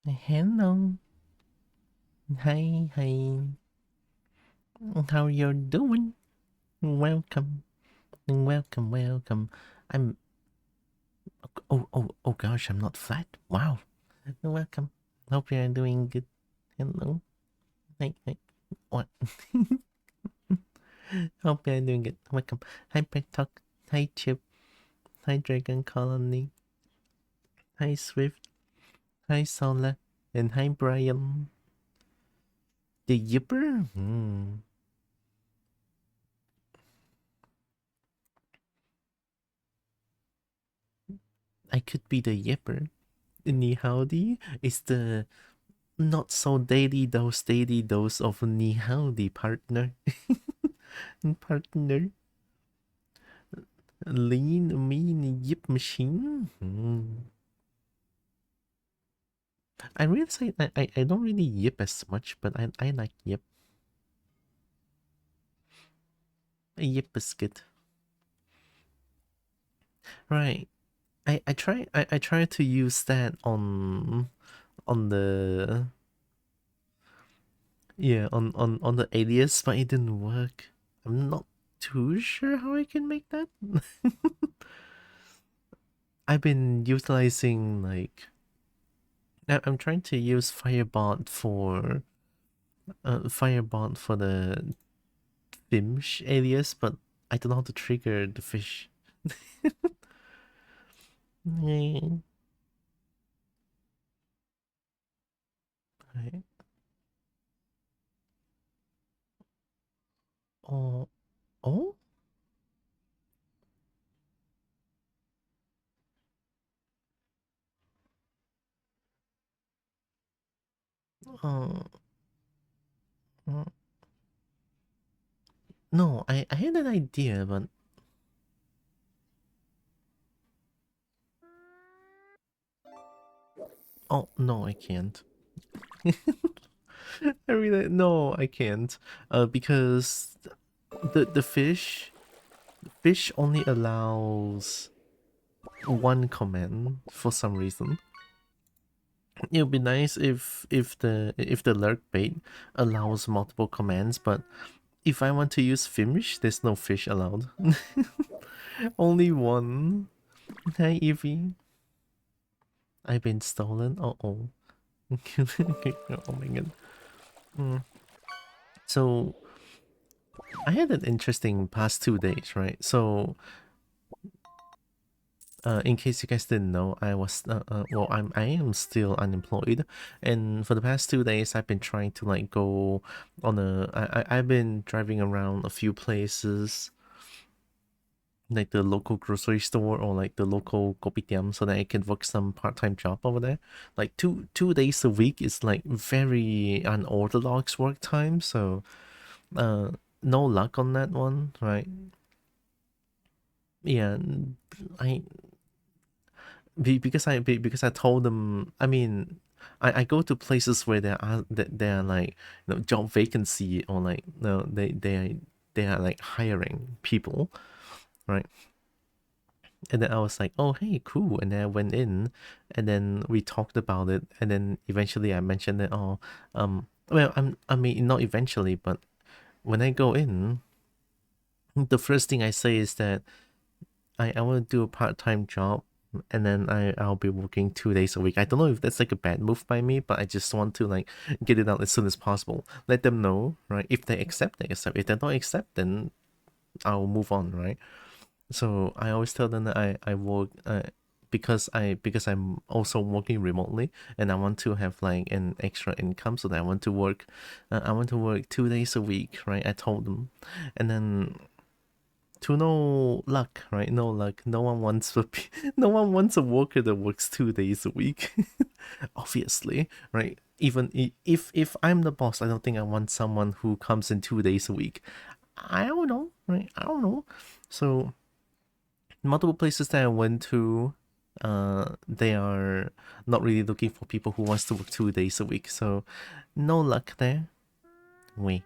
Hello. Hi, hi. How you doing? Welcome. Welcome, welcome. I'm oh gosh, I'm not flat. Wow. Welcome. Hope you're doing good. Hello. Hi, hi. What? Hope you're doing good. Welcome. Hi, Pet Talk. Hi, Chip. Hi, Dragon Colony. Hi, Swift. Hi, Sola. And hi, Brian. The Yipper? I could be the Yipper. Ni howdy is the not so daily dose of ni howdy, partner. Partner. Lean, mean, yip machine. I really say I don't really yip as much, but I like yip. Yip is good. Right. I try to use that on the on the alias, but it didn't work. I'm not too sure how I can make that. I've been utilizing like I'm trying to use Firebot for the Fish alias, but I don't know how to trigger the fish. Right. Oh, oh, uh, uh, no, I had an idea, but oh no, I can't. I really no, I can't. Because the fish only allows one command for some reason. It would be nice if the lurk bait allows multiple commands, but if I want to use fish, there's no fish allowed. Only one. Hi Evie. I've been stolen. Oh. Oh my god. Mm. So I had an interesting past 2 days, right? So in case you guys didn't know, I am still unemployed, and for the past 2 days, I've been trying to like go on I've been driving around a few places, like the local grocery store or like the local kopitiam, so that I can work some part-time job over there. Like two days a week is like very unorthodox work time, so uh, no luck on that one, right? Yeah, I because I told them. I mean, I go to places where there are like job vacancy or like no they are like hiring people, right? And then I was like, oh hey, cool. And then I went in, and then we talked about it, and then eventually I mentioned that well I mean not eventually, but when I go in, the first thing I say is that I want to do a part-time job, and then I'll be working 2 days a week. I don't know if that's like a bad move by me, but I just want to like get it out as soon as possible. Let them know, right? If they accept, they accept. If they don't accept, then I'll move on, right? So I always tell them that I work because I'm also working remotely, and I want to have like an extra income, so that I want to work 2 days a week, right? I told them, and then to no luck, right? No luck. No one wants no one wants a worker that works 2 days a week. Obviously, right? Even if I'm the boss, I don't think I want someone who comes in 2 days a week. I don't know, right? I don't know. So multiple places that I went to, they are not really looking for people who wants to work 2 days a week. So no luck there. Wait.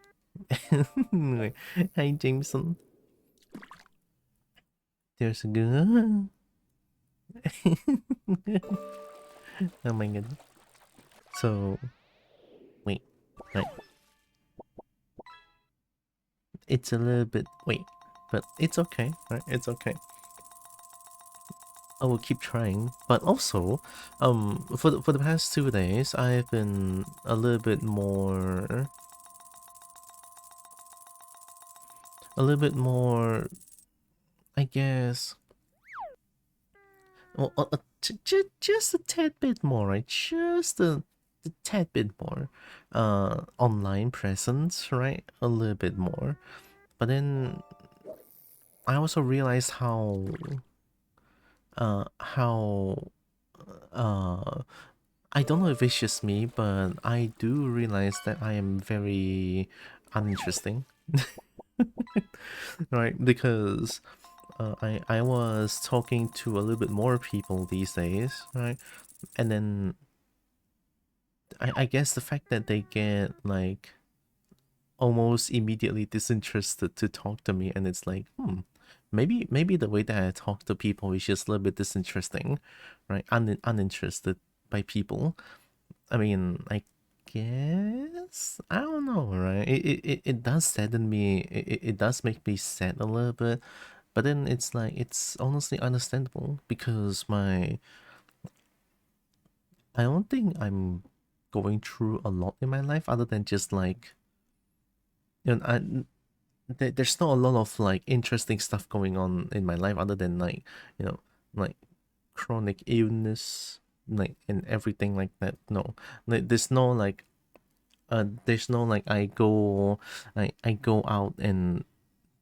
Hi Jameson. There's a good. Oh my god. So wait, right? It's a little bit wait, but it's okay, right? It's okay. I will keep trying. But also, for the past 2 days, I've been a little bit more, I guess. Well, just a tad bit more, right? Just a tad bit more, online presence, right? A little bit more. But then I also realized how uh I don't know if it's just me, but I do realize that I am very uninteresting, right? Because I was talking to a little bit more people these days, right? And then I guess the fact that they get like almost immediately disinterested to talk to me, and it's like, maybe the way that I talk to people is just a little bit disinteresting, right? Uninterested by people. I mean, I guess I don't know, right? It does sadden me. It does make me sad a little bit, but then it's like it's honestly understandable because I don't think I'm going through a lot in my life other than just like there's not a lot of like interesting stuff going on in my life other than like you know like chronic illness like and everything like that. No, like there's no like I go out and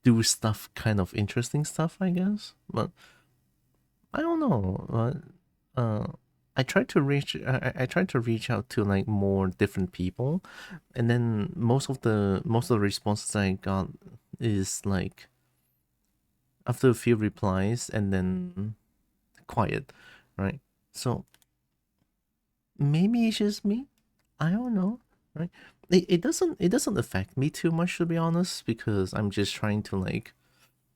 do stuff kind of interesting stuff I guess, but I don't know. I tried to I tried to reach out to like more different people, and then most of the responses I got is like after a few replies and then quiet, right? So maybe it's just me. I don't know, right? It doesn't affect me too much to be honest because I'm just trying to like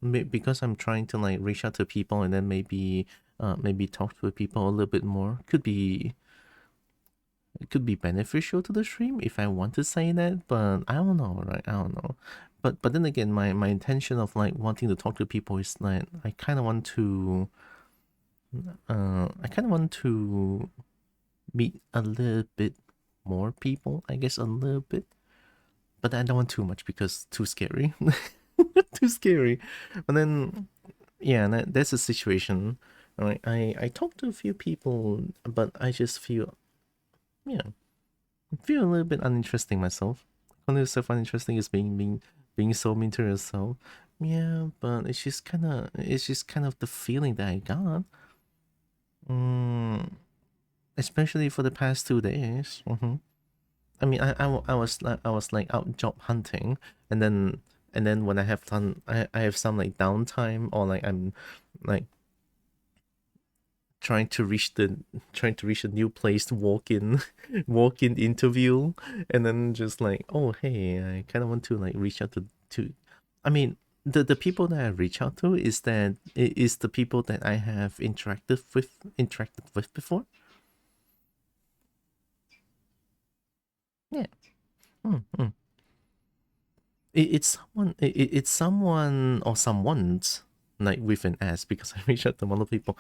because I'm trying to like reach out to people and then maybe talk to people a little bit more. It could be beneficial to the stream if I want to say that, but I don't know, right? I don't know. But then again, my intention of like wanting to talk to people is like I kind of want to meet a little bit more people, I guess a little bit, but I don't want too much because too scary, too scary. But then yeah, that's a situation. Right, I talked to a few people, but I just feel yeah, feel a little bit uninteresting myself. Only stuff uninteresting is being so mean to yourself. Yeah, but it's just kind of the feeling that I got. Mm, especially for the past 2 days. I mean, I was like out job hunting, and then when I have done I have some like downtime or like I'm like trying to reach a new place to walk in walk in interview, and then just like, oh hey, I kind of want to like reach out to I mean the people that I reach out to is the people that I have interacted with before. Yeah. Mm. It's someone or someone's like with an S because I reach out to a lot of people.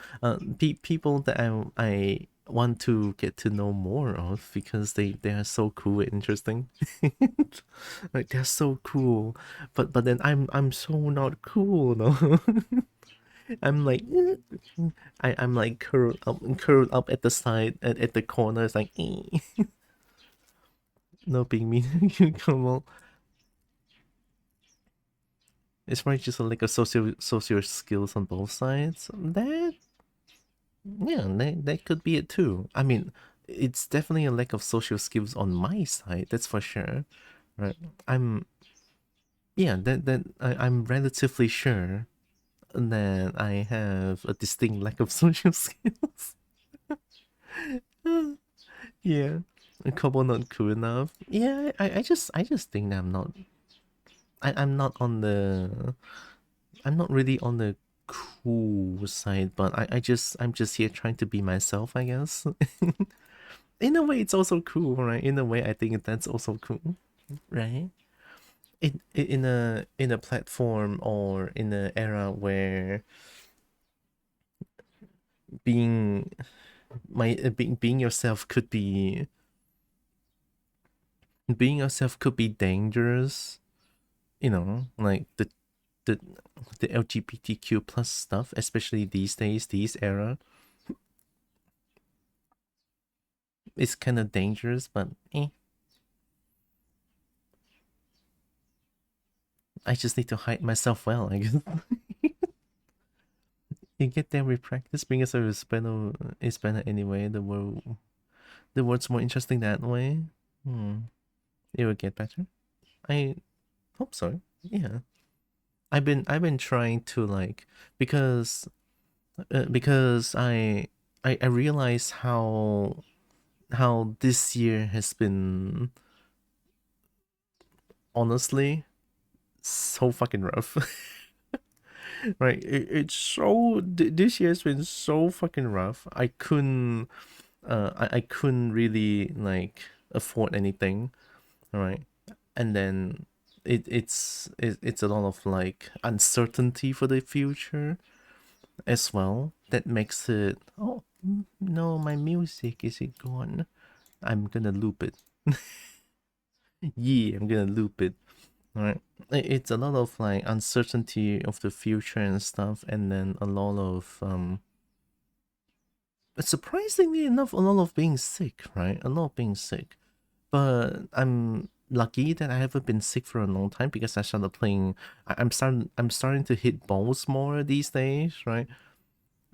People that I want to get to know more of because they are so cool and interesting. Like they're so cool, but then I'm so not cool though. I'm like I'm like curled up at the side at the corner. It's like no being mean. Come on. It's probably just like a socio skills on both sides. That could be it too. I mean, it's definitely a lack of social skills on my side. That's for sure, right? I'm yeah. I'm relatively sure that I have a distinct lack of social skills. Yeah, a couple not cool enough. Yeah, I just think that I'm not on the I'm not really on the cool side, but I'm just here trying to be myself, I guess. in a way it's also cool, right? In a way I think that's also cool, right? In a platform or in an era where being being yourself could be dangerous, like the the LGBTQ plus stuff, especially these days, these era, is kind of dangerous. But I just need to hide myself well, I guess. You get there with practice because it's better anyway. The world's more interesting that way. It will get better. I hope so. Yeah. I've been trying to like because I realize how this year has been honestly so fucking rough. Right, it's so this year's been so fucking rough. I couldn't really like afford anything, right? And then it's a lot of like uncertainty for the future as well that makes it, oh no, my music, is it gone? I'm gonna loop it. Yeah, I'm gonna loop it. All right. It's a lot of like uncertainty of the future and stuff, and then a lot of surprisingly enough, a lot of being sick, right? A lot of being sick. But I'm lucky that I haven't been sick for a long time because I started playing. I'm starting to hit balls more these days, right?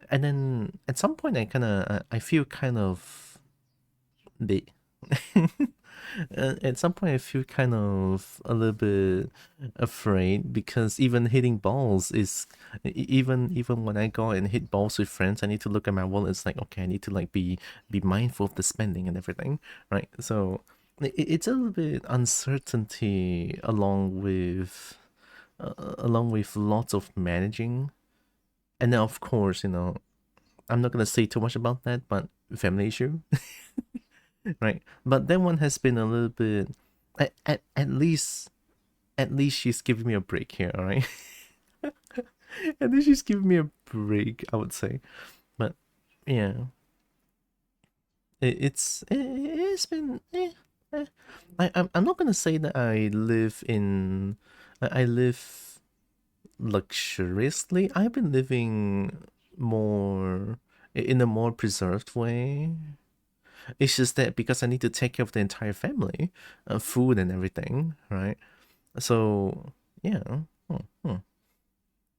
And then at some point, I feel kind of the at some point I feel kind of a little bit afraid because even hitting balls is even when I go and hit balls with friends, I need to look at my wallet. It's like, okay, I need to like be mindful of the spending and everything, right? So it's a little bit uncertainty along with lots of managing, and then of course, I'm not gonna say too much about that, but family issue. Right? But that one has been a little bit. At least she's giving me a break here. All right. At least she's giving me a break, I would say. But yeah, it's been. I'm not gonna say that I live luxuriously. I've been living more in a more preserved way. It's just that because I need to take care of the entire family, food and everything, right? So yeah, hmm, hmm.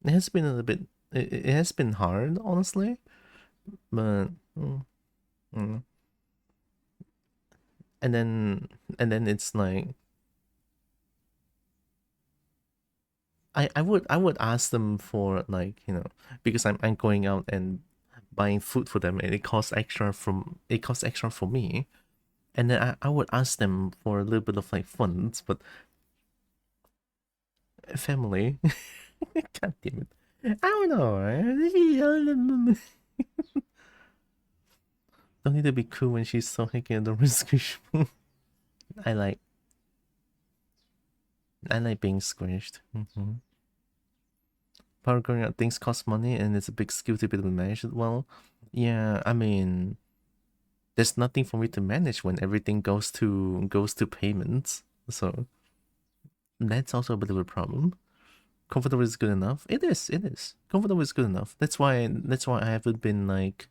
It has been a little bit. It has been hard, honestly, but mm. and then it's like I would ask them for like because I'm going out and buying food for them and it costs extra for me, and then I would ask them for a little bit of like funds, but family. God damn it. I don't know. Right? Don't need to be cool when she's talking at the risk. I like being squished. Power going out things cost money and it's a big skill to be able to manage it well. Yeah, I mean there's nothing for me to manage when everything goes to payments. So that's also a bit of a problem. Comfortable is good enough. It is. Comfortable is good enough. That's why I haven't been like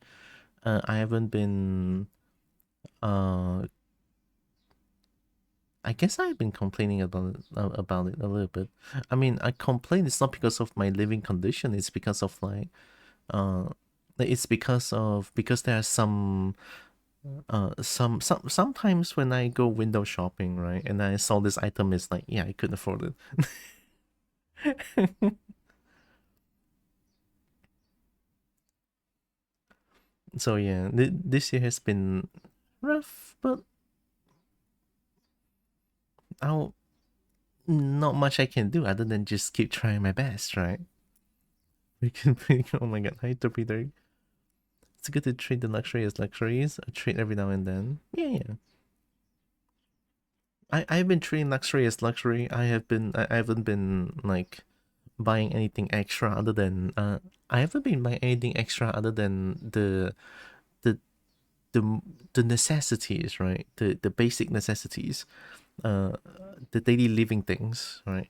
I haven't been uh I guess I've been complaining about it a little bit. I mean, I complain it's not because of my living condition, it's because of like uh it's because there are sometimes when I go window shopping, right, and I saw this item, is like, yeah, I couldn't afford it. So yeah, this year has been rough, but I'll not much I can do other than just keep trying my best, right? We can oh my god, hi Torpedo. It's good to treat the luxury as luxuries. A treat every now and then. Yeah, yeah. I've been treating luxury as luxury. I haven't been like buying anything extra other than I haven't been buying anything extra other than the the the necessities, right? The basic necessities. Uh the daily living things, right?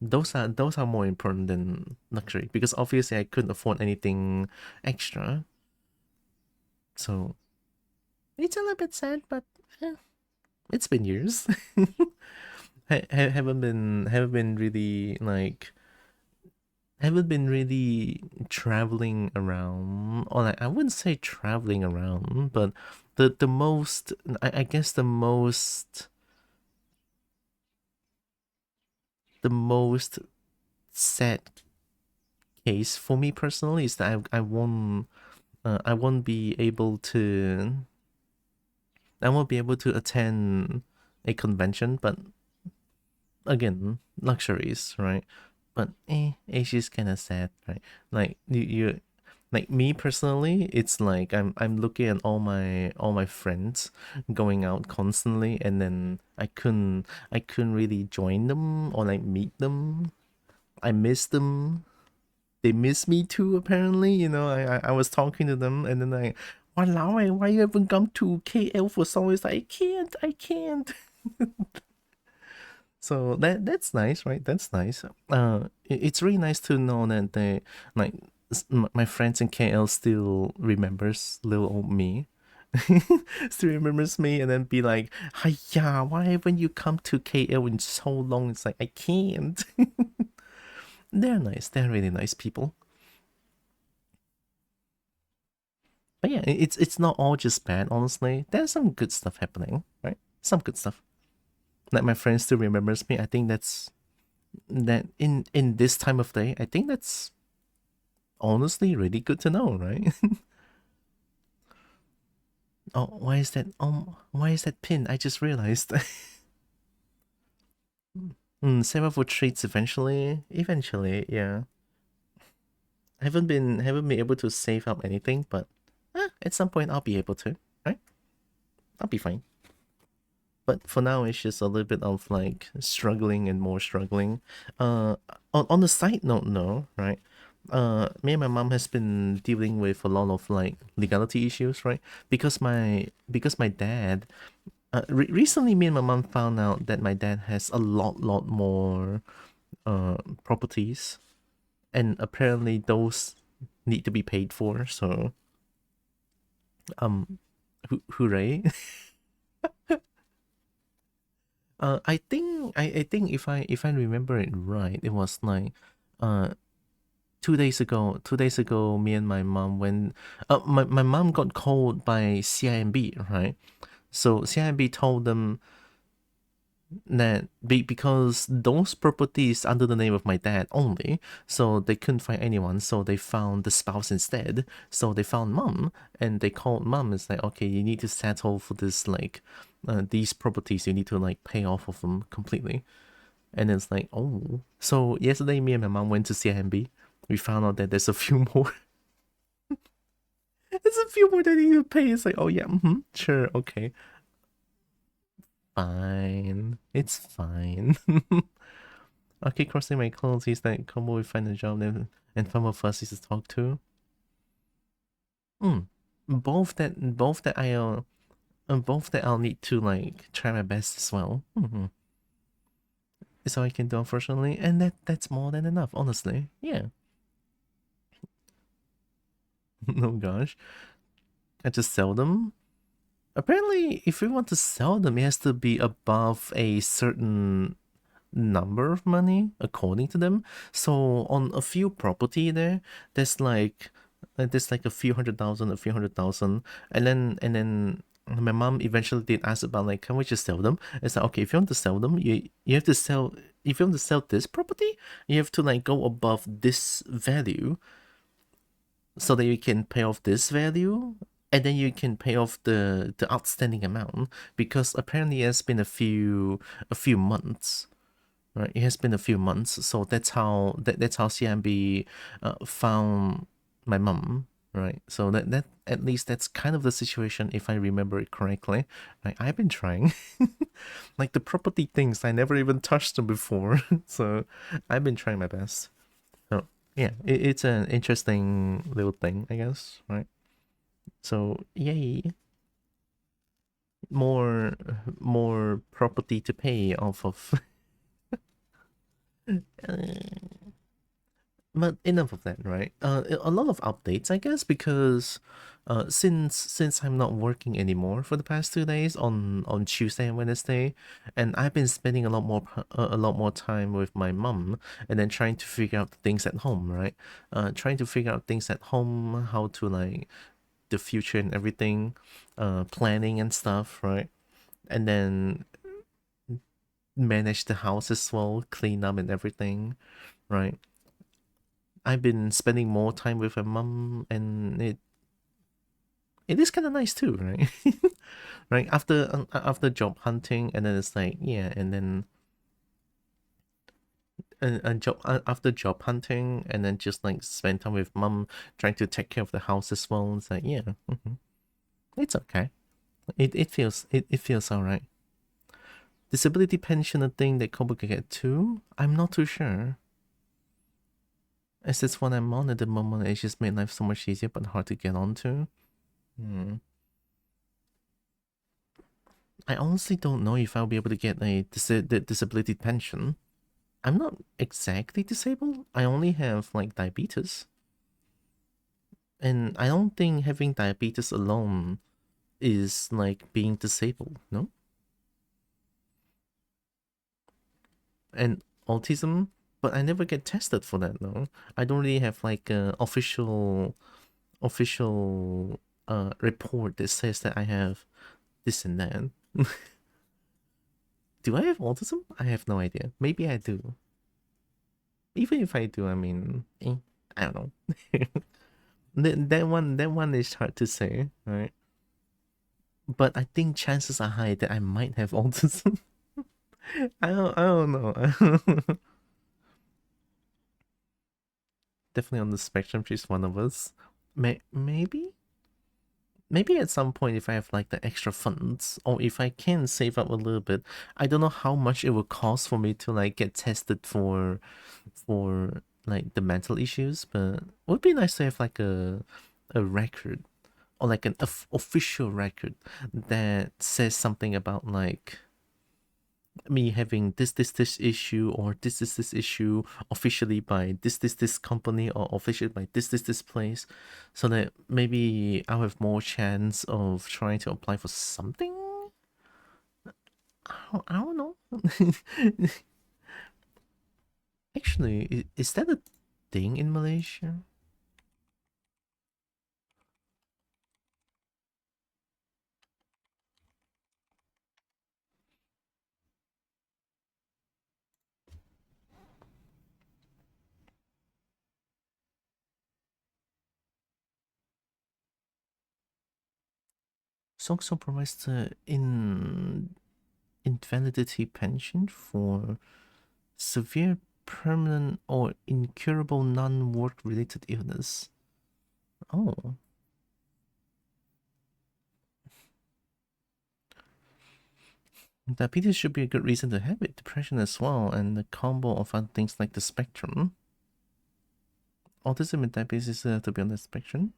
Those are more important than luxury because obviously I couldn't afford anything extra. So it's a little bit sad, but eh, it's been years. Haven't been really like haven't been really traveling around, or like I wouldn't say traveling around, but the most I guess the most sad case for me personally is that I won't be able to attend a convention, but again, luxuries, right? But it's just kind of sad, right? Like you like me personally, it's like I'm looking at all my friends going out constantly, and then I couldn't really join them or like meet them. I miss them. They miss me too. Apparently, I was talking to them, and then like, "Wow, why you haven't come to KL for so?" It's like I can't. So that's nice, right? That's nice. It's really nice to know that they like my friends in KL still remembers little old me. Still remembers me, and then be like, "Hiya, why haven't you come to KL in so long?" It's like I can't. They're nice. They're really nice people. But yeah, it's not all just bad. Honestly, there's some good stuff happening, right? Some good stuff. Like my friend still remembers me. I think that in this time of day, I think that's honestly really good to know, right? Oh, why is that pin? I just realized. Save up for treats eventually. Eventually, yeah. I haven't been able to save up anything, but at some point I'll be able to, right? I'll be fine. But for now, it's just a little bit of like struggling and more struggling. On the side note, no, right? Me and my mom has been dealing with a lot of like legality issues, right? Because my dad, recently, me and my mom found out that my dad has a lot more properties, and apparently those need to be paid for. So, um, hooray! I think if I remember it right, it was like, uh, 2 days ago. 2 days ago, me and my mom went. My mom got called by CIMB, right? So CIMB told them that because those properties under the name of my dad only, so they couldn't find anyone, so they found the spouse instead. So they found mom, and they called mom. It's like, okay, you need to settle for this, like, these properties. You need to like pay off of them completely. And it's like, oh. So yesterday, me and my mom went to CIMB. We found out that there's a few more. There's a few more that you need to pay. It's like, oh yeah, sure, okay, fine, it's fine. Okay, crossing my clothes. He's like, Kobo will find a job and some of us is to talk to. Hmm. Both that I'll need to like try my best as well. Is all I can do, unfortunately, and that's more than enough, honestly. Yeah. Oh gosh, I just sell them. Apparently, if we want to sell them, it has to be above a certain number of money according to them. So on a few property there, there's like a few hundred thousand, and then my mom eventually did ask about like, can we just sell them? It's like, okay, if you want to sell them, you have to sell. If you want to sell this property, you have to like go above this value so that you can pay off this value, and then you can pay off the outstanding amount, because apparently it has been a few months. Right, it has been a few months, so that's how CMB found my mom. right? So that at least that's kind of the situation if I remember it correctly. I've been trying. Like the property things, I never even touched them before. So I've been trying my best. So yeah, it's an interesting little thing, I guess, right? So yay, more more property to pay off of. But enough of that, right? A lot of updates, I guess, because since I'm not working anymore for the past 2 days on Tuesday and Wednesday, and I've been spending a lot more time with my mum, and then trying to figure out things at home, right? Trying to figure out things at home, how to like the future and everything, planning and stuff, right? And then manage the house as well, clean up and everything, right? I've been spending more time with my mum, and it is kind of nice too, right? Right after job hunting, and then it's like yeah, and then after job hunting, and then just like spend time with mum, trying to take care of the house as well. It's like yeah, it's okay. It feels alright. Disability pension, a thing that Kobo can get too. I'm not too sure. As it's what I'm on at the moment, it's just made life so much easier, but hard to get onto. Hmm. I honestly don't know if I'll be able to get a disability pension. I'm not exactly disabled. I only have like diabetes. And I don't think having diabetes alone is like being disabled, no? And autism, but I never get tested for that, no. I don't really have like a official report that says that I have this and that. Do I have autism? I have no idea. Maybe I do. Even if I do, I mean, I don't know. That one is hard to say, right? But I think chances are high that I might have autism. I don't know. Definitely on the spectrum, she's one of us. Maybe at some point, if I have like the extra funds, or if I can save up a little bit, I don't know how much it will cost for me to like get tested for like the mental issues, but it would be nice to have like a record, or like an official record that says something about like me having this issue, or this issue officially by this company, or officially by this place, so that maybe I'll have more chance of trying to apply for something. I don't know. Actually, is that a thing in Malaysia? SOCSO provides the invalidity pension for severe, permanent, or incurable non-work related illness. Oh. Diabetes should be a good reason to have it. Depression as well, and the combo of other things like the spectrum. Autism and diabetes have to be on the spectrum.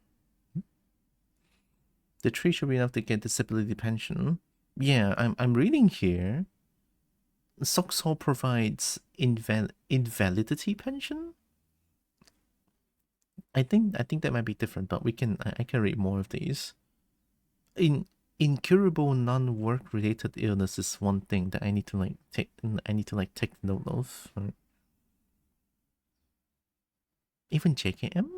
The tree should be enough to get disability pension. Yeah, I'm reading here. SOCSO provides invalidity pension. I think that might be different, but I can read more of these. Incurable non-work related illness is one thing that I need to like take note of. Right? Even JKM?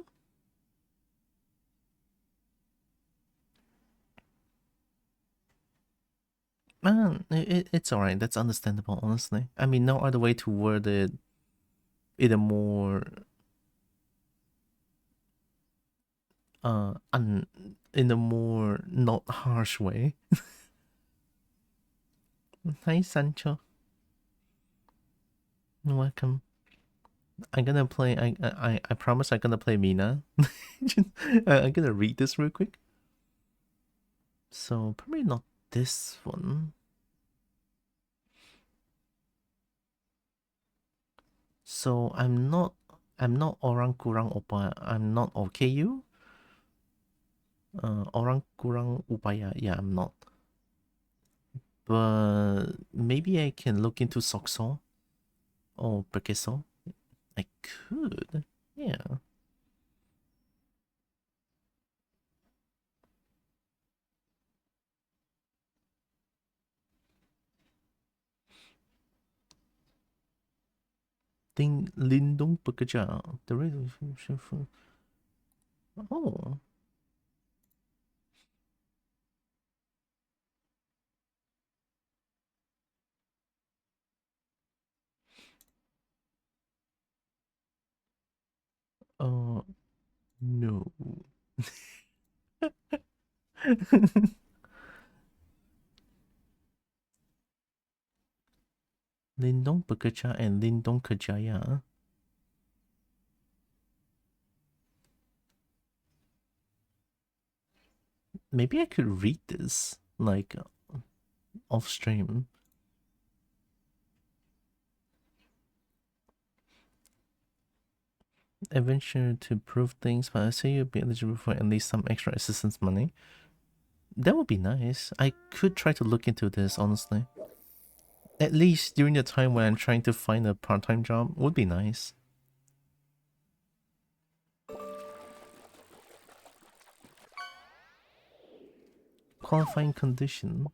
Man, it's alright. That's understandable, honestly. I mean, no other way to word it in a more uh un in a more not harsh way. Hi, Sancho. Welcome. I'm gonna play. I promise I'm gonna play Mina. I'm gonna read this real quick. So probably not this one. So I'm not orang kurang upaya. I'm not OKU. Orang kurang upaya. Yeah, I'm not. But maybe I can look into Sokso or Perkeso. I could. Yeah. Ting Lindung Pekerja. The resolution for. Oh. No. Lindong Pekerja and Lindong Kejaya. Maybe I could read this, like, off stream. Adventure to prove things, but I say you'll be eligible for at least some extra assistance money. That would be nice. I could try to look into this, honestly. At least during the time when I'm trying to find a part-time job would be nice. Qualifying condition.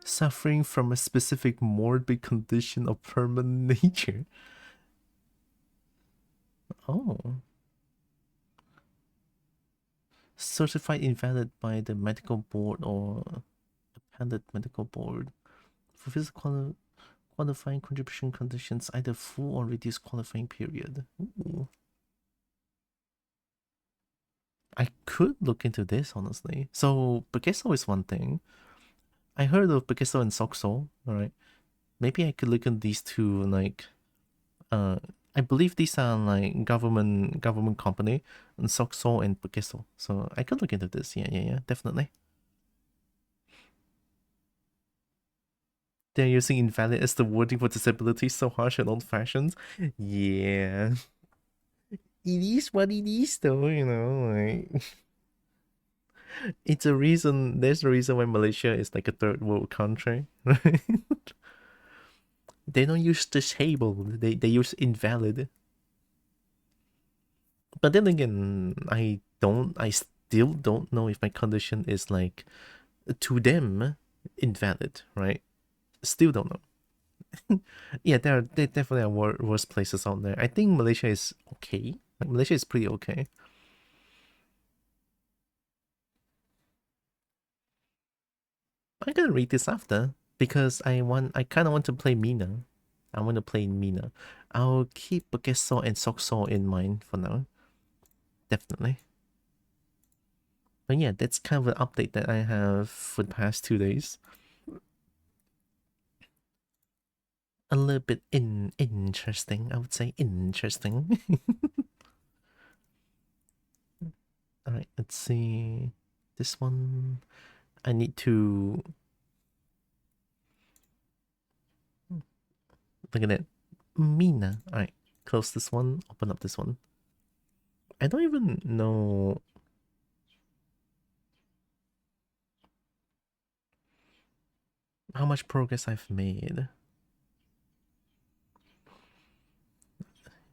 Suffering from a specific morbid condition of permanent nature. Oh. Certified invalid by the medical board or appended medical board. For physical qualifying contribution conditions, either full or reduced qualifying period. Ooh. I could look into this, honestly. So, Pekeso is one thing. I heard of Pekeso and Soxo, alright? Maybe I could look at these two, like, I believe these are, like, government company, and Soxo and Pekeso. So, I could look into this, yeah, definitely. They're using invalid as the wording for disability, so harsh and old-fashioned. Yeah. It is what it is, though, you know, like... It's a reason. There's a reason why Malaysia is like a third world country, right? They don't use disabled. They use invalid. But then again, I don't. I still don't know if my condition is like to them invalid, right? Still don't know. Yeah, there definitely are worse places out there. I think Malaysia is okay. Like, Malaysia is pretty okay. I'm gonna read this after because I kind of want to play Mina. I want to play Mina. I'll keep Bukeso and Sokso in mind for now. Definitely. But yeah, that's kind of an update that I have for the past 2 days. A little bit interesting, I would say. Interesting. Alright, let's see. This one, I need to... Look at that. Mina. Alright, close this one, open up this one. I don't even know... how much progress I've made.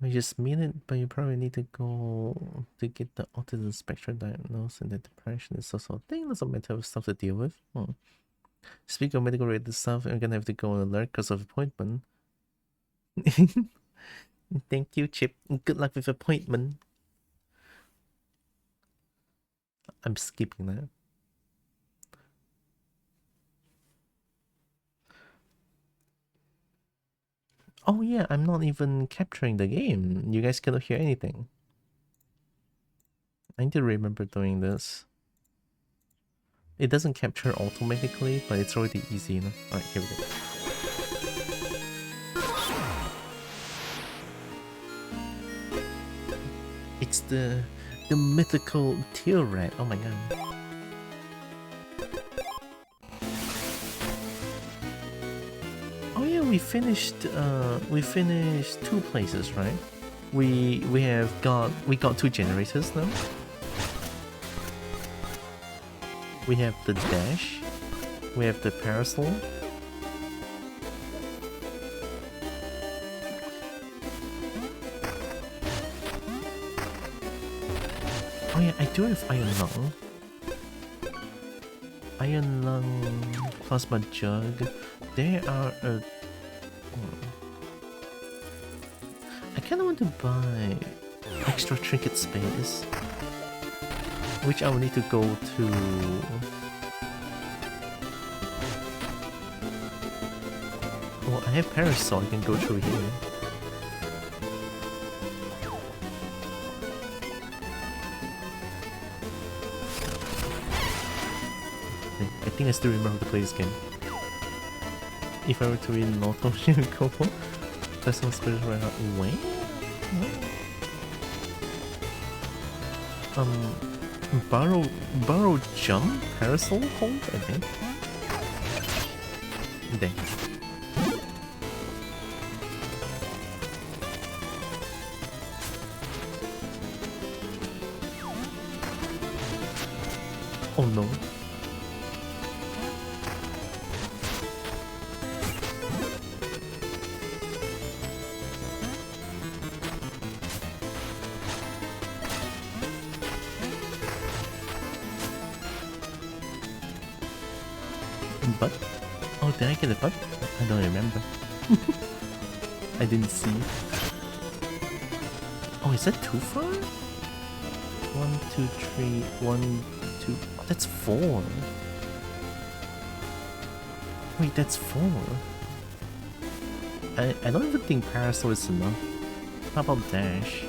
I just mean it, but you probably need to go to get the autism spectrum diagnosed, and the depression is also a thing. That's a mental stuff to deal with. Speaking of medical related stuff, I'm gonna have to go and alert because of appointment. Thank you, Chip. Good luck with appointment. I'm skipping that. Oh yeah, I'm not even capturing the game. You guys cannot hear anything. I need to remember doing this. It doesn't capture automatically, but it's already easy enough. Alright, here we go. It's the mythical teal rat. Oh my god. Oh yeah, we finished 2 places, right? We got 2 generators now. We have the dash. We have the parasol. Oh yeah, I do have iron lung. Iron lung, plasma jug. There are I kinda want to buy extra trinket space, which I will need to go to. Oh, I have parasol, I can go through here. I think I still remember to play this game. If I were to read Noto Kobo, personal spirit right now. Wait? Burrow jump? Parasol hold, I think. Dang. Oh no. But? Oh, did I get a butt? I don't remember. I didn't see. Oh, is that too far? 1, 2, 3, 1, 2. Oh, that's 4. Wait, that's 4. I don't even think parasol is enough. How about dash?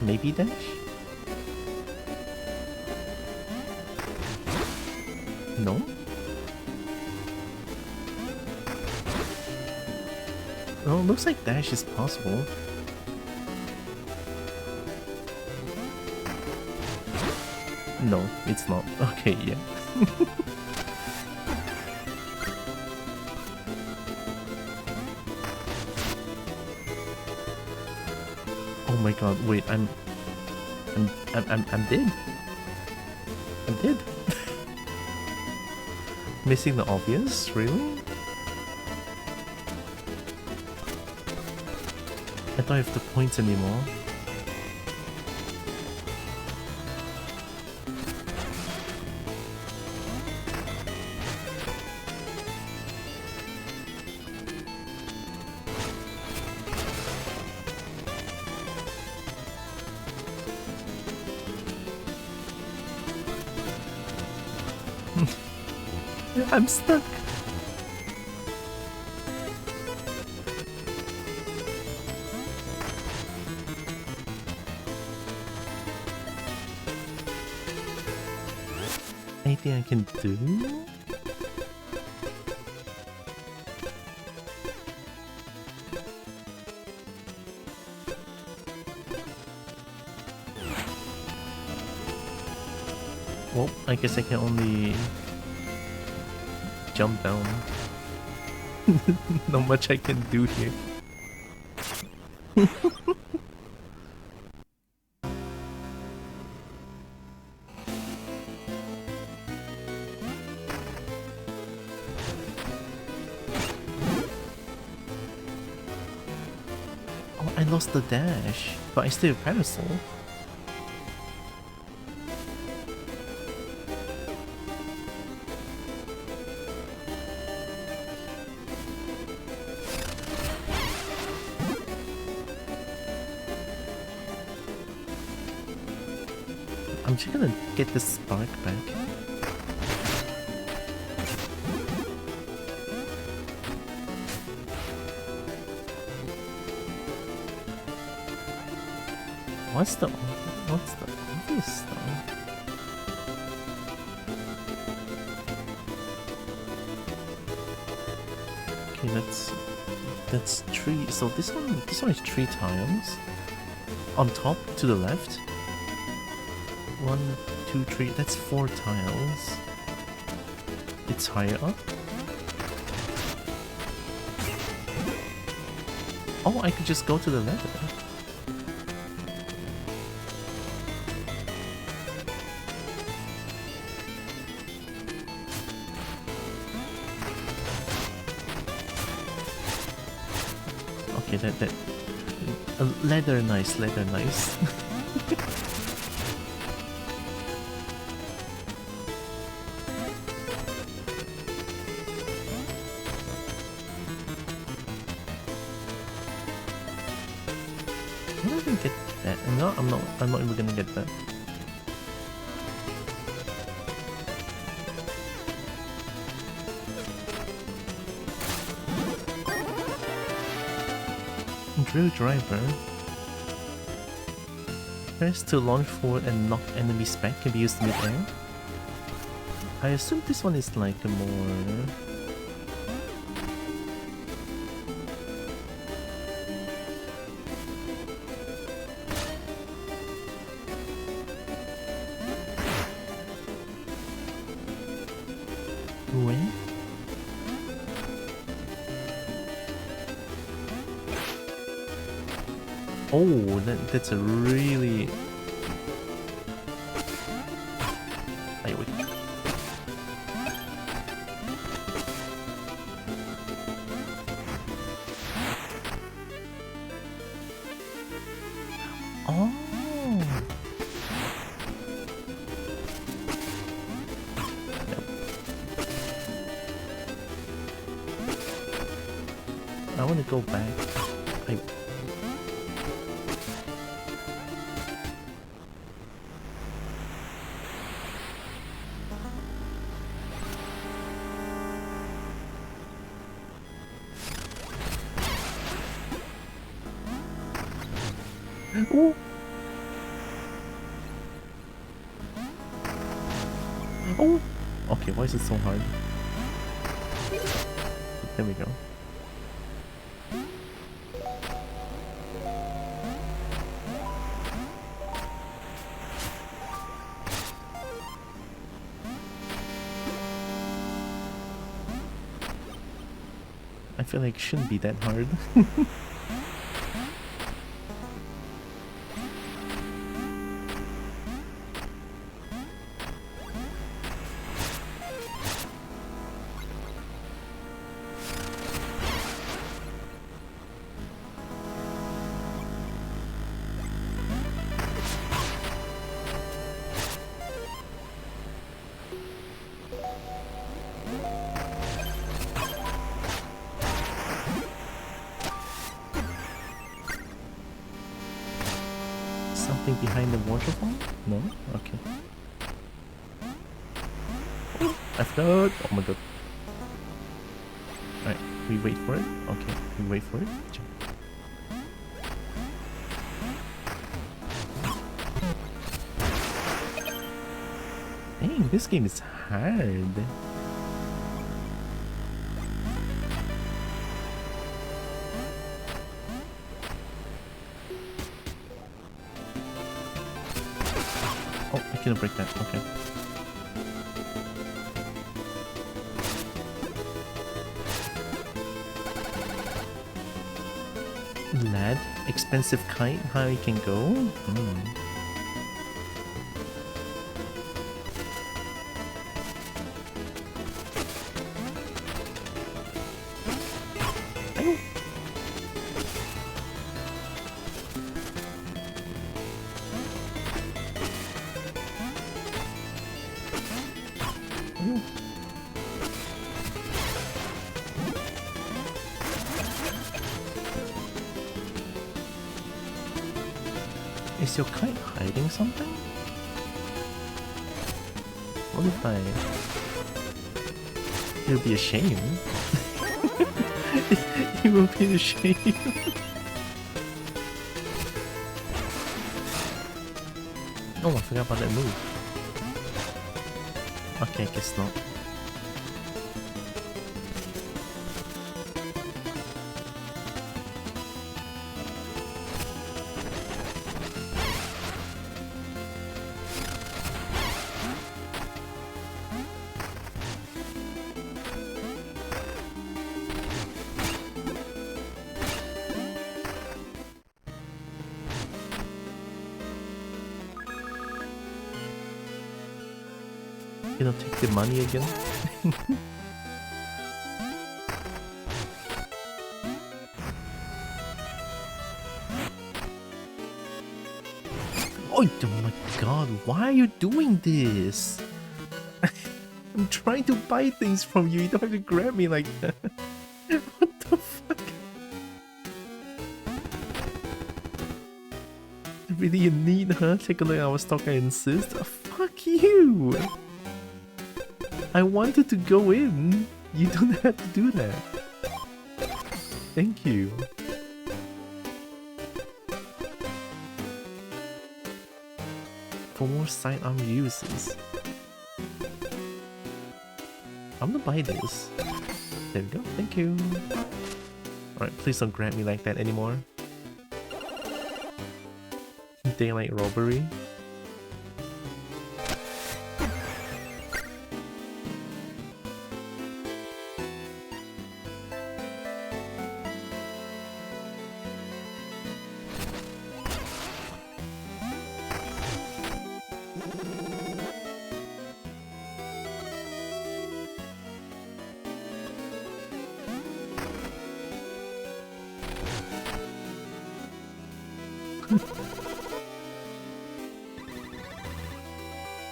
Maybe dash? No? Oh, looks like dash is possible. No, it's not. Okay, yeah. Oh my god, wait, I'm dead. I'm dead. Missing the obvious? Really? I don't have the points anymore. I'm stuck. Anything I can do? Well, I guess I can only jump down. Not much I can do here. Oh, I lost the dash, but I still have parasol. I'm just gonna get the spark back. What's the obvious? this though? Okay, that's 3. So this one is 3 tiles. On top to the left. 1, 2, 3. That's 4 tiles. It's higher up. Oh, I could just go to the ladder. Okay, that leather nice, leather nice. I'm not gonna get that. I'm not even gonna get that. Drill driver. Press to launch forward and knock enemies back, can be used mid-air. I assume this one is like a more... Where? Oh, that's a really... Ay, wait. Oh. Yep. I want to go back. Ooh. Oh! Okay, why is it so hard? There we go. I feel like it shouldn't be that hard. Something behind the waterfall? No? Okay. Oh, I forgot! Oh my god. Alright, we wait for it? Okay, we wait for it. Jump. Dang, this game is hard. Oh, I can't break that. Okay. Lad, expensive kite, how you can go? Is your kite hiding something? What if I... It would be a shame. It will be a shame. Oh, I forgot about that move. Okay, I guess not. You know, take the money again. Oh my god, why are you doing this? I'm trying to buy things from you, you don't have to grab me like that. What the fuck? Really you need her? Take a look at our stock, I insist. Oh, fuck you! I wanted to go in. You don't have to do that. Thank you. For more sidearm uses. I'm gonna buy this. There we go, thank you. Alright, please don't grab me like that anymore. Daylight robbery.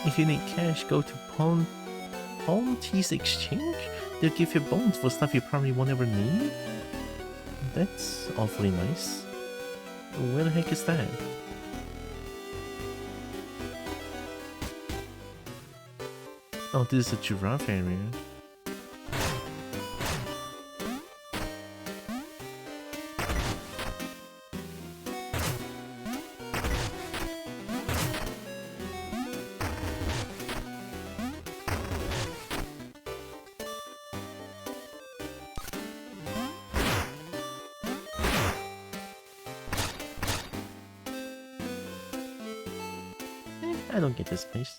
If you need cash, go to Pawn Tees Exchange. They'll give you bones for stuff you probably won't ever need. That's awfully nice. Where the heck is that? Oh, this is a giraffe area. I don't get this place.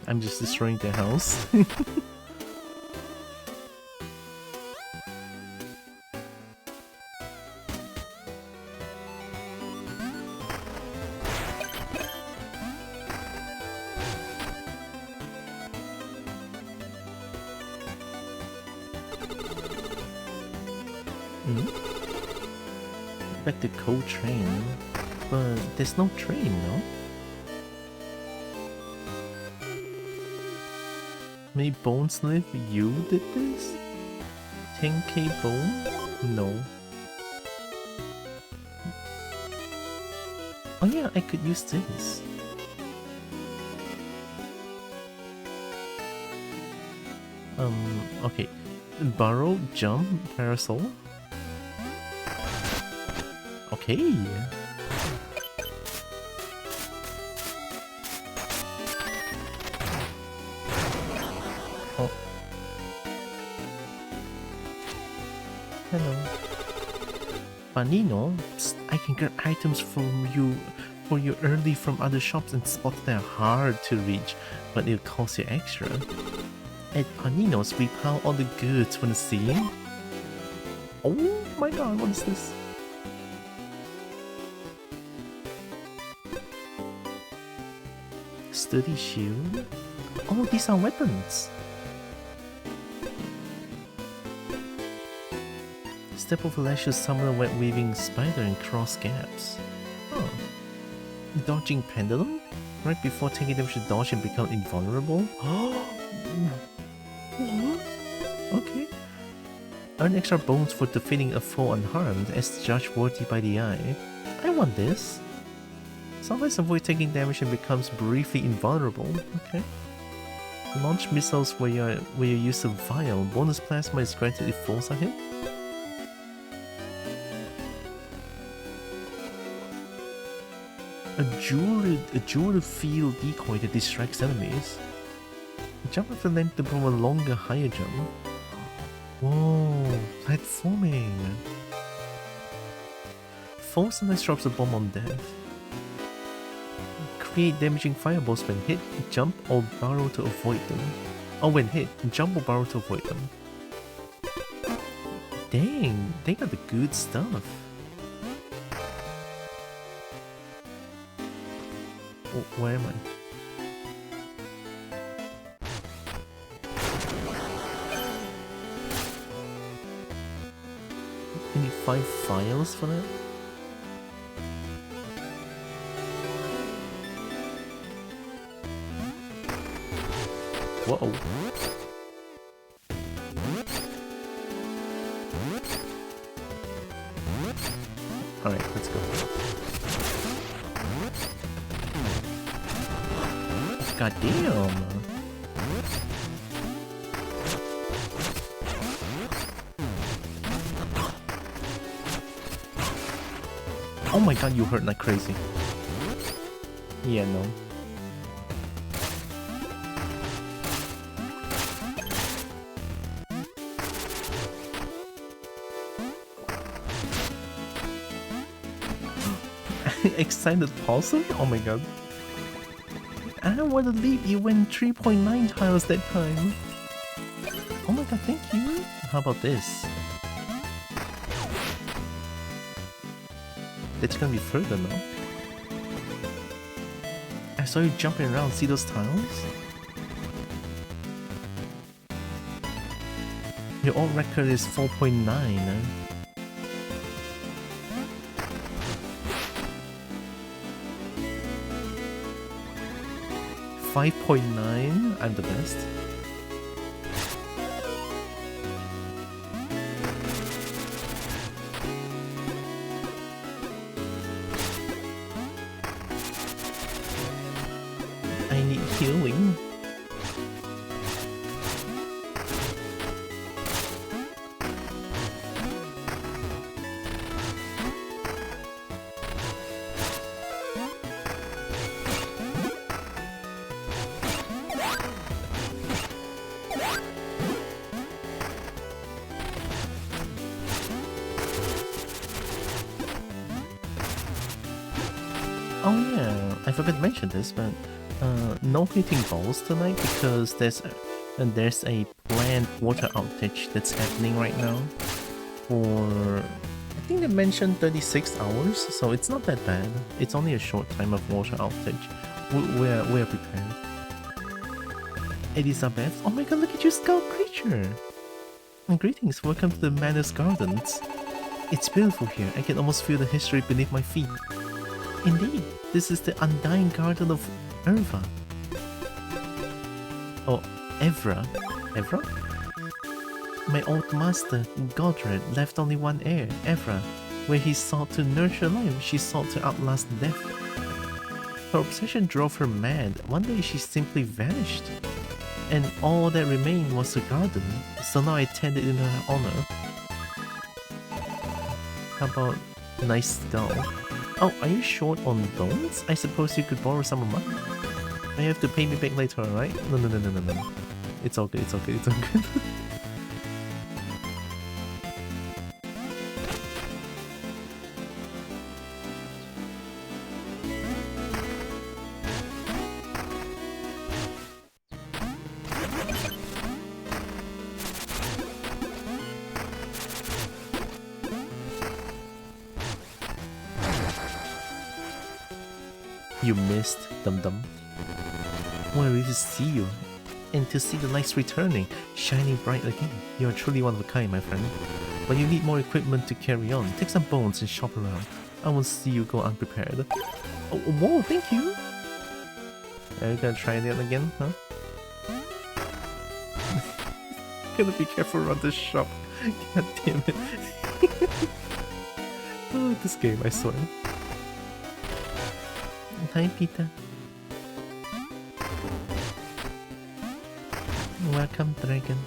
I'm just destroying their house. Like the coal train, but there's no train, no? Maybe Bones live? You did this? 10k bone? No. Oh yeah, I could use this. Okay. Burrow, jump, parasol. Okay. Oh. Hello. Panino, psst, I can get items from you for you early from other shops and spots that are hard to reach, but it'll cost you extra. At Panino's, we pile all the goods from the scene. Oh my god, what is this? Sturdy shield? Oh, these are weapons! Step over ledges, summon a web weaving spider and cross gaps. Huh. Dodging pendulum? Right before taking them should dodge and become invulnerable? What? Okay. Earn extra bones for defeating a foe unharmed as judged worthy by the eye. I want this. Sometimes avoid taking damage and becomes briefly invulnerable. Okay. Launch missiles where you use a vial. Bonus plasma is granted if falls are hit. A jeweled field decoy that distracts enemies. Jump off the length to perform a longer, higher jump. Whoa, platforming. Falls and drops a bomb on death. Create damaging fireballs when hit, jump or barrel to avoid them. Or when hit, jump or barrel to avoid them. Dang, they got the good stuff. Oh, where am I? You need 5 files for that? Whoa. Alright, let's go. God damn! Oh my god, you hurt like crazy. Yeah, no. Excited possum? Oh my god. I want to leave you win 3.9 tiles that time. Oh my god, thank you. How about this? That's gonna be further now. I saw you jumping around, see those tiles? Your old record is 4.9. 5.9, I'm the best. I need healing. Oh yeah, I forgot to mention this, but no hitting balls tonight because there's a planned water outage that's happening right now for, I think they mentioned 36 hours, so it's not that bad. It's only a short time of water outage. We're prepared. Elizabeth, oh my god, look at you, Scout Creature! And greetings, welcome to the Manor's Gardens. It's beautiful here, I can almost feel the history beneath my feet. Indeed, this is the Undying Garden of Erva. Oh, Evra? Evra? My old master, Godred, left only one heir, Evra. Where he sought to nurture life, she sought to outlast death. Her obsession drove her mad. One day she simply vanished. And all that remained was a garden, so now I tend it in her honor. How about nice skull? Oh, are you short on bones? I suppose you could borrow some of mine. You have to pay me back later, alright? No. It's all good, it's all good, it's all good. You missed, Dum-Dum. Worried to see you, and to see the lights returning, shining bright again. You are truly one of a kind, my friend. But you need more equipment to carry on. Take some bones and shop around. I won't see you go unprepared. Oh, whoa, thank you! Are you gonna try that again, huh? Gotta be careful around this shop. God damn it. Oh, this game, I swear. Hi, Peter. Welcome, dragon.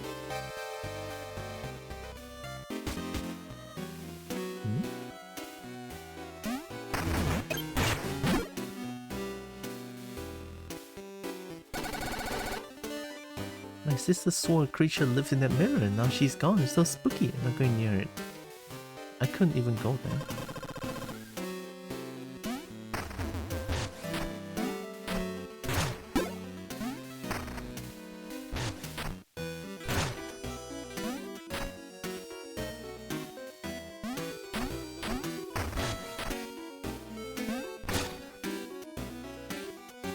My sister saw a creature live in that mirror and now she's gone. It's so spooky. I'm not going near it. I couldn't even go there.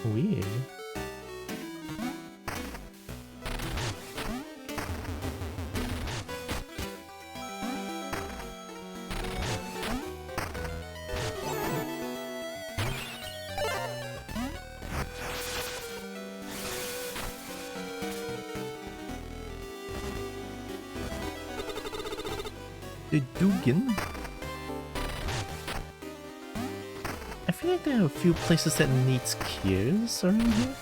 Weird. The Dugan? I feel like there are a few places that needs cures around here.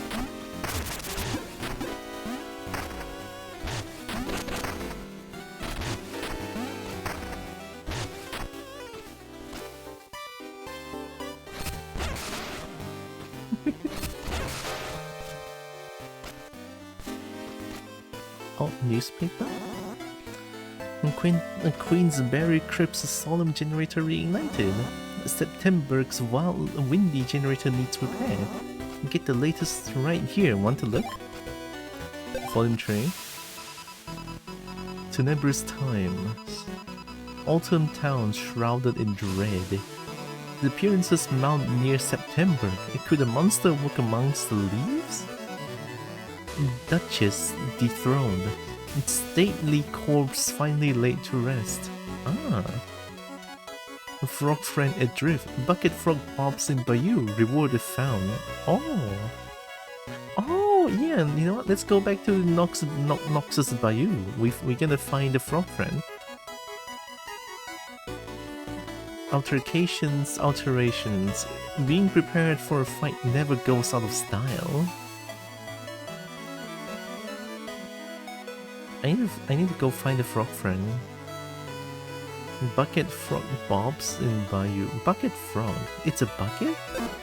Oh, newspaper? Queensberry Crypt's solemn generator reignited. September's wild windy generator needs repair. Get the latest right here. Want to look? Volume tray. Tenebrous times. Autumn town shrouded in dread. The appearances mount near September. Could a monster walk amongst the leaves? Duchess dethroned. Stately corpse finally laid to rest. Ah. Frog friend adrift. Bucket frog pops in bayou. Reward found. Oh. Oh, yeah. You know what? Let's go back to Noxus bayou. We're gonna find the frog friend. Alterations. Being prepared for a fight never goes out of style. I need to go find a frog friend. Bucket frog bobs in bayou. Bucket frog. It's a bucket?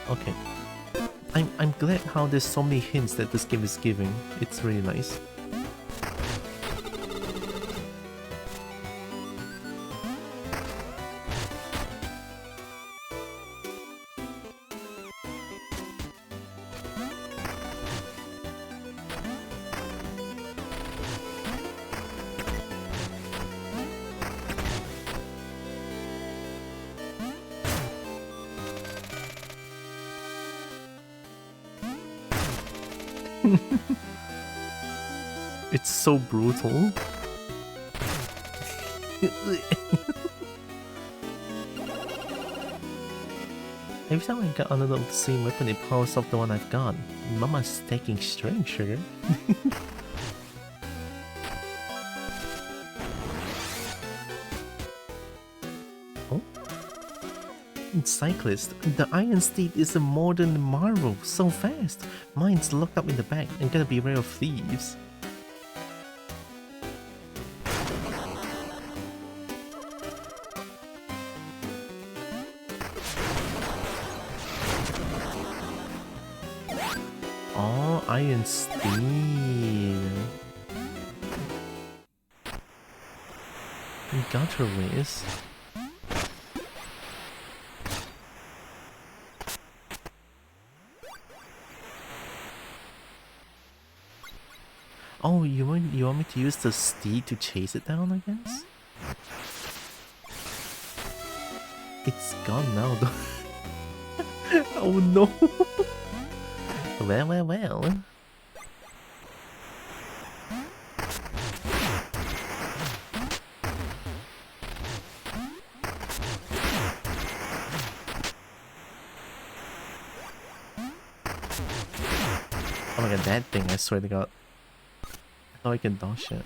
Okay. I'm glad how there's so many hints that this game is giving. It's really nice. It's so brutal. Every time I get another of the same weapon, it powers up the one I've got. Mama's taking strength, sugar. Oh? Cyclist, the Iron Steed is a modern marvel, so fast. Mine's locked up in the back and gotta beware of thieves. Oh, Iron Steed. Gutter ways. Oh, you want me to use the steed to chase it down, I guess? It's gone now though. Oh no. Well. Oh my god, that thing, I swear to god. I thought I can dodge it.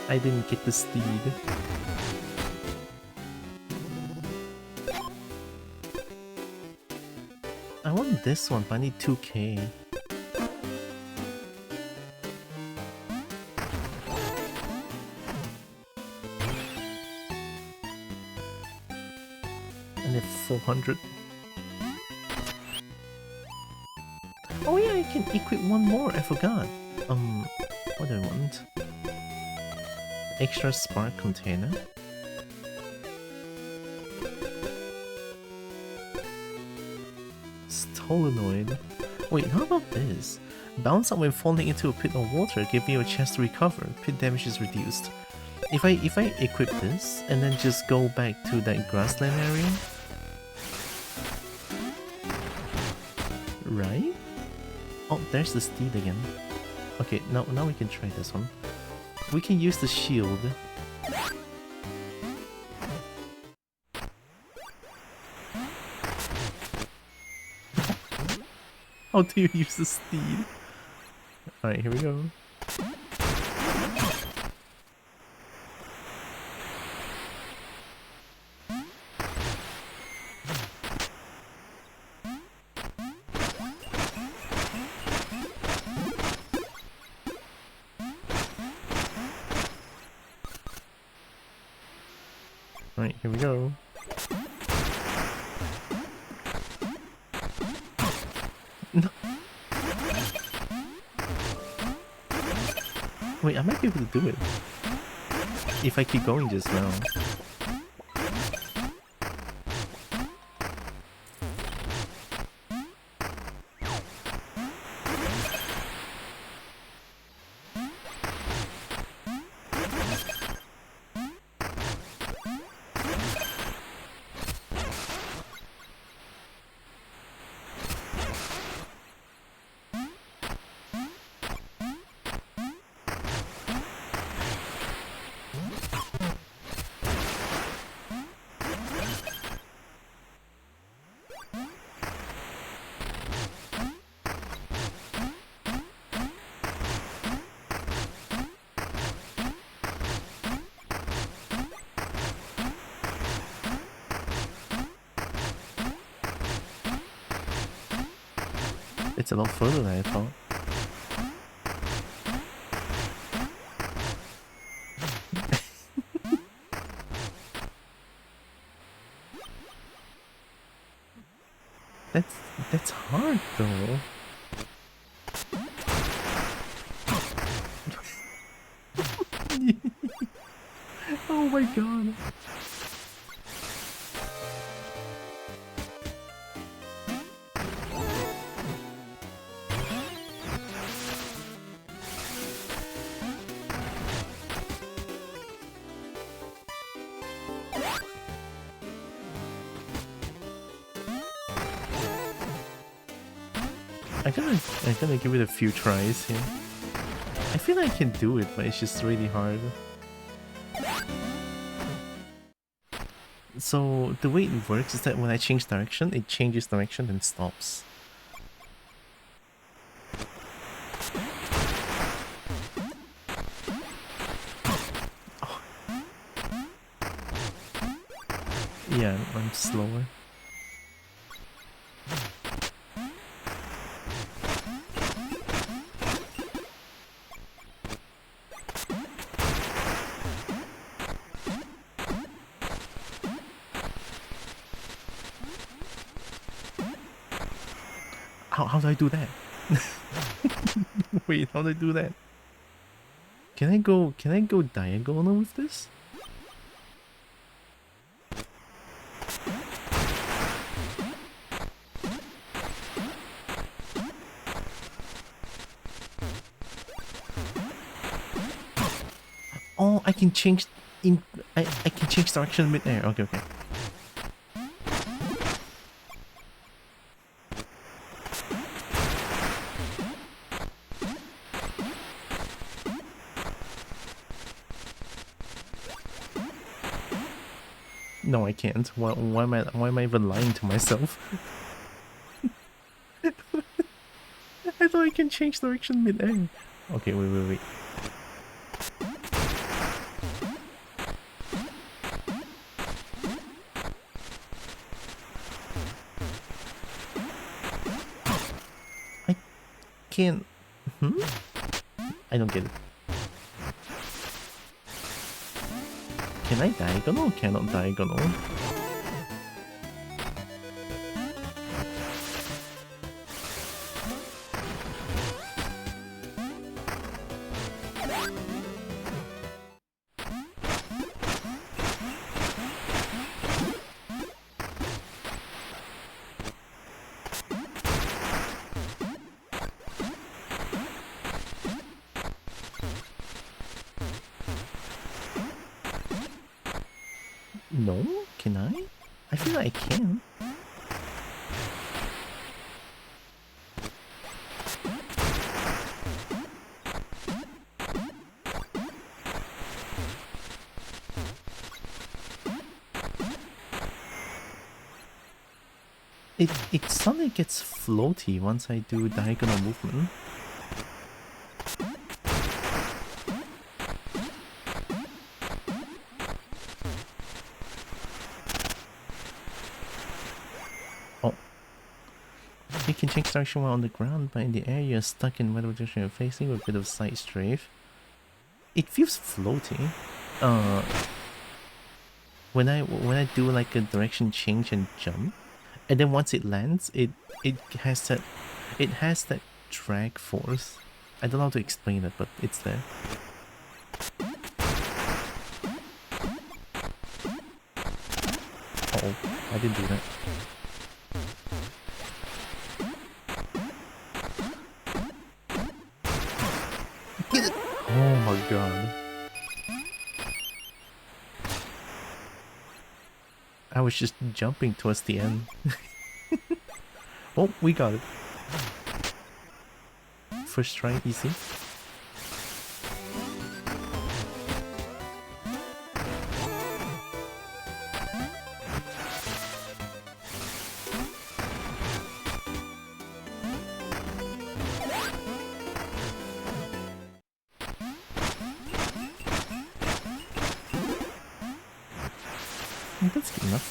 I didn't get the steed. I want this one, but I need 2k. And if 400. Oh yeah, I can equip one more, I forgot. What do I want? Extra spark container. Solenoid. Wait, how about this? Bounce up when falling into a pit of water, giving you a chance to recover. Pit damage is reduced. If I equip this and then just go back to that grassland area, right? Oh, there's the steed again. Okay, now we can try this one. We can use the shield. How do you use the steed? Alright, here we go. Alright, here we go. No. Wait, I might be able to do it. If I keep going just now. It's a lot further than I thought. That's hard though. Oh my god. I'm gonna give it a few tries here. I feel like I can do it, but it's just really hard. So the way it works is that when I change direction, it changes direction and stops. Oh. Yeah, I'm slower. How do I do that? Wait, how do I do that? Can I go diagonal with this? Oh, I can change I can change direction mid-air. Okay. No, I can't. Why am I even lying to myself? I thought I can change direction mid-air. Okay, wait. can't... Hmm? I don't get it. Can I diagonal or cannot diagonal? No? Can I? I feel like I can. It suddenly gets floaty once I do diagonal movement. Oh. You can change direction while on the ground, but in the air you're stuck in whatever direction you're facing with a bit of side strafe. It feels floaty. When I do like a direction change and jump, and then once it lands, it has that drag force. I don't know how to explain it, but it's there. Uh-oh, I didn't do that. Get it! Oh my god. I was just jumping towards the end. Oh, we got it. First try, easy. That's good enough.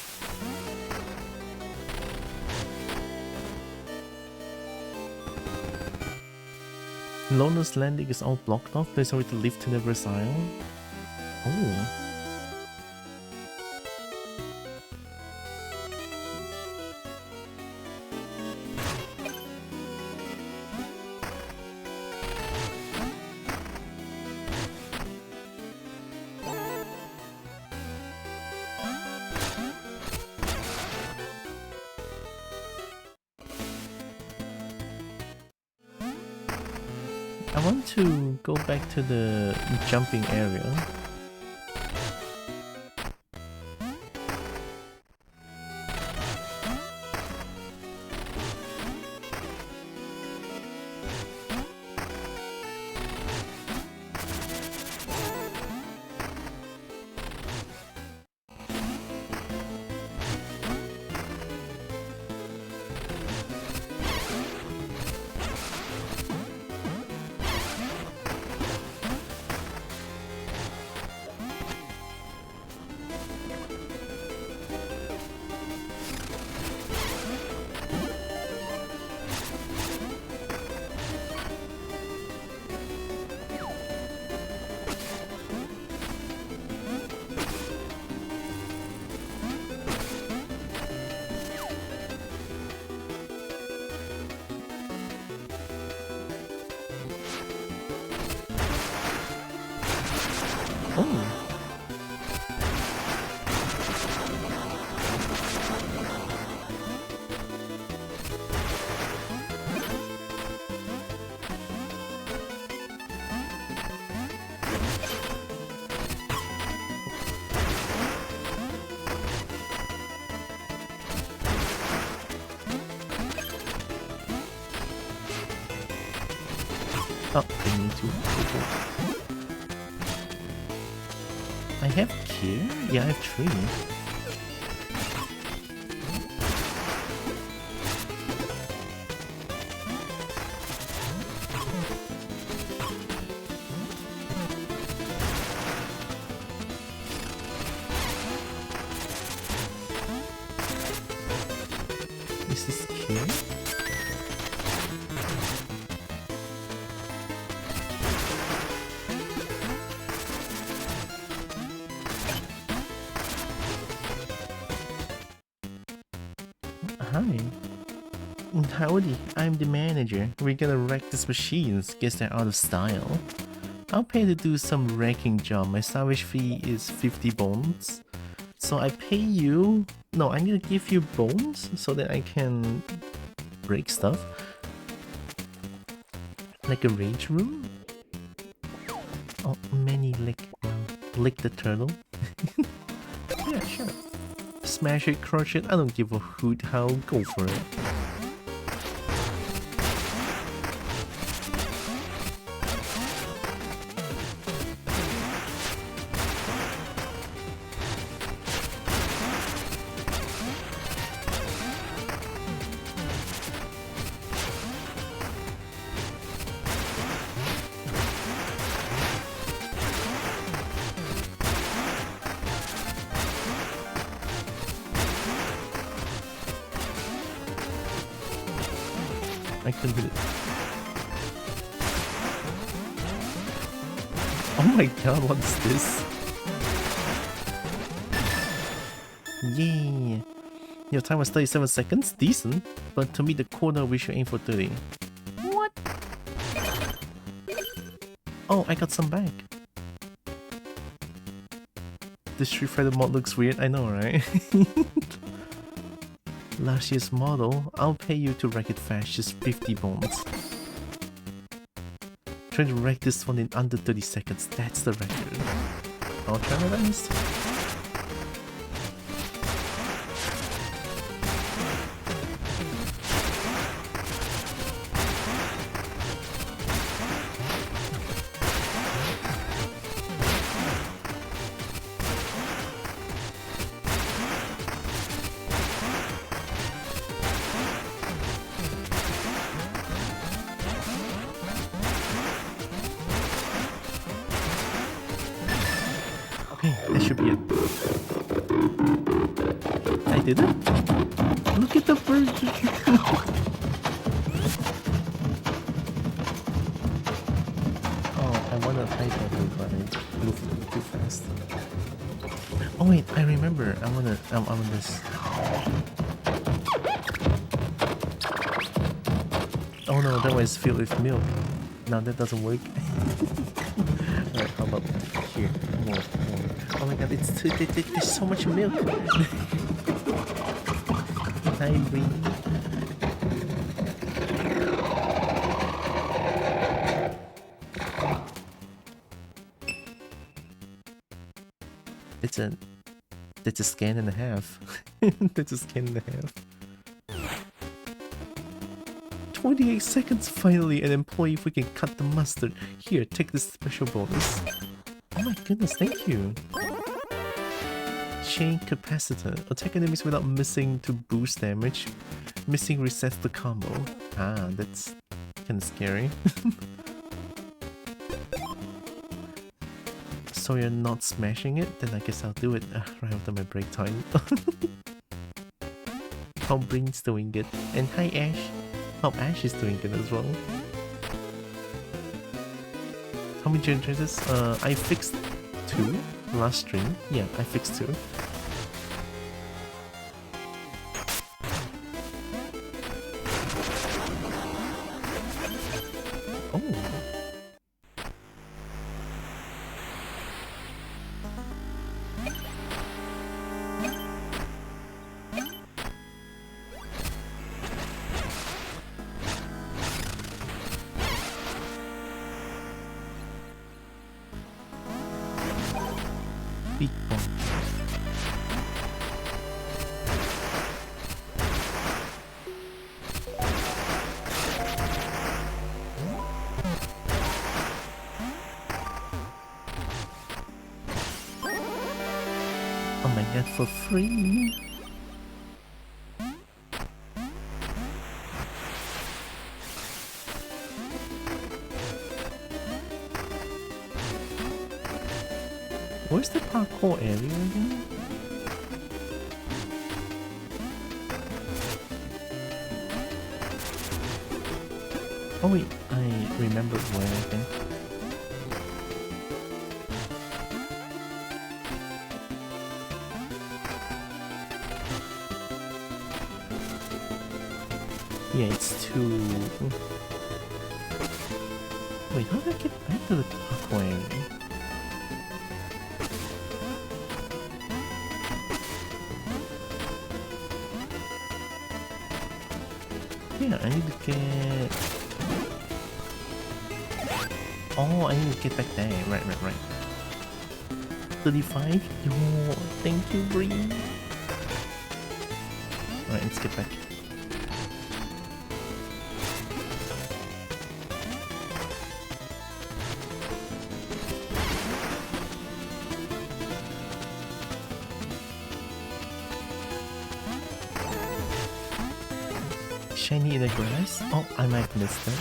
Loner's landing is all blocked off. There's a way to lift to the reverse aisle. Oh. I want to go back to the jumping area. Oh, I need to. I have care? Yeah, I have 3. Is this care? Hi. Howdy, I'm the manager. We're gonna wreck these machines. Guess they're out of style. I'll pay to do some wrecking job. My salvage fee is 50 bones. So I pay you... No, I'm gonna give you bones so that I can break stuff. Like a rage room? Oh, many lick. Lick the turtle. Yeah, sure. Smash it, crush it, I don't give a hoot how, go for it. I can do it. Oh my god, what is this? Yay! Your time was 37 seconds, decent, but to meet the quota we should aim for 30. What? Oh, I got some back. The Street Fighter mod looks weird, I know, right? Last year's model, I'll pay you to wreck it fast, just 50 bones. Try to wreck this one in under 30 seconds, that's the record. I'll try my best. That should be it. I did it? Look at the bird! Oh, I want to type it, but I moved too fast. Oh wait, I remember. I want this. Oh no, that was filled with milk. No, that doesn't work. Alright, how about here? More. Oh my god, there's so much milk. Hi, Bree. That's a scan and a half. That's a scan and a half. 28 seconds finally, an employee freaking cut the mustard. Here, take this special bonus. Oh my goodness, thank you. Chain capacitor. Attack enemies without missing to boost damage. Missing resets the combo. Ah, that's kinda scary. So you're not smashing it? Then I guess I'll do it right after my break time. How Breen's doing good. And hi Ash. Hope Ash is doing good as well. How many generators? I fixed 2 last stream. Yeah, I fixed 2. Oh. Big bomb. Oh my god, for free! Where's the parkour area again? Oh wait, I remembered where again. Yeah, it's too... Wait, how do I get back to the parkour area? Yeah, I need to get... Oh, I need to get back there. Right. 35? Yo, thank you, Bree. Alright, let's get back. Shiny in the grass? Oh, I might miss that.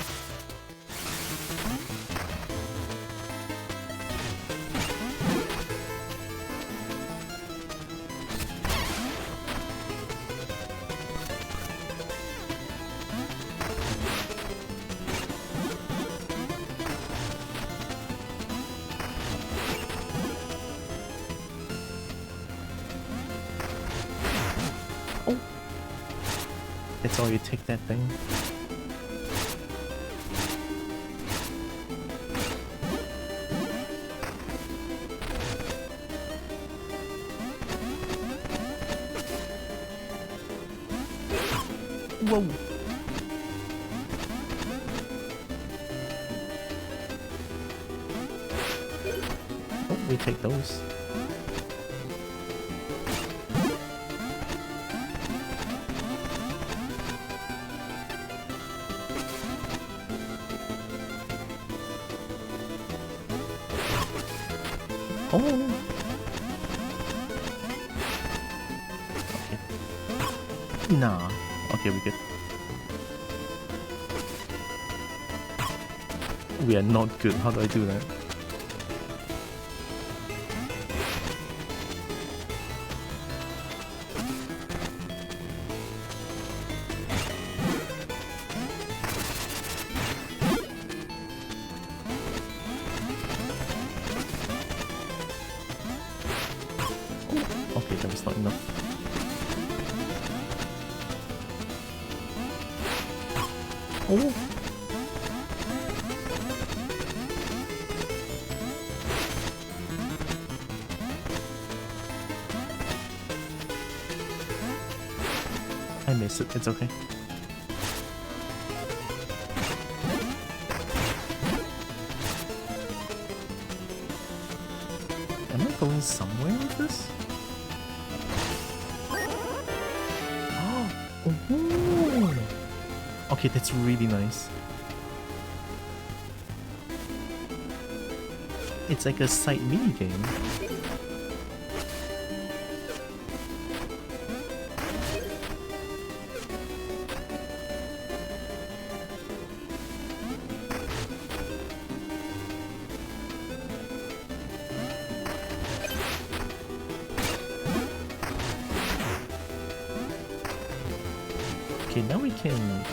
Oh! That's all you take that thing. Whoa! Oh, we take those. Oh! Okay. Nah. Okay, we good. We are not good. How do I do that? Okay, that was not enough. Oh! I missed it, it's okay. Am I going somewhere with this? Oh! Okay, that's really nice. It's like a side mini game. Okay, now we can...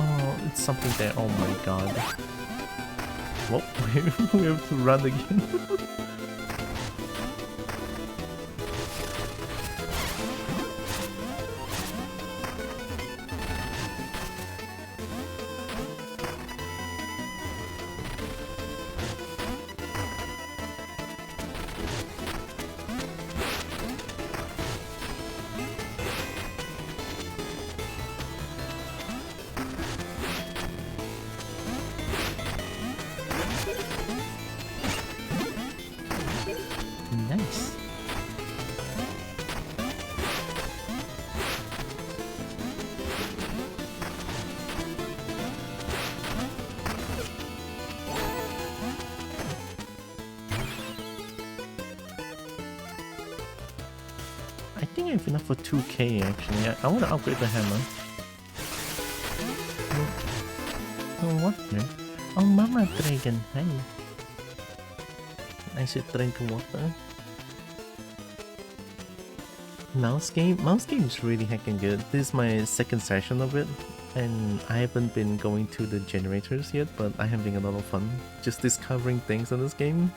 Oh, it's something there. Oh my god. Well, we have to run again. Nice. I think I have enough for 2k actually. I want to upgrade the hammer. Oh, water. Oh, Mama Dragon, hi. I should drink water. Mouse game? Mouse game is really heckin' good. This is my second session of it, and I haven't been going to the generators yet, but I'm having a lot of fun just discovering things in this game.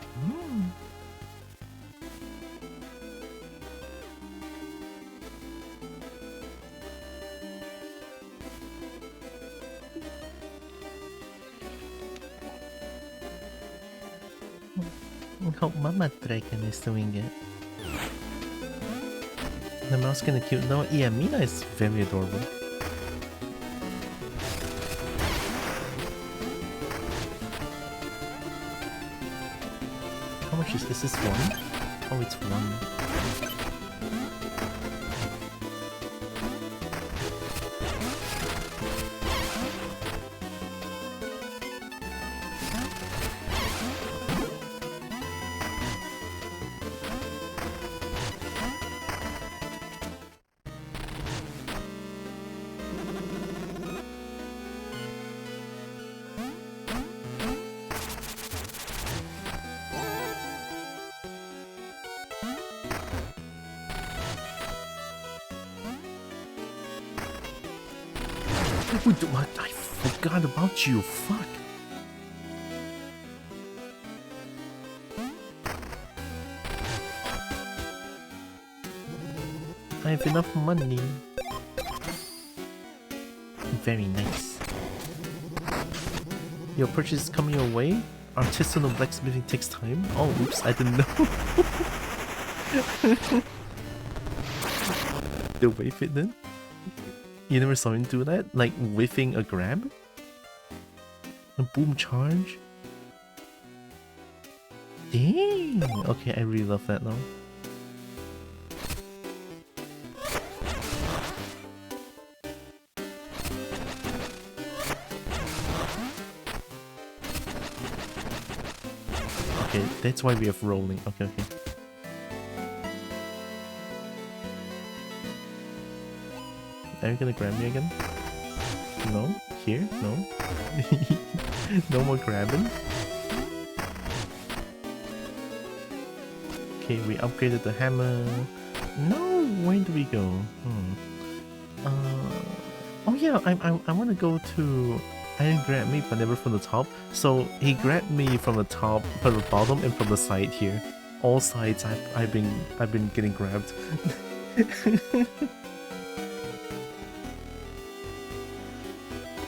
Hope Mama Dragon is doing it. The mouse kinda cute though. Yeah, Mina is very adorable. How much is this? One? Oh, it's one. What? I forgot about you. Fuck. I have enough money. Very nice. Your purchase is coming your way? Artisanal blacksmithing takes time? Oh, oops, I didn't know. The wave it then? You never saw him do that? Like whiffing a grab? A boom charge? Dang! Okay, I really love that now. Okay, that's why we have rolling. Okay, okay. Are you gonna grab me again? No? Here? No? No more grabbing? Okay, we upgraded the hammer. No, where do we go? Oh yeah, I want to go to... I didn't grab me, but never from the top. So he grabbed me from the top, from the bottom, and from the side here. All sides, I've been getting grabbed.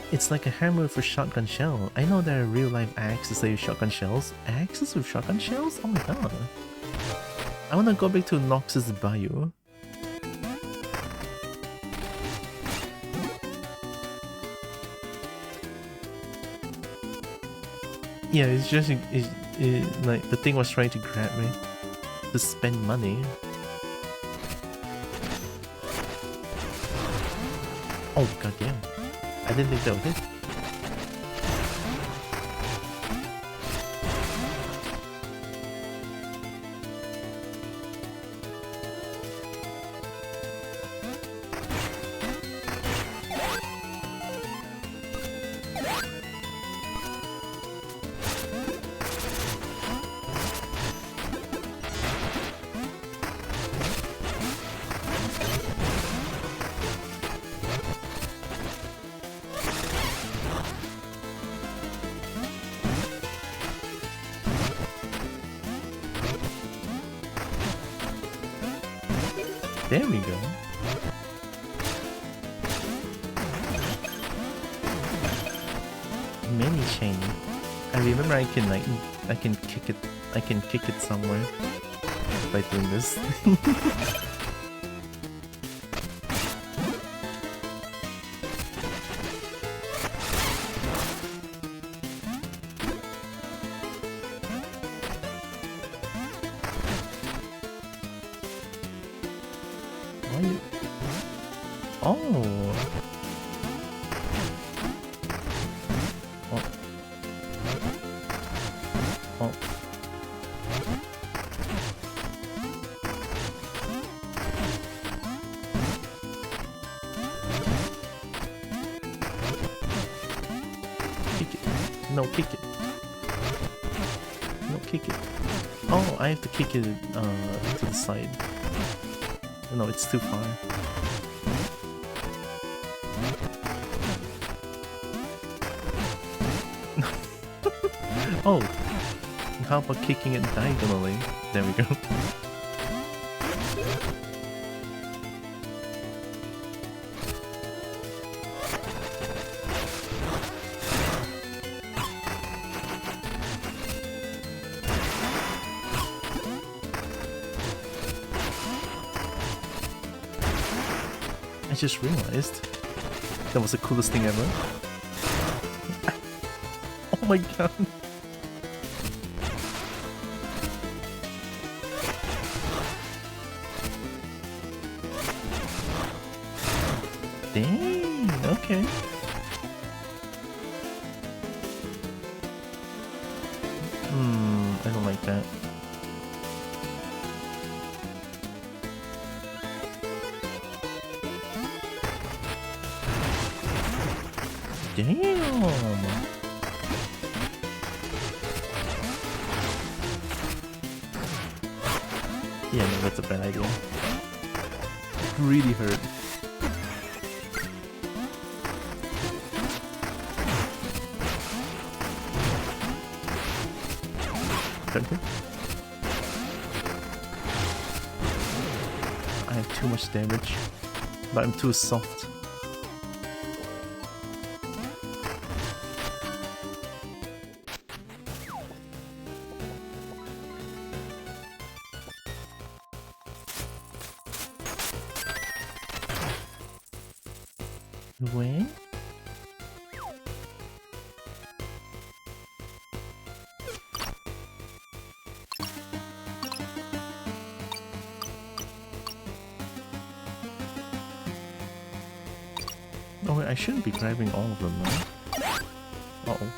It's like a hammer for shotgun shell. I know there are real life axes that use shotgun shells. Axes with shotgun shells? Oh my god. I wanna go back to Noxus Bayou. Yeah, it's just like the thing was trying to grab me to spend money. Oh god damn. I didn't think that was it. There we go. Mini chain. I remember I can kick it somewhere by doing this. No, kick it. No, kick it. Oh, I have to kick it to the side. No, it's too far. Oh, how about kicking it diagonally? There we go. I just realized that was the coolest thing ever. Oh my god. Dang, okay. I don't like that. Damn! Yeah, no, that's a bad idea. It really hurt. Okay. I have too much damage, but I'm too soft. Where? Oh wait, I shouldn't be grabbing all of them, right? Uh-oh.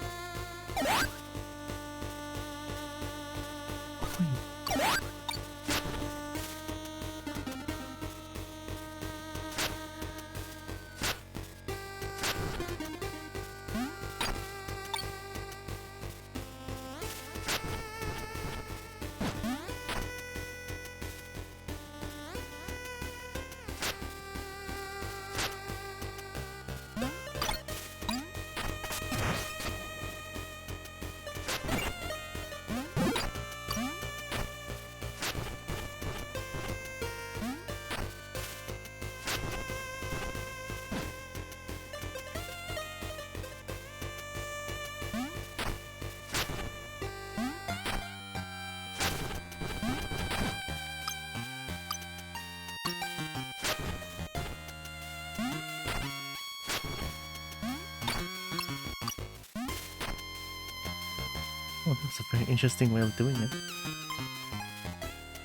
Oh, that's a very interesting way of doing it.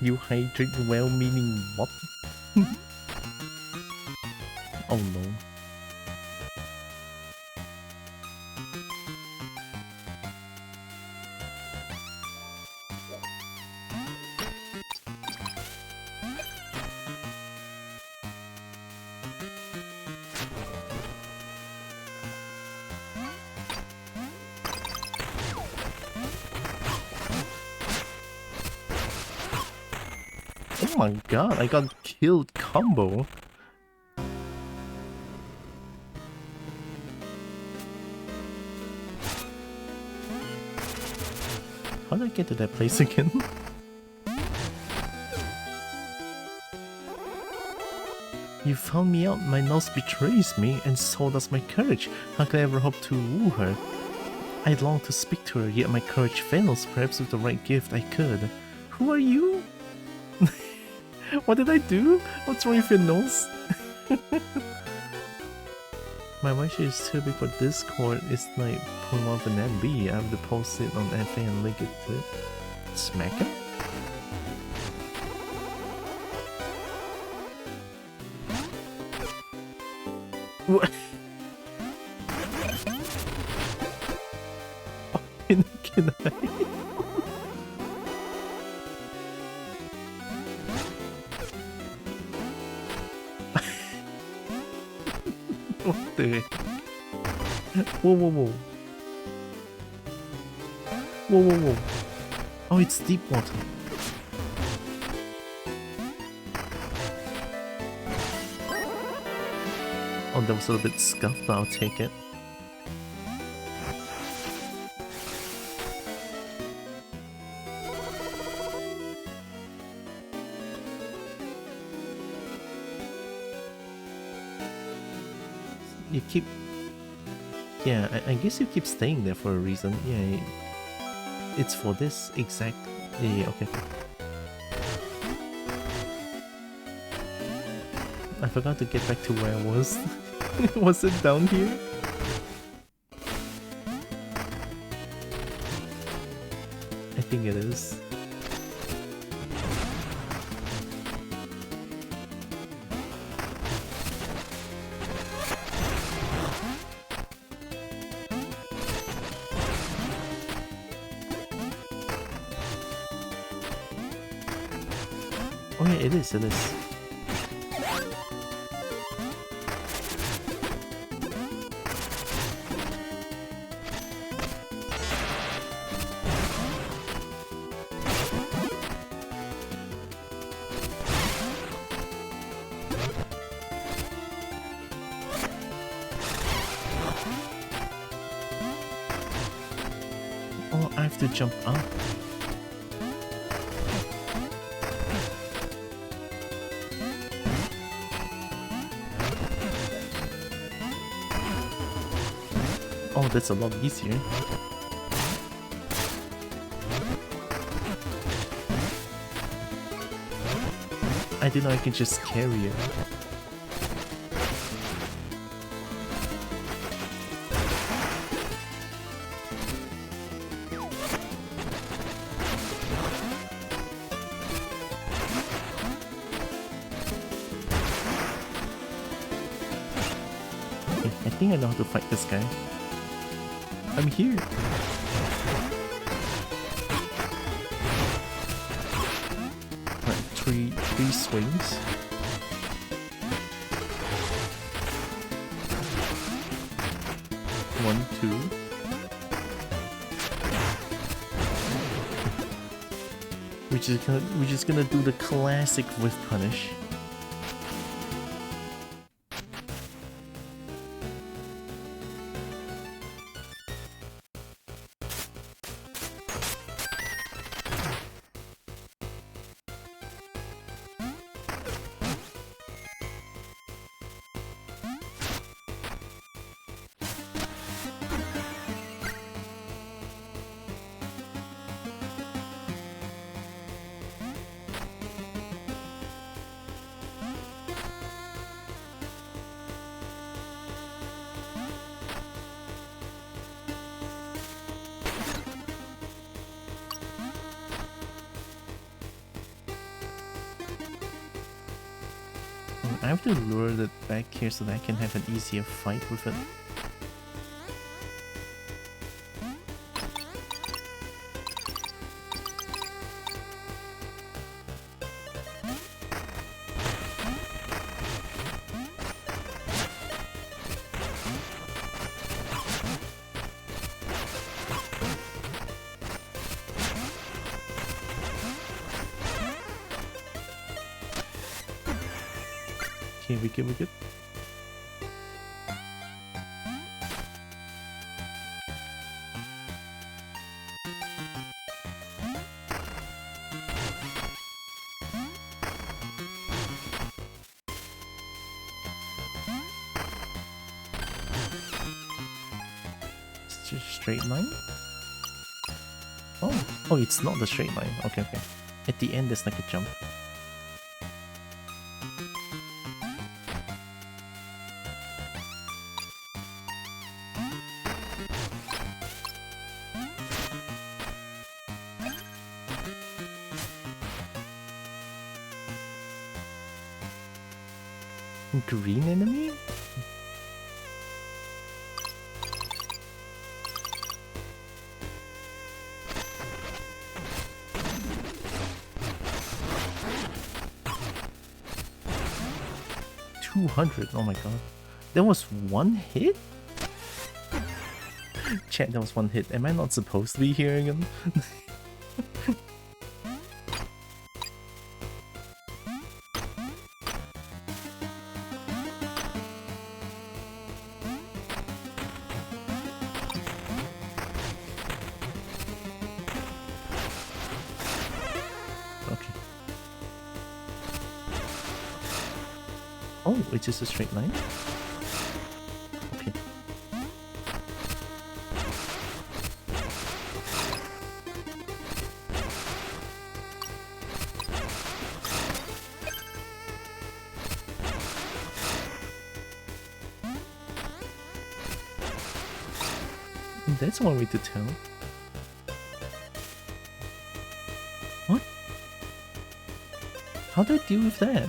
You hydrate well, meaning what? Oh no. Oh my god, I got killed combo. How did I get to that place again? You found me out, my nose betrays me, and so does my courage. How could I ever hope to woo her? I long to speak to her, yet my courage fails. Perhaps with the right gift I could. Who are you? What did I do? What's wrong with your nose? My wish is too big for Discord. It's like pulling off an MB. I have to post it on FA and link it to smack it. What? Can I? What the heck? Whoa, whoa, whoa. Whoa, whoa, whoa. Oh, it's deep water. Oh, that was a little bit scuffed, but I'll take it. You keep... Yeah, I guess you keep staying there for a reason. Yeah, it's for this exact... Yeah, okay. I forgot to get back to where I was. Was it down here? I think it is. Oh yeah, it is, it is. Oh, I have to jump up. Oh, that's a lot easier. I didn't know I can just carry it. Okay, I think I know how to fight this guy. I'm here. Right, three swings. One, two. We're just gonna do the classic whiff punish. I have to lure it back here so that I can have an easier fight with it. Okay, we good. It's just straight line? Oh, it's not the straight line. Okay. At the end there's like a jump. Green enemy? $200, oh my god. That was one hit? Chat, that was one hit. Am I not supposed to be here again? Oh, it's just a straight line? Okay. That's one way to tell. What? How do I deal with that?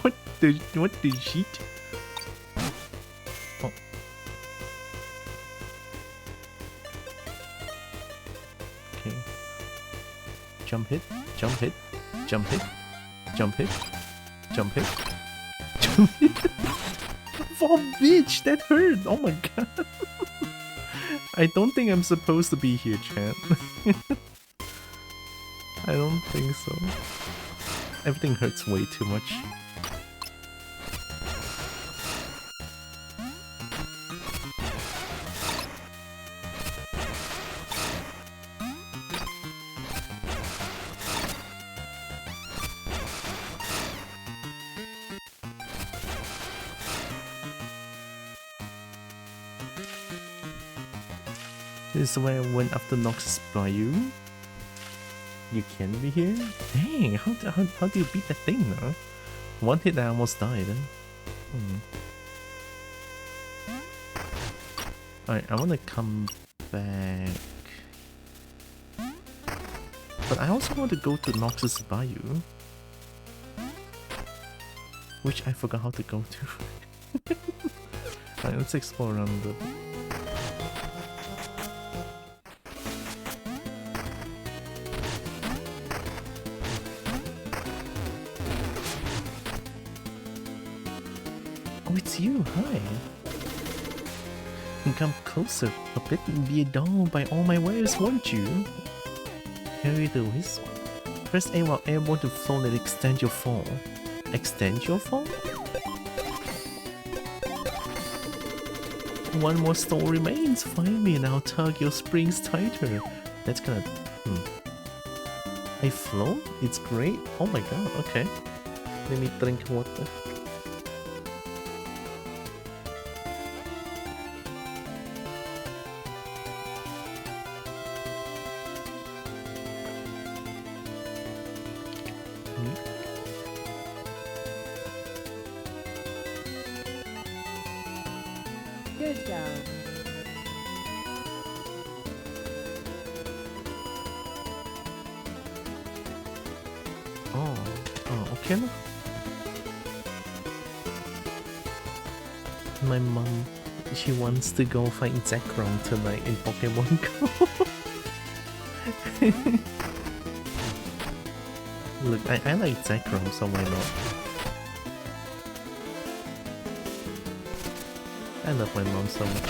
What the shit? Oh. Okay. Jump hit, jump hit, jump hit, jump hit, jump hit, jump hit. Oh bitch, that hurt! Oh my god. I don't think I'm supposed to be here, chat. I don't think so. Everything hurts way too much. This is why I went after Noxus Bayou. You can be here? Dang, how do you beat that thing now? One hit I almost died. Alright, I wanna come back. But I also want to go to Noxus Bayou. Which I forgot how to go to. Alright, let's explore around the... Oh, it's you, hi. And come closer a bit and be adored by all my wares, won't you? Here it is. Press A while airborne to float and extend your fall. Extend your fall? One more stone remains. Find me and I'll tug your springs tighter. That's gonna... I float? It's great? Oh my god, okay. Let me drink water. Good job. Oh, okay. My mom, she wants to go fight Zekrom tonight in Pokemon Go. Look, I like Zekrom, so why not? I love my mom so much.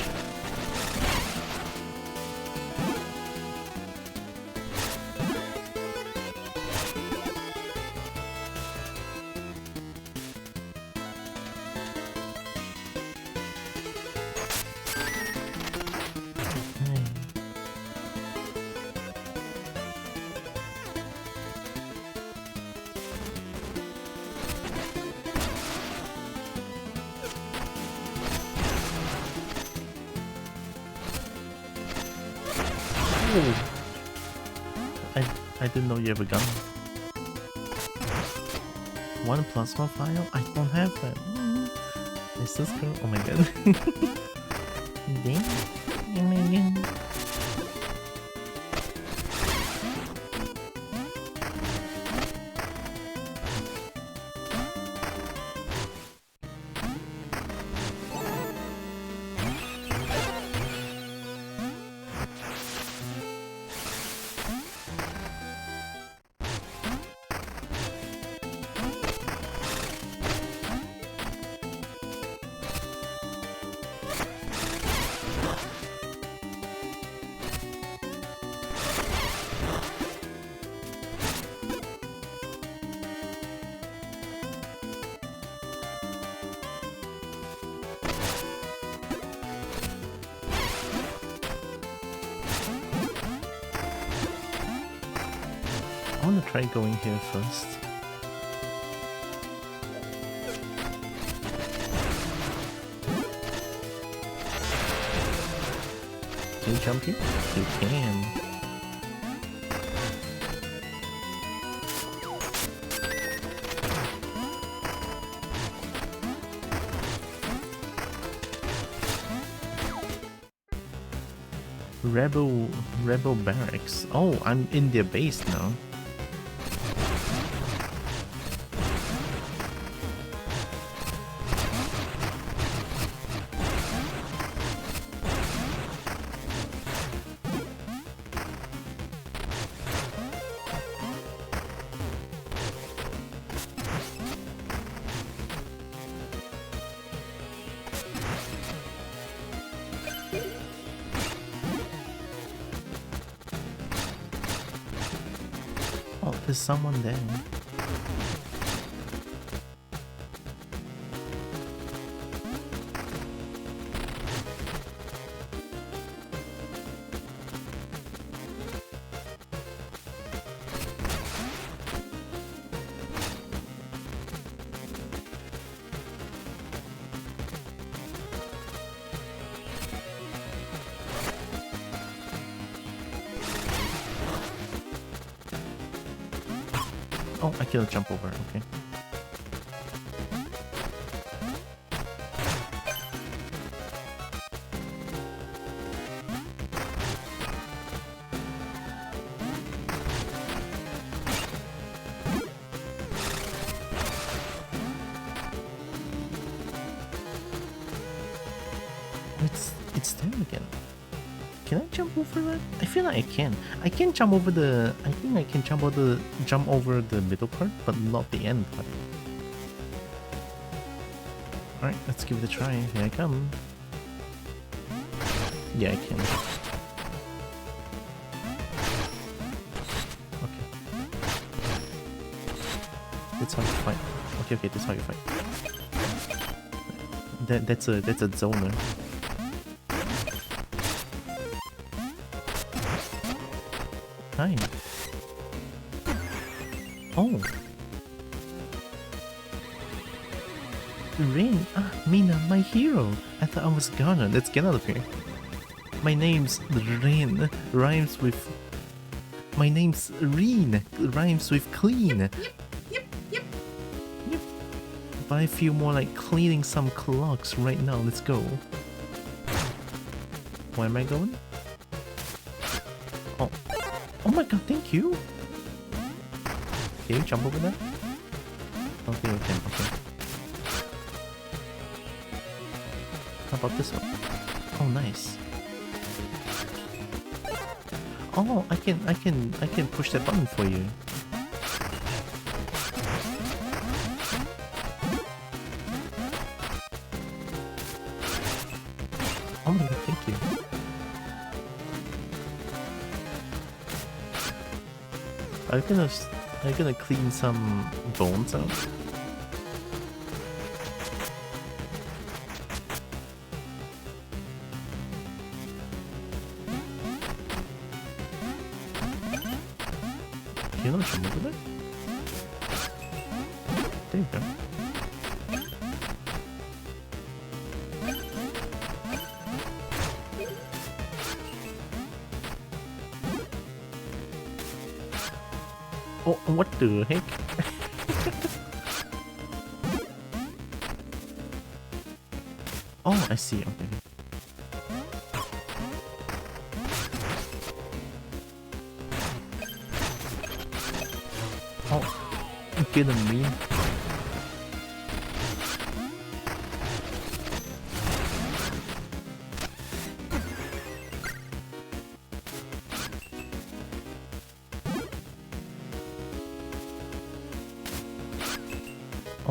I didn't know you have a gun. One plasma file? I don't have that. Is this girl? Oh my god. Damn. Oh my god. I wanna try going here first. Can you jump here? You can. Rebel barracks. Oh, I'm in their base now. Oh, there's someone there. Oh, I can jump over, okay. It's there again. Can I jump over that? I feel like I can. I can jump over the... I think I can jump over the middle part, but not the end part. Alright, let's give it a try. Here I come. Yeah, I can. Okay. That's how you fight. Okay, that's how you fight. That's a zoner. Hi. Oh. Rain. Ah, Mina, my hero. I thought I was gone. Let's get out of here. My name's Rain. Rhymes with... My name's Reen. Rhymes with clean. Yep. But I feel more like cleaning some clocks right now. Let's go. Where am I going? Oh. Oh my god, thank you! Can you jump over there? Okay, you can, okay. How about this one? Oh, nice. Oh, I can push that button for you. Oh my god, thank you. I'm gonna clean some bones out. Can you not jump over there? There you go. Oh, what the heck? Oh, I see, okay. Oh, you kidding me?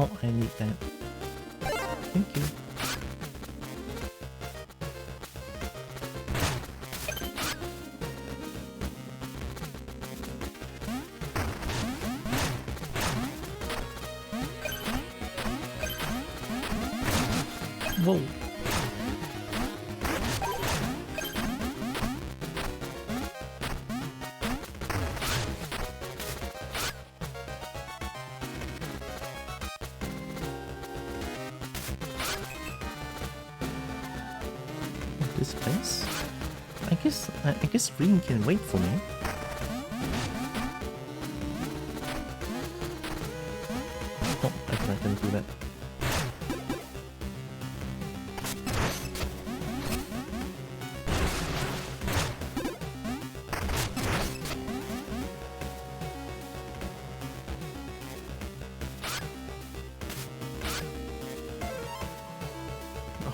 Oh, I need that. Thank you. Whoa. This place? I guess Ring can wait for me. Oh, I'm not gonna do that.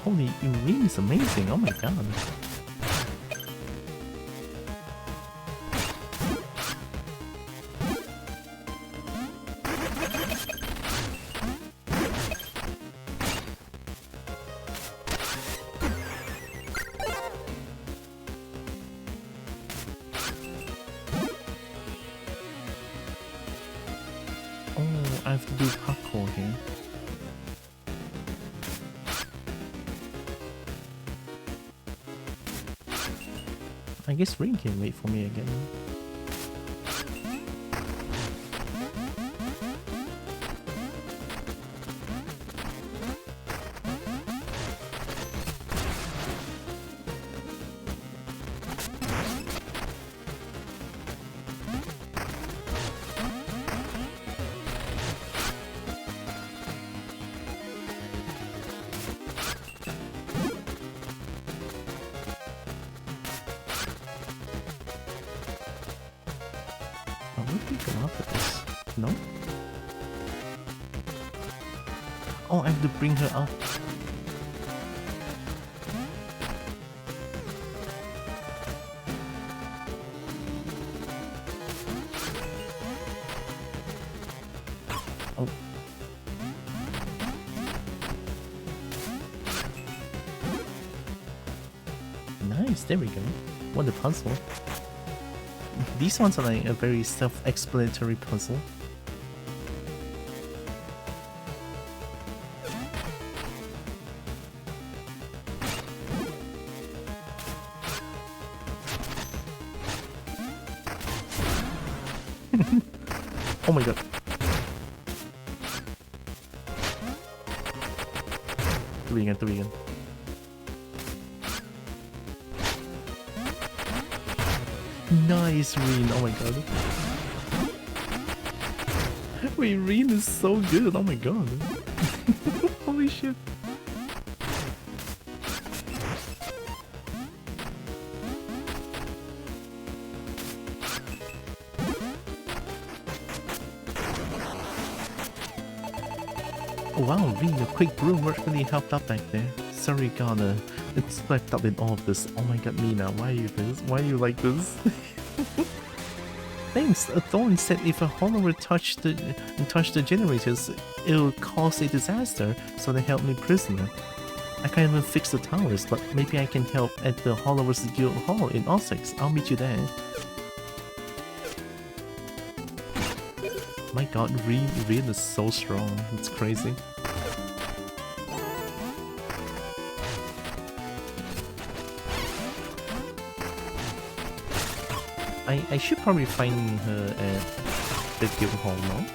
Holy, Irene is amazing. Oh my god. Oh, I have to do parkour here. I guess Ring can wait for me again. Would we go after this? No? Oh, I have to bring her up. Oh. Nice, there we go. What a puzzle. These ones are like a very self-explanatory puzzle. Oh my god. Do it again, do it again. Nice, Reen. Oh my god. Wait, Reen is so good. Oh my god. Holy shit. Wow, Reen, the quick broom work really helped out back there. Sorry, God, it's swept up in all of this. Oh my god, Mina, why are you this? Why are you like this? Thanks, a thorn said if a follower touched the generators, it'll cause a disaster, so they held me prisoner. I can't even fix the towers, but maybe I can help at the Hollowers Guild Hall in Ossex. I'll meet you there. My god, Reen is so strong. It's crazy. I should probably find her at the guild hall now.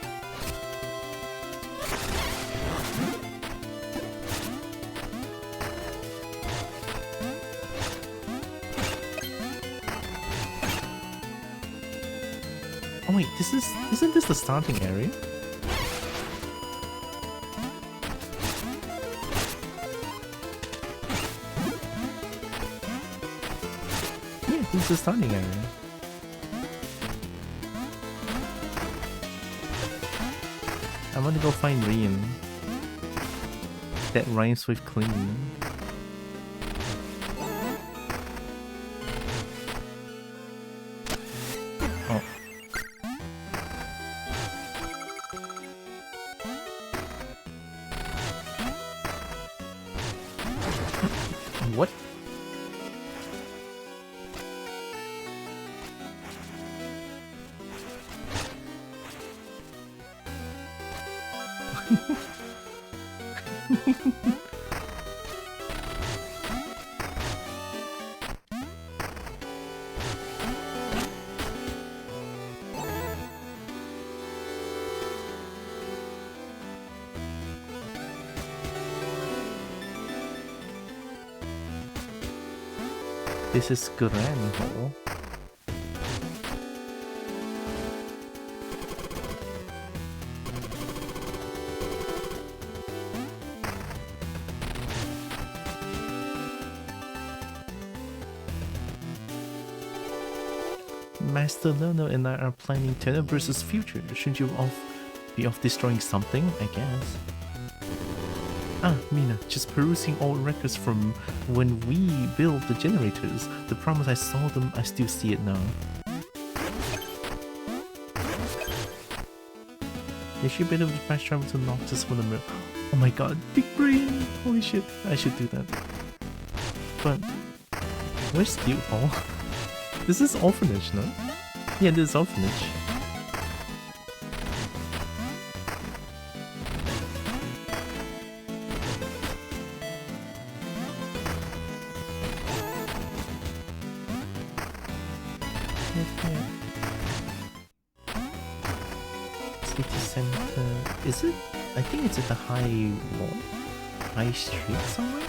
Oh wait, isn't this the starting area? Yeah, this is the starting area. I want to go find Reen. That rhymes with clean. Oh. What? This is Grand Hall. Master Lono and I are planning Tenor versus Future. Shouldn't you be off destroying something, I guess? Ah, Mina, just perusing old records from when we built the generators. The promise I saw them, I still see it now. Is she better with fast travel to Noctis when the mirror? Oh my god, big brain! Holy shit, I should do that. But where's Guild Hall? This is orphanage, no? Yeah, this is orphanage. City center. Is it? I think it's at the high wall? High street somewhere?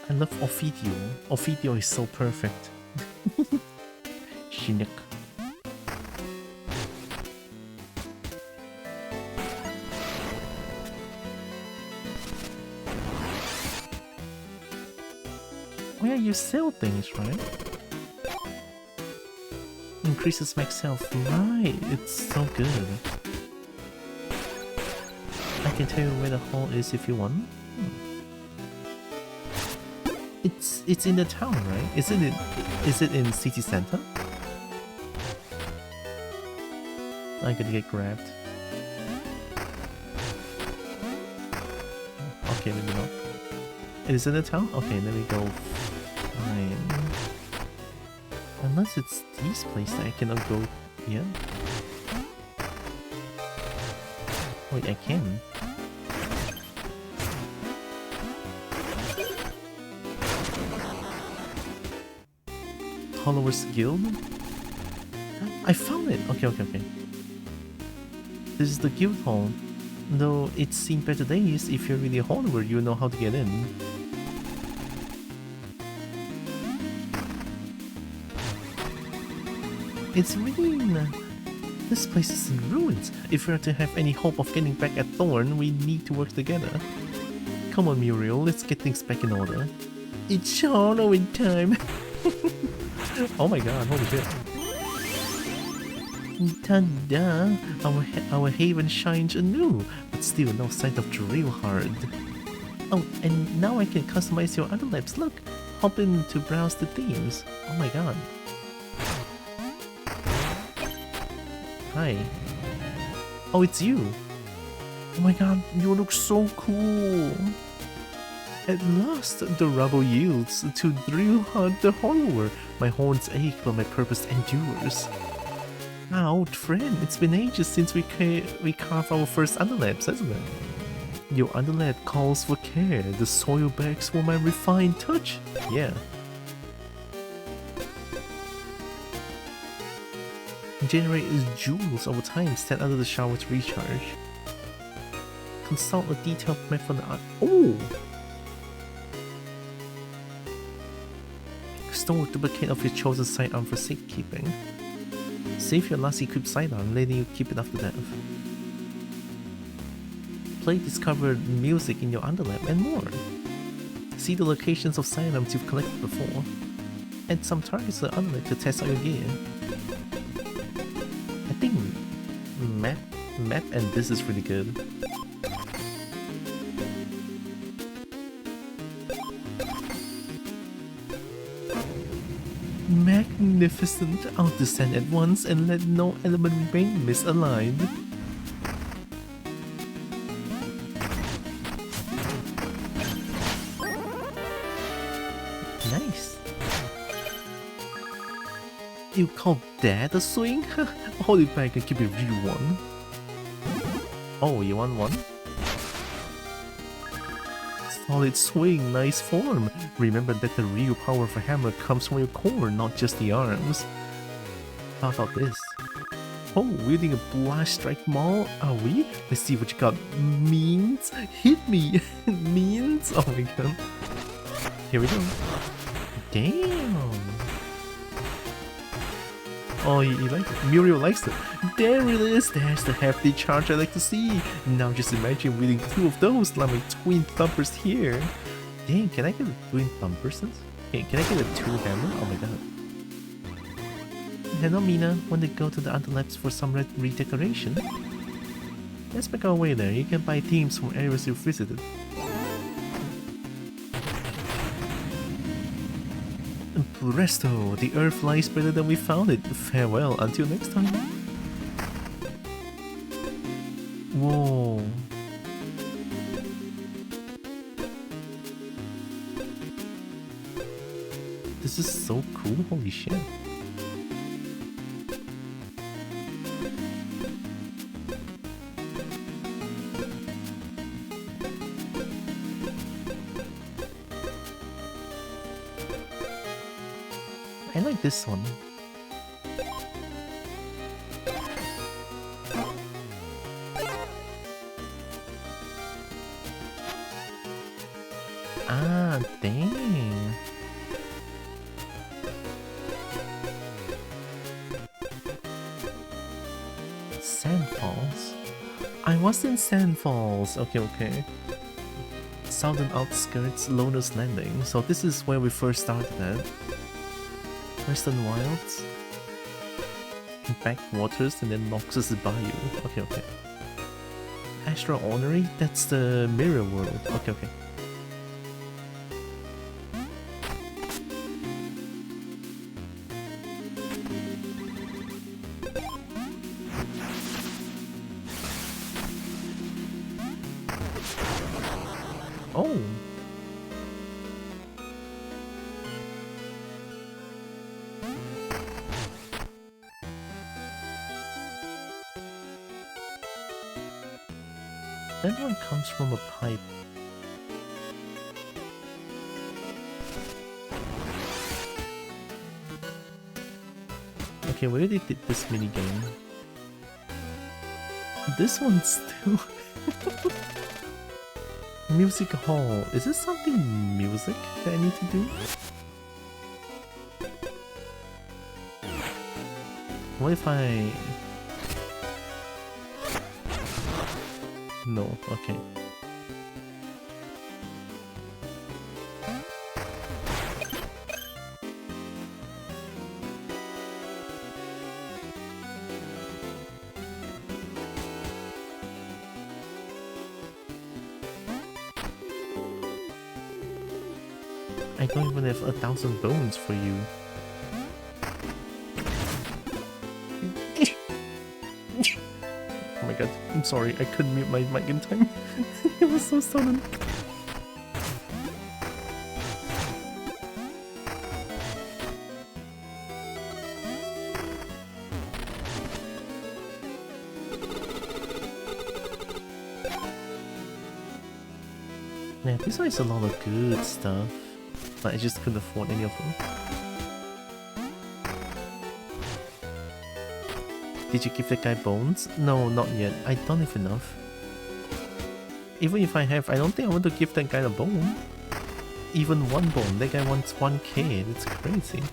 I love Ophidio. Ophidio is so perfect. Shinik. Oh yeah, you sell things, right? Increases max health. Right, it's so good. I can tell you where the hall is if you want. It's in the town, right? Is it in city center? I'm gonna get grabbed. Okay, maybe not. It is in the town? Okay, there we go. Fine. Unless it's these places I cannot go here. Wait, I can. Followers Guild? I found it! Okay. This is the guild hall. Though it's seen better days, if you're really a follower, you know how to get in. It's really... This place is in ruins. If we're to have any hope of getting back at Thorn, we need to work together. Come on, Muriel, let's get things back in order. It's Halloween time! Oh my god, holy shit. Ta-da! Our haven shines anew, but still no sign of drill hard. Oh, and now I can customize your other labs. Look! Hop in to browse the themes. Oh my god. Hi. Oh, it's you! Oh my god, you look so cool! At last, the rubble yields to drill hard the hollower. My horns ache, but my purpose endures. Ah, old friend, it's been ages since we carved our first underlabs, hasn't it? Your underlab calls for care. The soil begs for my refined touch. Yeah. Generate jewels over time. Stand under the shower to recharge. Consult a detailed map for the art. Oh! Store a duplicate of your chosen sidearm for safekeeping. Save your last equipped sidearm, letting you keep it after death. Play discovered music in your underlab and more. See the locations of sidearms you've collected before. Add some targets to the underlab to test out your gear. I think map and this is really good. Magnificent! I'll descend at once and let no element remain misaligned. Nice! You call that a swing? Hold it back and keep it real one. Oh, you want one? Solid swing, nice form. Remember that the real power of a hammer comes from your core, not just the arms. How about this? Oh, wielding a blast strike maul? Are we? Let's see what you got. Means? Hit me! Means? Oh my god. Here we go. Damn! Oh, he likes it. Muriel likes it. There it is. There's the hefty charge I like to see. Now just imagine wielding two of those like my twin thumpers here. Dang, can I get a twin thumpers? Okay, can I get a two-hammer? Oh my god. Hello, Mina. Want to go to the other labs for some redecoration? Let's make our way there. You can buy themes from areas you've visited. Presto! The Earth lies better than we found it. Farewell, until next time. Whoa. This is so cool, holy shit. I like this one. Ah, dang. Sand Falls. I was in Sand Falls. Okay, okay. Southern outskirts, Loner's Landing. So this is where we first started at. Western Wilds, Backwaters, and then Noxus Bayou. Okay, okay. Extraordinary? That's the mirror world. Okay, okay. Oh! That one comes from a pipe. Okay, we already did this minigame. This one's still... Music Hall. Is this something music that I need to do? What if I... No, okay. I don't even have 1,000 bones for you. Oh my god, I'm sorry, I couldn't mute my mic in time. It was so sudden. Yeah, this one is a lot of good stuff, but I just couldn't afford any of them. Did you give that guy bones? No, not yet. I don't have enough. Even if I have, I don't think I want to give that guy a bone. Even one bone. That guy wants 1k. That's crazy.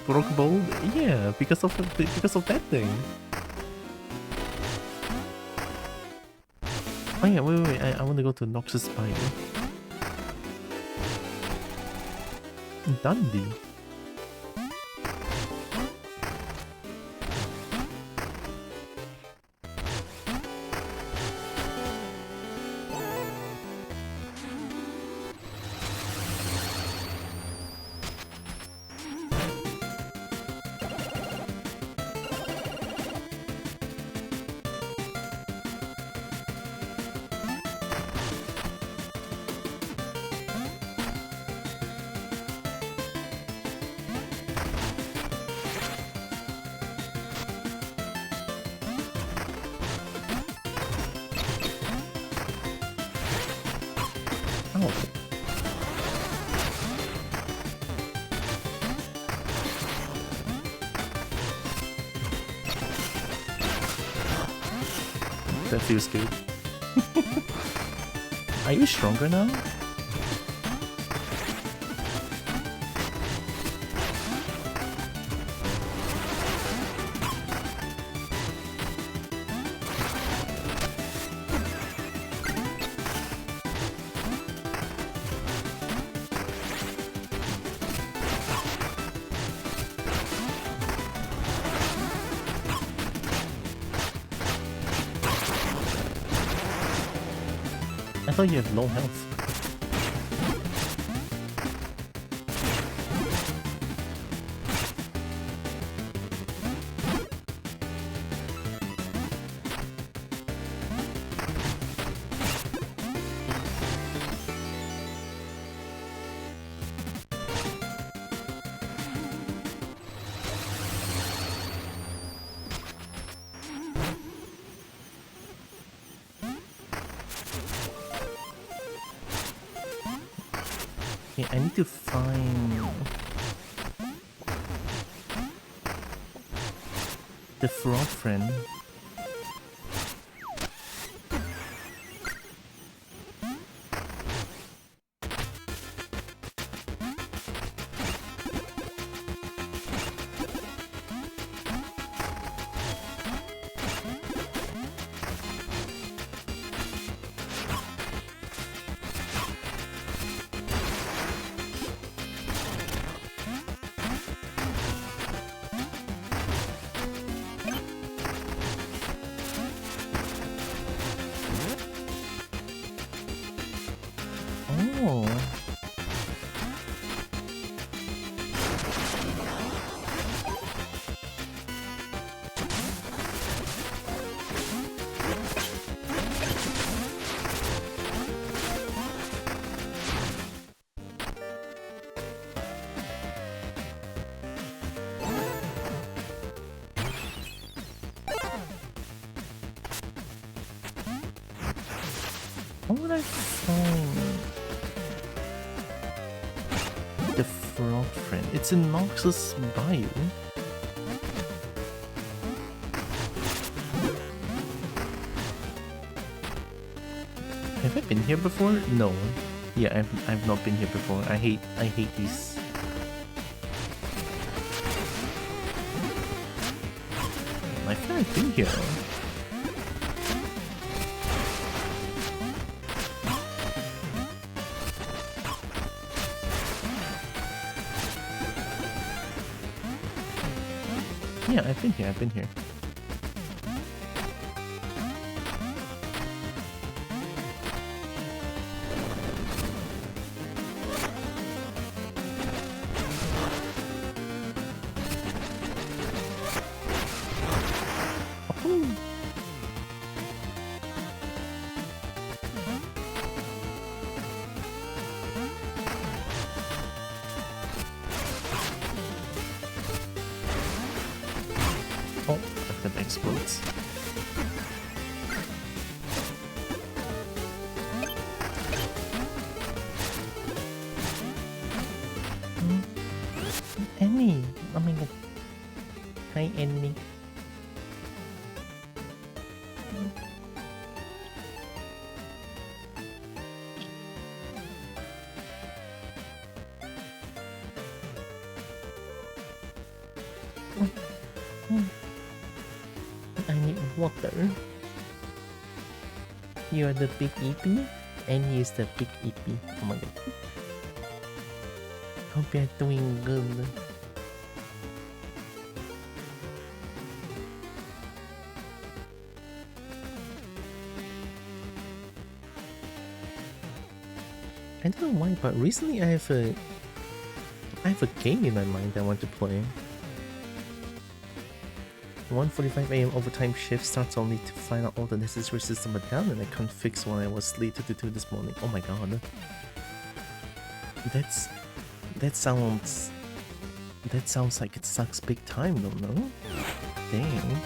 Broke bowl? Yeah, because of that thing. Oh yeah, wait. I want to go to Noxus Bayou. Dundee. That feels good. Are you stronger now? thought you have low health. I need to find the frog friend. What would I find? The frog friend. It's in Noxus Bayou. Have I been here before? No. Yeah, I've not been here before. I hate these. I feel like I've been here. Yeah, I've been here. Oh, that explodes. Annie! Oh my god. Hi, Annie. I need water. You are the big EP, and he is the big EP. Oh my god. Hope you're doing good. I don't know why, but recently I have a game in my mind I want to play. 1:45 AM overtime shift starts only to find out all the necessary system are down and I can't fix what I was late to do this morning. Oh my god. That sounds like it sucks big time though, no? Dang.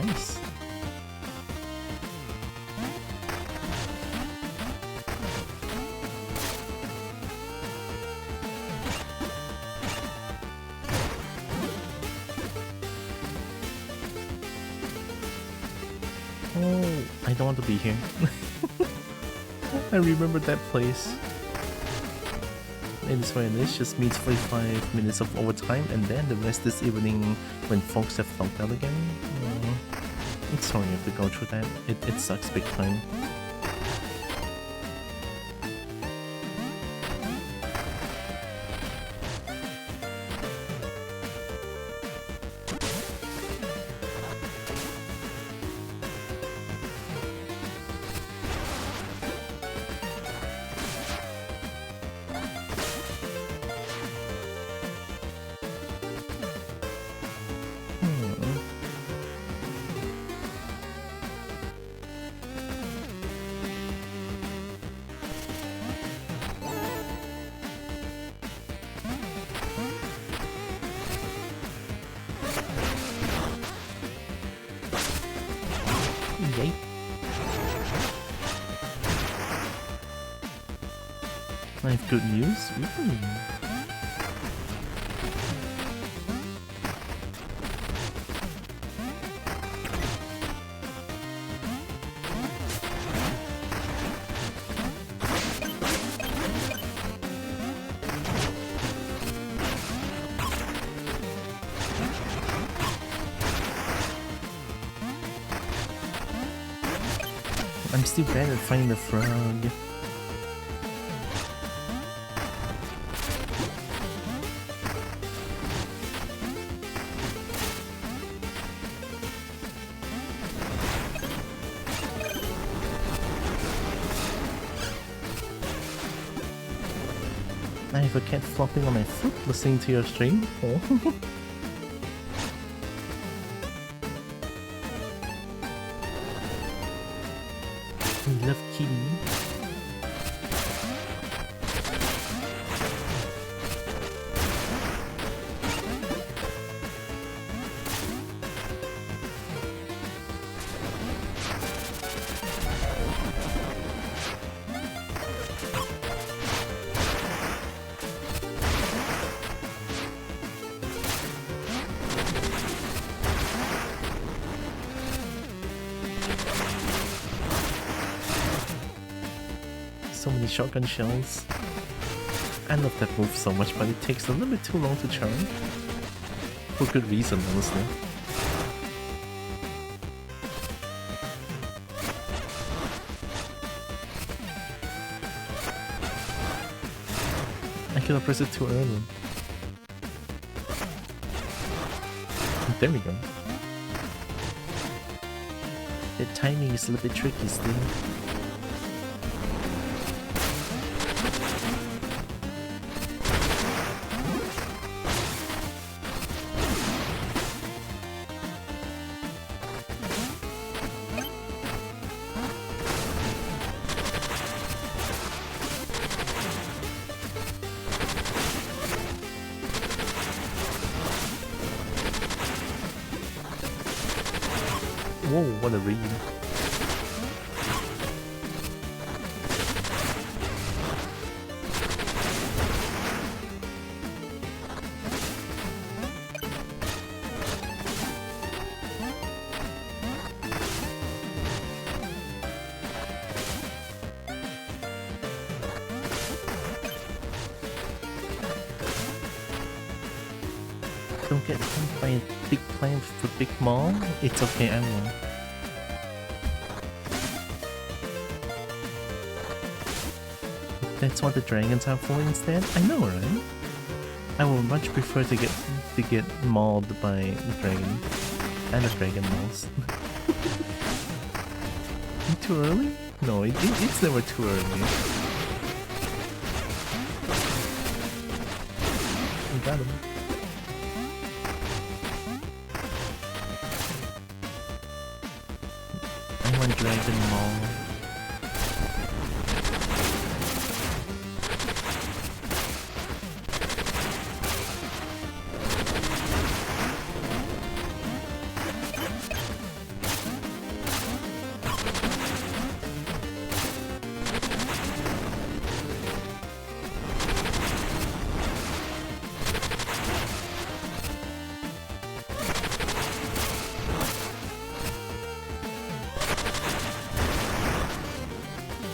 Nice. Oh, I don't want to be here. I remember that place. It is where this just means 45 minutes of overtime and then the rest is evening when folks have logged out again. I'm sorry you have to go through that. It sucks big time. Yay. I have good news. Ooh. I'm still bad at finding the frog. I have a cat flopping on my foot listening to your stream. Oh. I love kitty. So many shotgun shells. I love that move so much, but it takes a little bit too long to charge. For good reason, honestly. I could have pressed it too early. There we go. The timing is a little bit tricky still. Whoa, what a read. Don't get hit by a big plant for big mall. It's okay, I won. That's what the dragons are for instead? I know, right? I would much prefer to get mauled by the dragon and the dragon mauls. Too early? No, it's never too early. We got him. I want dragon maul.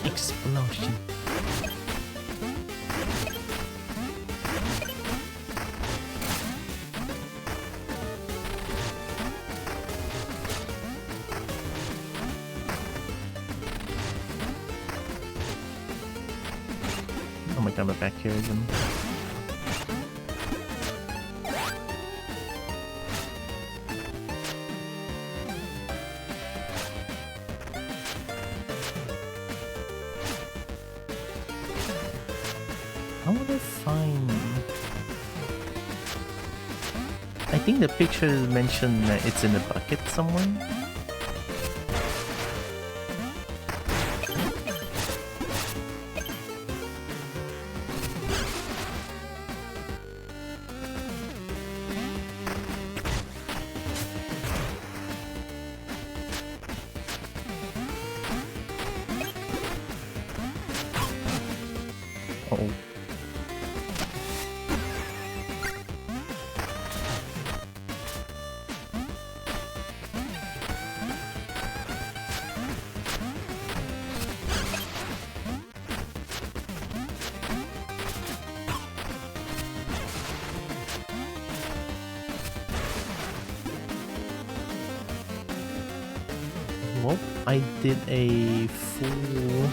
Explosion. Oh my god, we're back here again. How would I find... I think the picture mentioned that it's in a bucket somewhere. Uh-oh. Well, I did a full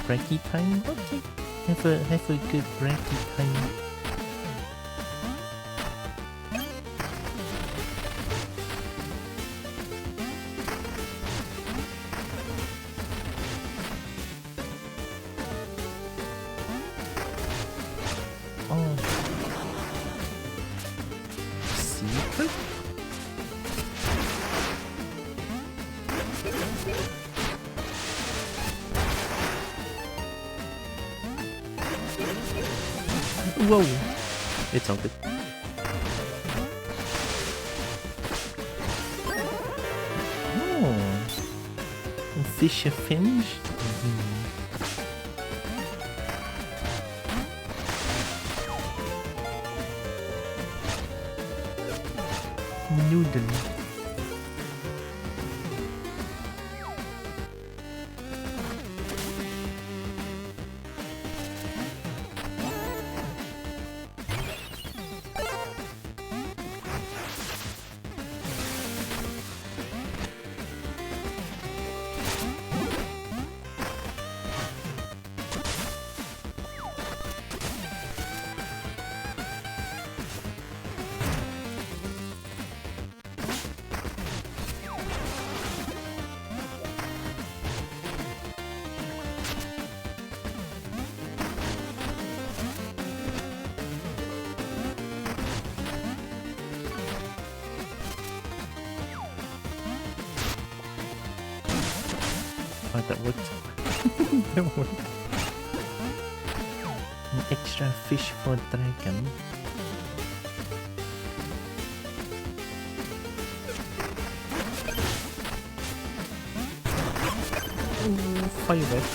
brekkie time. Okay, have a good brekkie time. Oh, secret. Whoa! It's all good. Oh, fish are finished. Noodle. Oh, that worked. That worked. An extra fish for dragon. Oh, fire red.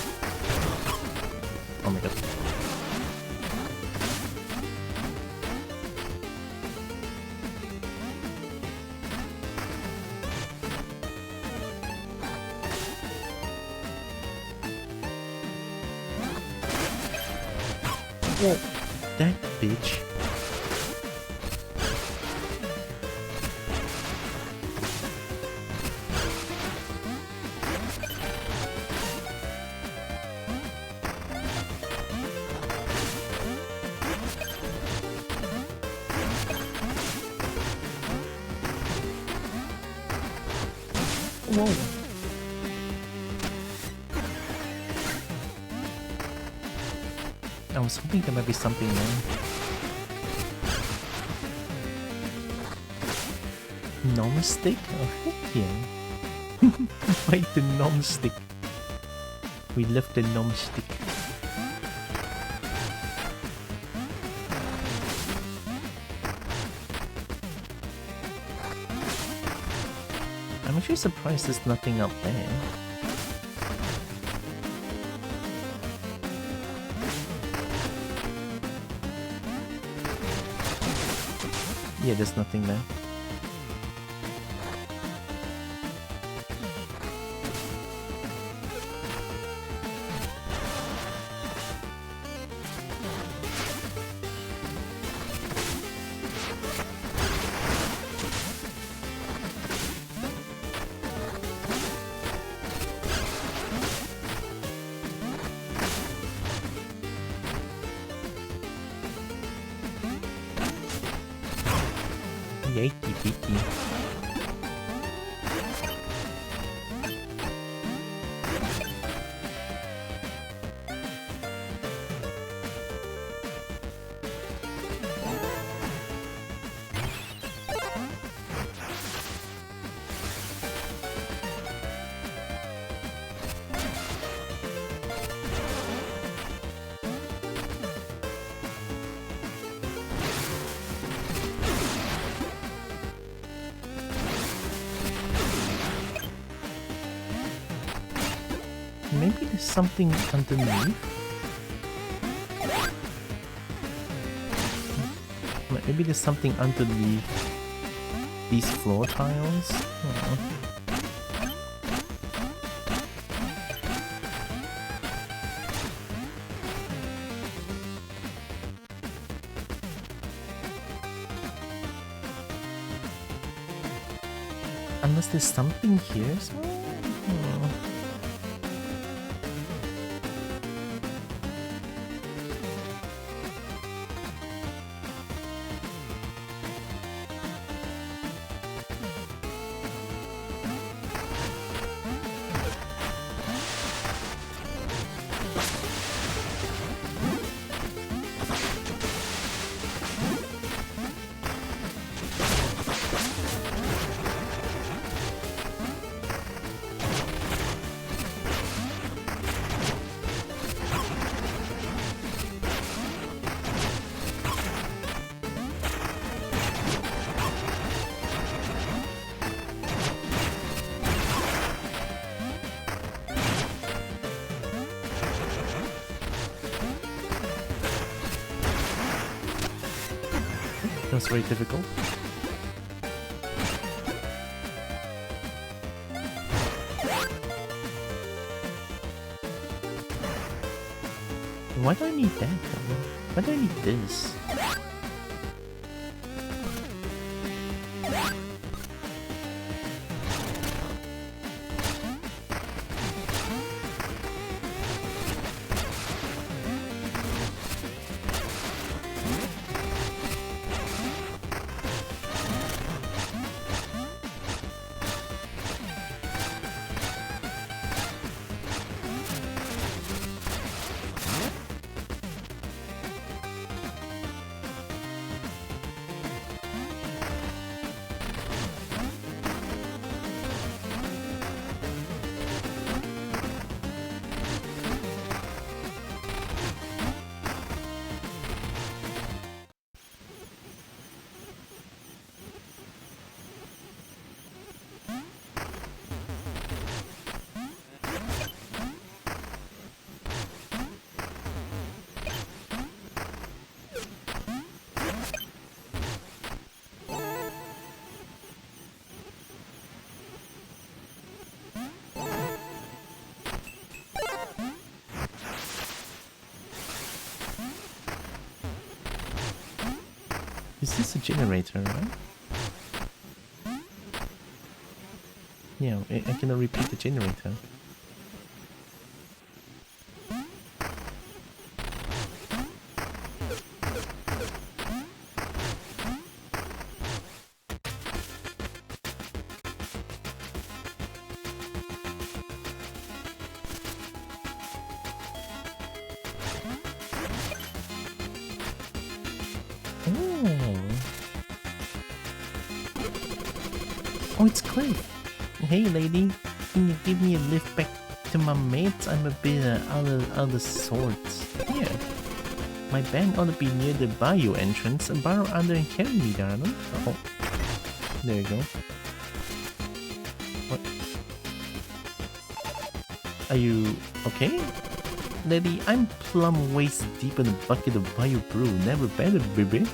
Oh my god. Whoa, that bitch. Whoa. I was hoping there might be something there. Non-stick? Oh, heck yeah. Fight the non-stick. We love the non-stick. I'm actually surprised there's nothing up there. Yeah, there's nothing there. Yakey peaky. maybe there's something underneath? Maybe there's something underneath these floor tiles? Oh. Unless there's something here, so... That's very difficult. Why do I need that though? Why do I need this? Is this a generator, right? Yeah, I cannot repeat the generator. Oh, it's Cliff. Hey, lady. Can you give me a lift back to my mates? I'm a bit out of sorts. Yeah. My band ought to be near the bayou entrance. Borrow under and carry me, darling. Oh. There you go. What? Are you okay? Lady, I'm plumb waist deep in a bucket of bayou brew. Never better, baby.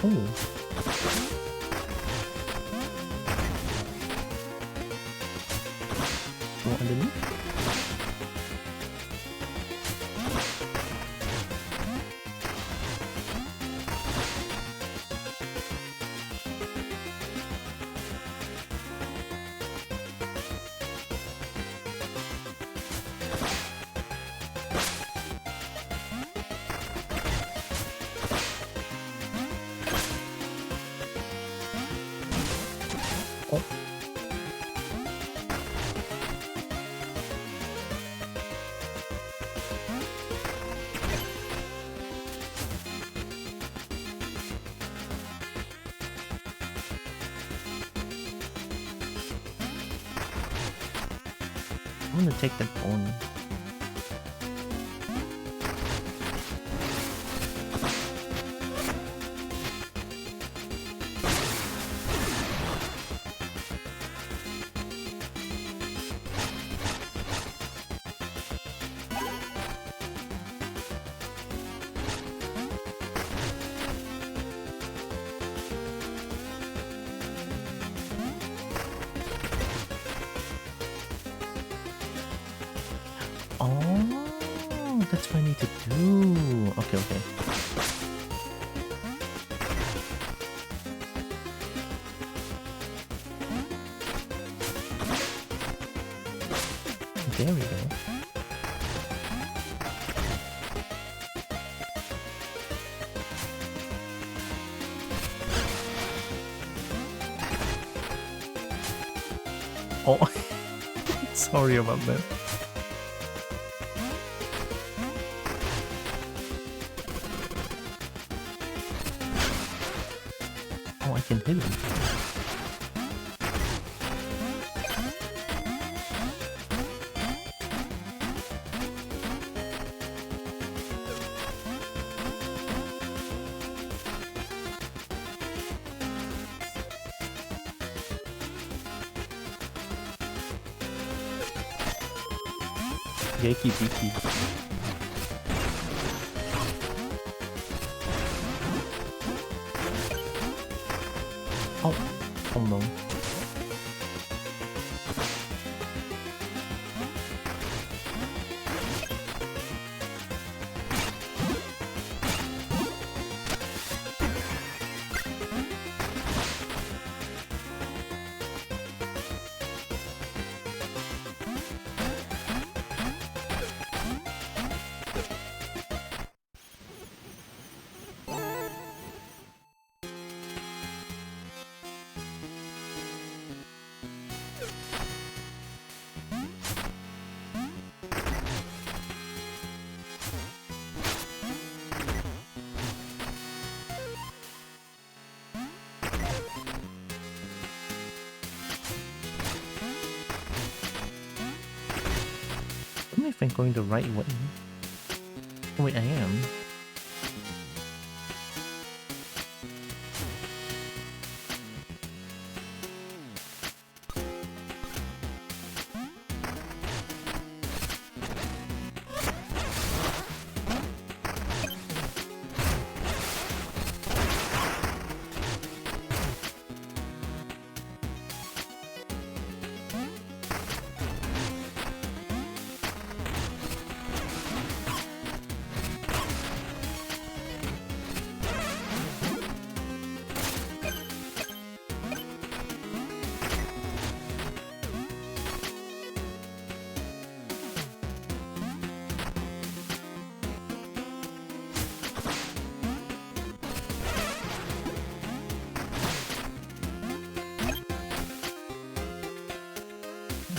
Oh. Go underneath. Oh. I'm gonna take that bone. Oh, that's what I need to do. Okay, okay. There we go. Oh, sorry about that. Oh, I can hit him. Yakey beaky. Oh, oh no. I don't know if I'm going the right way. Oh, wait, I am.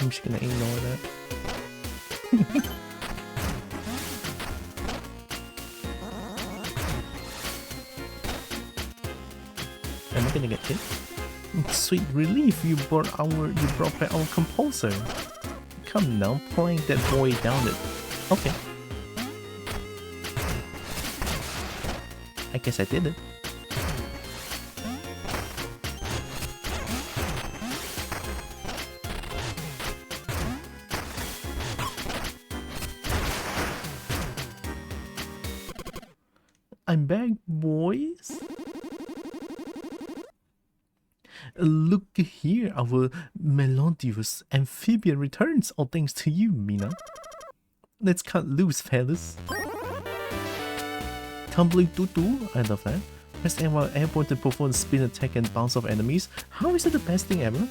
I'm just gonna ignore that. Am I gonna get hit? Sweet relief, you brought back our composer. Come now, plank that boy down it. Okay. I guess I did it. I'm back, boys. Look here, our melodious amphibian returns, all thanks to you, Mina. Let's cut loose, fellas. Tumbling tutu, I love that. Press M while airborne to perform spin attack and bounce off enemies. How is it the best thing ever?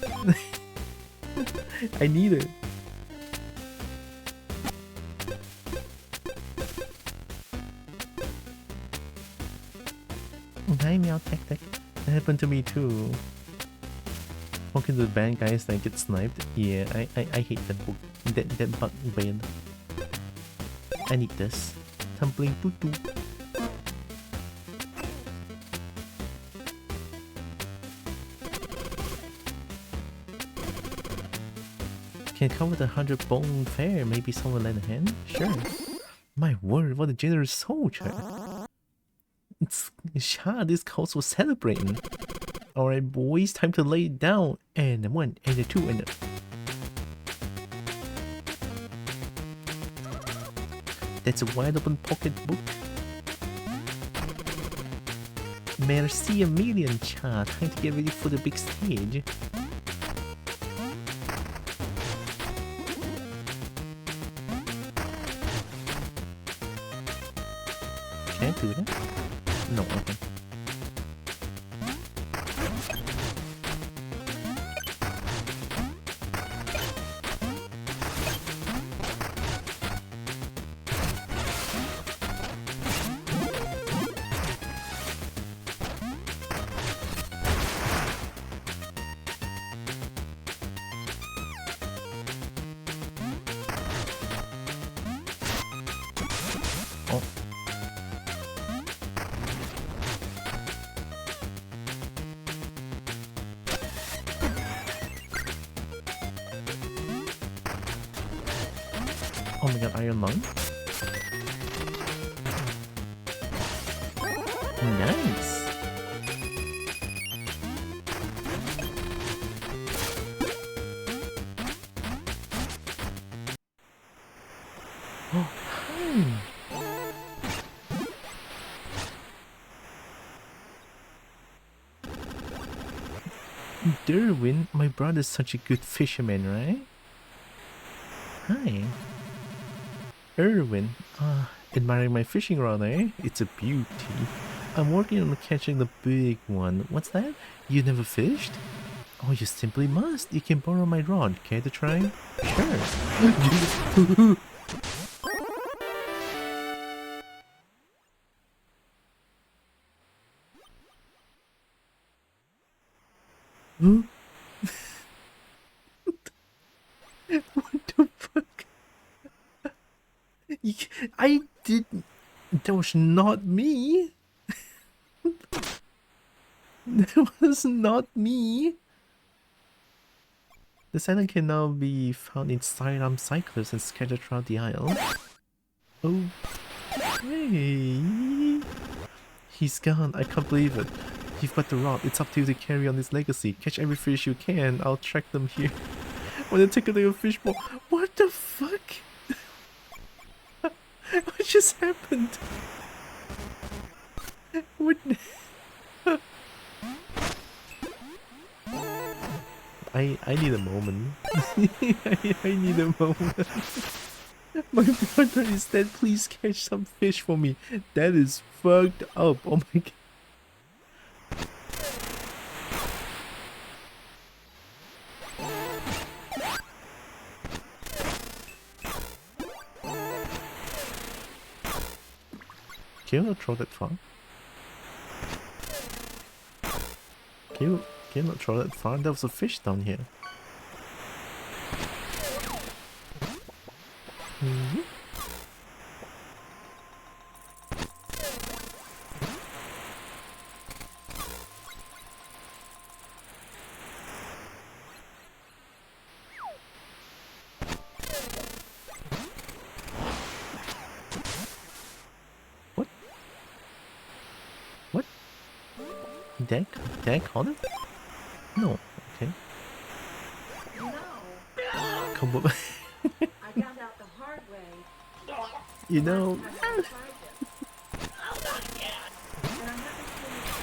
I need it. Hi, meow tactic. That happened to me too. Walking to the band guys that get sniped. Yeah, I hate that book. That bug band. I need this. Tumbling tutu. Can cover the 100 bone fare. Maybe someone lend a hand? Sure. My word, what a generous soldier. This calls for celebrating. Alright boys, time to lay it down. And a 1, and a 2, and a... That's a wide open pocketbook. Merci a million, chat. Time to get ready for the big stage. Can I do that? No, okay. Oh my god, Iron Lung? Nice! Oh, hi! Derwin, my brother's such a good fisherman, right? Hi! Erwin, admiring my fishing rod, eh? It's a beauty. I'm working on catching the big one. What's that? You never fished? Oh, you simply must. You can borrow my rod. Care to try? Sure. Huh? What the fuck? I didn't. That was not me. That was not me. The silent can now be found in sidearm cyclists and scattered throughout the isle. Oh, hey. He's gone. I can't believe it. You've got the rod. It's up to you to carry on this legacy. Catch every fish you can. I'll track them here. When I take a little fishbowl. What the fuck? What just happened? What? I need a moment. I need a moment. My brother is dead. Please catch some fish for me. That is fucked up. Oh my god. Can you not throw that far? Can you not throw that far? There was a fish down here. Mm-hmm. What? What? Did I call it? No. Okay. No. Kobo. I found out the hard way. You know. And I haven't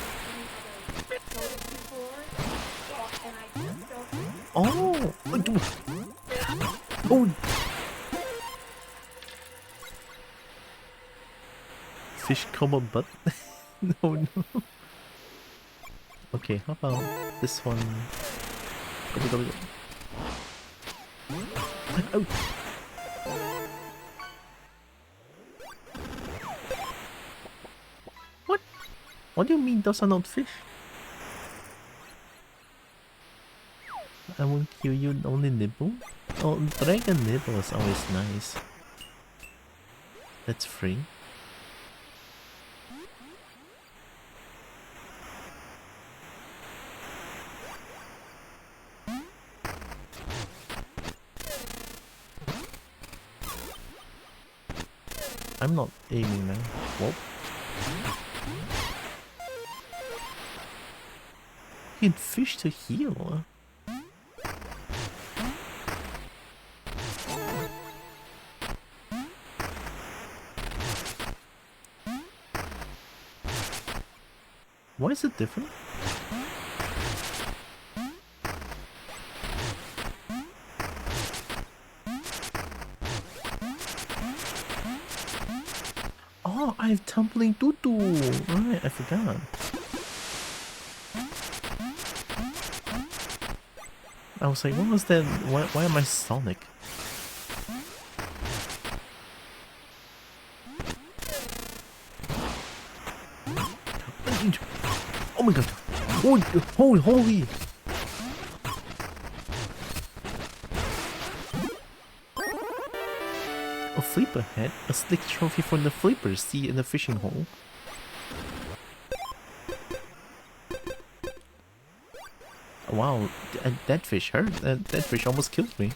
seen any other sodas before. Oh! Oh! Fish kobo butt? No, no. Okay, how about this one? Go, go, go. Oh! What? What do you mean those are not fish? I won't kill you, only nibble? Oh, dragon nibble is always nice. That's free. I'm not aiming now. Whoop. You can fish to heal. Why is it different? Oh, I have tumbling tutu. Right, I forgot. I was like, what was that? Why am I Sonic? Oh my god! Holy! A flipper head? A slick trophy from the flippers see in the fishing hole. Wow, that fish hurt. That fish almost killed me.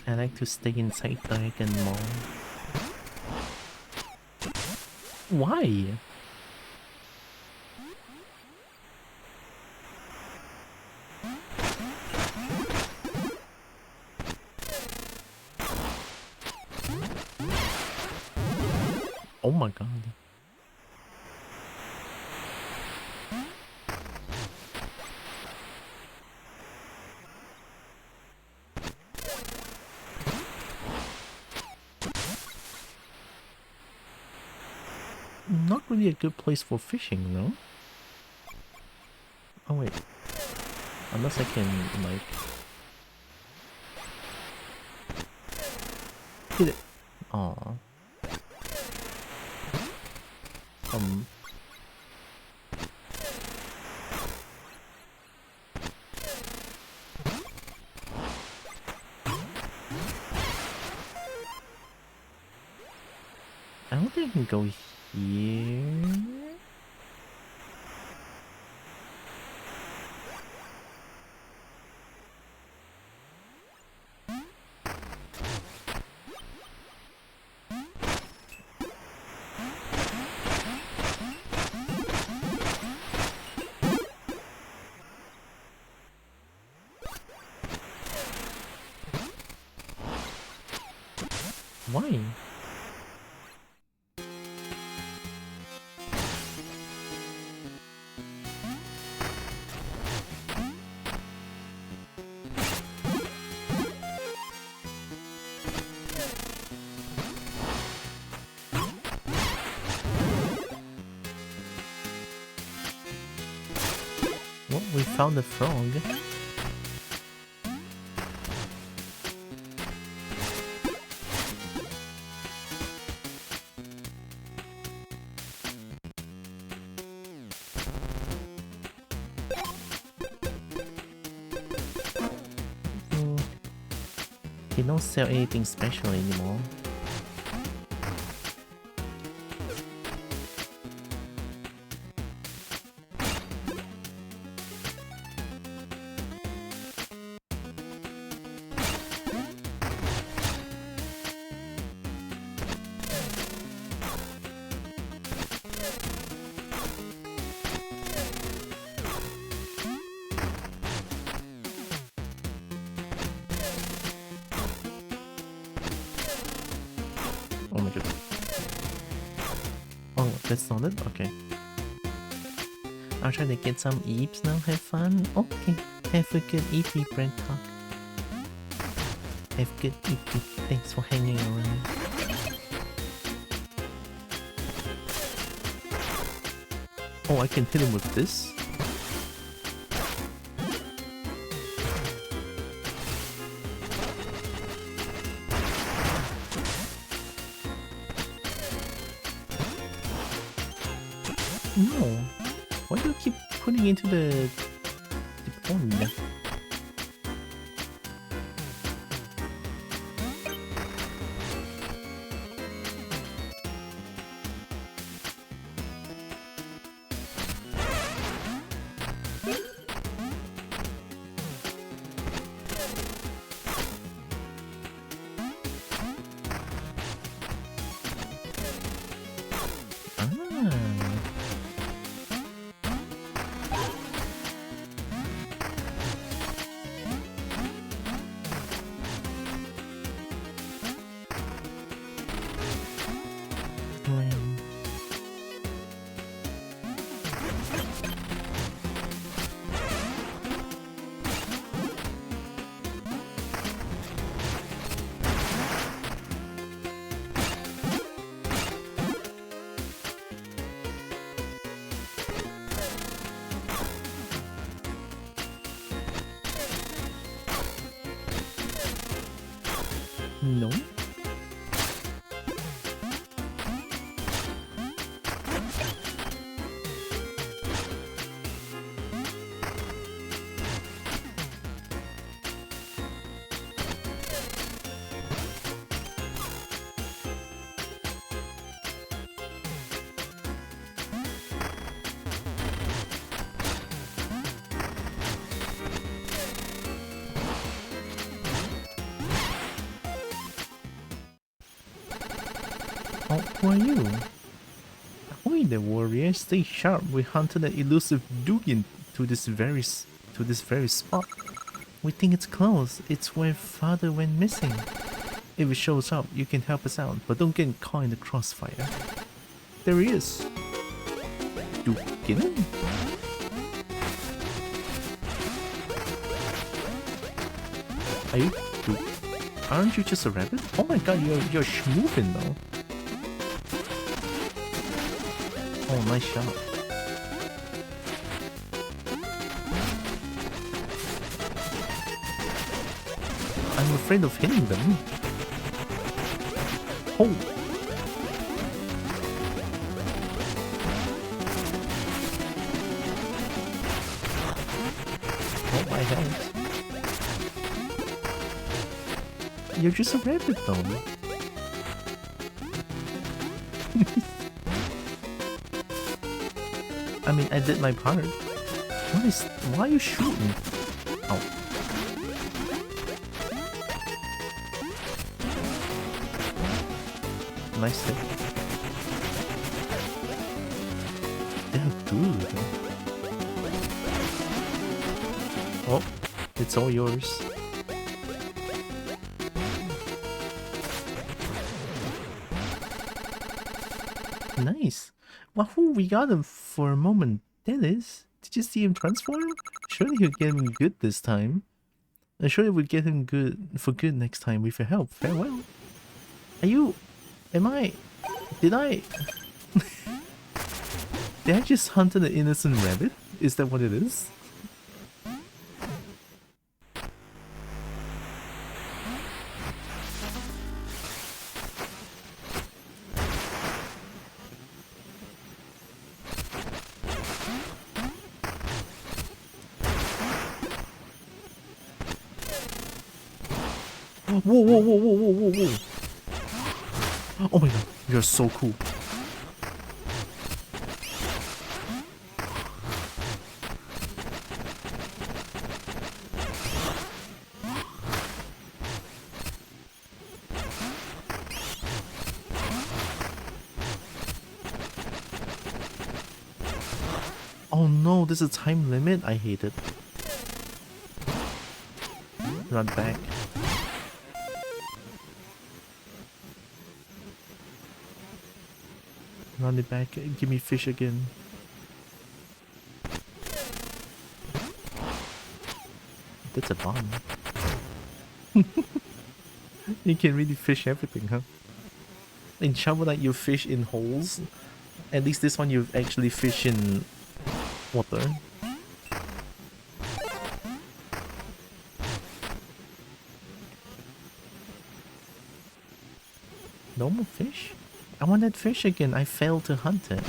I like to stay inside Dragon Mall. Why? Oh my god. Not really a good place for fishing, no? Oh wait. Unless I can, like... hit it. Aww. I don't think I can go here. Why? Well, we found the frog. They don't sell anything special anymore. Oh my god. Oh, that's not it? Okay. I'll try to get some eeps now. Have fun. Okay. Have a good EP, Brent Talk. Have good EP. Thanks for hanging around. Oh, I can hit him with this? No. Why do you keep putting into the pond? No. Oh, who are you? Ahoy there, warrior. Stay sharp. We hunted an elusive Dugan to this very spot. We think it's close. It's where father went missing. If it shows up, you can help us out, but don't get caught in the crossfire. There he is. Dugan? Are you? Aren't you just a rabbit? Oh my god, you're schmooping though. Oh, nice shot. I'm afraid of hitting them. Oh! Oh my head. You're just a rabbit though. I mean, I did my part. Why are you shooting? Oh. Nice hit. They're good. Oh, it's all yours. Nice. Wahoo, we got him for a moment. That is. Did you see him transform? Surely he'll get him good this time. I'm sure it would get him good for good next time with your help. Farewell. Are you... Am I... Did I... Did I just hunt an innocent rabbit? Is that what it is? Whoa, whoa, whoa, whoa, whoa, whoa, whoa. Oh my god, you're so cool. Oh no, there's a time limit? I hate it. Run back. Run it back. Give me fish again. That's a bomb. You can really fish everything, huh? In Shovel Knight, you fish in holes. At least this one, you actually fish in water. No more fish? I want that fish again. I failed to hunt it.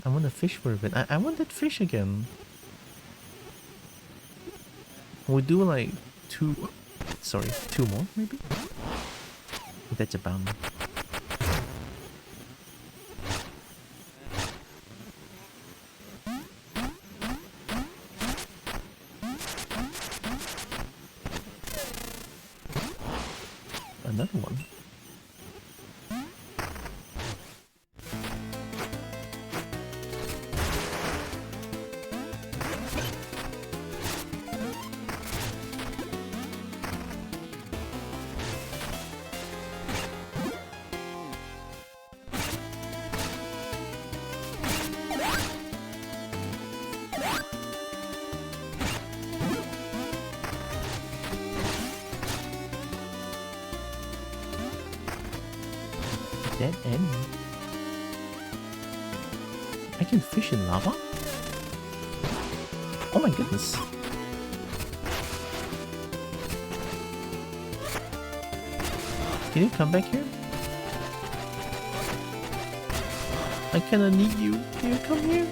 I want to fish for a bit. I want that fish again. We'll do like two more maybe? That's a bomb. Another one. Dead end. I can fish in lava? Oh my goodness. Can you come back here? I kinda need you. Can you come here?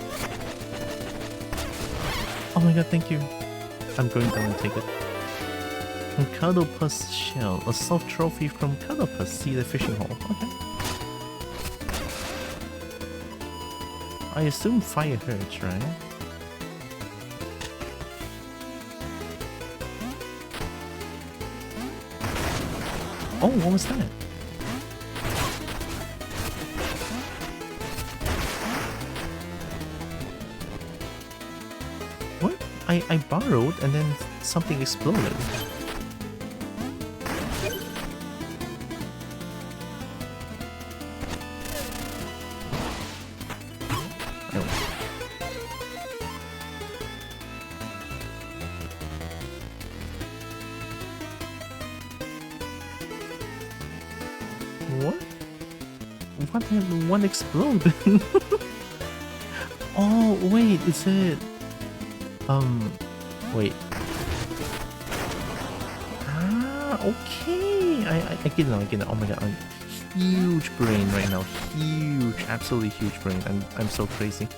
Oh my god, thank you. I'm going down and take it. Cuddlepus shell. A soft trophy from Cuddlepus. See the fishing hole. Okay. I assume fire hurts, right? Oh, what was that? What? I borrowed and then something exploded. What did one explode? Oh, wait, is it... wait. Ah, okay. I get it now, I get it. Oh my god, huge brain right now. Huge, absolutely huge brain. I'm so crazy.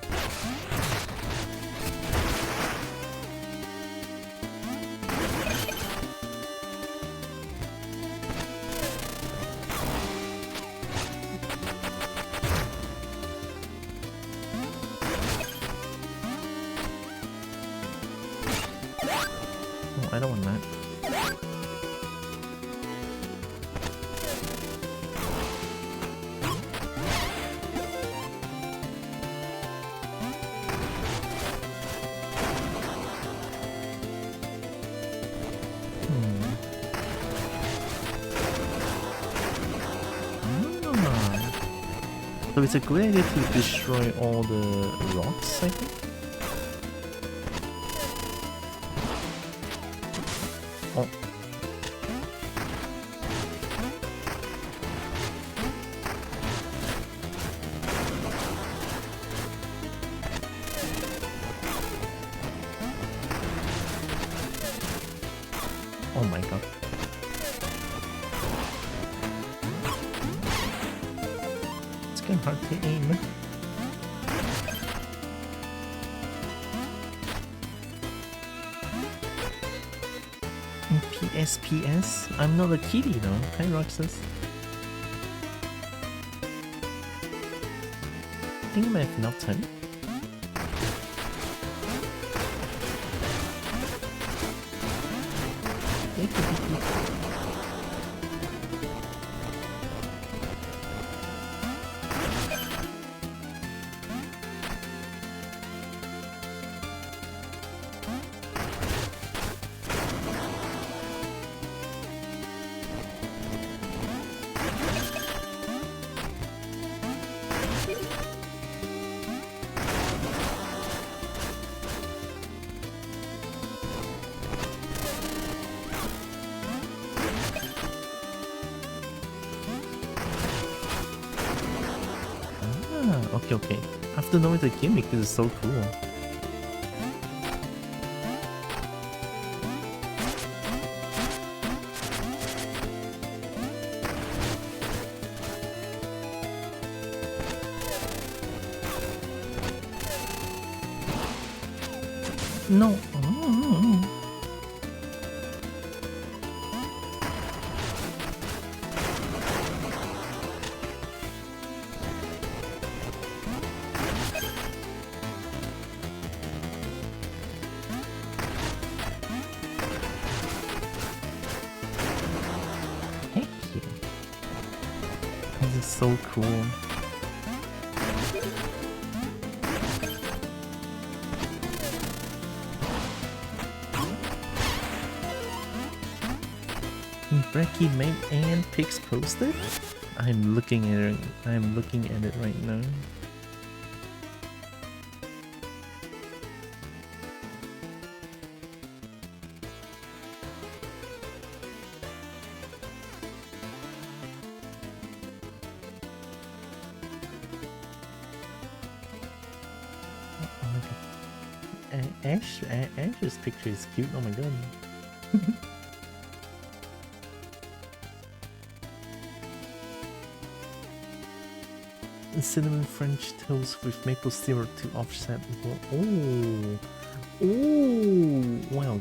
I don't want that. So it's a good idea to destroy all the rocks, I think? Oh. Oh my god. It's getting hard to aim. PS. I'm not a kitty though. Hi Roxas. I think I might have enough time. Okay, okay. After knowing the gimmick, this is so cool. No. Heck yeah. This is so cool. Brecky made and pics posted? I'm looking at it. I'm looking at it right now. Oh my god. Ash's picture is cute. Oh my god. Cinnamon French toast with maple syrup to offset. Oh, oh! Wow,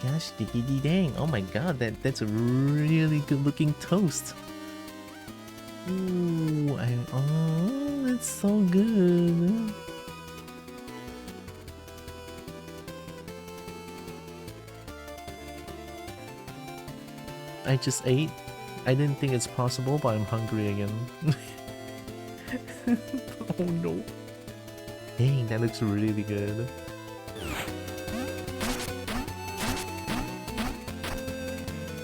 gosh, diggity dang! Oh my god, that's a really good looking toast. Ooh, oh, that's so good. I just ate. I didn't think it's possible, but I'm hungry again. Oh no. Dang, that looks really good.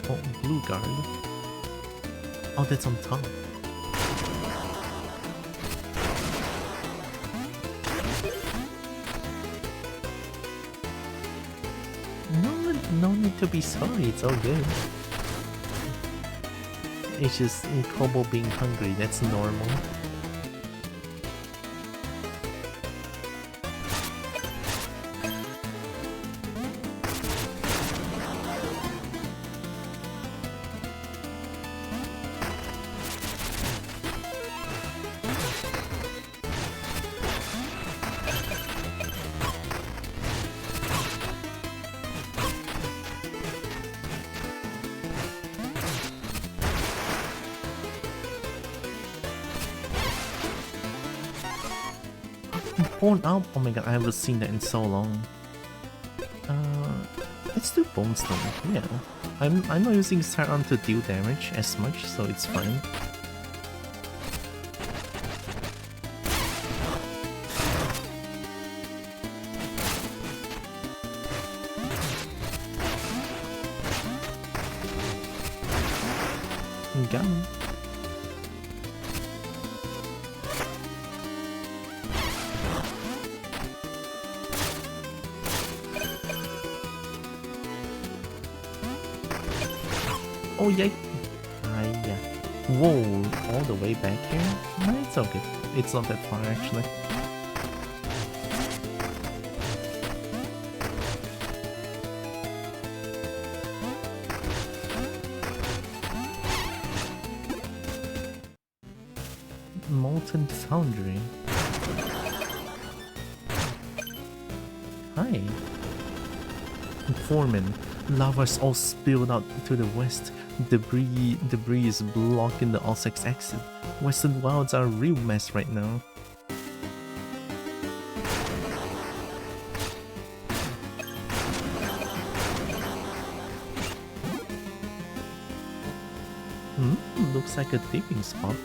Oh, blue guard. Oh, that's on top. No need to be sorry, it's all good. It's just in Kobo being hungry, that's normal. Bone out? Oh my god, I haven't seen that in so long. Let's do Bone Stone, yeah. I'm not using Sidearm to deal damage as much, so it's fine. Got him. Oh yeah. Yeah. Whoa, all the way back here? No, it's okay. It's not that far actually. Molten Foundry. Hi. Foreman. Lava's all spilled out to the west. Debris is blocking the Ossex exit. Western Wilds are a real mess right now. Looks like a dipping spot.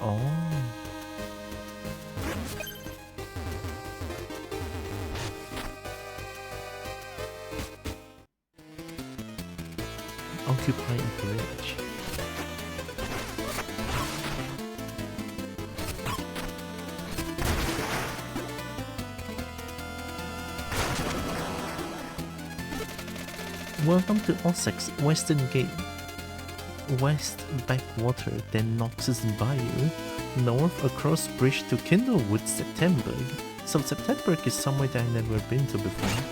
Oh. Occupying bridge. Welcome to Ossex, Western Gate, West Backwater, then Knox's Bayou, north across bridge to Kindlewood, Septemberg. So Septemberg is somewhere that I've never been to before.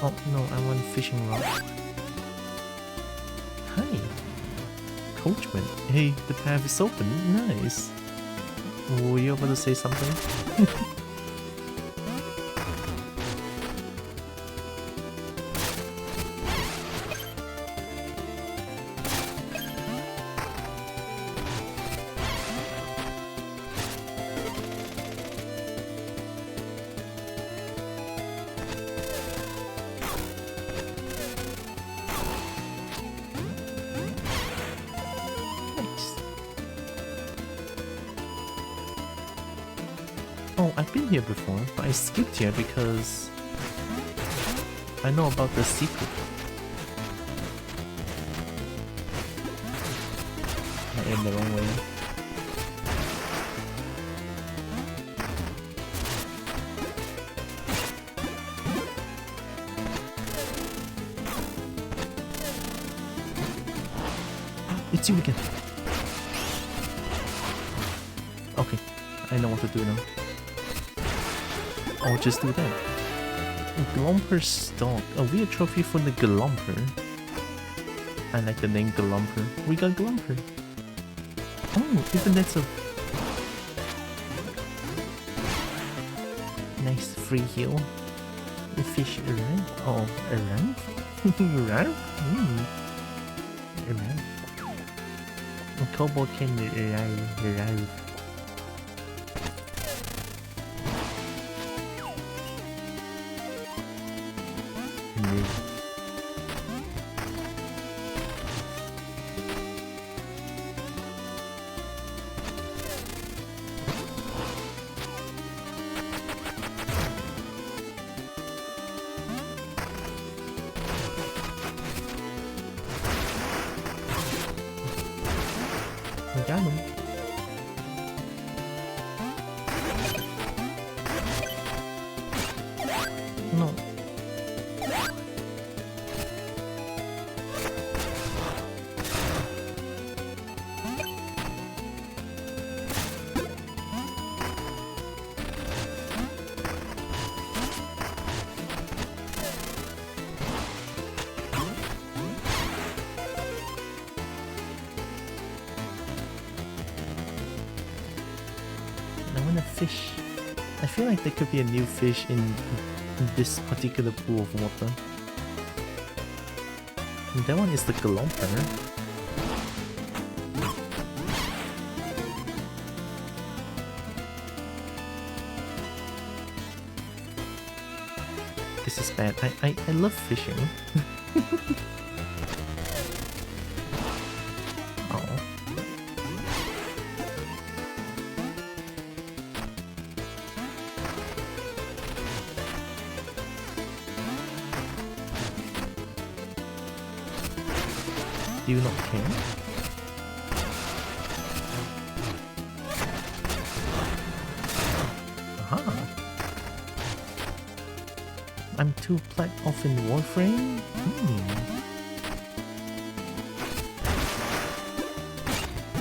Oh no, I want fishing rod. Hi, coachman. Hey, the path is open. Nice. Were you about to say something? Oh, I've been here before, but I skipped here because I know about the secret. I am the wrong way. It's you again. Okay, I know what to do now. I'll just do that. Glomper stock. A weird trophy for the Glomper. I like the name Glomper. We got Glomper. Oh, even that's a nice free heal. The fish around. Oh, around? Around? Around. A kobo can arrive. Got him. No. Fish. I feel like there could be a new fish in this particular pool of water. And that one is the Glomper. This is bad. I love fishing. Do you not care? Aha! I'm too plat off in Warframe?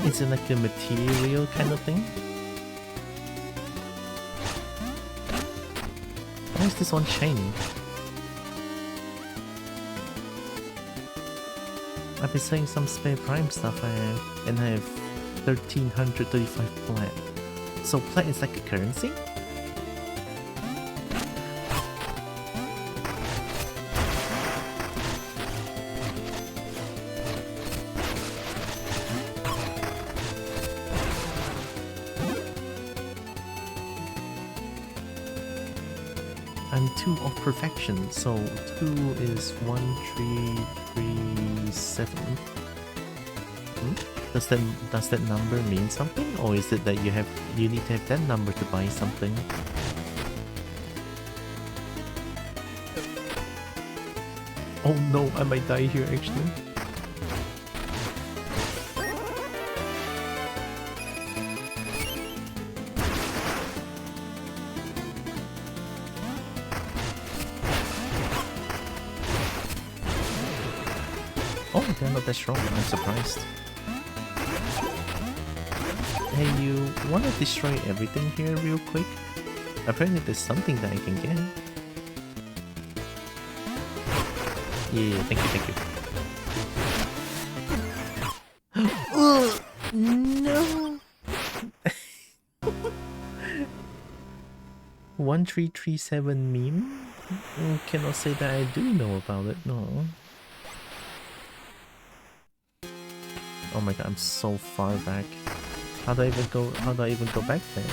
Is it like a material kind of thing? Why is this one shiny? I've been selling some spare prime stuff and I have 1335 plat. So plat is like a currency? I'm 2 of perfection, so 2 is 1337. Does that number mean something, or is it that you need to have that number to buy something? Oh no, I might die here actually. Oh, they're not that strong. I'm surprised. Hey, you wanna destroy everything here real quick? Apparently there's something that I can get. Yeah, thank you, thank you. Ugh, no! 1337 meme? Cannot say that I do know about it, no. Oh my god, I'm so far back. How do I even go back there?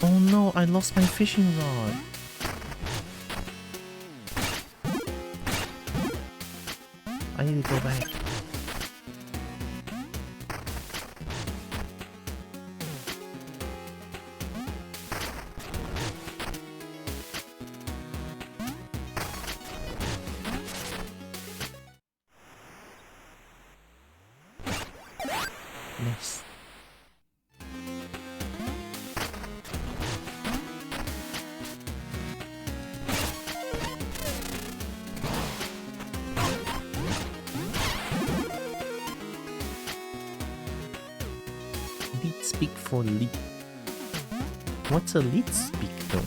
Oh no, I lost my fishing rod. I need to go back. Nice. Lead speak for lead. What's a lead speak though?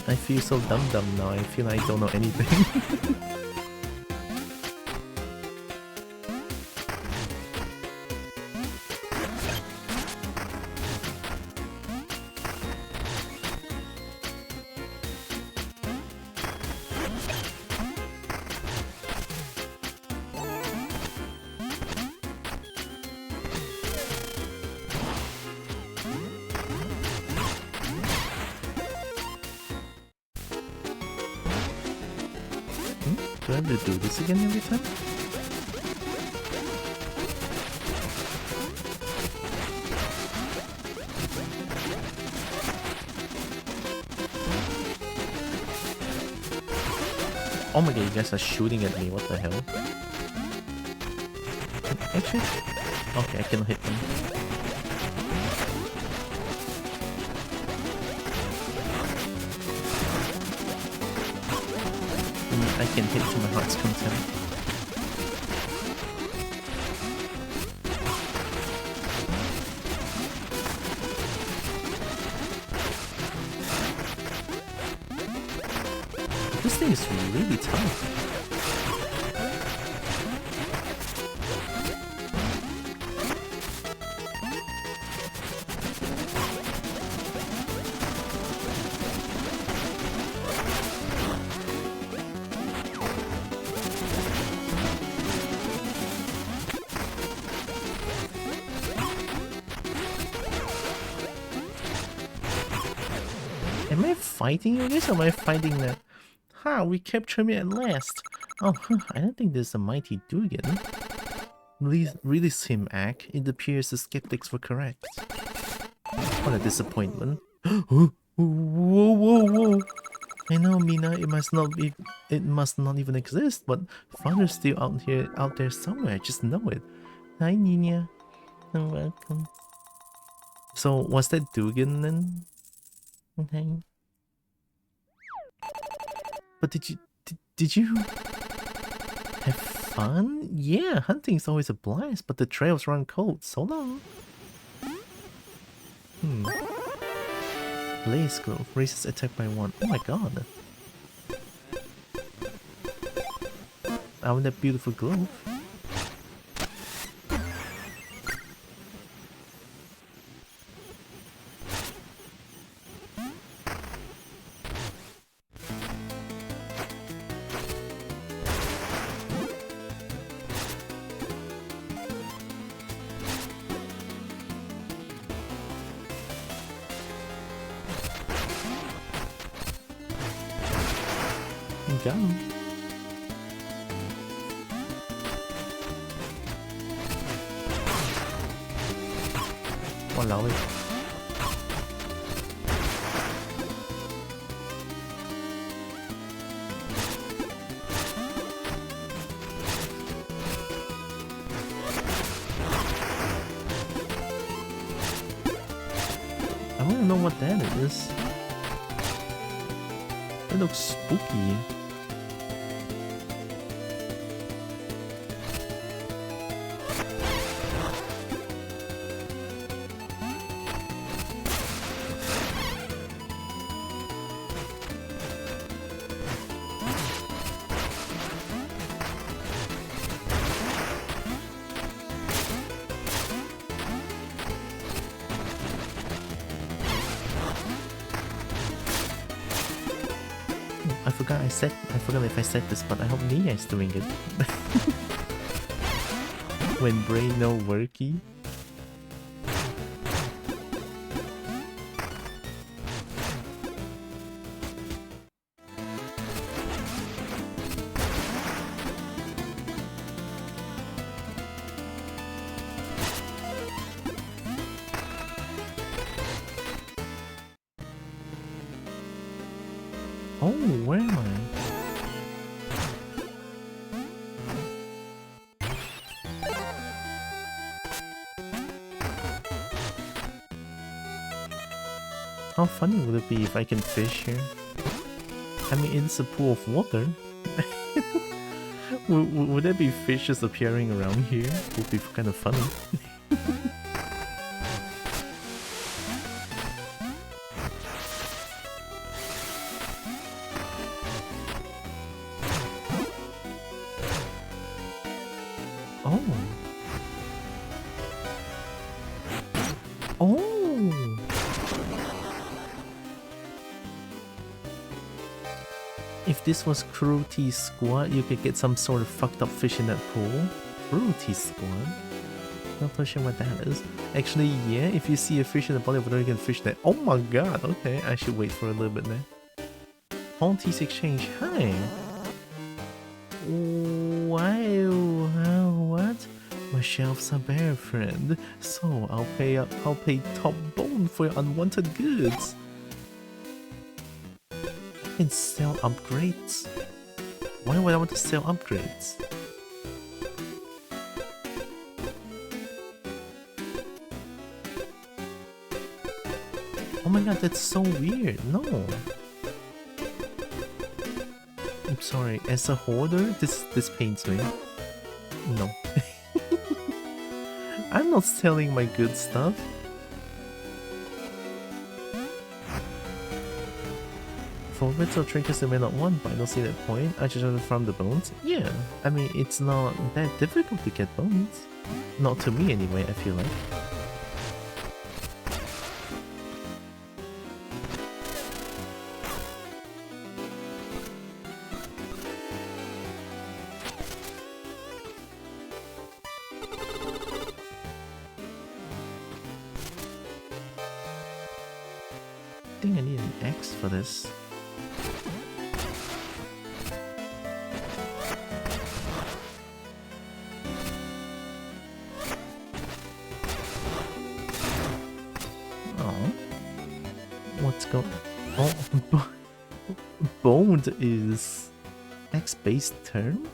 I feel so dumb now. I feel I don't know anything. Do I have to do this again every time? Oh my god, you guys are shooting at me, what the hell? Actually, okay, I cannot hit them. I can hit to my heart's content. This thing is really tough. Am I fighting you guys or am I fighting that? Ha, we captured me at last. Oh, I don't think there's a mighty Dugan. Release him, Ack. It appears the skeptics were correct. What a disappointment. Whoa, whoa, whoa. I know, Mina, it must not even exist, but Father's still out there somewhere, I just know it. Hi, Nina. And welcome. So, was that Dugan then? Okay. But did you have fun? Yeah, hunting's always a blast, but the trails run cold. So long. Blaze Grove raises attack by 1. Oh my god. I want that beautiful glove. Got him. Walao. I want to know what that is. It looks spooky. I forgot if I said this, but I hope Nia is doing it. When brain no worky. Oh, where am I? How funny would it be if I can fish here? I mean, it's a pool of water. Would there be fishes appearing around here? Would be kind of funny. Oh. Oh. If this was Cruelty Squad, you could get some sort of fucked up fish in that pool. Cruelty Squad? Not sure what that is. Actually, yeah, if you see a fish in the body of water, you can fish that. Oh my god, okay, I should wait for a little bit then. Haunties Exchange, hi! Wow, what? My shelves are bare, friend. So I'll pay top bone for your unwanted goods. I can sell upgrades. Why would I want to sell upgrades? Oh my god, that's so weird. No. I'm sorry, as a hoarder, this pains me. No. I'm not selling my good stuff. For bits or trinkets you may not want, but I don't see that point. I just want to farm the bones. Yeah, I mean, it's not that difficult to get bones. Not to me anyway, I feel like. I think I need an axe for this. What's going on? Oh, boned is X-based term?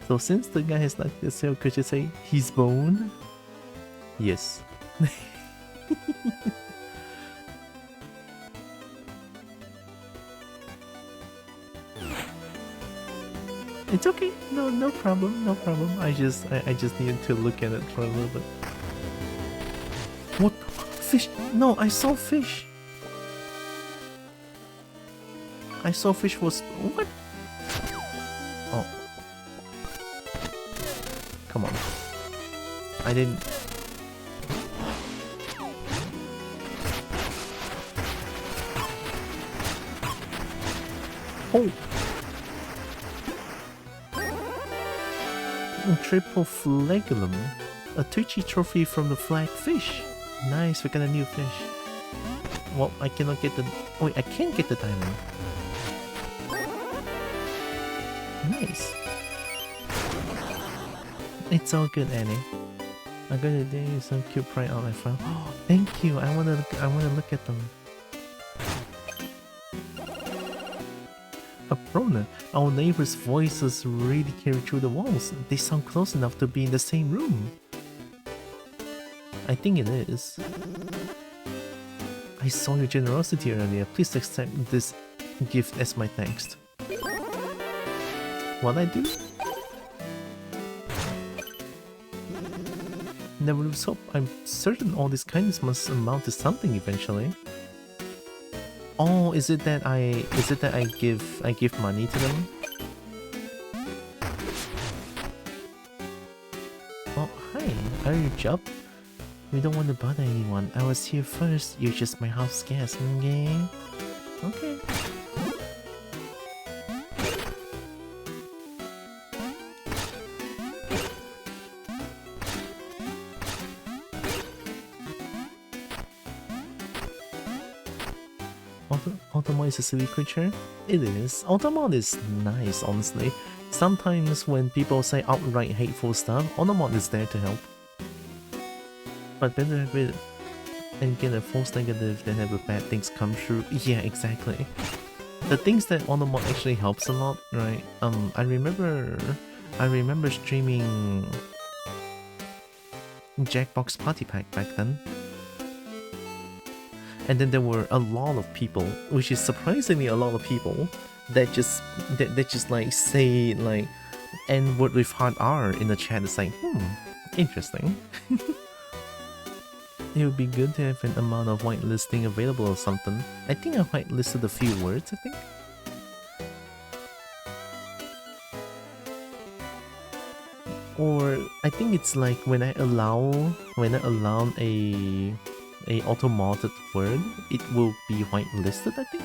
So since the guy has like this, so could you say he's boned? Yes. It's okay. No problem. No problem. I just needed to look at it for a little bit. What? Fish? No, I saw fish. I saw fish was what? Oh. Come on. I didn't. Oh. Triple flagellum. A Twitchy trophy from the flag fish. Nice, we got a new fish. Well, I cannot get the... Oh, wait, I can get the diamond. Nice. It's all good, Annie. I got a day some cute pride on my phone. Oh, thank you. I wanna look at them. Aprona, our neighbors' voices really carry through the walls. They sound close enough to be in the same room. I think it is. I saw your generosity earlier. Please accept this gift as my thanks. What I do? Never lose hope. I'm certain all this kindness must amount to something eventually. Oh, is it that I give money to them? Oh, hi. Are you job? We don't want to bother anyone. I was here first. You're just my house guest, okay? Okay. Automon is a silly creature? It is. Automon is nice, honestly. Sometimes when people say outright hateful stuff, Automon is there to help. But better have it and get a false negative than have a bad things come true. Yeah, exactly. The things that Automon actually helps a lot, right? I remember streaming Jackbox Party Pack back then. And then there were a lot of people, which is surprisingly a lot of people, that just like say like N-word with hard R in the chat. It's like, interesting. It would be good to have an amount of whitelisting available or something. I think I whitelisted a few words, I think. Or I think it's like when I allow a auto-modded word, it will be whitelisted, I think.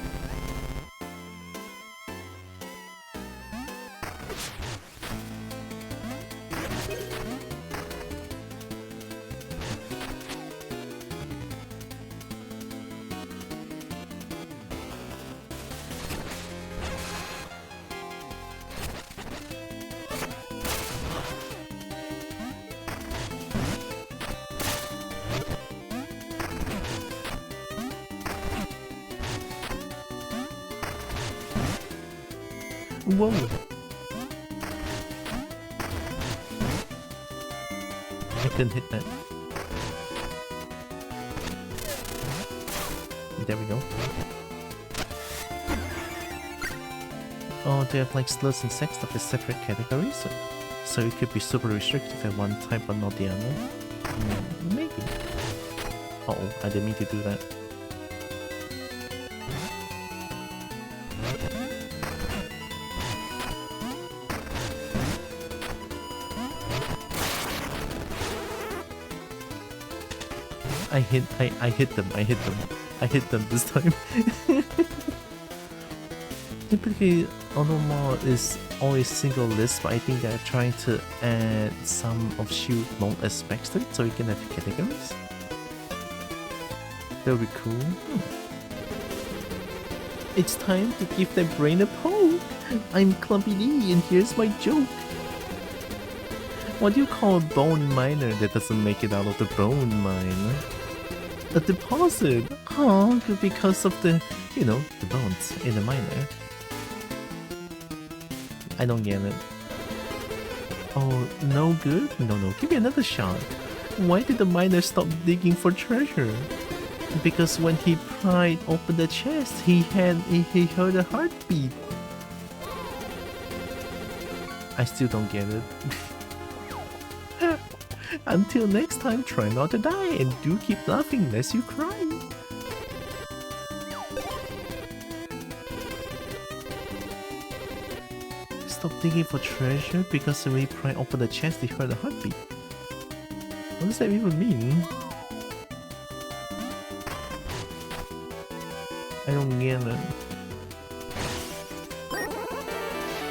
Whoa! I couldn't hit that. There we go. Oh, they have like sluts and sex stuff as separate categories? So it could be super restrictive at one type but not the other? Maybe. Uh oh, I didn't mean to do that. I hit them this time. Typically, Onomon is always single list, but I think they're trying to add some of Shield mode aspects to it, so you can have categories. That would be cool. It's time to give their brain a poke. I'm Clumpy D, and here's my joke. What do you call a bone miner that doesn't make it out of the bone mine? A deposit! Oh, because of the, you know, the bones in the miner. I don't get it. Oh, no good? No, give me another shot. Why did the miner stop digging for treasure? Because when he pried open the chest, he heard a heartbeat. I still don't get it. Until next time, try not to die and do keep laughing lest you cry. Stop digging for treasure because when he pried open the chest, he heard a heartbeat. What does that even mean? I don't get it.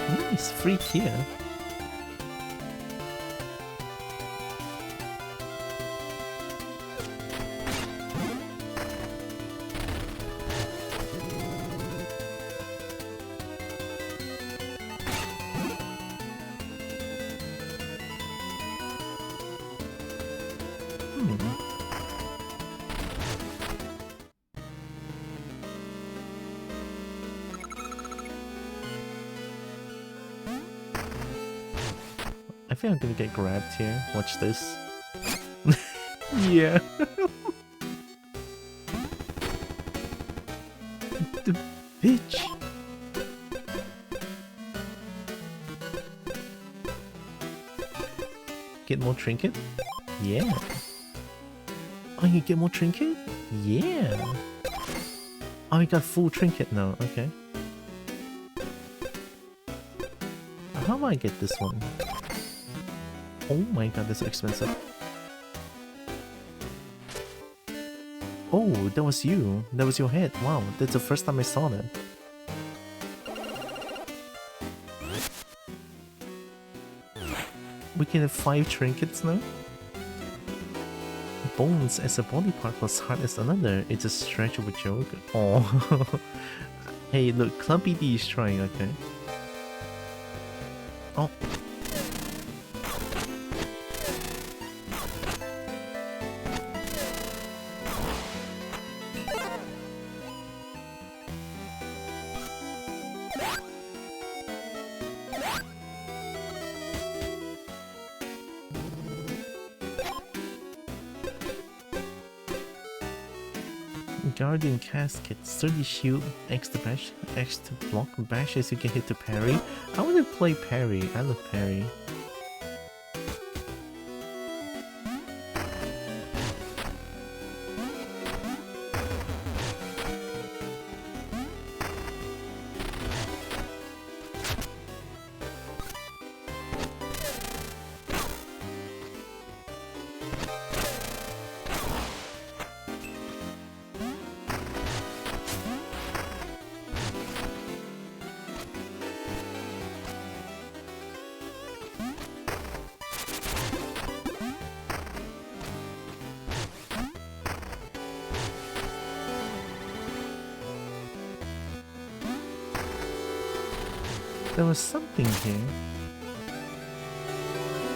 Nice, free here. I think I'm gonna get grabbed here. Watch this. Yeah. The bitch. Get more trinket? Yeah. Oh, you get more trinket? Yeah. Oh, you got full trinket now. Okay. How do I get this one? Oh my god, that's so expensive. Oh, that was you. That was your head. Wow, that's the first time I saw that. We can have 5 trinkets now? Bones as a body part plus heart as another. It's a stretch of a joke. Oh. Hey, look, Clumpy D is trying, okay? Oh. Guardian Casket, Sturdy Shield, X to bash, X to block, bashes you can hit to parry. I want to play parry, I love parry. There was something here.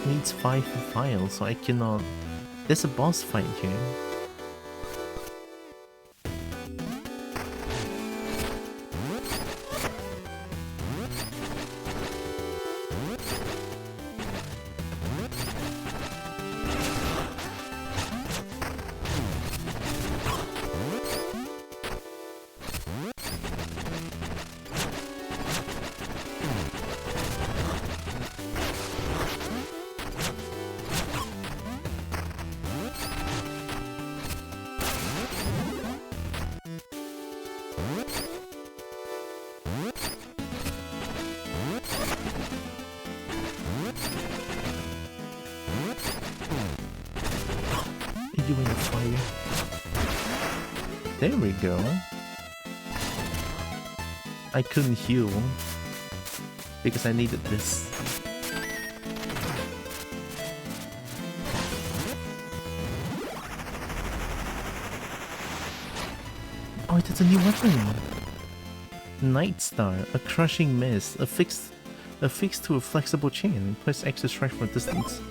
Needs 5 files, so I cannot... There's a boss fight here. You in the fire. There we go. I couldn't heal because I needed this. Oh, that's a new weapon. Night Star, a crushing mist, affixed to a flexible chain. Press X to strike from a distance.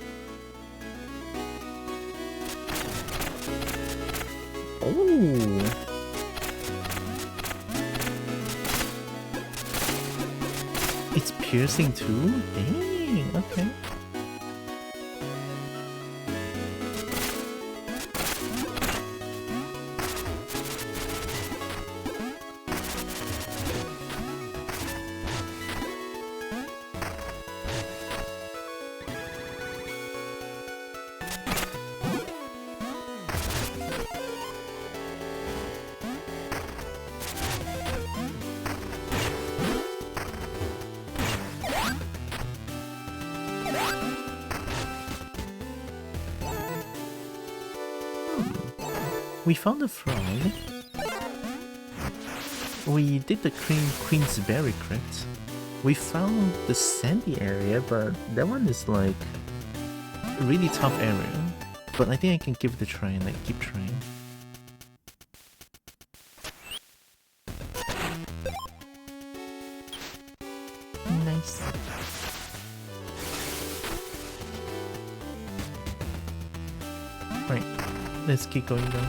Oh. It's piercing too? Dang, okay. We found a frog. We did the Queen's Berry Crypt. We found the sandy area, but that one is like a really tough area. But I think I can give it a try and like keep trying. Nice. Right. Let's keep going down.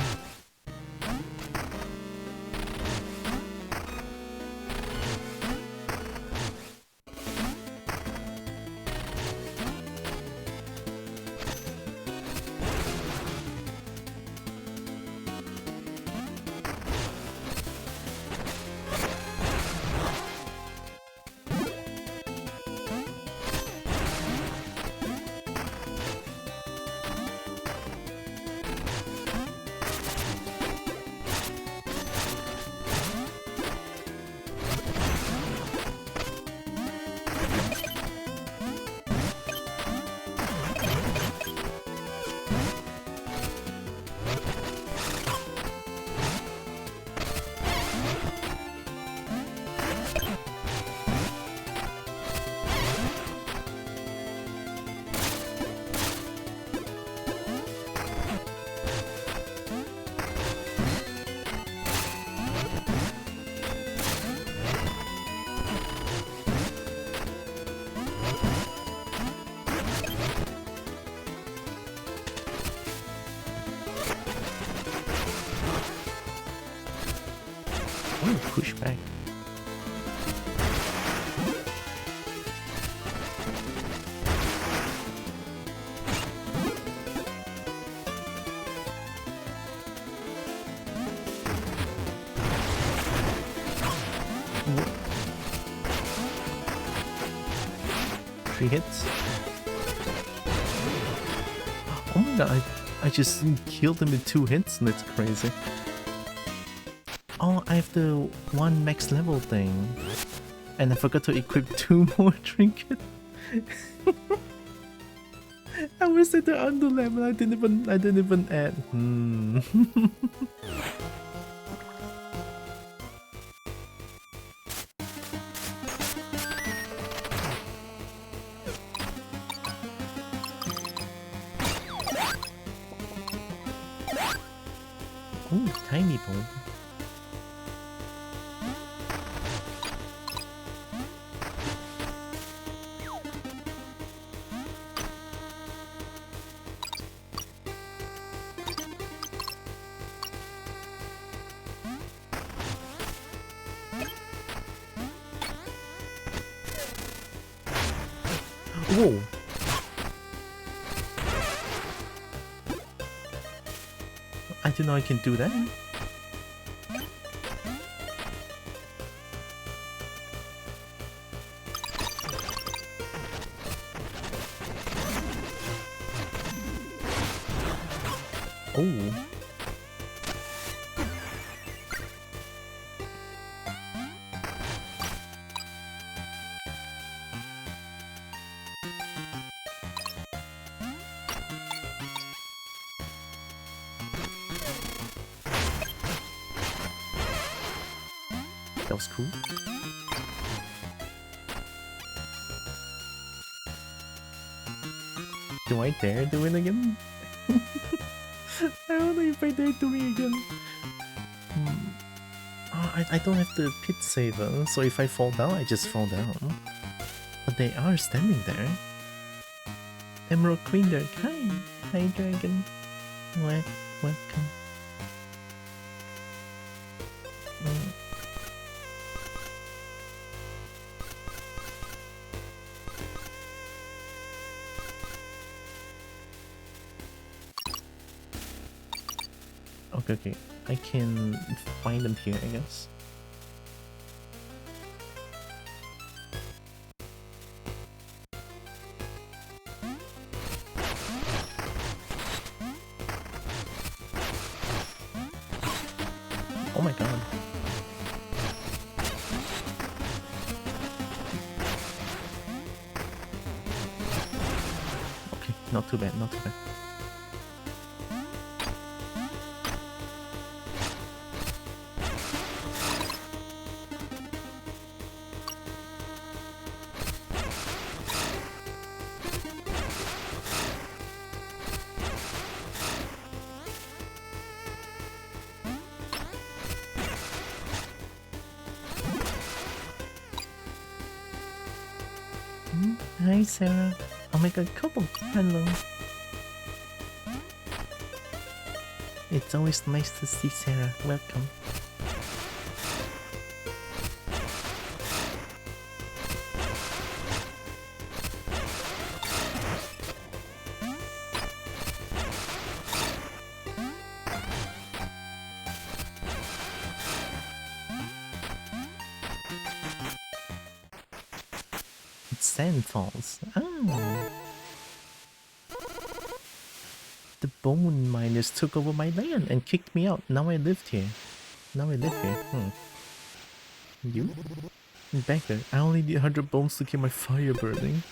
Oh, push back. Three hits. Oh my god, I just killed him with 2 hits. That's crazy. Oh, I have the 1 max level thing. And I forgot to equip 2 more trinkets. I was at the under level. I didn't even add. Ooh, tiny bomb. Whoa! I didn't know I can do that. Oh. That was cool. Do I dare do it again? I don't know if I dare do it again. Oh, I don't have the pit saver, so if I fall down, I just fall down. But they are standing there. Emerald Queen there. Hi dragon. Welcome. Okay. I can find them here, I guess. Oh my god. Okay, not too bad, not too bad. Hi Sarah. Oh my god, Kobo. Hello. It's always nice to see Sarah. Welcome. It's sand falls. Oh. The bone miners took over my land and kicked me out. Now I lived here. Now I live here. You? Beggar, I only need 100 bones to keep my fire burning.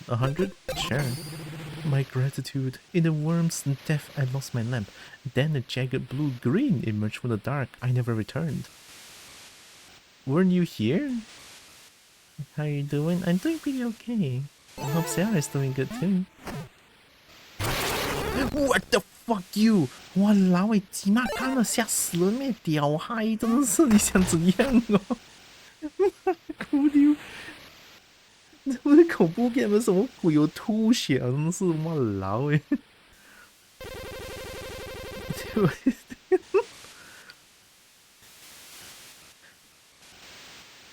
100? Sure. My gratitude. In the worm's death, I lost my lamp. Then a jagged blue-green emerged from the dark. I never returned. Weren't you here? How are you doing? I'm doing pretty okay. I hope Sarah's doing good too. What the fuck you? 哇老伟吉妈看了吓死了咩？屌嗨，真的是你想怎样哦？哭丢！这不是恐怖片吗？什么鬼有吐血啊？真的是哇老伟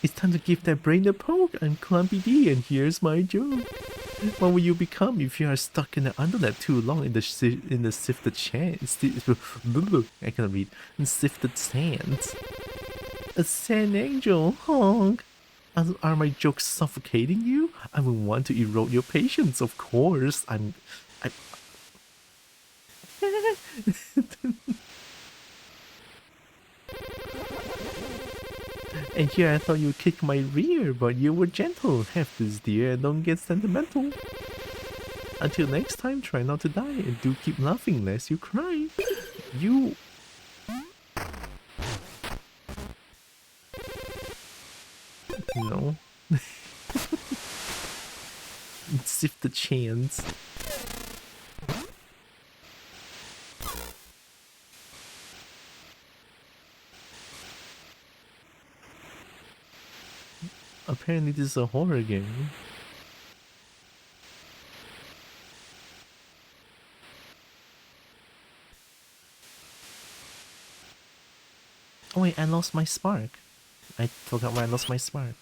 ！It's time to give that brain a poke. I'm Clumpy D, and here's my joke. What will you become if you are stuck in the underlap too long in the sifted I cannot read. In sifted sands. A sand angel, honk. Are my jokes suffocating you? I will want to erode your patience, of course. And here I thought you'd kick my rear, but you were gentle. Have this, dear, and don't get sentimental. Until next time, try not to die, and do keep laughing lest you cry. You... No. Sift the chance. Apparently this is a horror game. Oh wait, I lost my spark. I forgot where I lost my spark.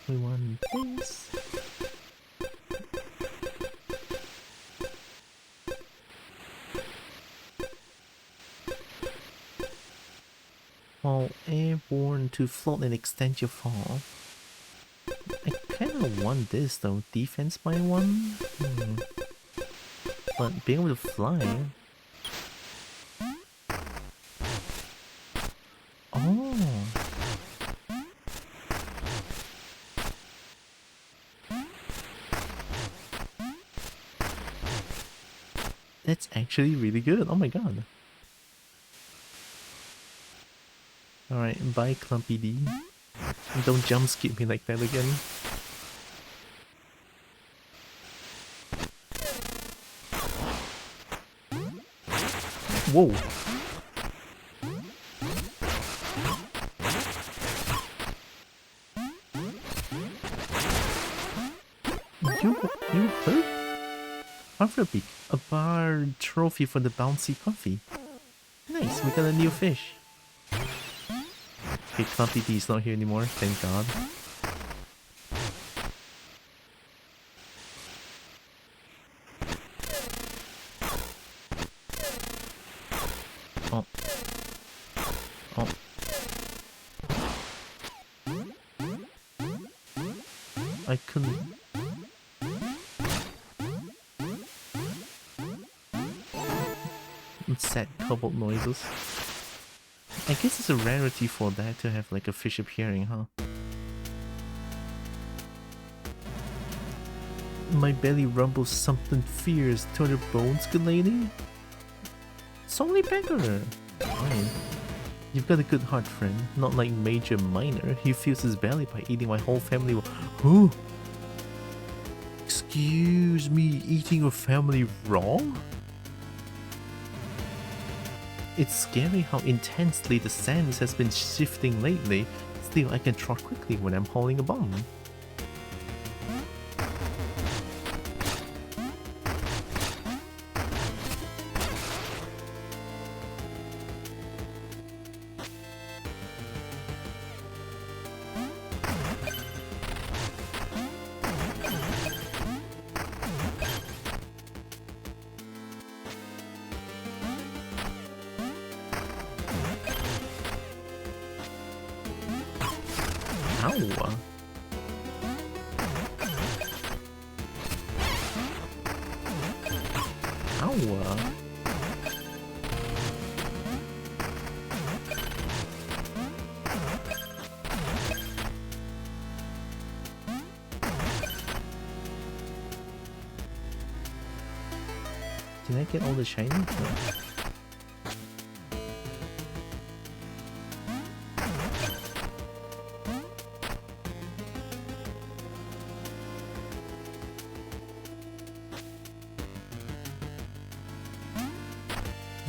We want this. Fall airborne to float and extend your fall. I kinda want this though. Defense by 1? But being able to fly... Oh! That's actually really good. Oh my god. Alright, bye Clumpy D. Don't jump skip me like that again. Whoa! You hurt? Arthurbeak, a bar trophy for the bouncy coffee. Nice, we got a new fish. Okay, Clumpy D is not here anymore, thank god. Oh. Oh. I couldn't... Sad cobalt noises. I guess it's a rarity for that to have like a fish appearing, huh? My belly rumbles something fierce. To your bones, good lady? It's only beggar. Fine. You've got a good heart, friend. Not like Major Minor. He fills his belly by eating my whole family. Who? Excuse me, eating your family raw? It's scary how intensely the sands has been shifting lately. Still, I can trot quickly when I'm hauling a bomb. Ow. Ow. Did I get all the shiny? No.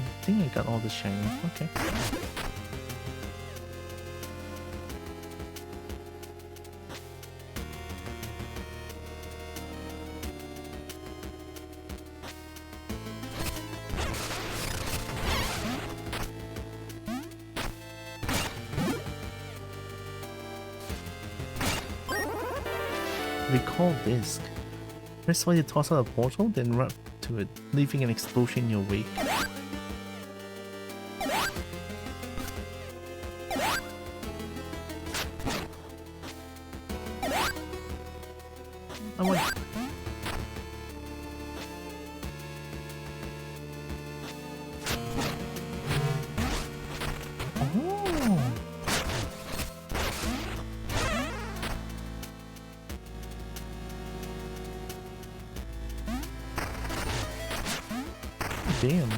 I think I got all the shiny. Okay. Recall disc. Press Y to toss out a portal, then run to it, leaving an explosion in your wake. I want. Oh. Damn.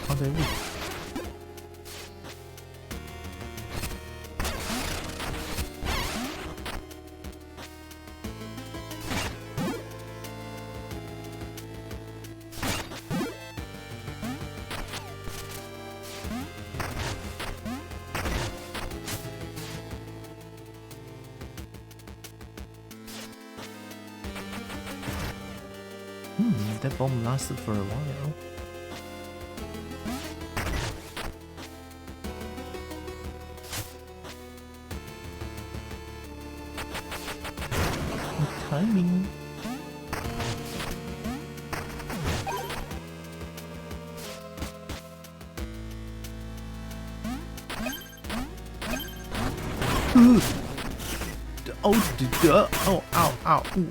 How do we? That bomb lasted for a while. Timing. Oh, ow, ow. Ooh.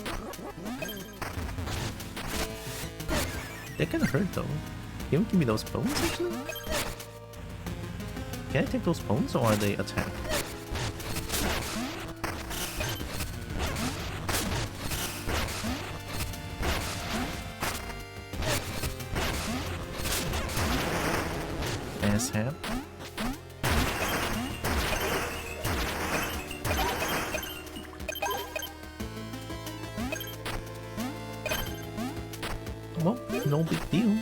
That kinda hurt though. Can you give me those bones actually? Can I take those bones or are they attack? Asshat. Well, no big deal.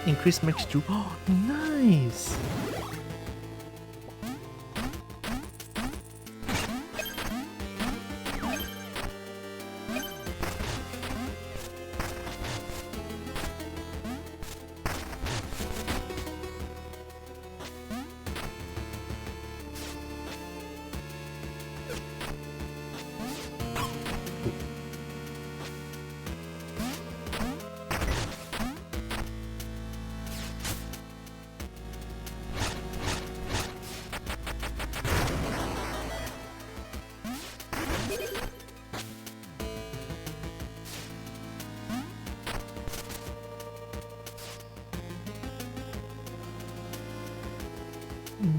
Increase max juke. Oh, nice!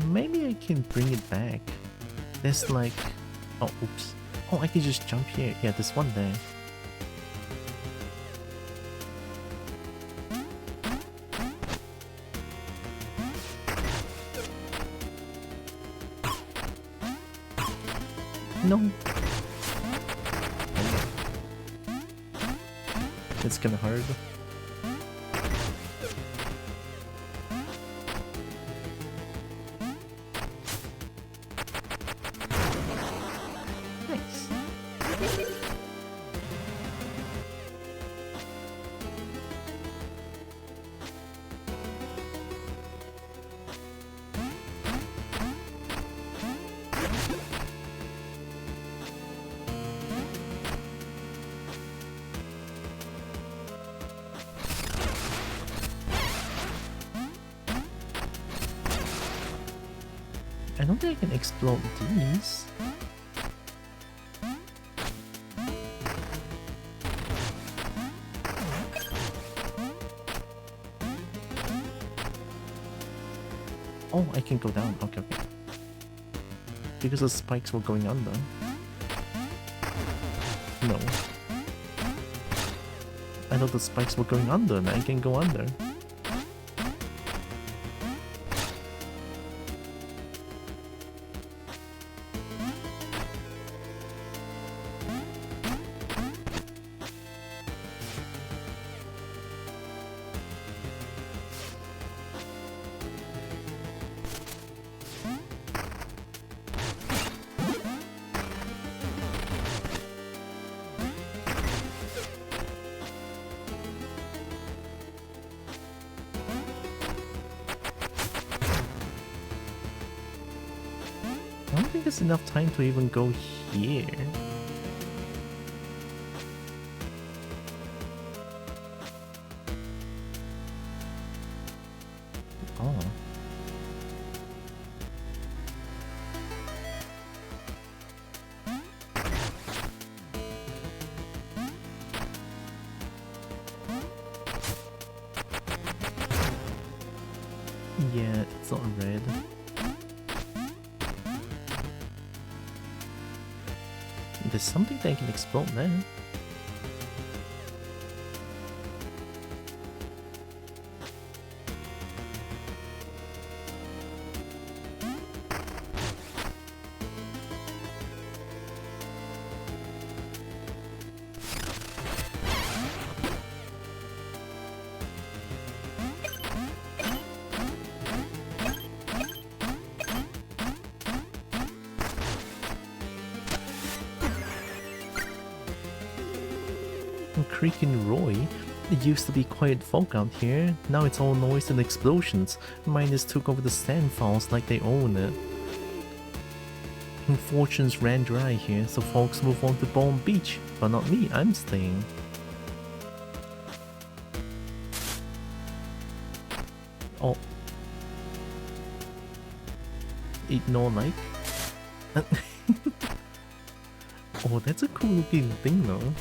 Maybe I can bring it back. There's like... Oh, oops. Oh, I can just jump here. Yeah, there's one there. No. It's kinda hard. I don't think I can explode these. Oh, I can go down. Okay, okay. Because the spikes were going under. No. I thought the spikes were going under and I can go under. I don't think there's enough time to even go here. Oh. Yeah, it's not red. There's something that can explode there. Creek and Roy. It used to be quiet folk out here. Now it's all noise and explosions. Miners took over the sand falls like they own it. And fortunes ran dry here, so folks move on to Bone Beach. But not me, I'm staying. Oh. Ignore like. Oh, that's a cool looking thing though.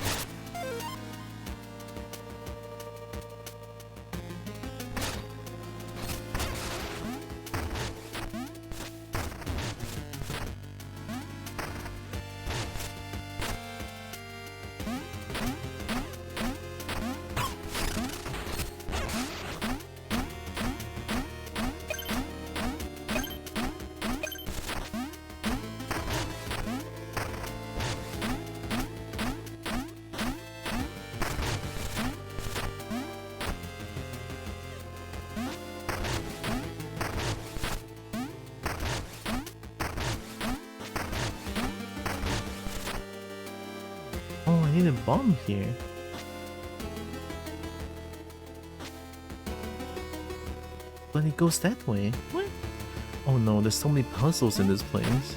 I need a bomb here. But it goes that way. What? Oh no, there's so many puzzles in this place.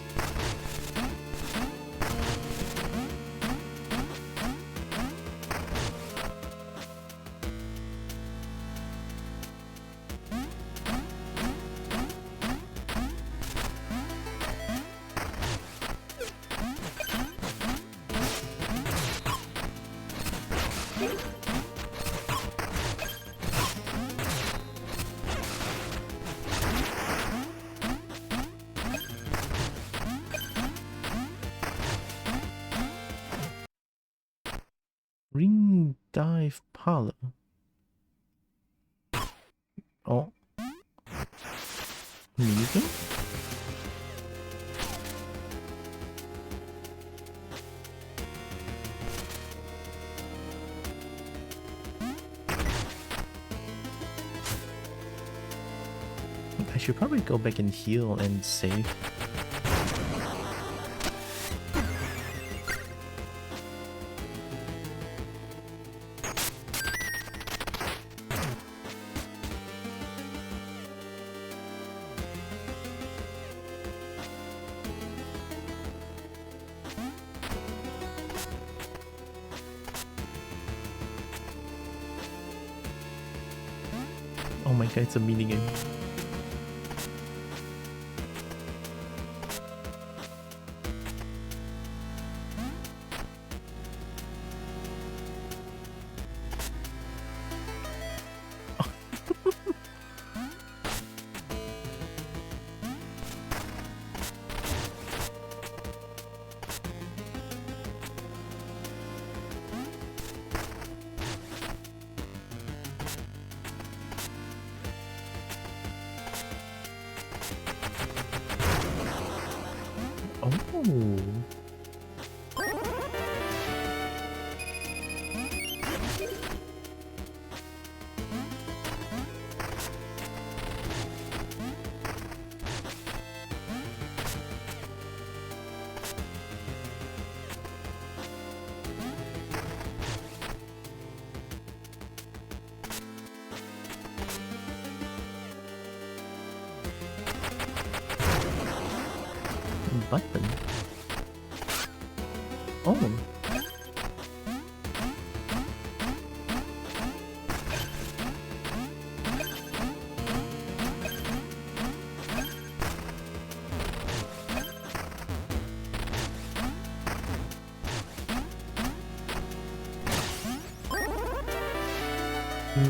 Ring dive parlor. Oh. Music? I should probably go back and heal and save. Oh my god, it's a minigame. Oh. Button. Oh.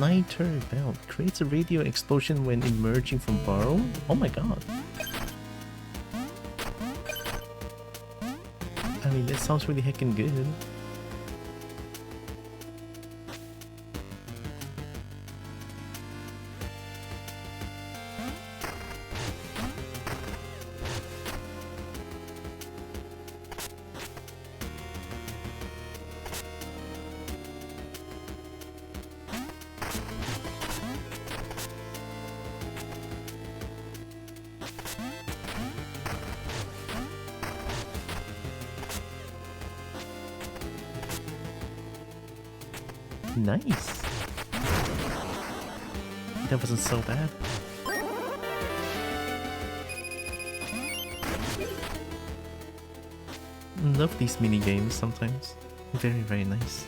Niter belt creates a radio explosion when emerging from burrow. Oh my god. I mean, that sounds really heckin' good. Nice. That wasn't so bad. Love these mini games sometimes. Very, very nice.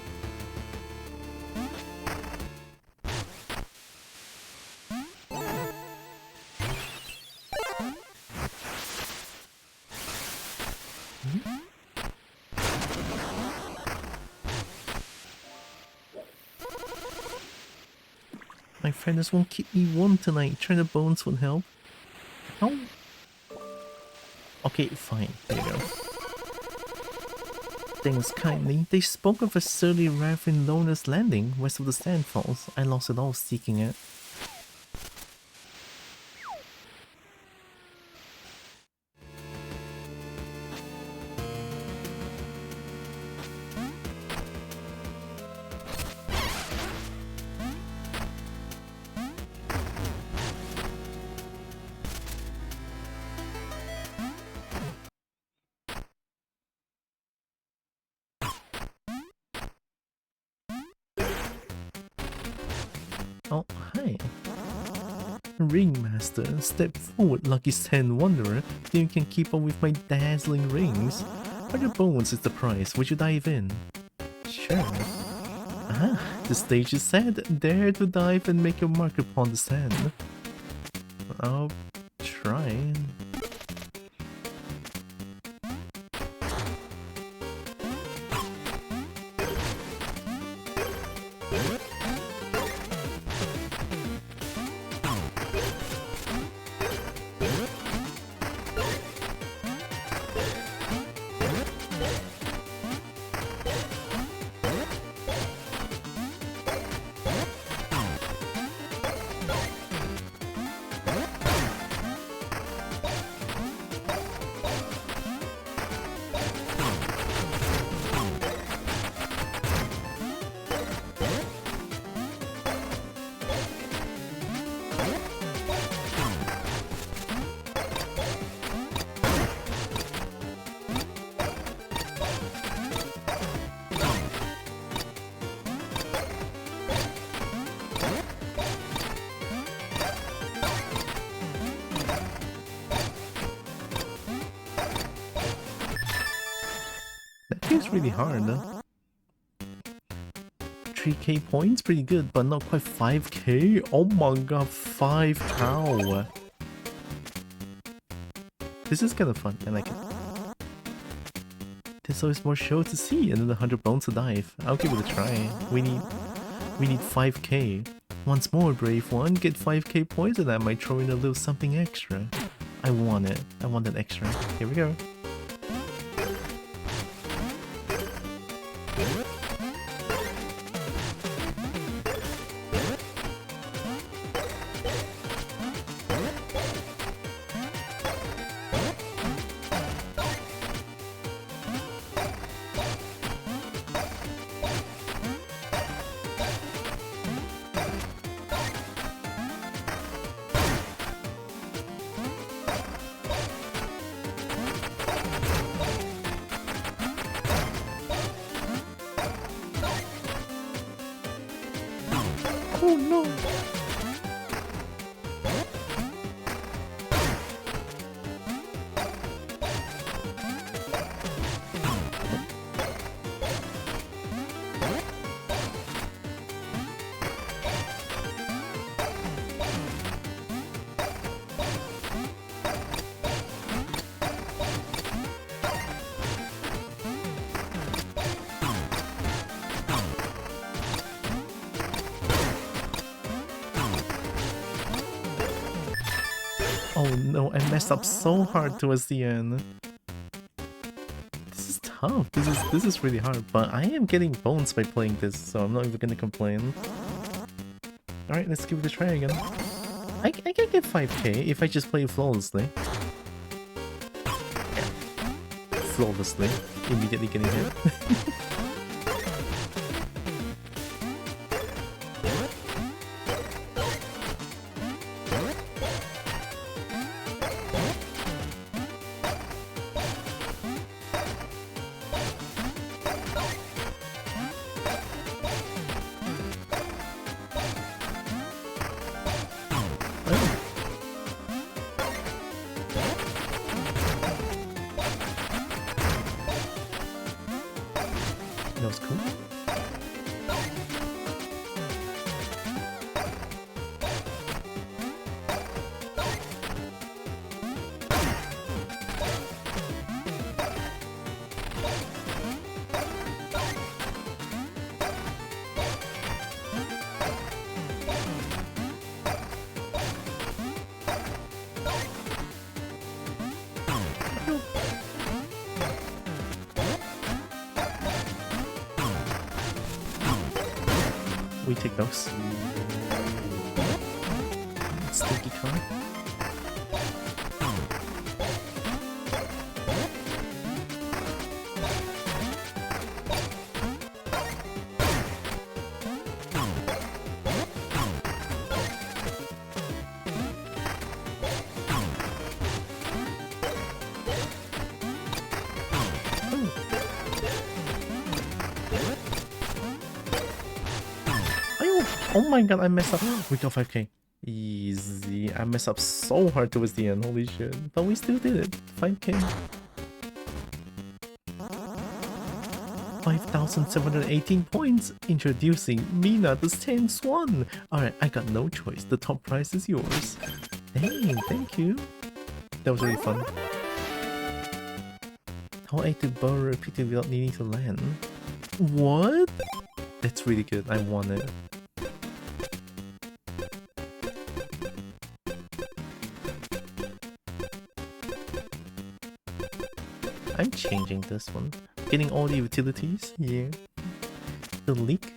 My friends won't keep me warm tonight. Trying the bones would help. Oh. Okay, fine. There you go. Thanks kindly. They spoke of a surly ravine known as Landing, west of the Sandfalls. I lost it all seeking it. Oh, hi. Ringmaster, step forward, lucky sand wanderer. Then you can keep up with my dazzling rings. 100 bones is the price. Would you dive in? Sure. Ah, the stage is set. Dare to dive and make your mark upon the sand. I'll try. It's really hard. 3k points, pretty good, but not quite 5k. Oh my god, 5 cow. This is kind of fun. I like it. There's always more show to see, and then 100 bones to dive. I'll give it a try. We need 5k. Once more, brave one, get 5k points, and I might throw in a little something extra. I want it. I want that extra. Here we go. Oh no! Oh no, I messed up so hard towards the end. This is tough. This is really hard, but I am getting bones by playing this, so I'm not even gonna complain. Alright, let's give it a try again. I can get 5k if I just play flawlessly. Flawlessly. Immediately getting hit. That was cool. We take those. Stinky car. Oh my god, I messed up. We got 5k. Easy. I messed up so hard towards the end. Holy shit. But we still did it. 5k. 5,718 points. Introducing Mina the Sand Swan. Alright, I got no choice. The top prize is yours. Hey, thank you. That was really fun. How I to burrow repeatedly without needing to land. What? That's really good. I want it. I'm changing this one. Getting all the utilities. Yeah. The leak.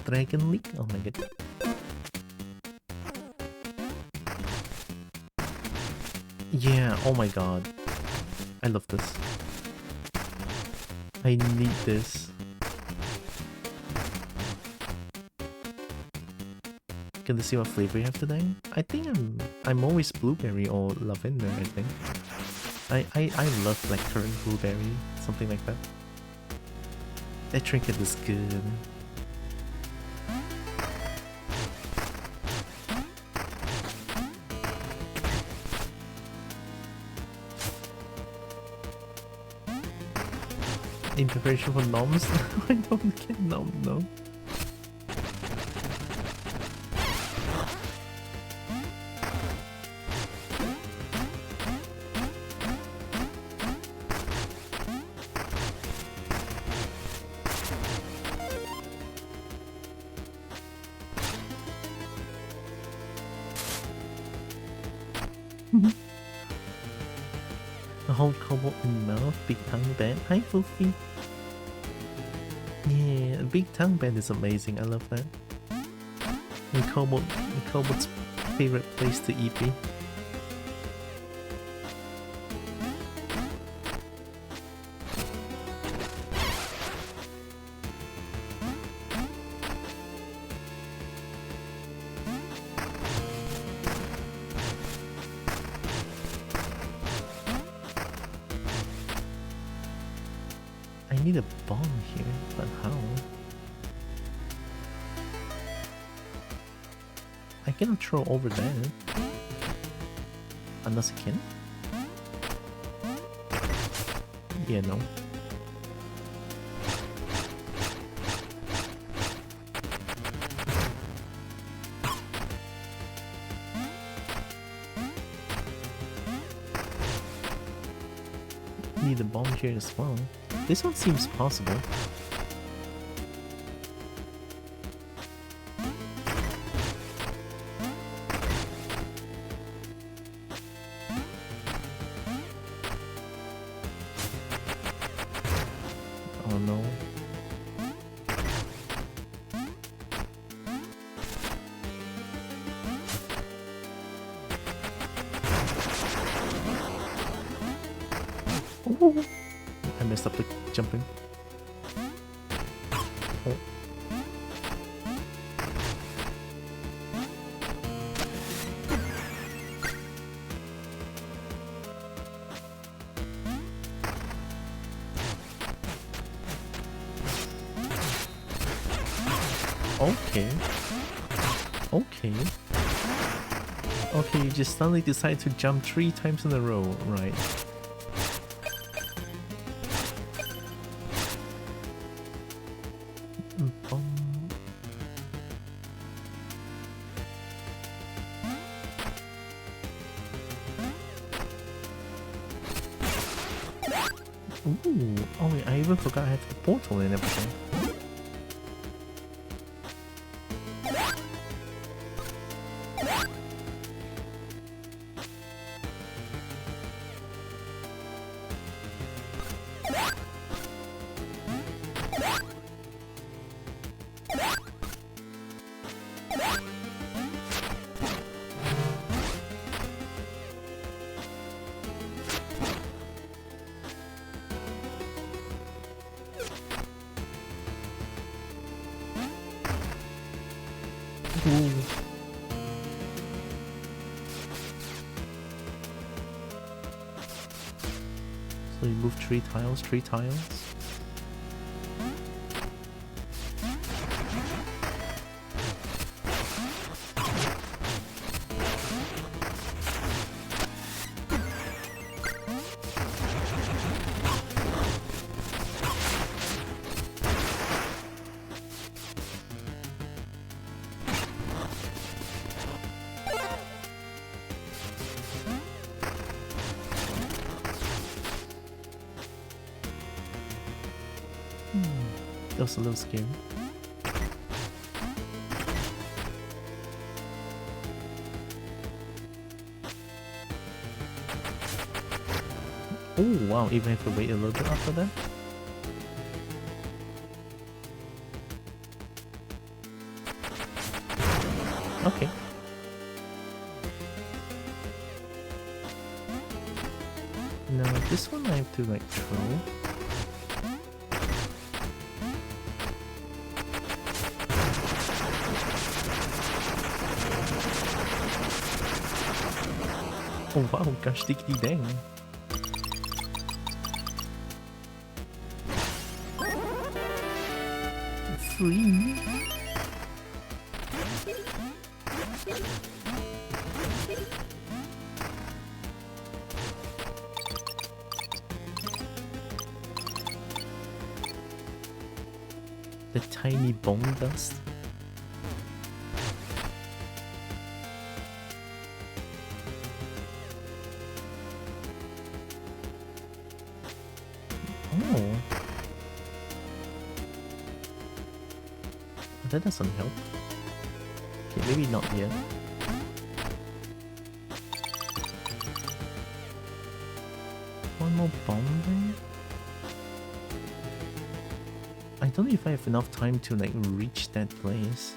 Dragon leak. Oh my god. Yeah. Oh my god. I love this. I need this. Gonna see what flavor you have today. I think I'm always blueberry or lavender. I think. I love blackcurrant blueberry, something like that. That trinket is good. In preparation for noms? I don't get nom no. A whole kobo in mouth, big tongue band. Hi, Foofy. Yeah, big tongue band is amazing. I love that. And Kobo's favorite place to eat be. I need a bomb here, but how? I cannot throw over there. Unless I can? Yeah, no. Need a bomb here as well. This one seems possible. Oh no. Ooh. I messed up the jumping. Oh. Okay. Okay. Okay, you just suddenly decide to jump 3 times in a row, right? Ooh, oh wait, I even forgot I have the portal and everything. Ooh. So you move 3 tiles, 3 tiles. That was a little scary. Oh wow, even have to wait a little bit after that? Okay. Now this one I have to like throw. Oh wow, gosh diggity dang. Free. The tiny bone dust. Oh. That doesn't help. Okay, maybe not yet. One more bomb there? I don't know if I have enough time to like reach that place.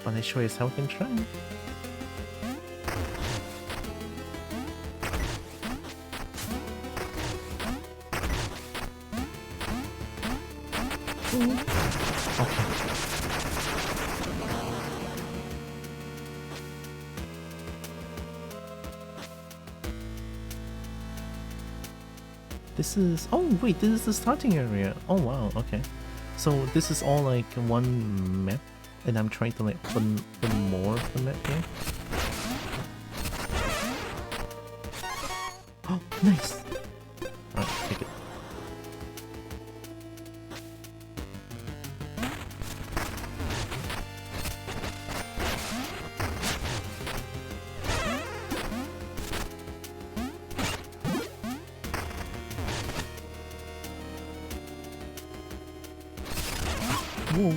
But I sure as hell can try. Okay. This is... Oh wait, this is the starting area. Oh wow, okay. So this is all like one map And I'm trying to like open more of the map here. Oh, nice! Alright, take it. Whoa.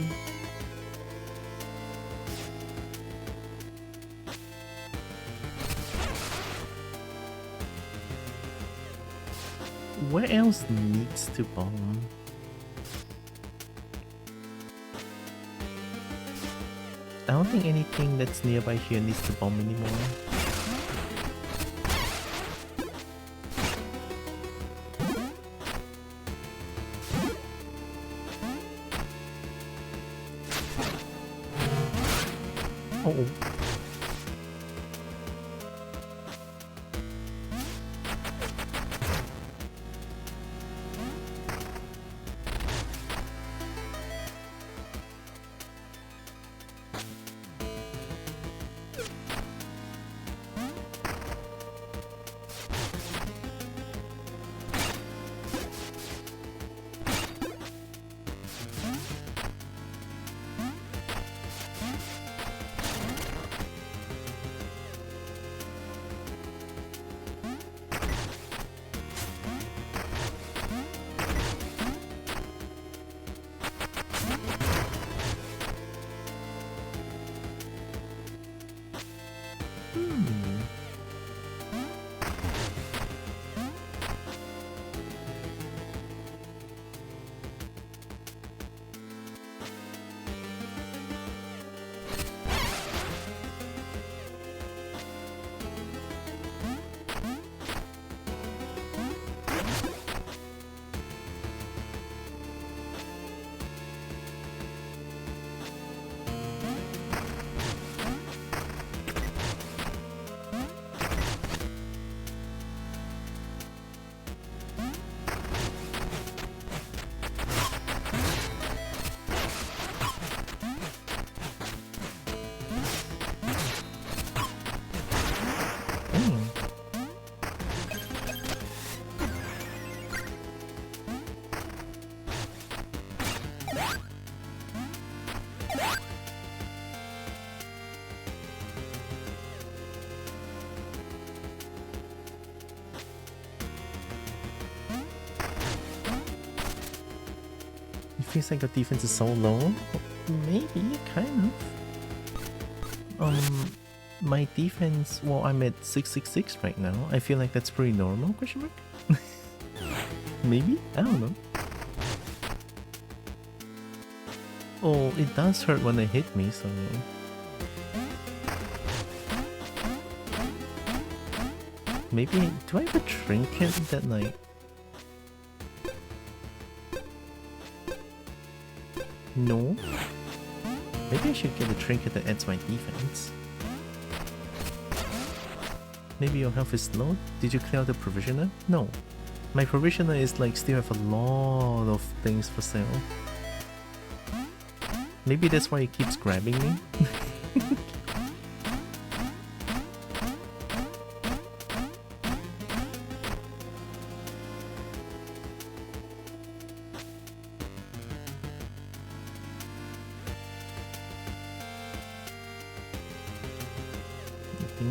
Where else needs to bomb? I don't think anything that's nearby here needs to bomb anymore. Oh. Feels like the defense is so low. Maybe, kind of. My defense, well, I'm at 666 right now. I feel like that's pretty normal, question mark? Maybe? I don't know. Oh, it does hurt when they hit me, so... Maybe, do I have a trinket that like... No? Maybe I should get a trinket that adds my defense. Maybe your health is low? Did you clear out the provisioner? No. My provisioner is like still have a lot of things for sale. Maybe that's why it keeps grabbing me.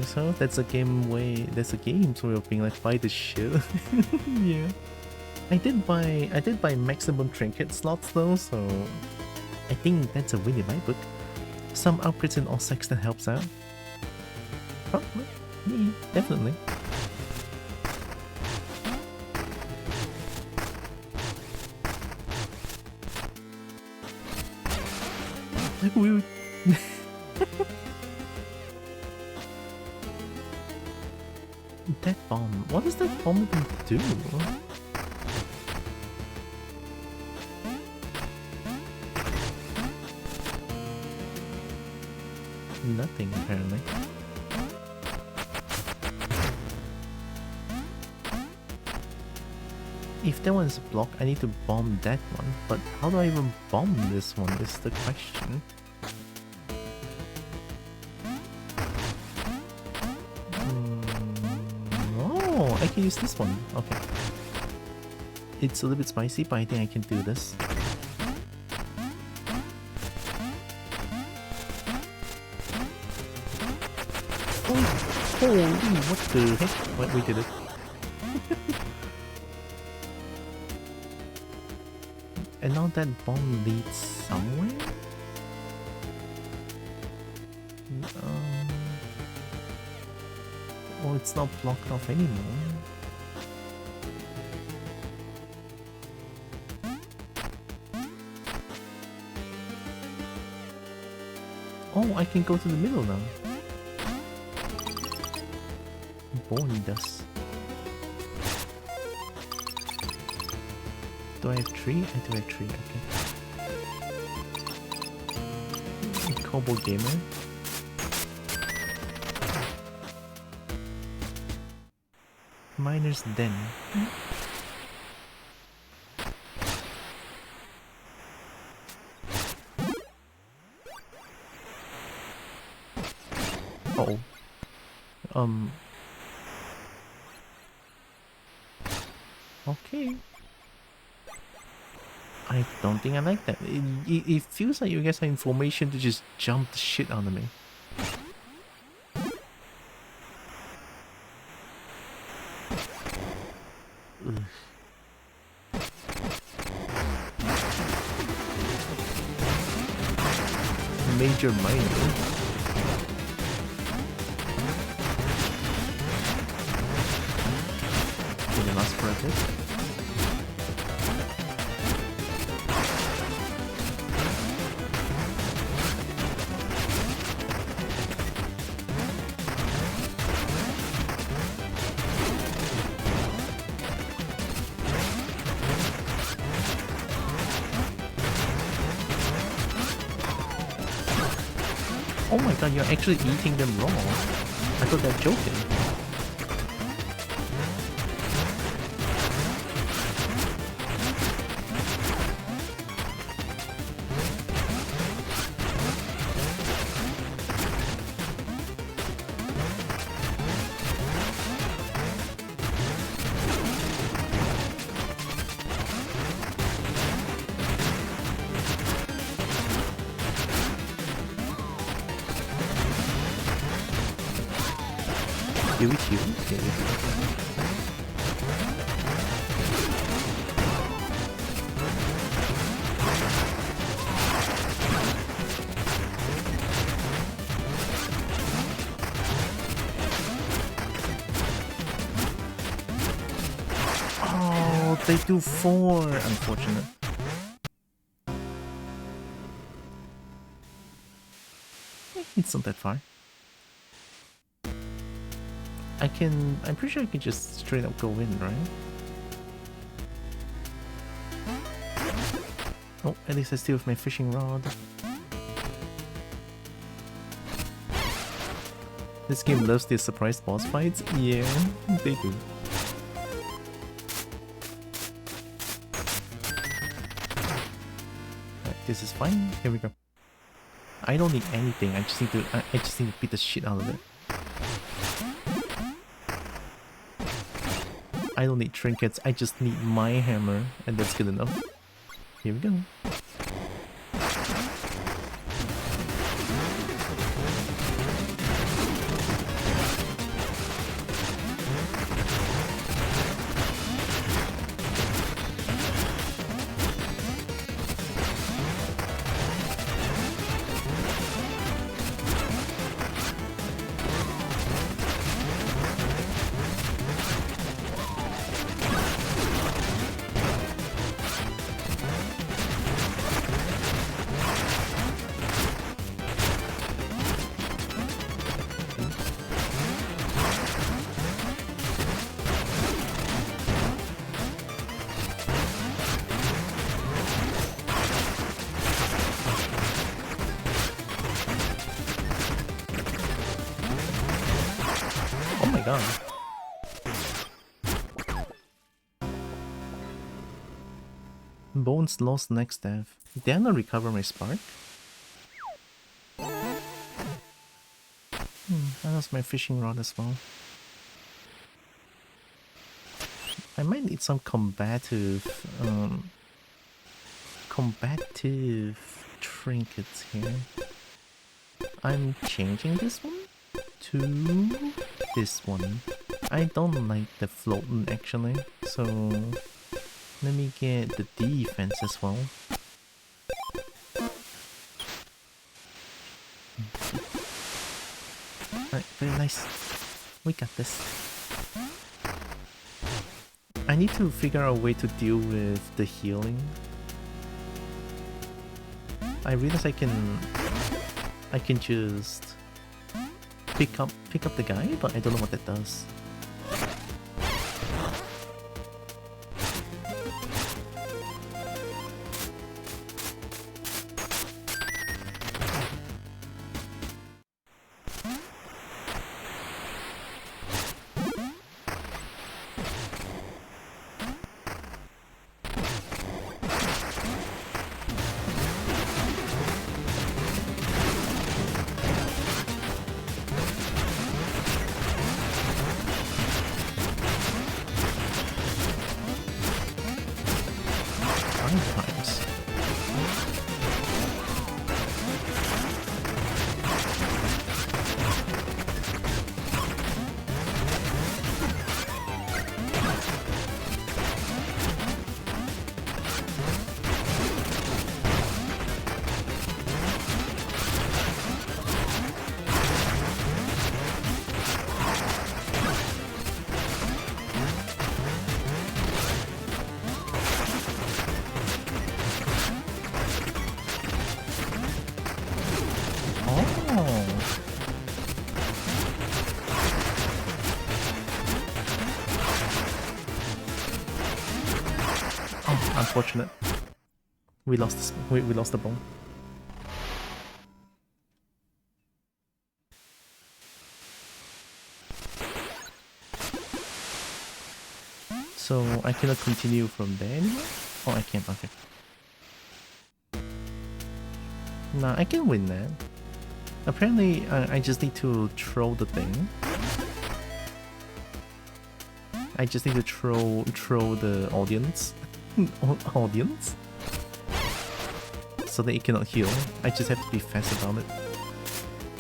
So that's a game way. That's a game sort of being like buy the shit. Yeah, I did buy maximum trinket slots though, so I think that's a win in my book. Some upgrades in all sects that helps out. Probably, yeah, definitely. That bomb. What does that bomb even do? Nothing, apparently. If that one's blocked, I need to bomb that one. But how do I even bomb this one is the question. I can use this one. Okay. It's a little bit spicy, but I think I can do this. Oh, holy, what the heck? Wait, we did it. And now that bomb leads somewhere? Oh, it's not blocked off anymore. Oh, I can go to the middle now. Bone dust. Do I have 3? I do have 3, okay. Kobo gamer. Miner's den. Uh oh. Okay. I don't think I like that. It feels like you guys have information to just jump the shit out of me. Ugh. Major miner. Can it last for a bit? Oh my god, you're actually eating them raw. I thought they're joking. Give it you. Okay. Oh, they do 4. Unfortunate. It's not that far. I'm pretty sure I can just straight up go in, right? Oh, at least I still have my fishing rod. This game loves these surprise boss fights. Yeah, they do. Right, this is fine. Here we go. I don't need anything. I just need to beat the shit out of it. I don't need trinkets, I just need my hammer, and that's good enough. Here we go. Oh my god. Bones lost next death. Did I not recover my spark? I lost my fishing rod as well. I might need some combative trinkets here. I'm changing this one to this one. I don't like the floating actually, so let me get the defense as well. Alright, very nice. We got this. I need to figure out a way to deal with the healing. I realize I can just pick up the guy, but I don't know what that does. Times. Unfortunate. We lost this, we lost the ball. So I cannot continue from there anymore? Oh, I can, okay. Nah, I can win that. Apparently, I just need to throw the thing. I just need to throw the audience. Audience? So that it cannot heal. I just have to be fast about it.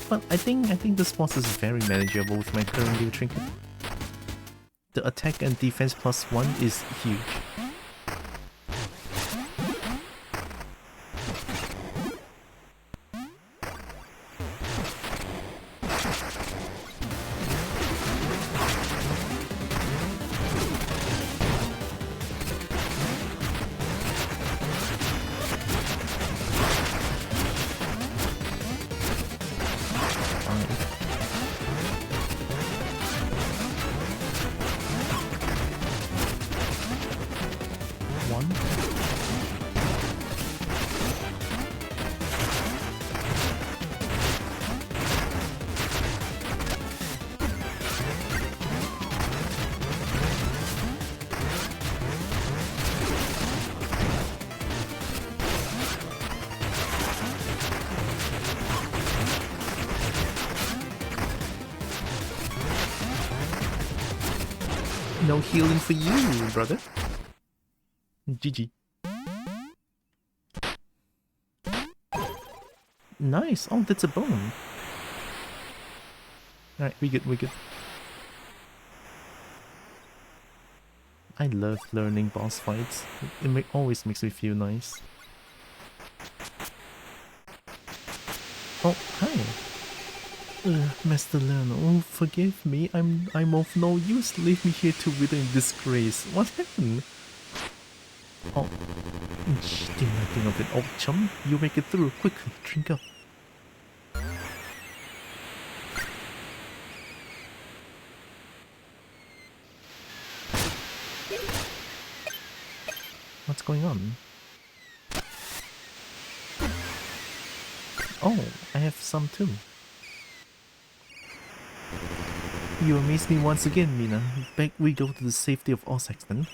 But I think this boss is very manageable with my current new trinket. The attack and defense +1 is huge. No healing for you, brother. GG. Nice. Oh, that's a bone. Alright, we good, we good. I love learning boss fights. It always makes me feel nice. Oh, hi. Master Learner, oh, forgive me. I'm of no use. Leave me here to wither in disgrace. What happened? Oh, do nothing of it, old chum. You make it through. Quickly, drink up. What's going on? Oh, I have some too. You amaze me once again, Mina. Back we go to the safety of Osaxton.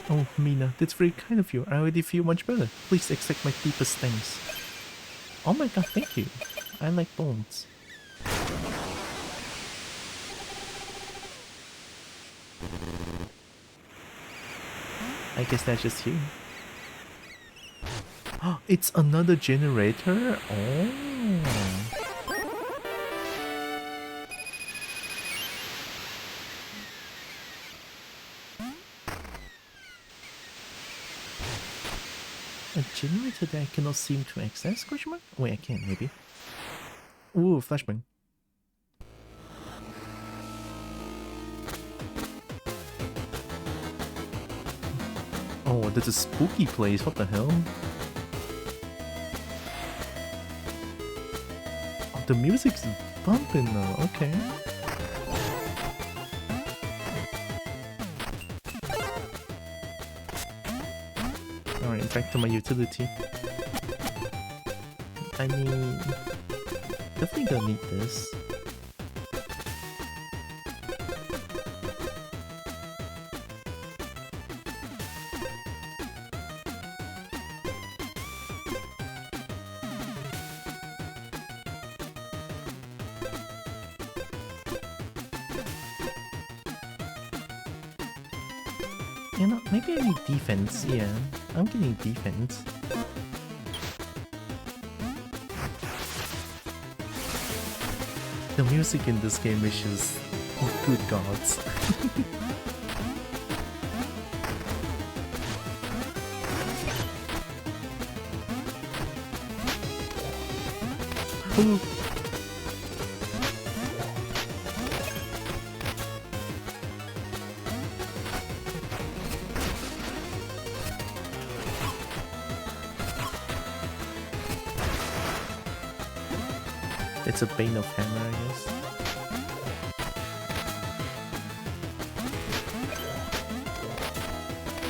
Oh, Mina, that's very kind of you. I already feel much better. Please accept my deepest thanks. Oh my god, thank you. I like bones. I guess that's just you. Oh, it's another generator? Oh. A generator that I cannot seem to access? Question mark? Wait, I can maybe. Ooh, flashbang. Oh, that's a spooky place. What the hell? Oh, the music's bumping now. Okay. Alright, back to my utility. I mean, definitely gonna need this. You know, maybe I need defense. Yeah, I'm getting defense. The music in this game is just good gods. Ooh. It's a bane of hammer, I guess.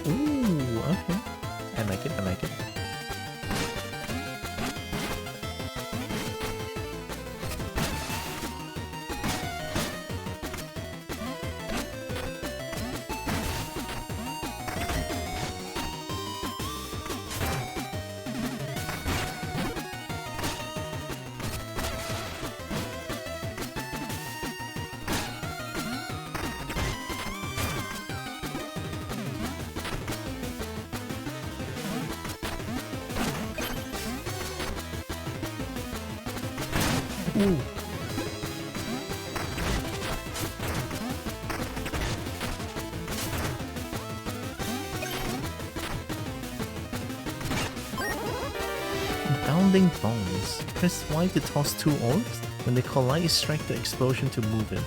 Ooh, okay. I like it, I like it. Ooh. Bounding bombs. Press Y to toss two orbs. When they collide, strike the explosion to move it.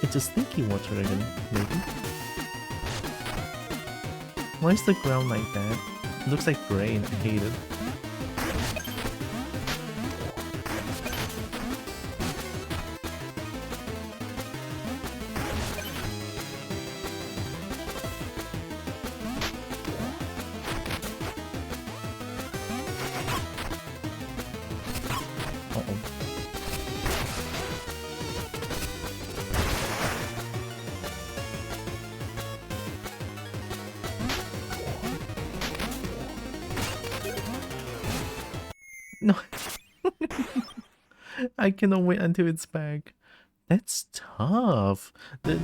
It's a stinky water again, maybe? Why is the ground like that? It looks like rain. I hate it. No. I cannot wait until it's back. That's tough. The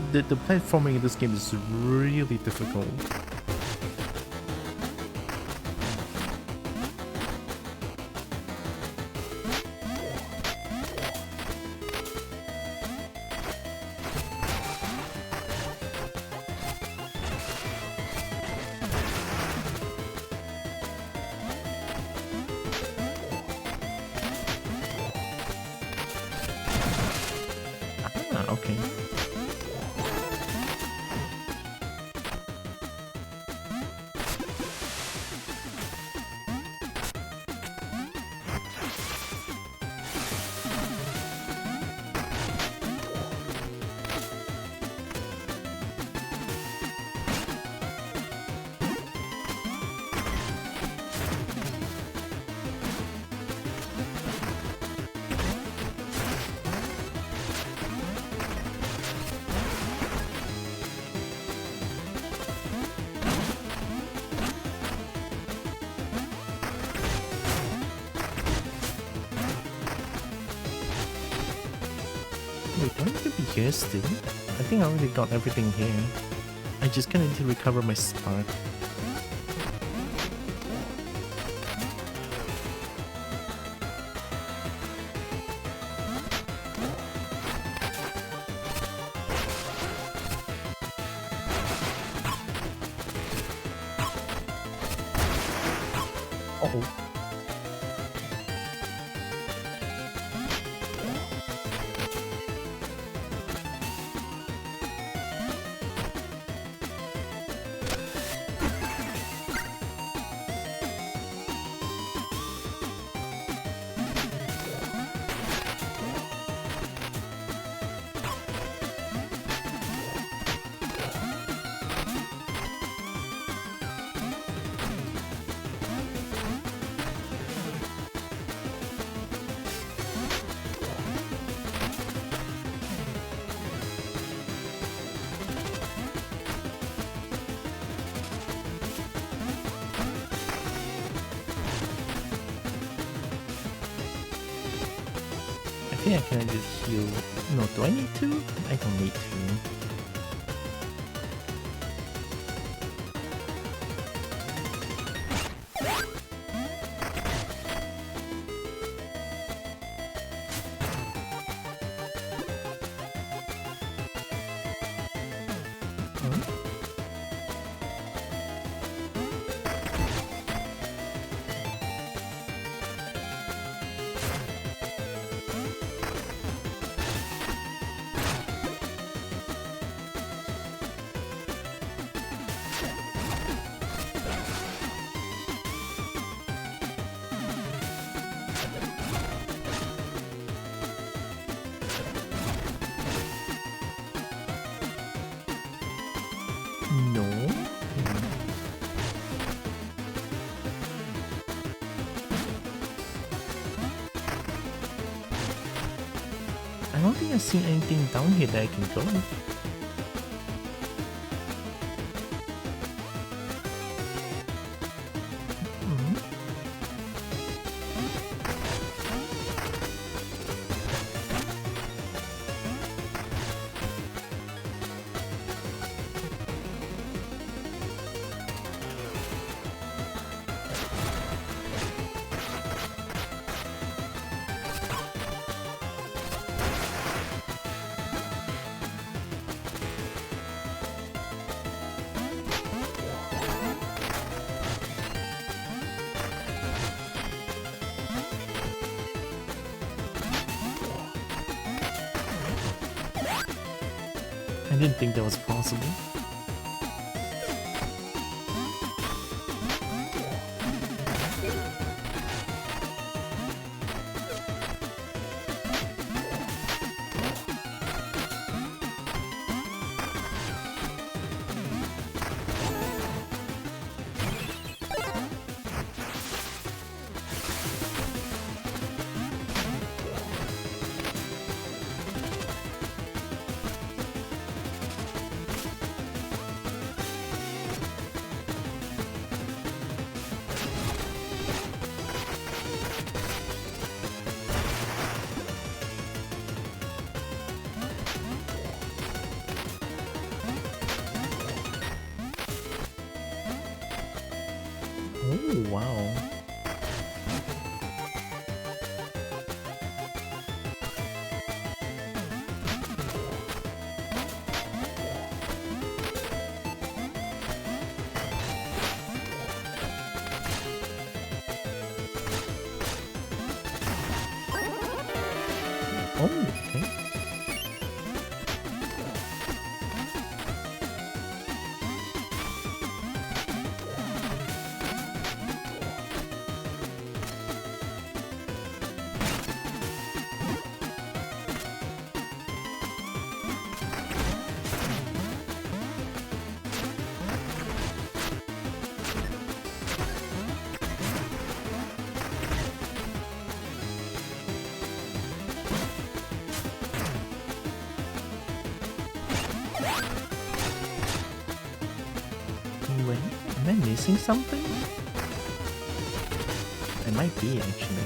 platforming in this game is really difficult. Okay. be here still. I think I already got everything here. I just kinda need to recover my spark. Uh-oh. I think I can just heal. No, do I need to? I don't need to. No. I don't think I've seen anything down here that I can go. I didn't think that was possible. Oh, wow. Oh, okay. Wait, am I missing something? I might be, actually.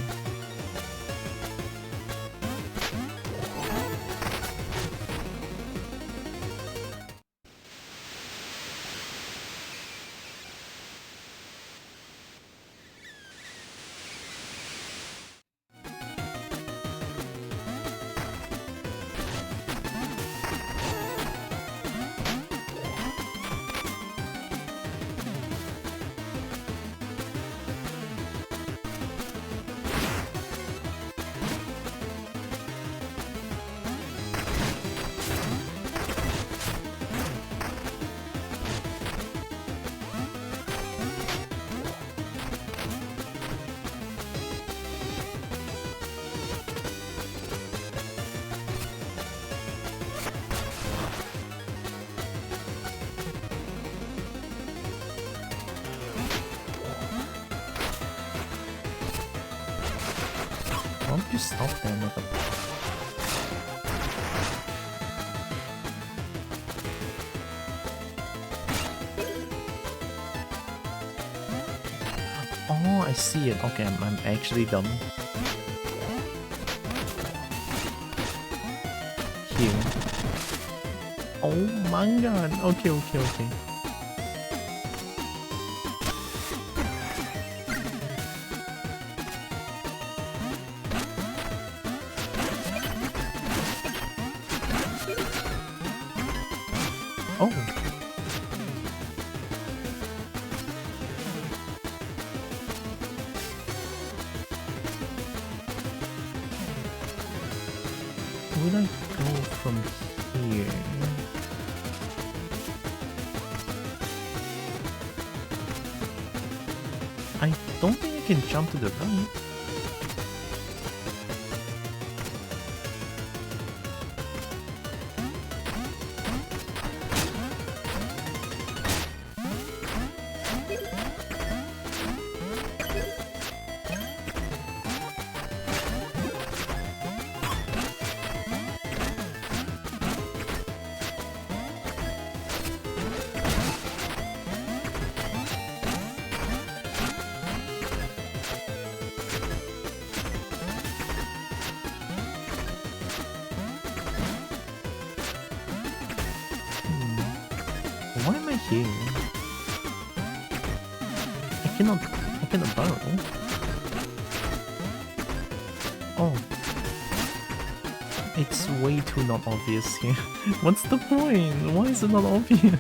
Why don't you stop there, mother? Oh, I see it. Okay, I'm actually dumb. Here. Oh my god. Okay, okay, okay. Oh. Would I go from here? I don't think I can jump to the right. Why am I here? I cannot burrow. Oh. It's way too not obvious here. What's the point? Why is it not obvious?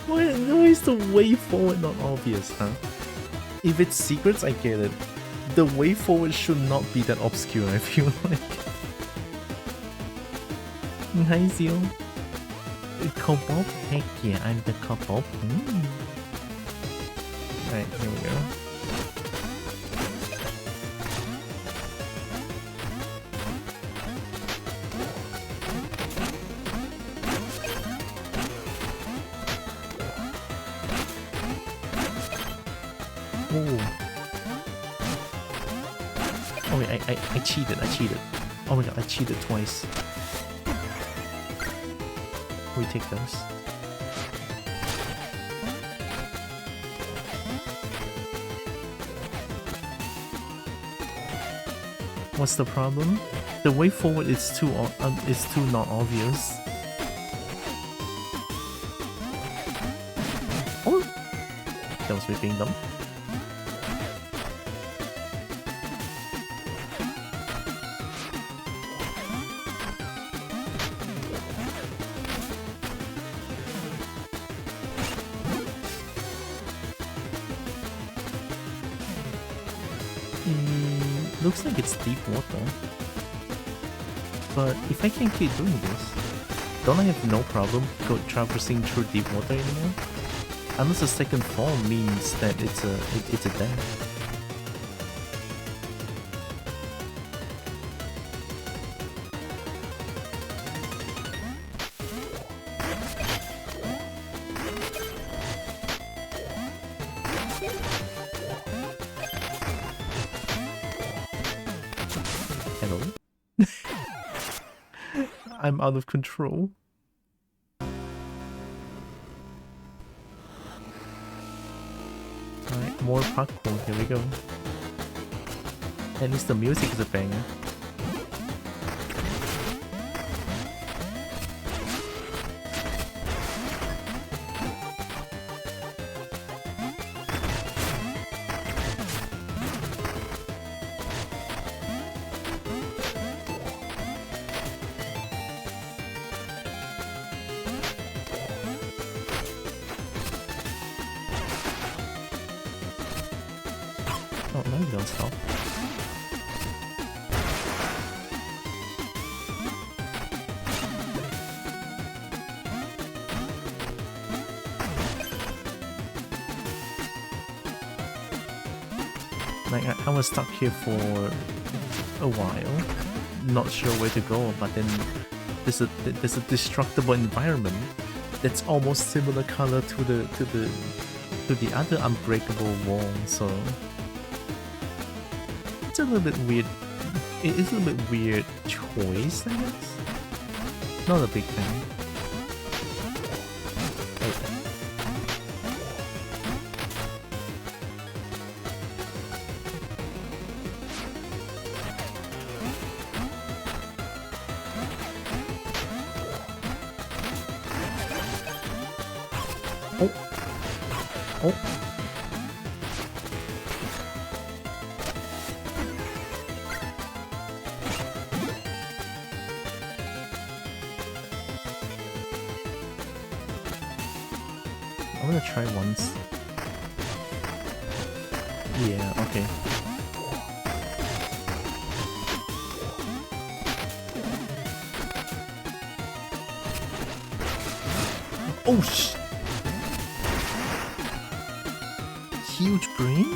Why is the way forward not obvious, huh? If it's secrets, I get it. The way forward should not be that obscure, I feel like. Hi, Zio. Kobo? Heck yeah, I'm the Kobo. Alright, here we go. Ooh. Oh wait, I cheated. Oh my god, I cheated twice. We take those. What's the problem? The way forward is too not obvious. Oh, that was me being dumb. Looks like it's deep water. But if I can keep doing this, don't I have no problem traversing through deep water anymore? Unless the second fall means that it's a death. I'm out of control. Alright, more parkour, here we go. At least the music is a banger. Oh, no, you don't stop. Like, I was stuck here for a while, not sure where to go, but then there's a destructible environment that's almost similar color to the other unbreakable wall, so it's a little bit weird it is a bit weird choice, I guess. Not a big fan. Oh. I'm gonna try once. Yeah, okay. Oh sh! Huge brain?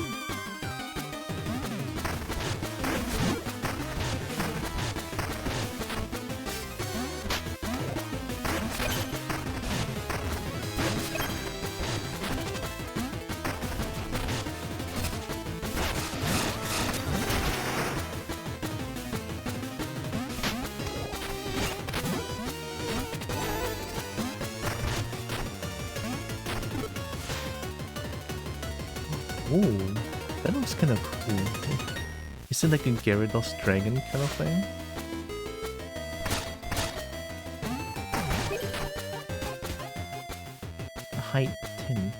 Oh, that looks kind of cool. Is it like a Gyarados dragon kind of thing? Height 10.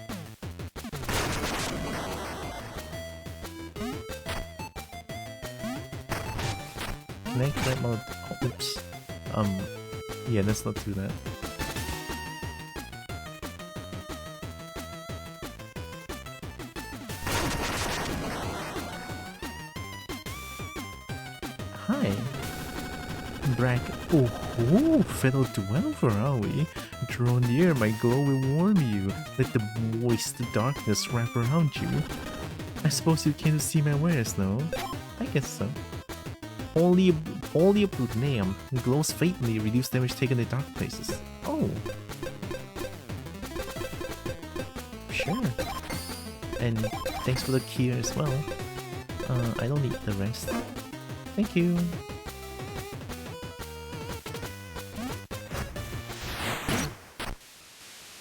Can I grab my... Oh, oops. Yeah, let's not do that. Hi. Brag. Oh, fellow dweller, are we? Draw near, my glow will warm you. Let the moist darkness wrap around you. I suppose you came to see my wares, no? I guess so. Only a name glows faintly, reduce damage taken in dark places. Oh. Sure. And thanks for the key as well. I don't need the rest. Thank you.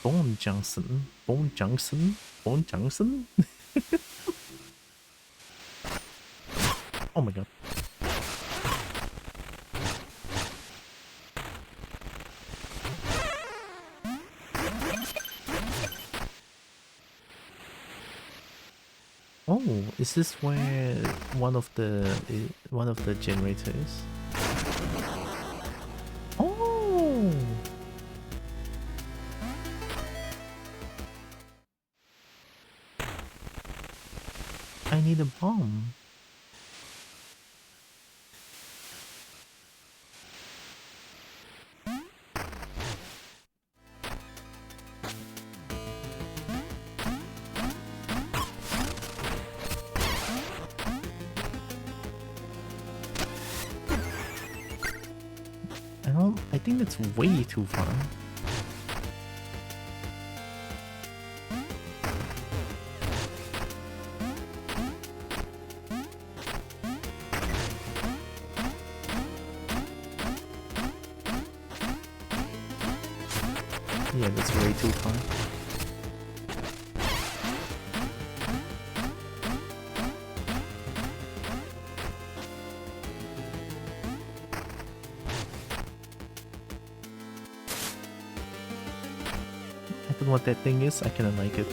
Bone Johnson. Bone Johnson? Bone Johnson? Oh my god. Oh, is this where one of the generators? Oh. I need a bomb. I think that's way too far. Yeah, that's way too far. I don't know what that thing is, I kinda like it.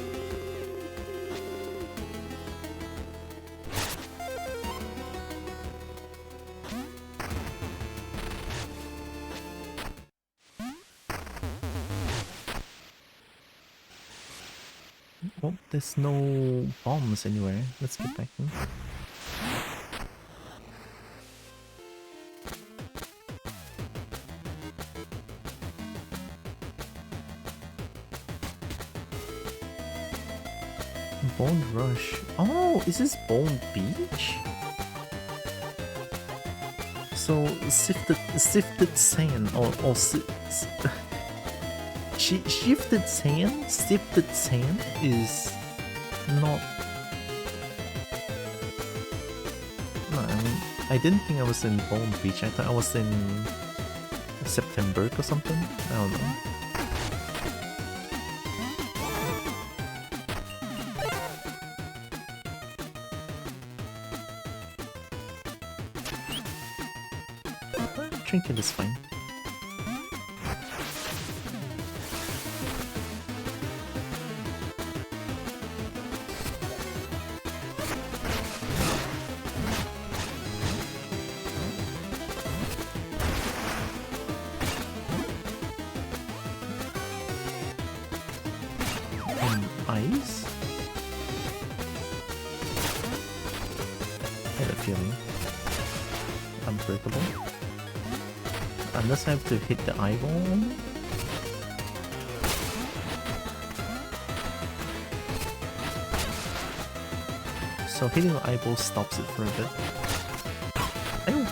Well, there's no bombs anywhere. Let's get back in. Bone Rush. Oh, is this Bone Beach? So sifted sand or shifted sand, sifted sand is not. No, I mean I didn't think I was in Palm Beach. I thought I was in September or something. I don't know. Drinking is fine. Ice? I had a feeling. Unbreakable. Unless I have to hit the eyeball on it? So hitting the eyeball stops it for a bit. Ew.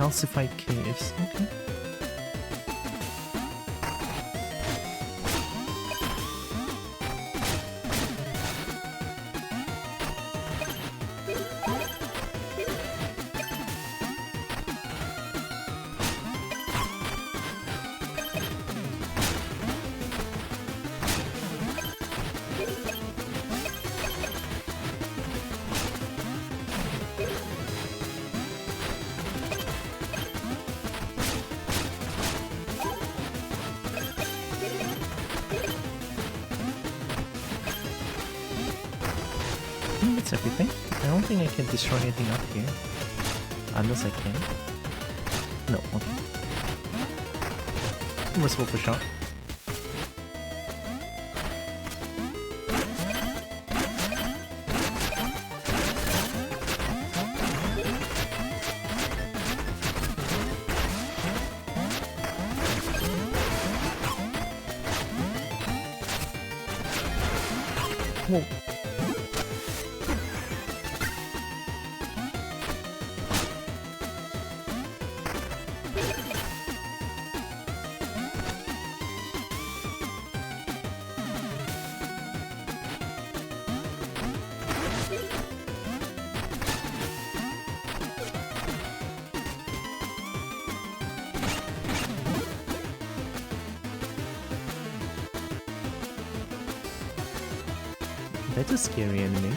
Calcified caves, okay. That's everything. I don't think I can destroy anything up here. Unless I can. No, okay. Merciful for shot. Whoa. That's a scary enemy.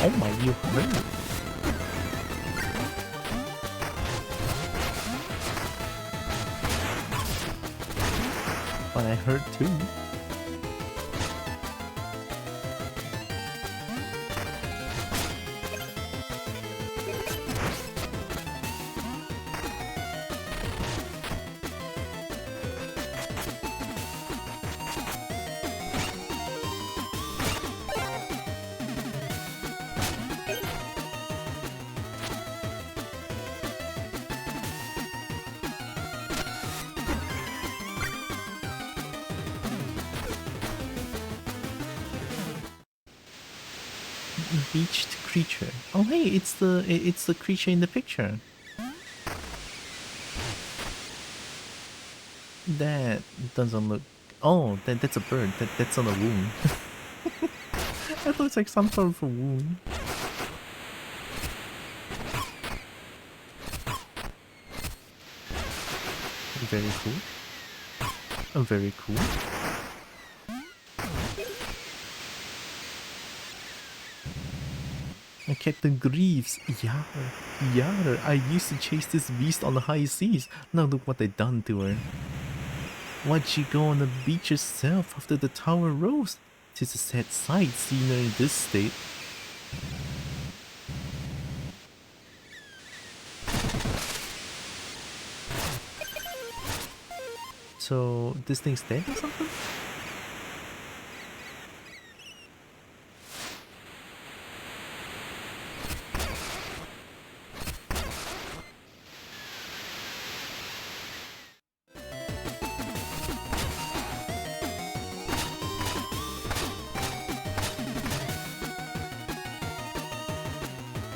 Oh my, you hurt. But I hurt too. Beached creature. Oh hey, it's the creature in the picture. That doesn't look. Oh, that's a bird. That's on a wound. That looks like some sort of a wound. Very cool. Oh, very cool. Captain Greaves, Yar, Yar, I used to chase this beast on the high seas. Now look what they done to her. Why'd she go on the beach herself after the tower rose? 'Tis a sad sight seeing her in this state. So this thing's dead or something?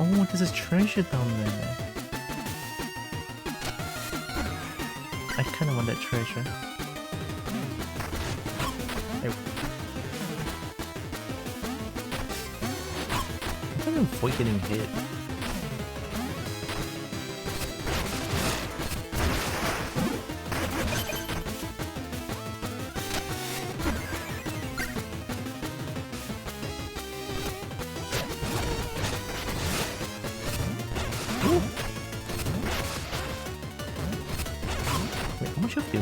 Oh, there's a treasure down there. I kind of want that treasure. I can't avoid getting hit. Wait, how much of you?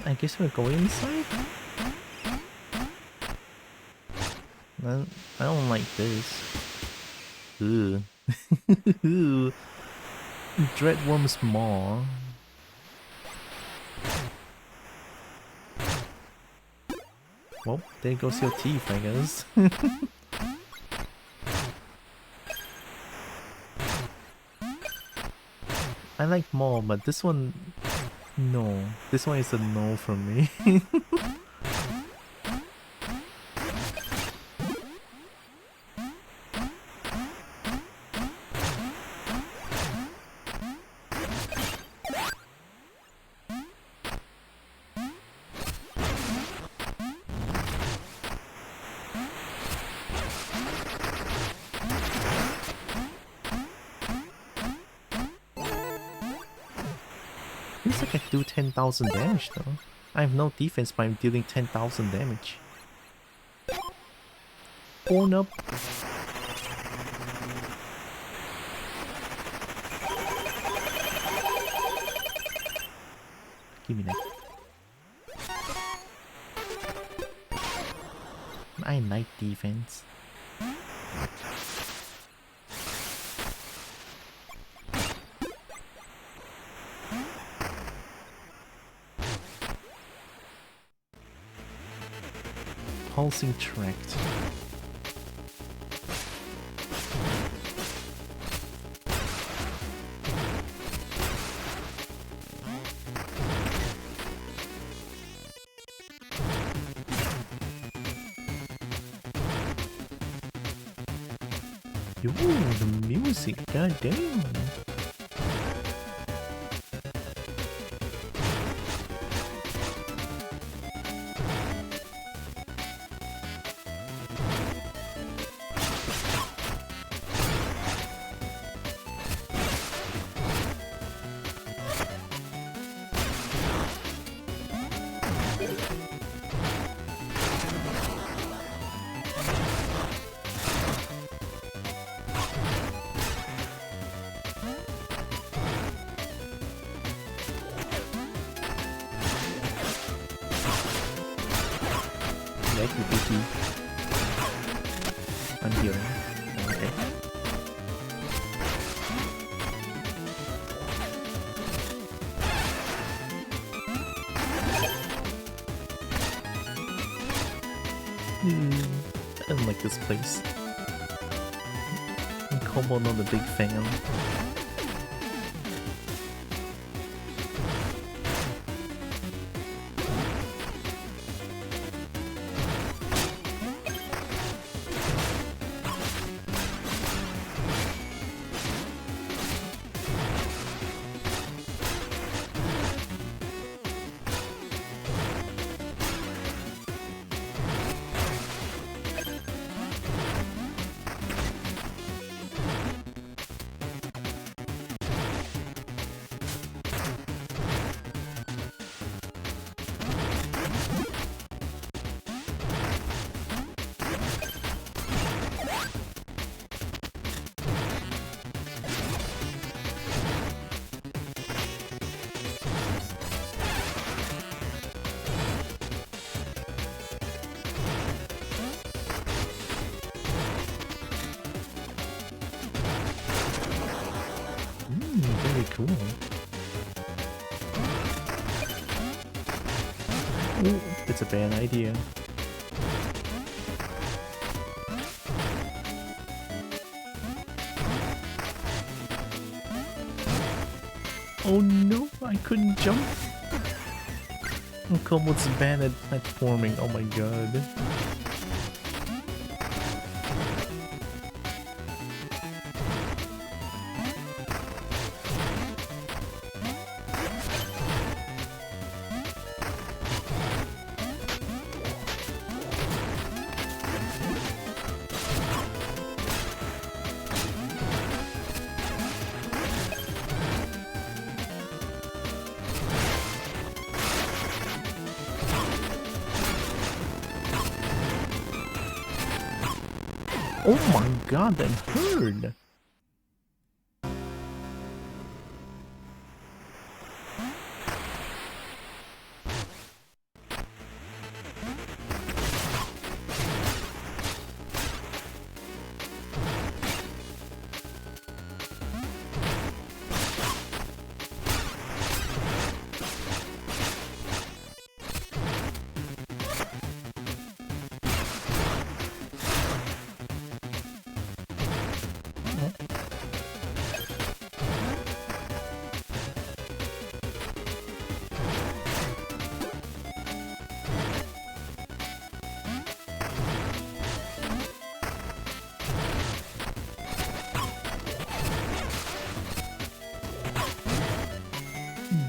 I guess we're going inside? I don't like this. Ugh. Dreadworm's maw. Well, there goes your teeth, I guess. I like more, but this one... No. This one is a no from me. Feels like I do 10,000 damage though. I have no defense, but I'm dealing 10,000 damage. Oh no. Give me that. I like defense. Pulsing tract. Yo, the music, goddamn. I'm healing. Okay. I don't like this place. Kobo not a big fan. Cool. Ooh, that's a bad idea. Oh no, I couldn't jump. Kobo's bad at platforming, oh my god. Oh my god, that hurt!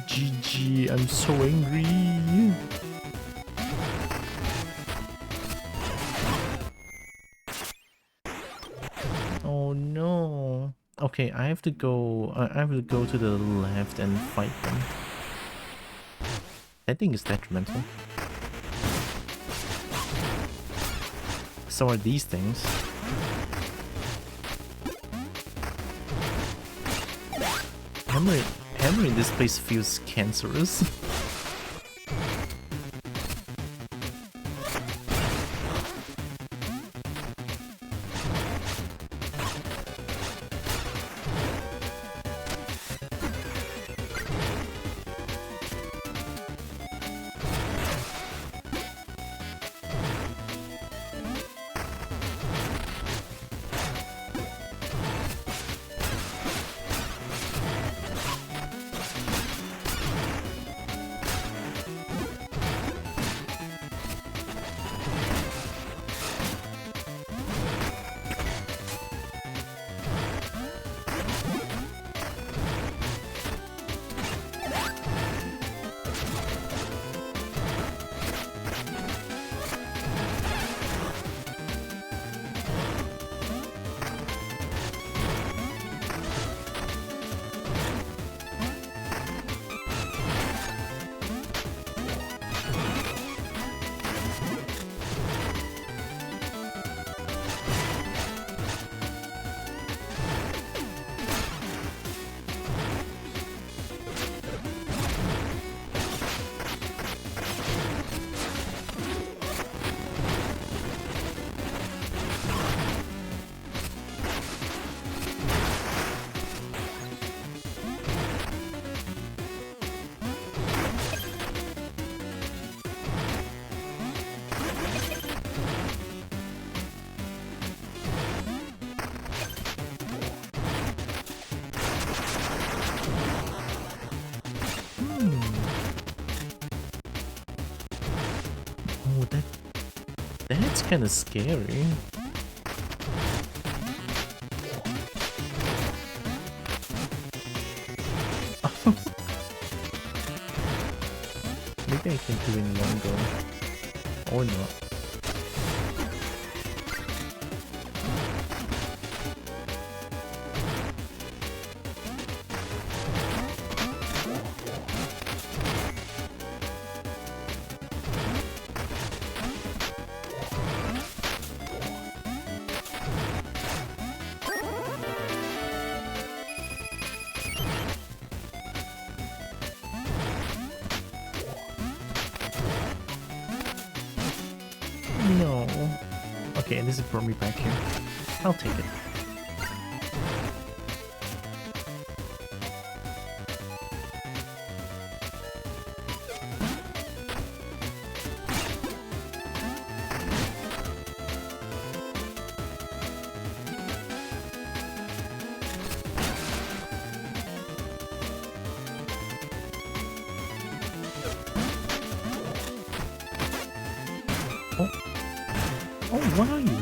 GG, I'm so angry. Oh no. Okay, I have to go. I have to go to the left and fight them. I think it's detrimental. So are these things. Hammer in this place feels cancerous. Oh, that's kind of scary. Maybe I can do it in one go. Or not. No. Okay, this brought me back here. I'll take it. Oh, what are you?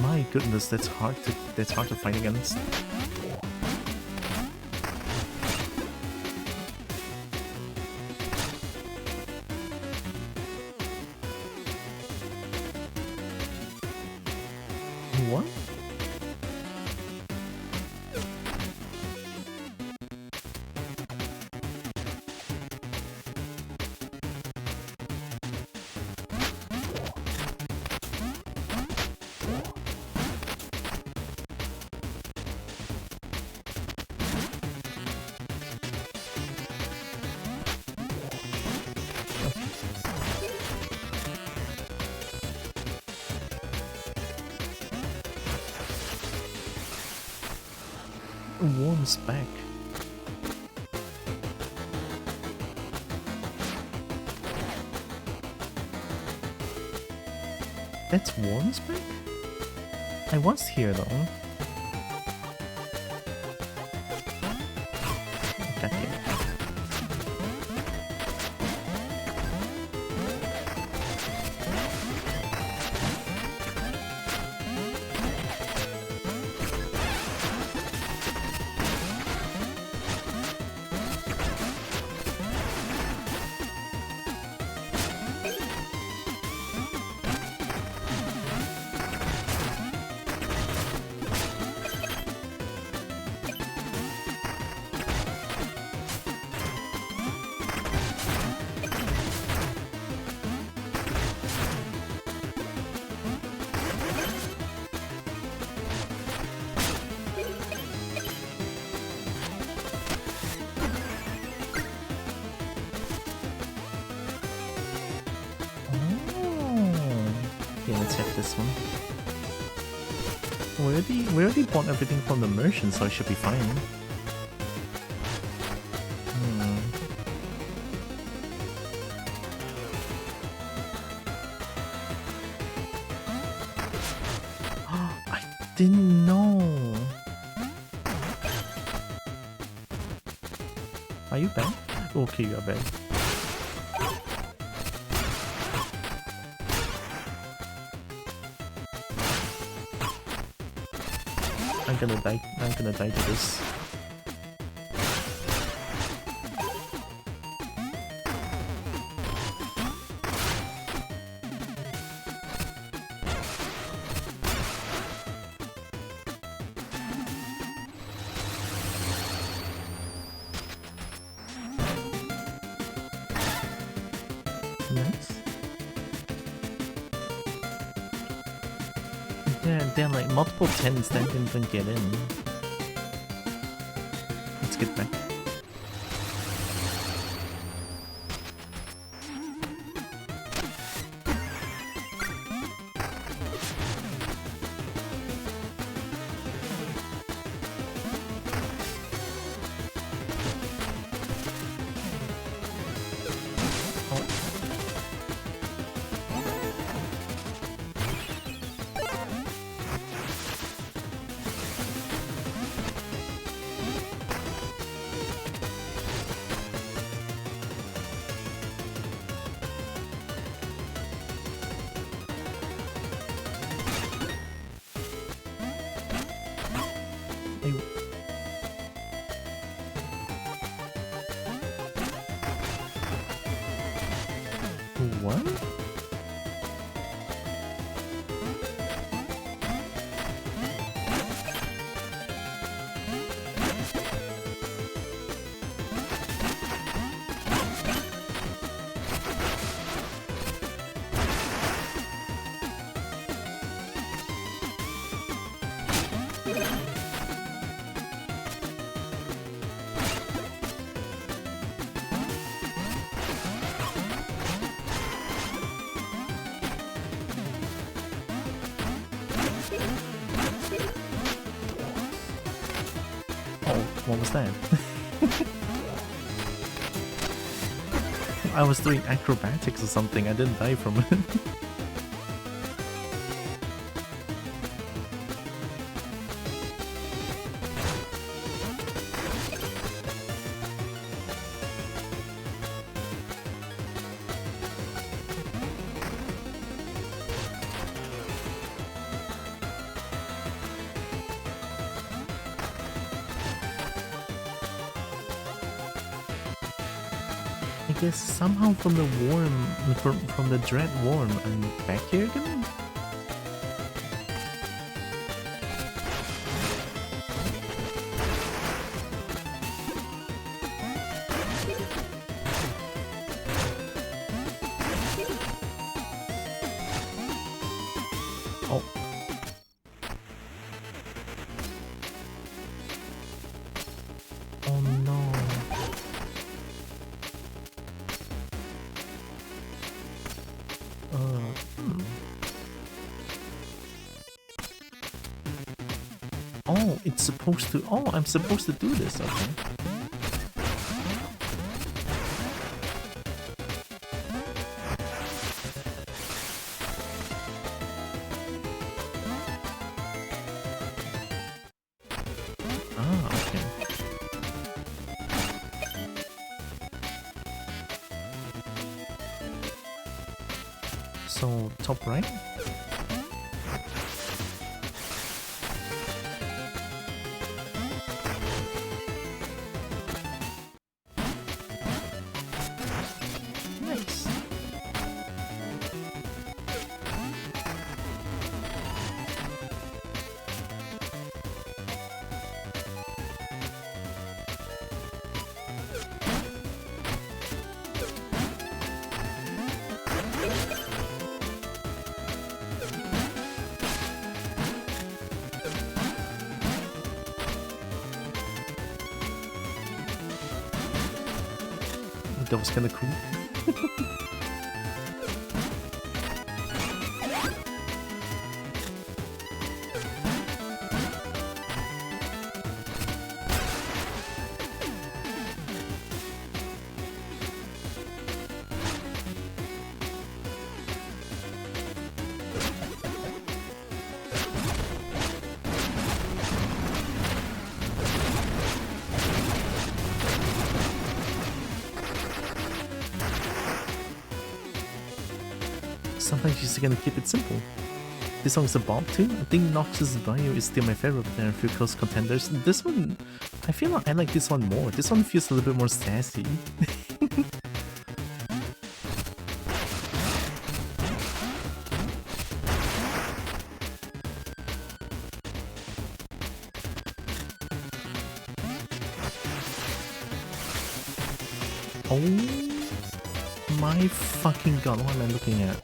My goodness, that's hard to fight against. What? Worm's back. That's Worm's back? I was here though. God damn it. Yeah, let's hit this one. We already bought everything from the merchant, so I should be fine. I didn't know. Are you back? Okay, you are back. I'm gonna die to this. Nice. There are like multiple 10s that didn't even get in. Let's get back. What? What was that? I was doing acrobatics or something, I didn't die from it. guess somehow from the worm, from the dread worm, I'm back here again? Oh. Oh no. Hmm. Oh, it's supposed to. Oh, I'm supposed to do this, okay. Ah, okay. So, top right? Nice. That was kind of cool. Sometimes you're just gonna keep it simple. This song is a bop too. I think Nox's Bio is still my favorite, but there are a few close contenders. This one, I feel like I like this one more. This one feels a little bit more sassy. Oh my fucking god, what am I looking at?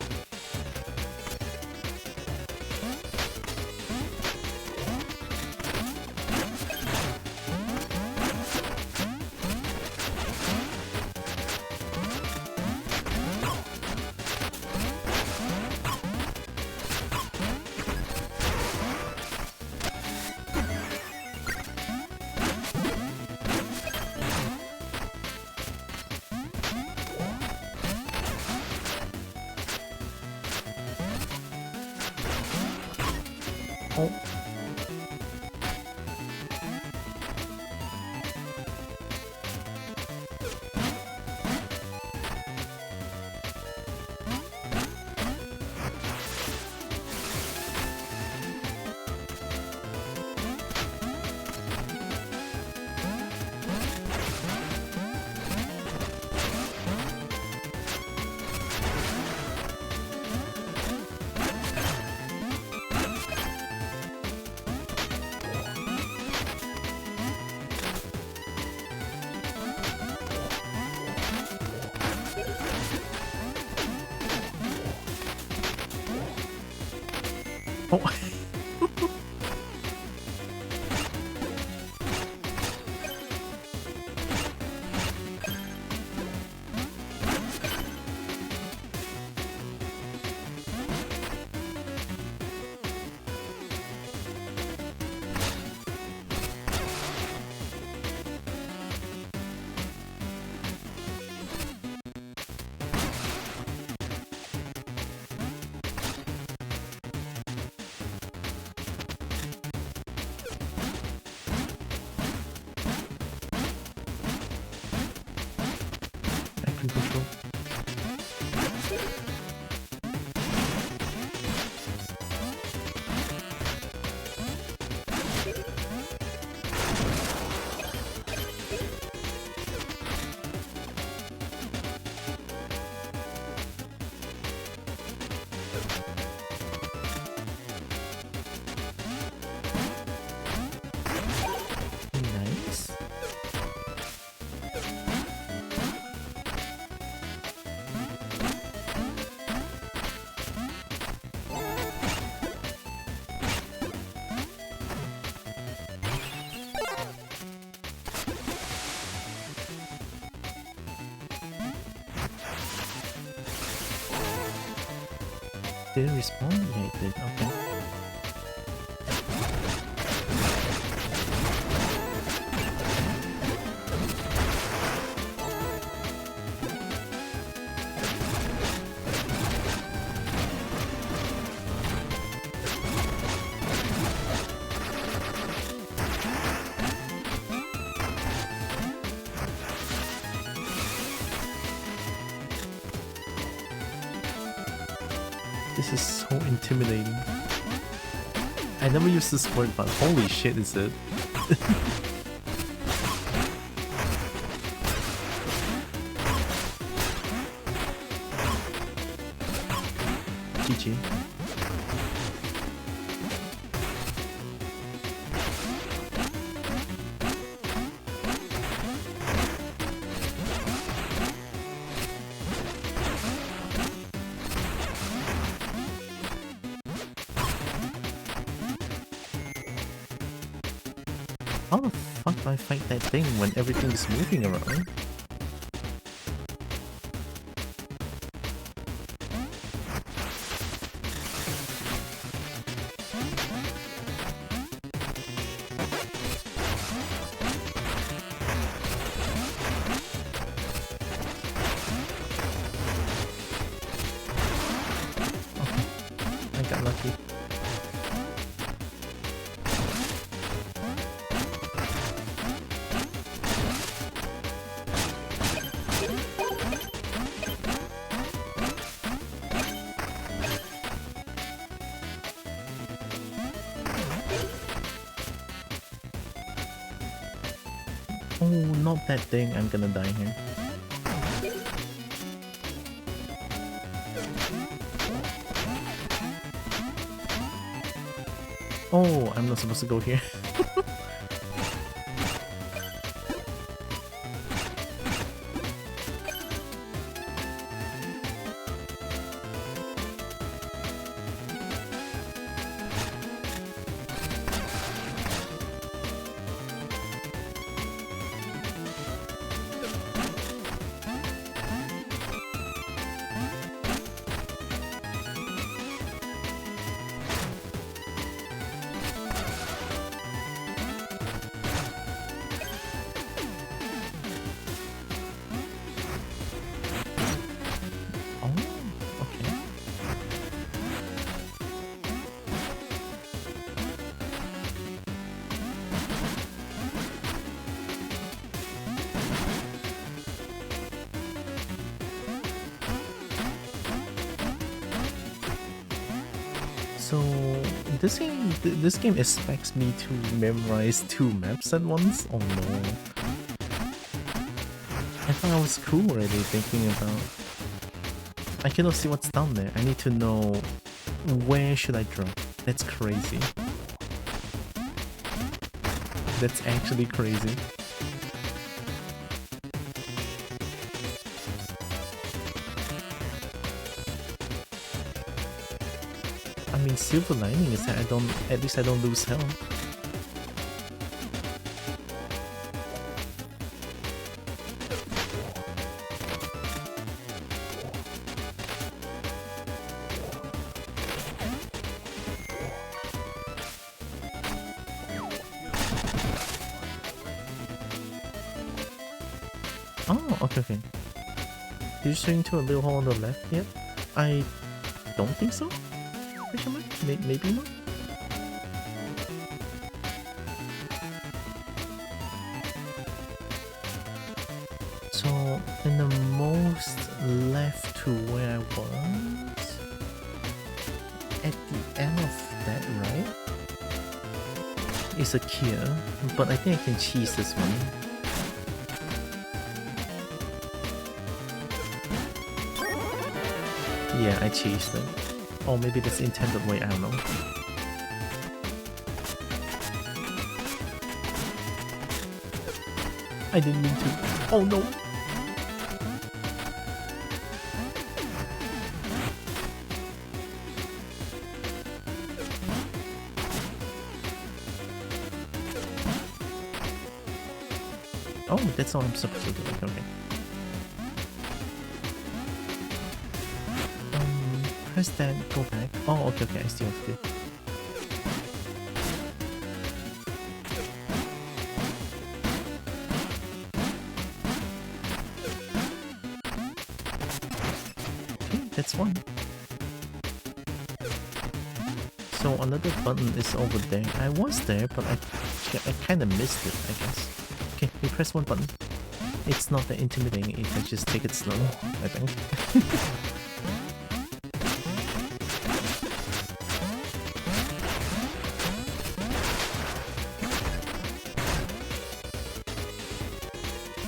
Oh. Oh. did it respawn? Yeah, it did. Okay. This is so intimidating. I never used this word, but holy shit is it. GG. How the fuck do I fight that thing when everything is moving around? Okay, I got lucky. Oh, not that thing. I'm gonna die here. Oh, I'm not supposed to go here. So this game expects me to memorize 2 maps at once? Oh no. I thought I was cool already thinking about... I cannot see what's down there. I need to know where should I drop. That's crazy. That's actually crazy. I mean, silver lining is that at least I don't lose health. Oh, okay. Did you swing to a little hole on the left yet? I don't think so. Maybe not? So, in the most left to where I was, at the end of that, right, is a Kia, but I think I can cheese this one. Yeah, I cheesed it. Or maybe that's the intended way, I don't know. I didn't mean to. Oh no! Oh, that's all I'm supposed to do. Okay. press that, go back. Oh, okay, okay, I see what to do. Okay, that's one. So another button is over there. I was there, but I kind of missed it, I guess. Okay, we press one button. It's not that intimidating if I just take it slow, I think.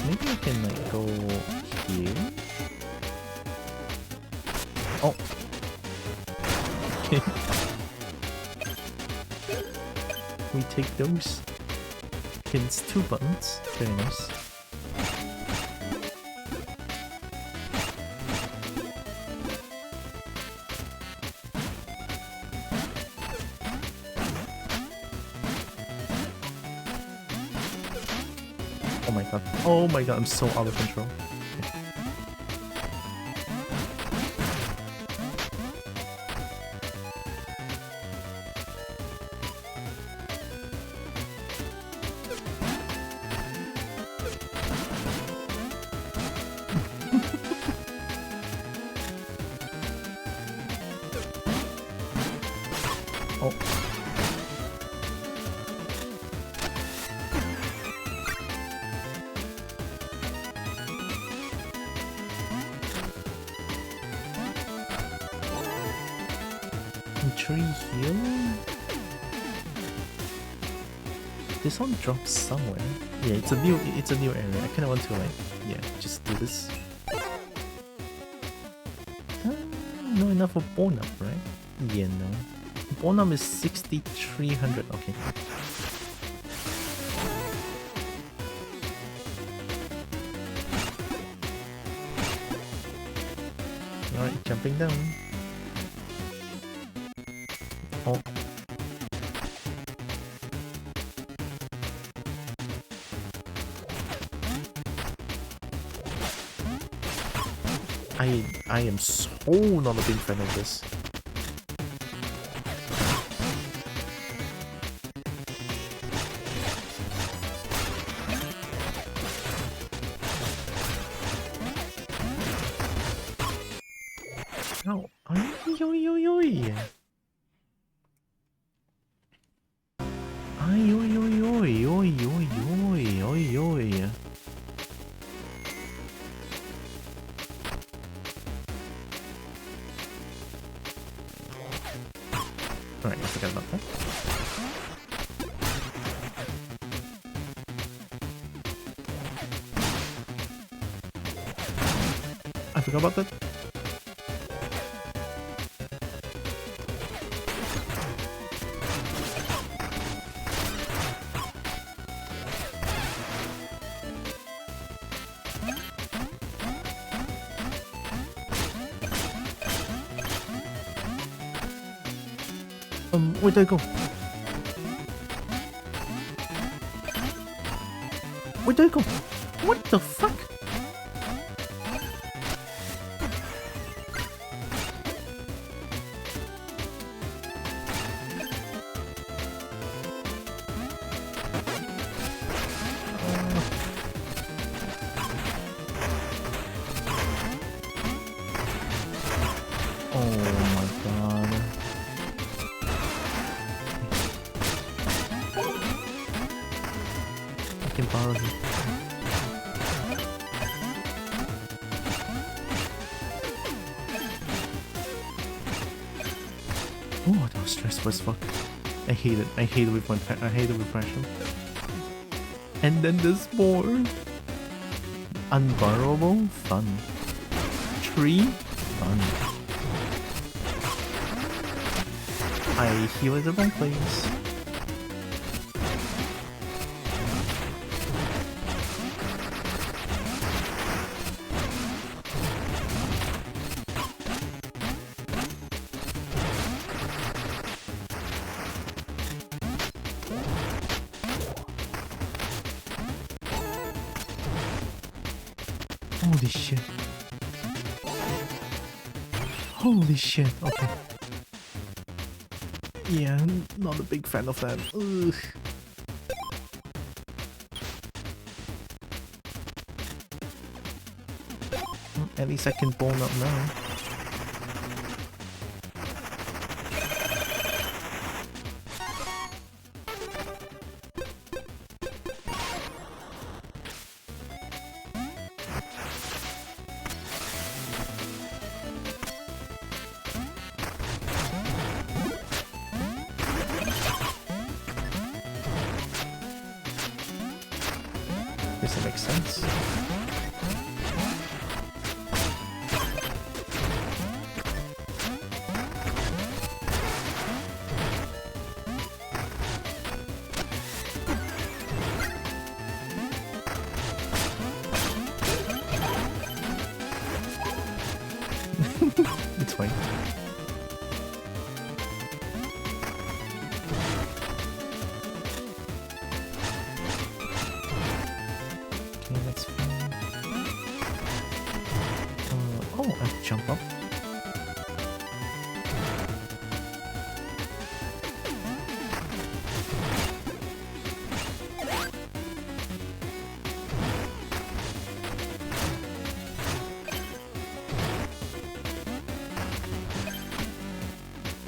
Maybe I can like go here. Oh. Okay. We take those. Okay, it's two buttons. Very nice. Oh my god. Oh my god, I'm so out of control. Okay. Oh. Tree here? This one drops somewhere. Yeah, it's a new area. I kinda want to like, yeah, just do this. Not enough for Bonum, right? Yeah, no. Bonum is 6,300, okay. Alright, jumping down. Oh. I am so not a big fan of this. No. Ay, oy, oy, oy. Ay, oy, oy, oy, oy, oy, oy, oy, oy. Alright, I forgot about that. I forgot about that. Where'd I go? Where'd I go? What the fuck? Oh, that was stressful as fuck. I hate it. I hate it with passion. And then there's more. Unborrowable fun. Tree fun. I heal at the right place. Holy shit. Holy shit, okay. Yeah, not a big fan of that. Ugh. At least I can bone up now. Guess that makes sense. It's fine. Okay, that's fine. Oh, I jump up.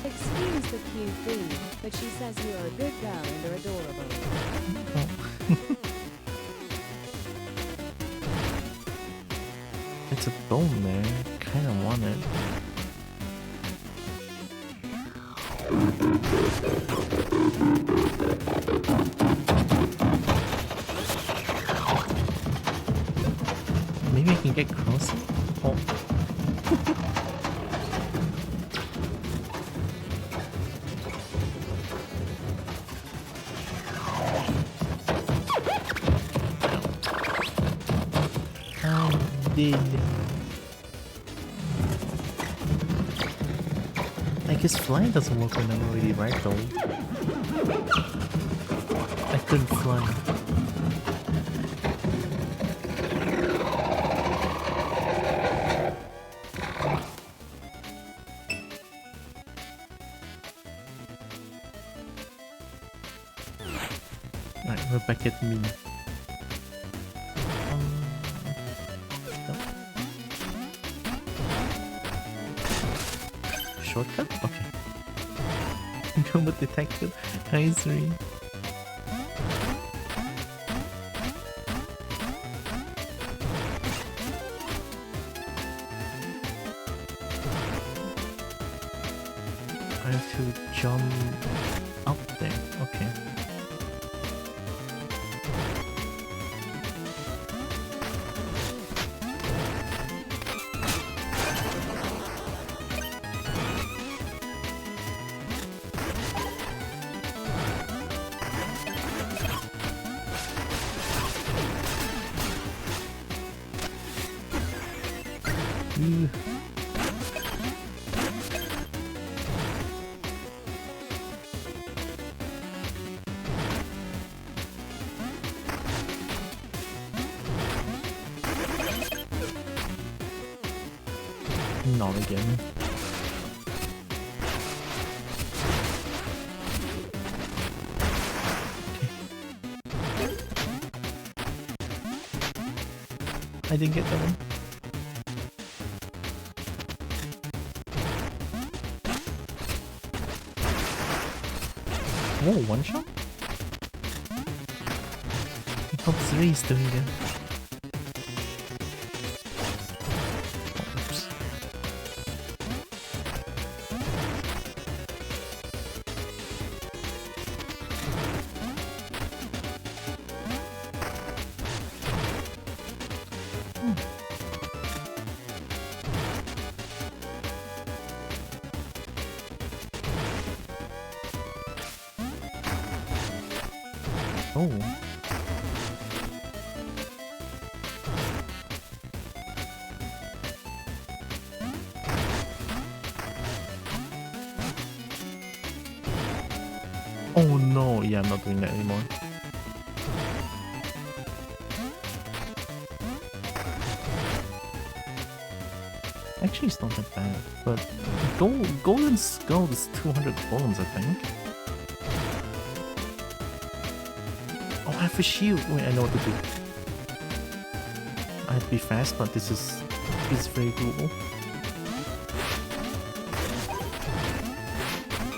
Excuse the QB, but she says you are a good girl and are adorable. Oh. It's a bone there. Kinda want it. Maybe I can get closer? Oh. I did. I guess flying doesn't work when I'm already right though. I couldn't fly. Alright, we're back at me. No. Shortcut? Okay. Robot detected. Hi, Siri. I have to jump up there. Okay. Ooh. Not again. I didn't get that one. Whoa, one shot? I hope 3 is doing it. Oops. Oh. Oh no, yeah, I'm not doing that anymore. Actually, it's not that bad. But Golden Skull is 200 bones, I think. Oh, I have a shield. Wait, I know what to do. I have to be fast, but this is very doable.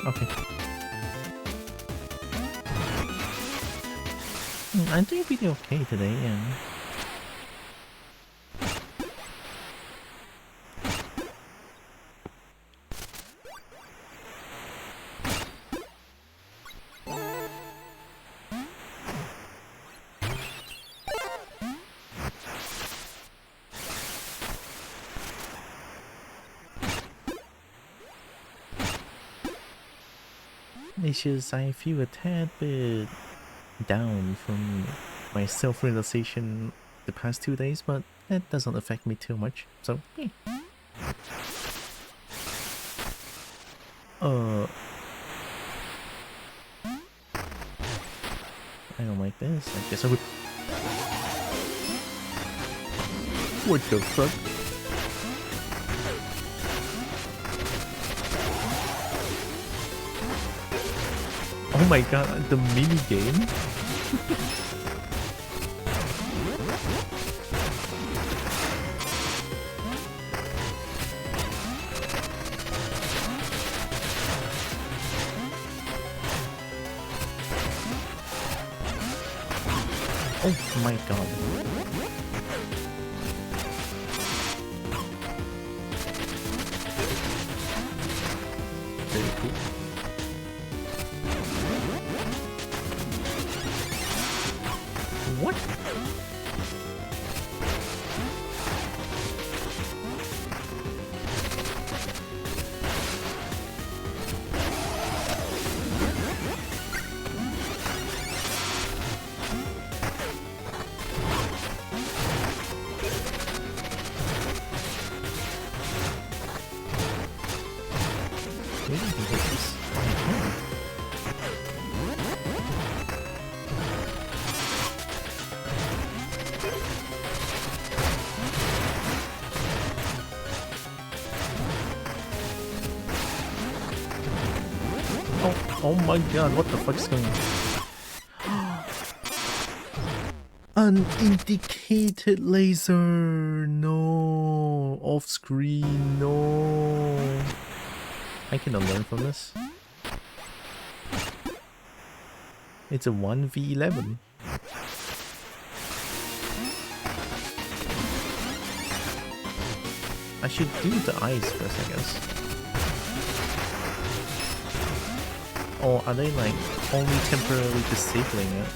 Okay. I'm doing pretty okay today, yeah. It's just I feel a tad bit down from my self-realization the past 2 days, but that doesn't affect me too much, so yeah. I don't like this. I guess I would... What the fuck? Oh my god, the mini game? Oh my god. Very cool. What? Maybe I can hit this. Oh my god, what the fuck is going on? Unindicated laser! No! Off screen, no! I cannot learn from this. It's a 1v11. I should do the ice first, I guess. Or are they like only temporarily disabling it?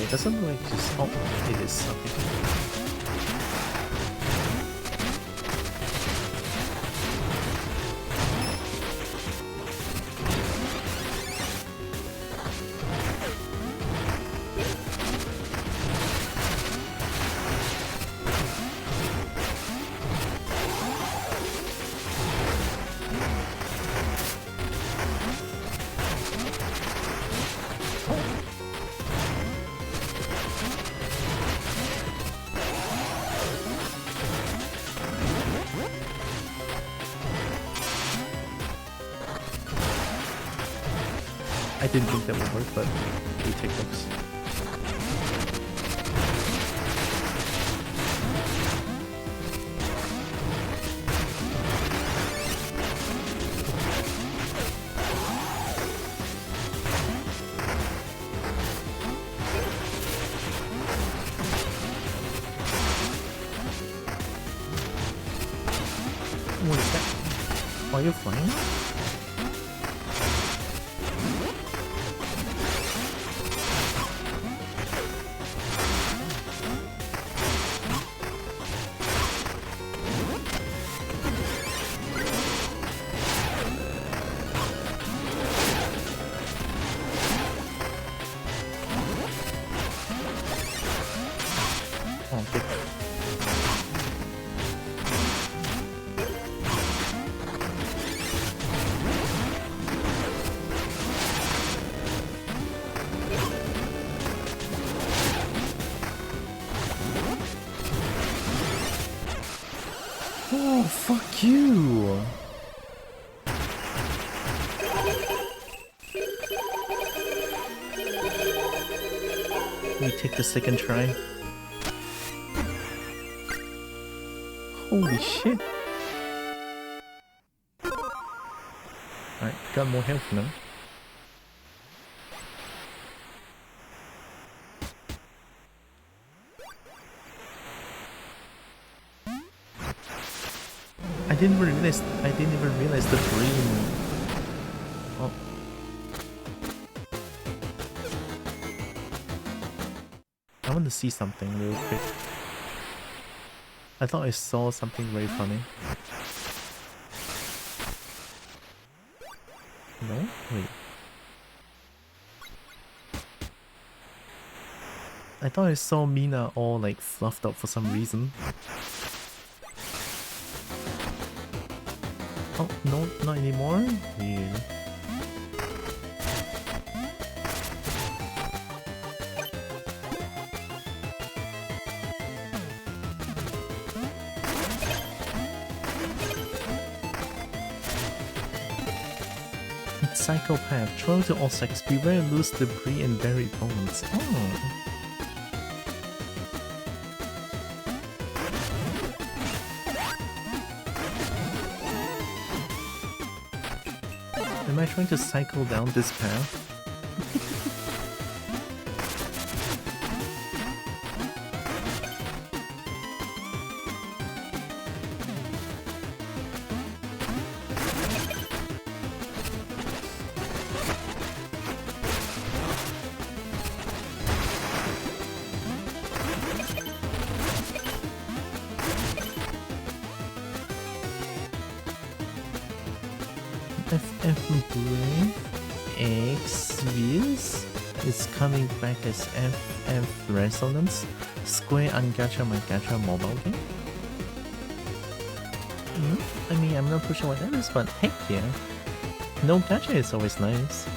It doesn't look like just... Oh, it is something. I didn't think that would work, but we take those. What is that? Are you flying? Oh, fuck you! We take the second try. Holy shit! Alright, got more health now. I didn't even realize the green. Oh. I want to see something real quick. I thought I saw something very funny. No? Wait. I thought I saw Mina all like fluffed up for some reason. Oh, no, not anymore? Weird. Psychopath, throw to all sex, beware loose debris and buried bones. Oh. Am I trying to cycle down this path? Is coming back as FF Resonance. Square Ungacha My Gacha mobile game. I mean, I'm not too sure what that is, but heck yeah. No gacha is always nice.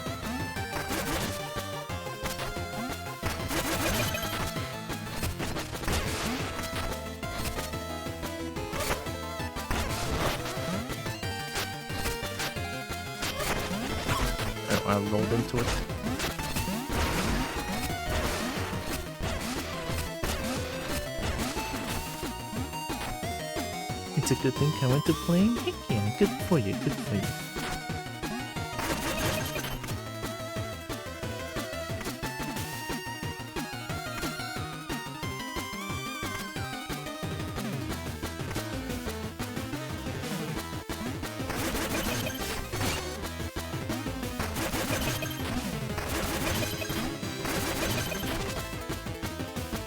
Oh, I rolled into it. It's a good thing I went to play. Heck yeah, good for you, good for you.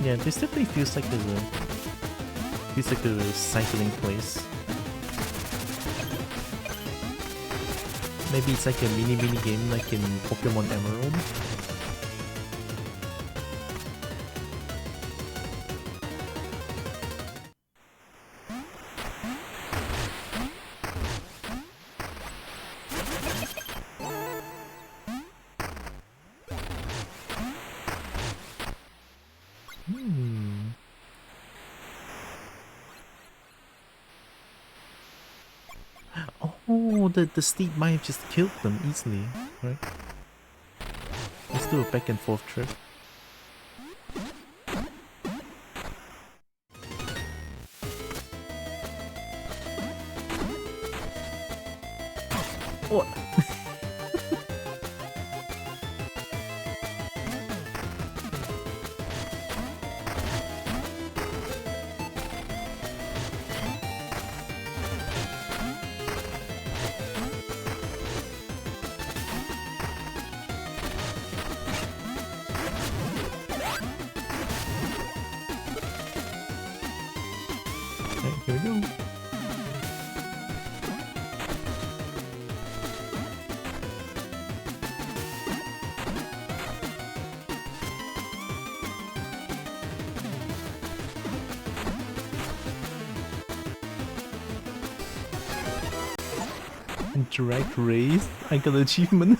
Yeah, this definitely feels like a cycling place. Maybe it's like a mini game like in Pokemon Emerald. Oh, the steep might have just killed them easily, right? Let's do a back and forth trip. What? Here we go. Drag race. I got an achievement.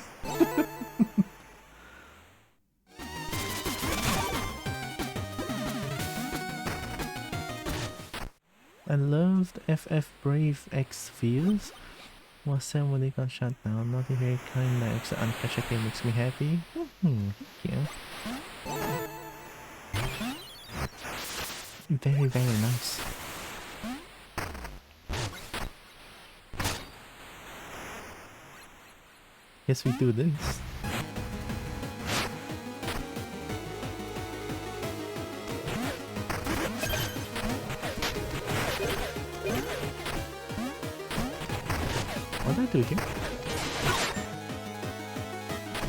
I loved FF Brave X Fears. Was sad when they got shut down. Not a very kind life, so uncatch game makes me happy. Yeah. Very, very nice. Yes, we do this. What did I do here?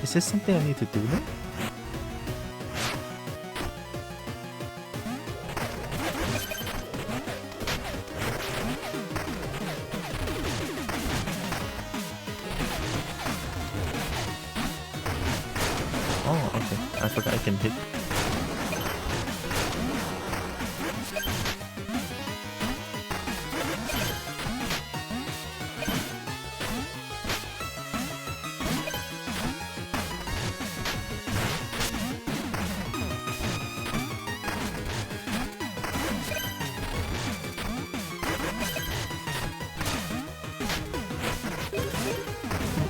Is there something I need to do now? Oh, okay. I forgot I can hit.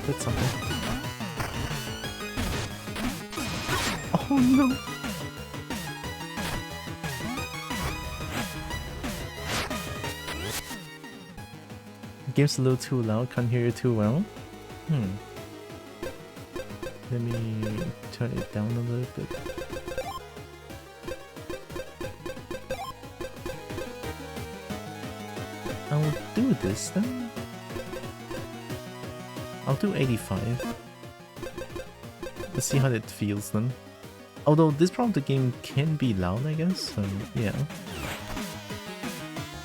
That's something. Oh no! Game's a little too loud, can't hear you too well. Let me turn it down a little bit. I will do this then. I'll do 85. Let's see how it feels then. Although this part of the game can be loud, I guess, so yeah.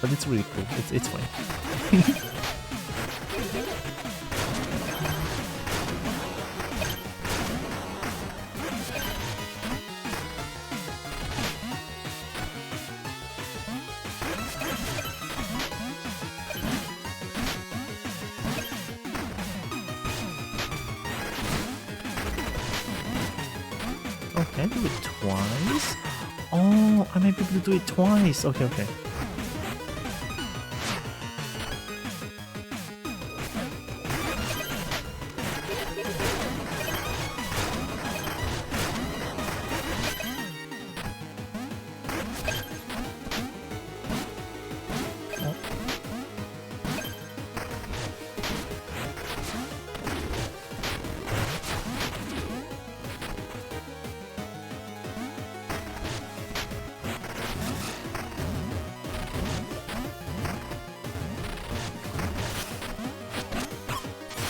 But it's really cool, it's fine. Oh, can I do it twice? Oh, I might be able to do it twice. Okay, okay.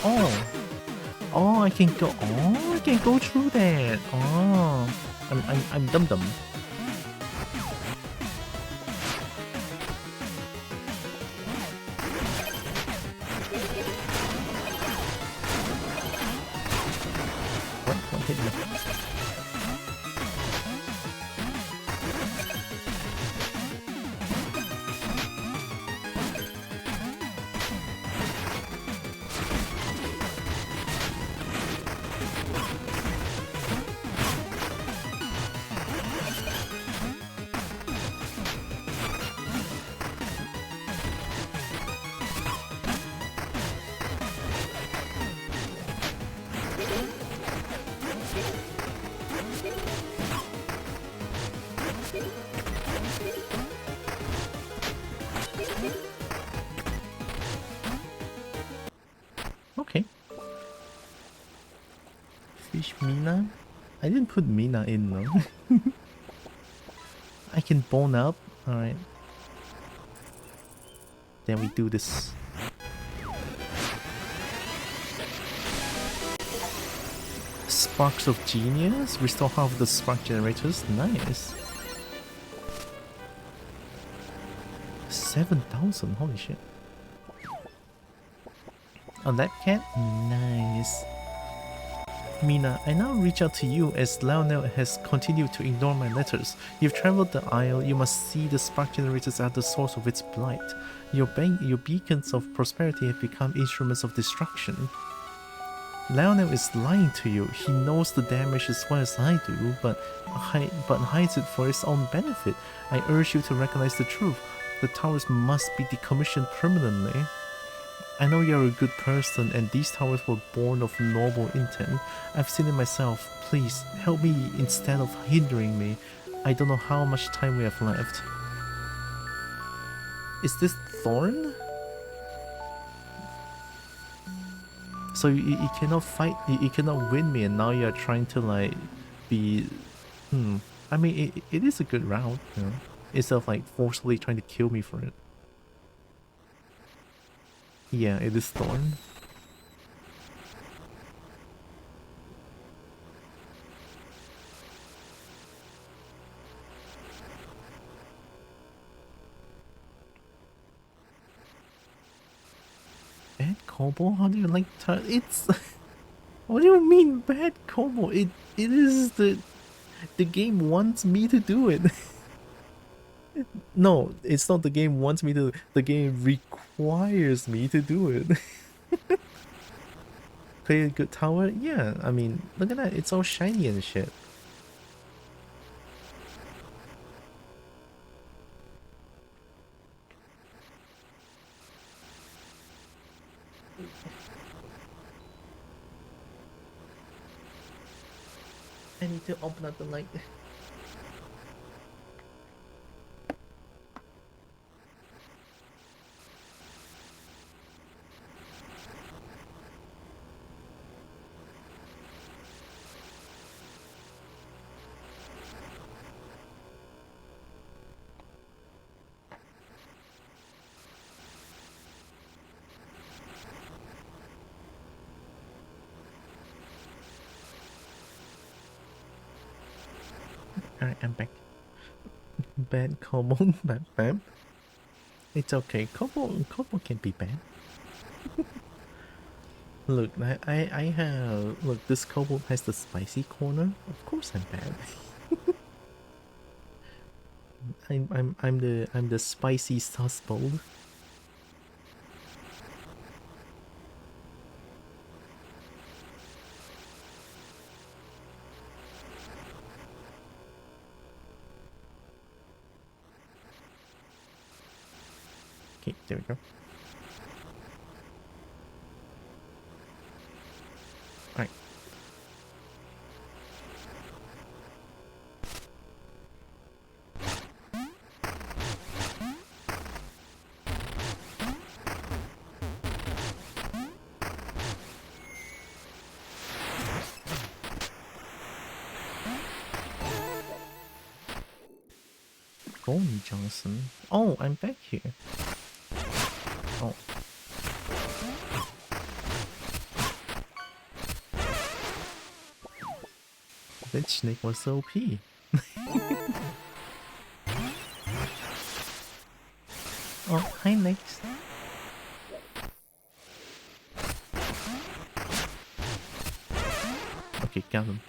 Oh, oh, I can go. Oh, I can go through that. Oh, I'm dumb dumb. What hit me? Okay. Fish Mina? I didn't put Mina in though. I can bone up. Alright. Then we do this. Sparks of Genius? Restore half of the spark generators? Nice. 7,000, holy shit. Oh, that cat? Nice. Mina, I now reach out to you as Lionel has continued to ignore my letters. You've traveled the isle, you must see the spark generators at the source of its blight. Your beacons of prosperity have become instruments of destruction. Lionel is lying to you. He knows the damage as well as I do, but hides it for his own benefit. I urge you to recognize the truth. The towers must be decommissioned permanently. I know you're a good person and these towers were born of noble intent. I've seen it myself. Please, help me instead of hindering me. I don't know how much time we have left. Is this Thorn? So you cannot fight, you cannot win me and now you're trying to like be... I mean, it is a good route, you know, instead of like forcefully trying to kill me for it. Yeah, it is Thorn. Bad kobo? How do you like it's... What do you mean bad kobo? It is the game wants me to do it. No, it's not the game wants me to, the game requires me to do it. Play a good tower? Yeah, I mean, look at that, it's all shiny and shit. I need to open up the light. Alright, I'm back. Bad kobo, bad. It's okay, kobo can be bad. Look, I have... Look, this kobo has the spicy corner. Of course I'm bad. I'm the spicy saucebold. Okay, there we go. Alright. Gordon Johnson. Oh, I'm back here. Oh. That snake was so OP. Oh, hi Lex. Okay, got him.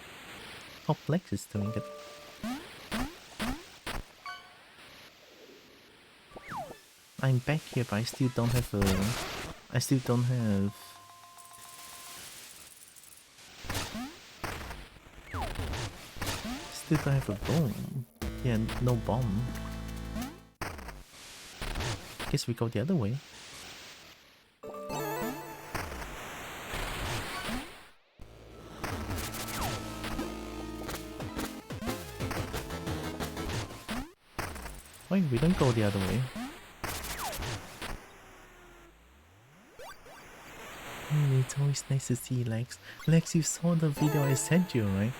Oh, Lex is doing it. I'm back here, but I still don't have a... I still don't have... Still don't have a bomb. Yeah, no bomb. Guess we go the other way. Wait, we don't go the other way. It's always nice to see Lex. Lex, you saw the video I sent you, right?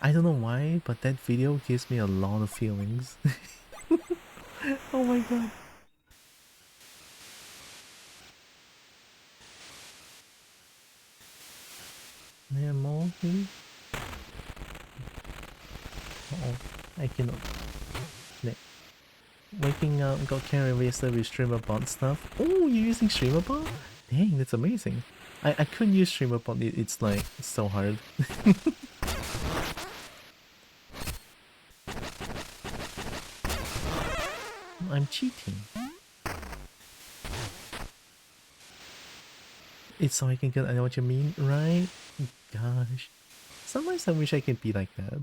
I don't know why, but that video gives me a lot of feelings. Oh my god. There are more maybe? Uh-oh, I cannot. Waking up, got carried away with streamer bot stuff. Oh, you're using streamer bot? Dang, that's amazing. I couldn't use streamer bot. It's like so hard. I'm cheating. It's so I can get. I know what you mean, right? Gosh, sometimes I wish I could be like that.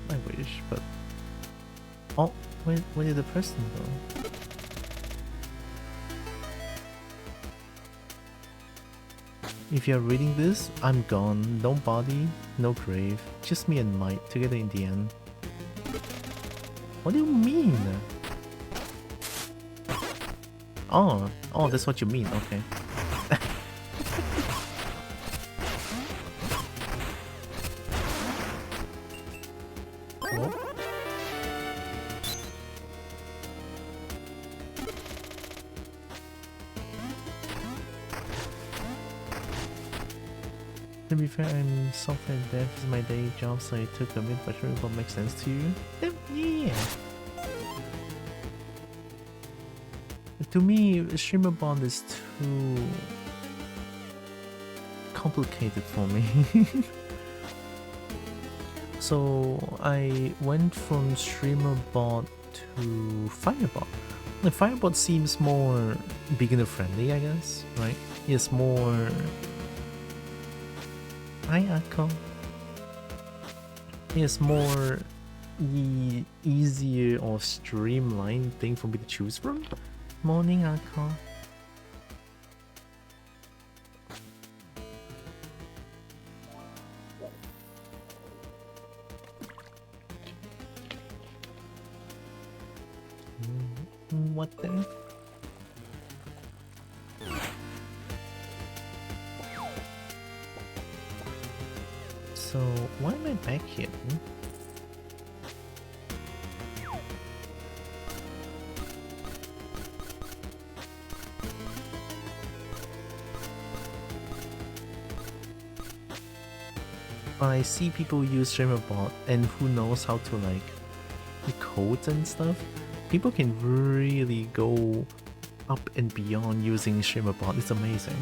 I wish, but oh, where did the person go? If you're reading this, I'm gone. No body, no grave. Just me and Mike together in the end. What do you mean? Oh, that's what you mean. Okay. Cool. To be fair, I'm software dev is my day job, so I took a bit, but sure, what makes sense to you? Yeah. To me, streamer bond is too complicated for me. So I went from streamer bot to firebot. The firebot seems more beginner friendly, I guess, right? It's more. Hi, Akko. It's more easier or streamlined thing for me to choose from. Morning, Akko. What then? So, why am I back here? I see people use StreamerBot, and who knows how to like codes and stuff. People can really go up and beyond using StreamerBot. It's amazing.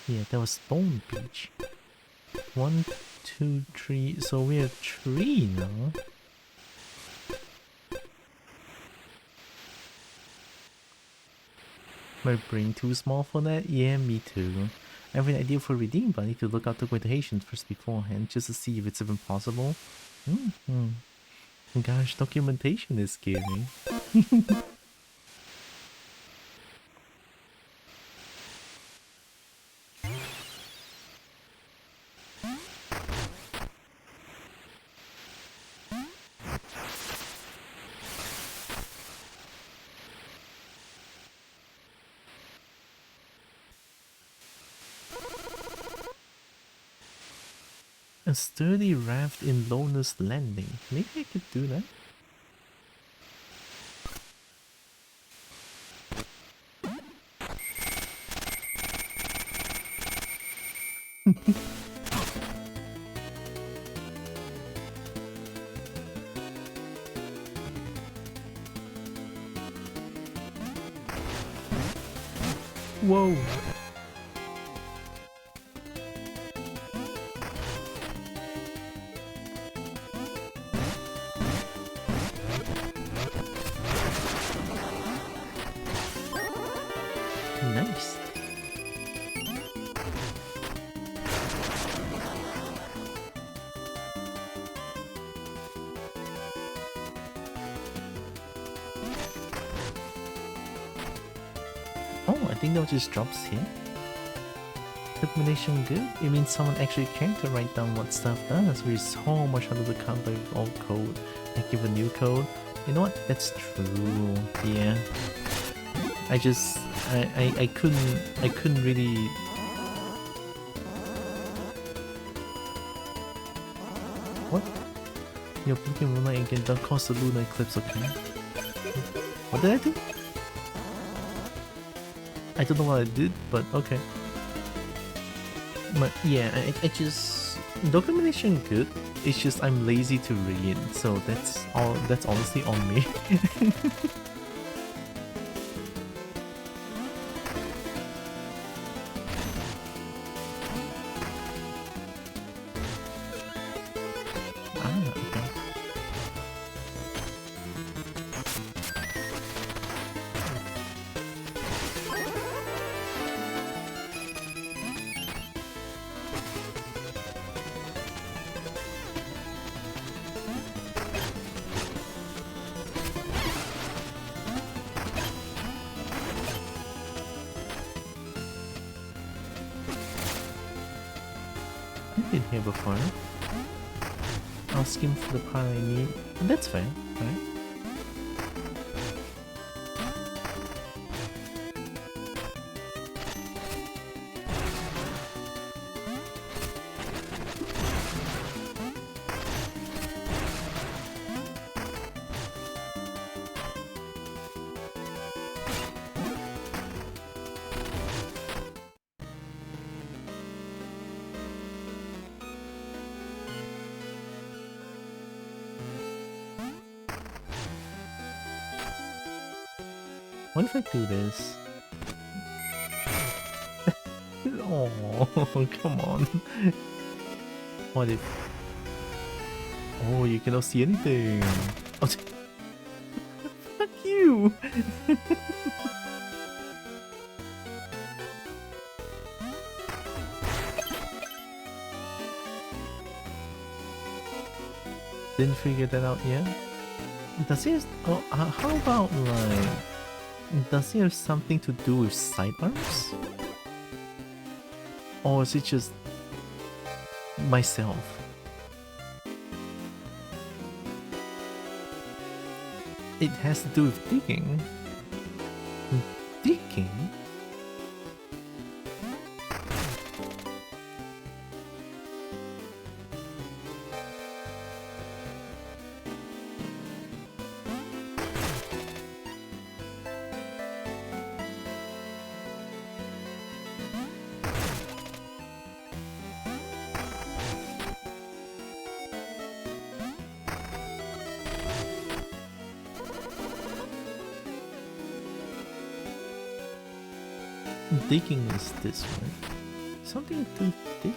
Yeah, that was Stone Beach. 1, 2, 3. So we're 3 now. My brain too small for that? Yeah, me too. I have an idea for redeem, but I need to look out the quotations first beforehand just to see if it's even possible. Gosh, documentation is scary. A sturdy raft in Loner's Landing. Maybe I could do that. Whoa! Nice. Oh, I think that just drops here. Documentation good? It means someone actually cared to write down what stuff does. We're so much under the cover with old code and give a new code. You know what? That's true. Yeah. I just I couldn't really. What? You're blinking Luna again, don't cause the lunar eclipse, okay? What did I do? I don't know what I did, but okay. But yeah, I just documentation good. It's just I'm lazy to read, so that's all. That's honestly on me. Ah, okay. I've been here before. I'll skim for the part I need. That's fair, right? What if I do this? Oh, come on. What if... Oh, you cannot see anything. Oh, fuck you! Didn't figure that out yet? Does it... Oh, how about like... Does it have something to do with sidearms? Or is it just... myself? It has to do with digging. Digging? Digging is this way. Something to do with digging.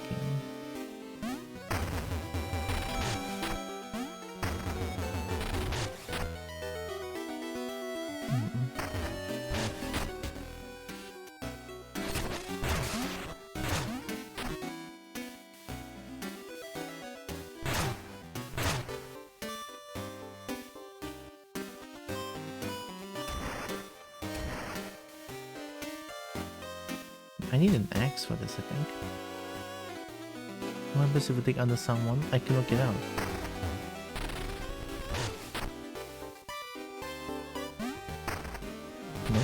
I need an axe for this, I think. What happens if I dig under someone? I cannot get out. No?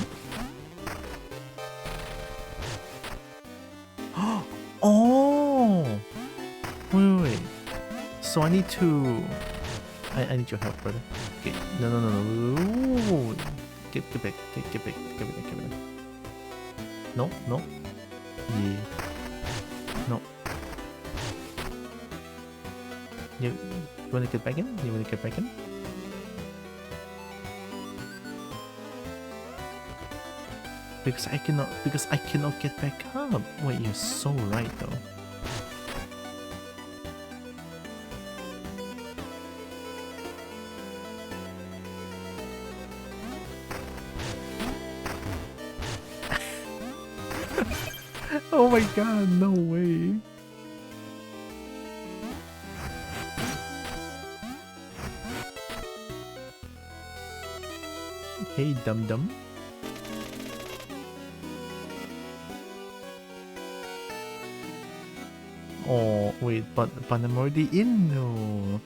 Oh! Wait. So I need to... I need your help, brother. Okay. No. Get back. Get back. No. Yeah. No. You wanna get back in? Because I cannot get back up. Wait, you're so right though. Oh my god, no way. Hey, dum-dum. Oh, wait, but I'm already in, no.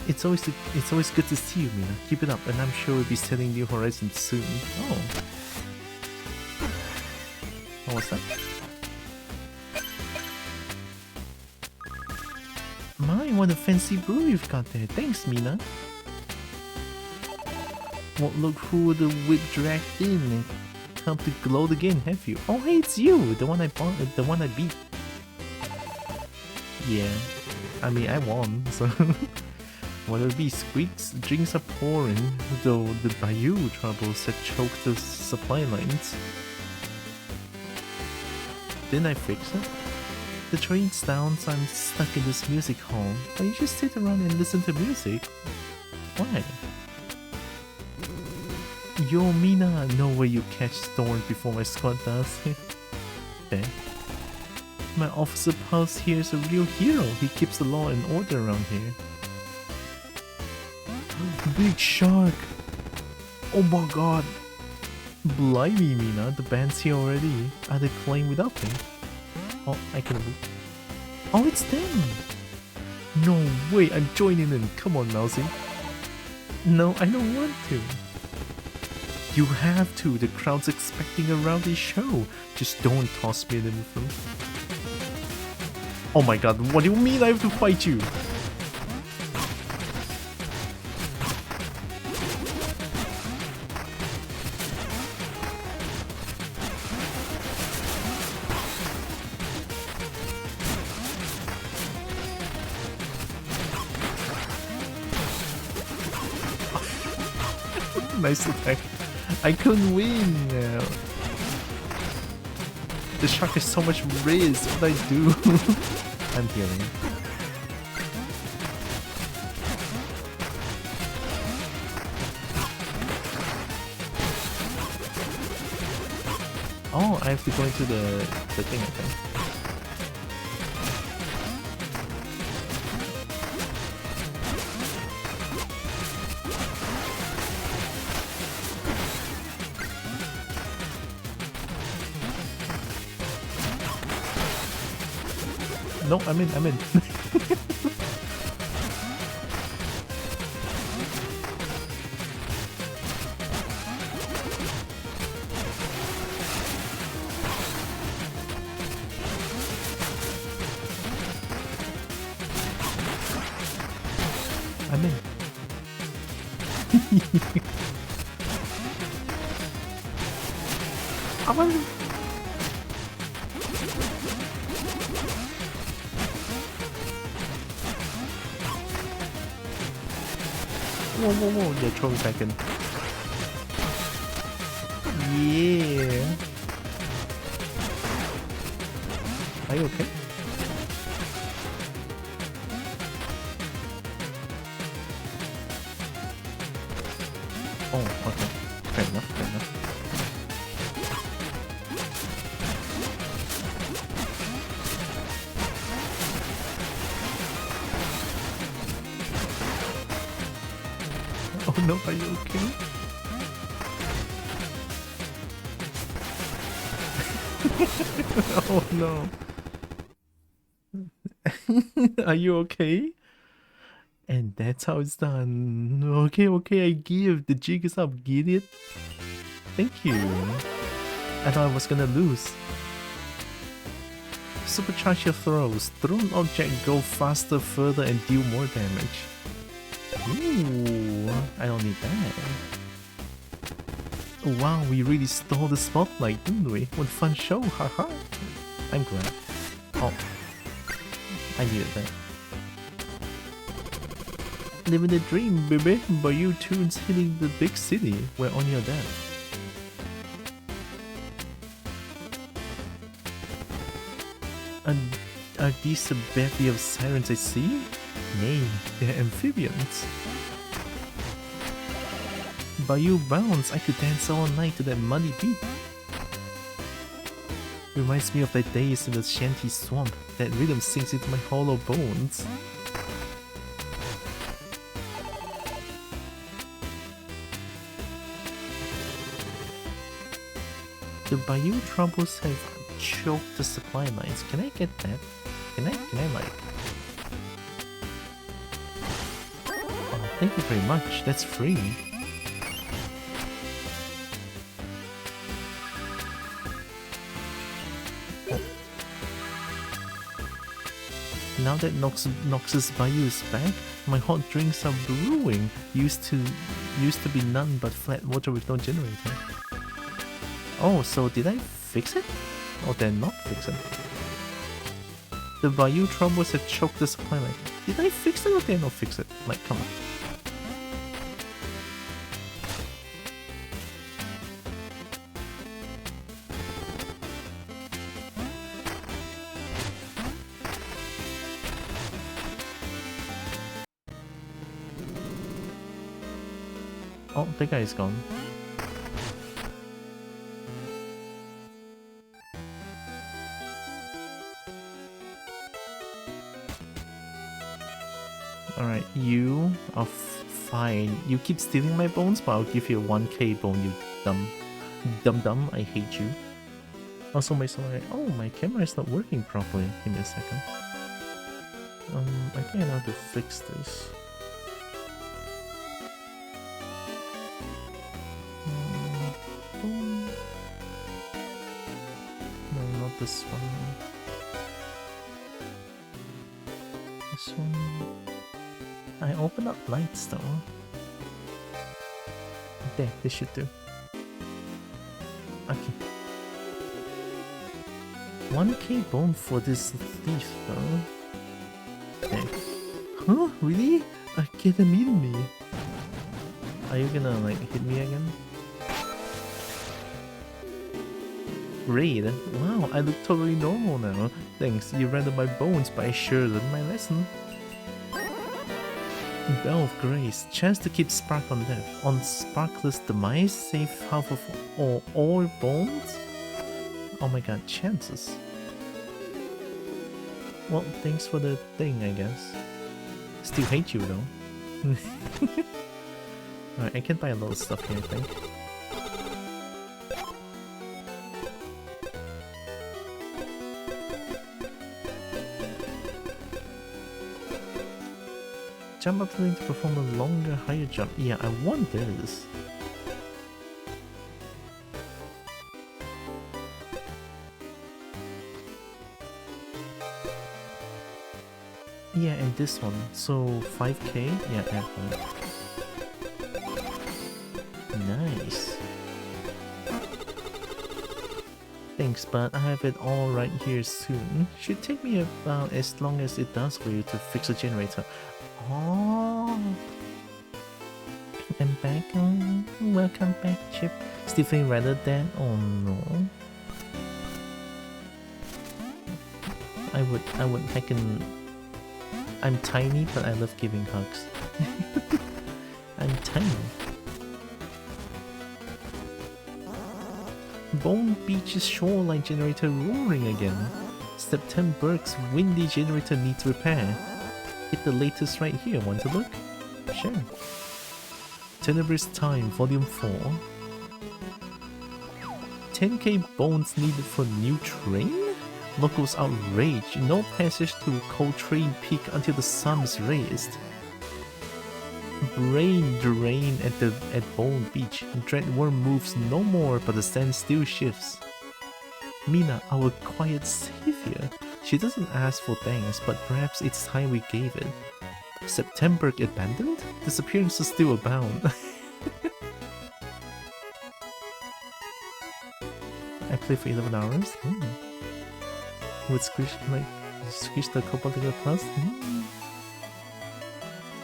It's always good to see you, Mina. Keep it up, and I'm sure we'll be setting new horizons soon. Oh. What was that? My, what a fancy brew you've got there. Thanks, Mina. Won't look who the whip dragged in and come to gloat again, have you? Oh, hey, it's you! The one I bought, the one I beat. Yeah. I mean, I won, so... Whatever it be, squeaks, drinks are pouring, though the Bayou troubles had choked the supply lines. Didn't I fix it? The train's down, so I'm stuck in this music hall. But you just sit around and listen to music. Why? Yo, Mina, know where you catch Storm before my squad does. Okay. My officer Pulse here is a real hero. He keeps the law and order around here. Big shark! Oh my god! Blimey, Mina, the band's here already. Are they playing without me? Oh, I can move. Oh, it's them! No way, I'm joining in. Come on, Mousy. No, I don't want to. You have to. The crowd's expecting a rowdy show. Just don't toss me in them. Oh my god, what do you mean I have to fight you? Nice attack. I couldn't win. The shark has so much riz. What do I do? I'm healing. Oh, I have to go into the thing, I think. No, I'm in. I'm in. I'm in. Whoa, yeah, throw me back in. Yeah. Are you okay? Oh, okay. Fair enough, fair enough. Oh no, are you okay? Oh no. Are you okay? And that's how it's done. Okay, I give. The jig is up. Get it? Thank you. I thought I was gonna lose. Supercharge your throws. Throw an object, go faster, further, and deal more damage. Ooh, I don't need that. Wow, we really stole the spotlight, didn't we? What a fun show, haha. I'm glad. Oh, I needed that. Living the dream, baby. Bayou tunes hitting the big city. We're on your dad. Are these a bevy of sirens I see? Nay, they're amphibians. Bayou bounce, I could dance all night to that muddy beat. Reminds me of that days in the shanty swamp. That rhythm sinks into my hollow bones. The Bayou troubles have choked the supply lines. Can I get that? Can I like... Oh, thank you very much. That's free. Oh. Now that Noxus Bayou is back, my hot drinks are brewing. Used to be none but flat water with no generator. Oh, so did I fix it? Or did I not fix it? The Bayou troubles have choked the supply line. Did I fix it or did I not fix it? Like, come on. Oh, the guy is gone. Alright, you are fine. You keep stealing my bones, but I'll give you a 1k bone, you dumb. I hate you. Also, my solar. Oh, my camera is not working properly. Give me a second. I think I know how to fix this. No, not this one. This one. I open up lights though. There, this should do. Okay. 1k bone for this thief though. Okay. Huh? Really? Get him in me. Are you gonna like hit me again? Raid? Wow, I look totally normal now. Thanks, you rendered my bones, but I sure learned my lesson. Bell of Grace. Chance to keep Spark on death. On Sparkless demise, save half of all bones? Oh my god, chances. Well, thanks for the thing, I guess. Still hate you though. Alright, I can buy a lot of stuff here, I think. Jump up to perform a longer, higher jump. Yeah, I want this. Yeah, and this one. So 5k? Yeah, add one. Nice. Thanks, but I have it all right here soon. Should take me about as long as it does for you to fix a generator. Oh, I'm back. Oh, welcome back, Chip. Still feeling rather than. Oh no. I can. I'm tiny, but I love giving hugs. I'm tiny. Bone Beach's shoreline generator roaring again. September's windy generator needs repair. Hit the latest right here. Want to look? Sure. Tenebrous Time, Volume 4. 10k bones needed for new train? Locals outraged. No passage to Coltrane Peak until the sun is raised. Brain drain at Bone Beach. Dreadworm moves no more, but the sand still shifts. Mina, our quiet savior. She doesn't ask for thanks, but perhaps it's time we gave it. September abandoned? Disappearances still abound. I play for 11 hours? Would squish the couple to get plus?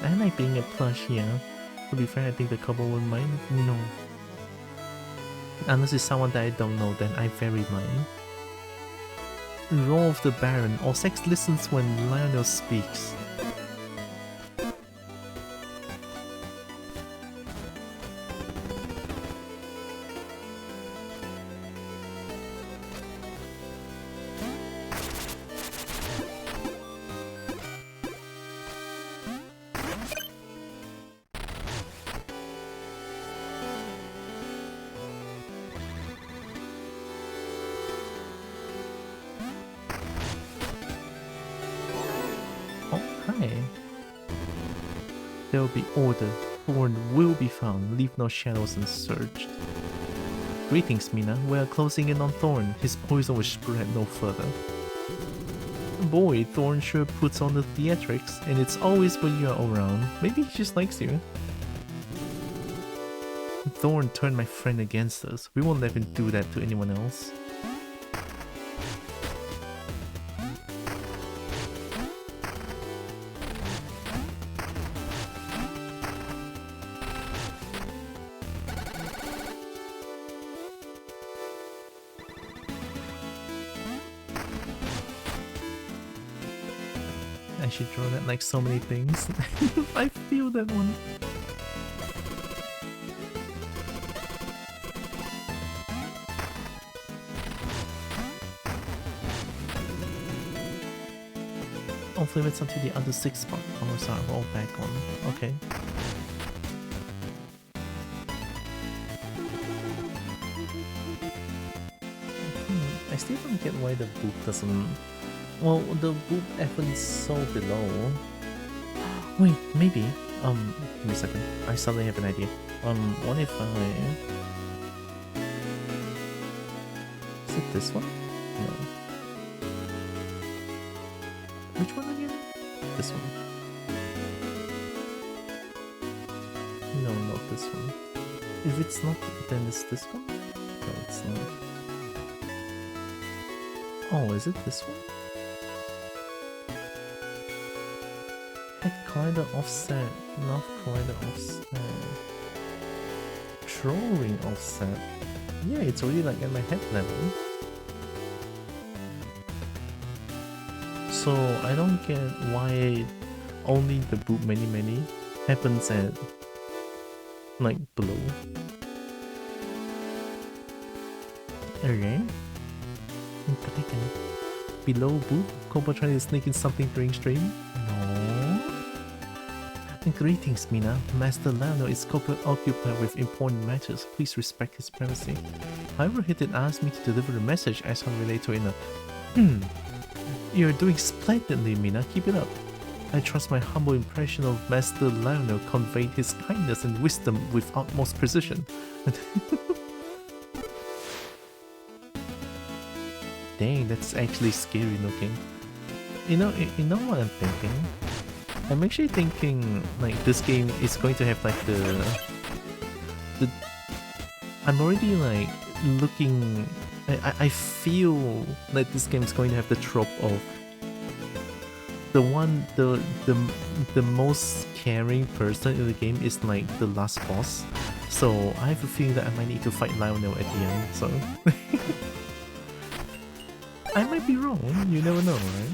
I like being a plush, yeah. To be fair, I think the couple would mind. No. Unless it's someone that I don't know, then I very mind. Roar of the Baron. Or sex listens when Lionel speaks. There will be order. Thorn will be found. Leave no shadows unsearched. Greetings, Mina. We are closing in on Thorn. His poison will spread no further. Boy, Thorn sure puts on the theatrics, and it's always when you are around. Maybe he just likes you. Thorn turned my friend against us. We won't let him do that to anyone else. I should draw that like so many things. I feel that one. Off limits until the other 6 powers are all back on. Okay. I still don't get why the boop doesn't... Well, the boop happens so below. Wait, maybe. Give me a second. I suddenly have an idea. What if I... Is it this one? No. Which one again? This one. No, not this one. If it's not, then it's this one? No, it's not. Oh, is it this one? Head collider offset, not collider offset. Drawing offset. Yeah, it's already like at my head level. So I don't get why only the boop many happens at like below. Okay. Below boop, Kobo trying to sneak in something during stream? No. Greetings, Mina. Master Lano is occupied with important matters. Please respect his privacy. However, he did ask me to deliver a message as unrelated in a... You're doing splendidly, Mina. Keep it up. I trust my humble impression of Master Lionel conveyed his kindness and wisdom with utmost precision. Dang, that's actually scary looking. You know what I'm thinking? I'm actually thinking like this game is going to have like the I'm already like looking. I feel like this game is going to have the trope of the most caring person in the game is like the last boss. So I have a feeling that I might need to fight Lionel at the end. So I might be wrong. You never know, right?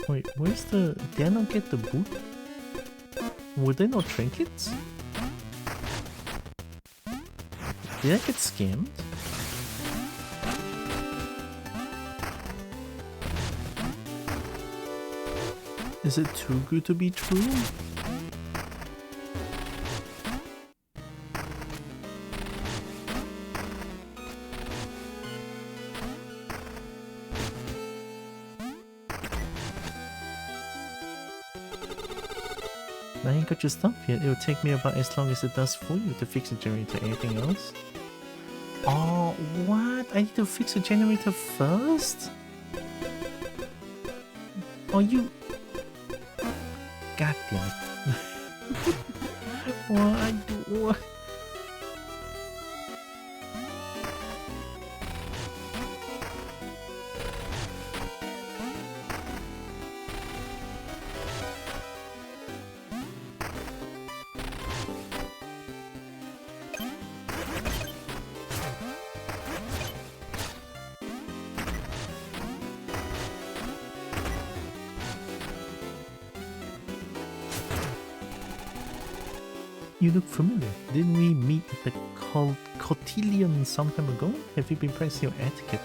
Wait, where's the... Did I not get the boot? Were there no trinkets? Did I get scammed? Is it too good to be true? I ain't got your stuff yet. It will take me about as long as it does for you to fix the generator. Anything else? Oh, what? I need to fix the generator first? Oh, you... God damn it. What? You look familiar. Didn't we meet at the cotillion some time ago? Have you been practicing your etiquette?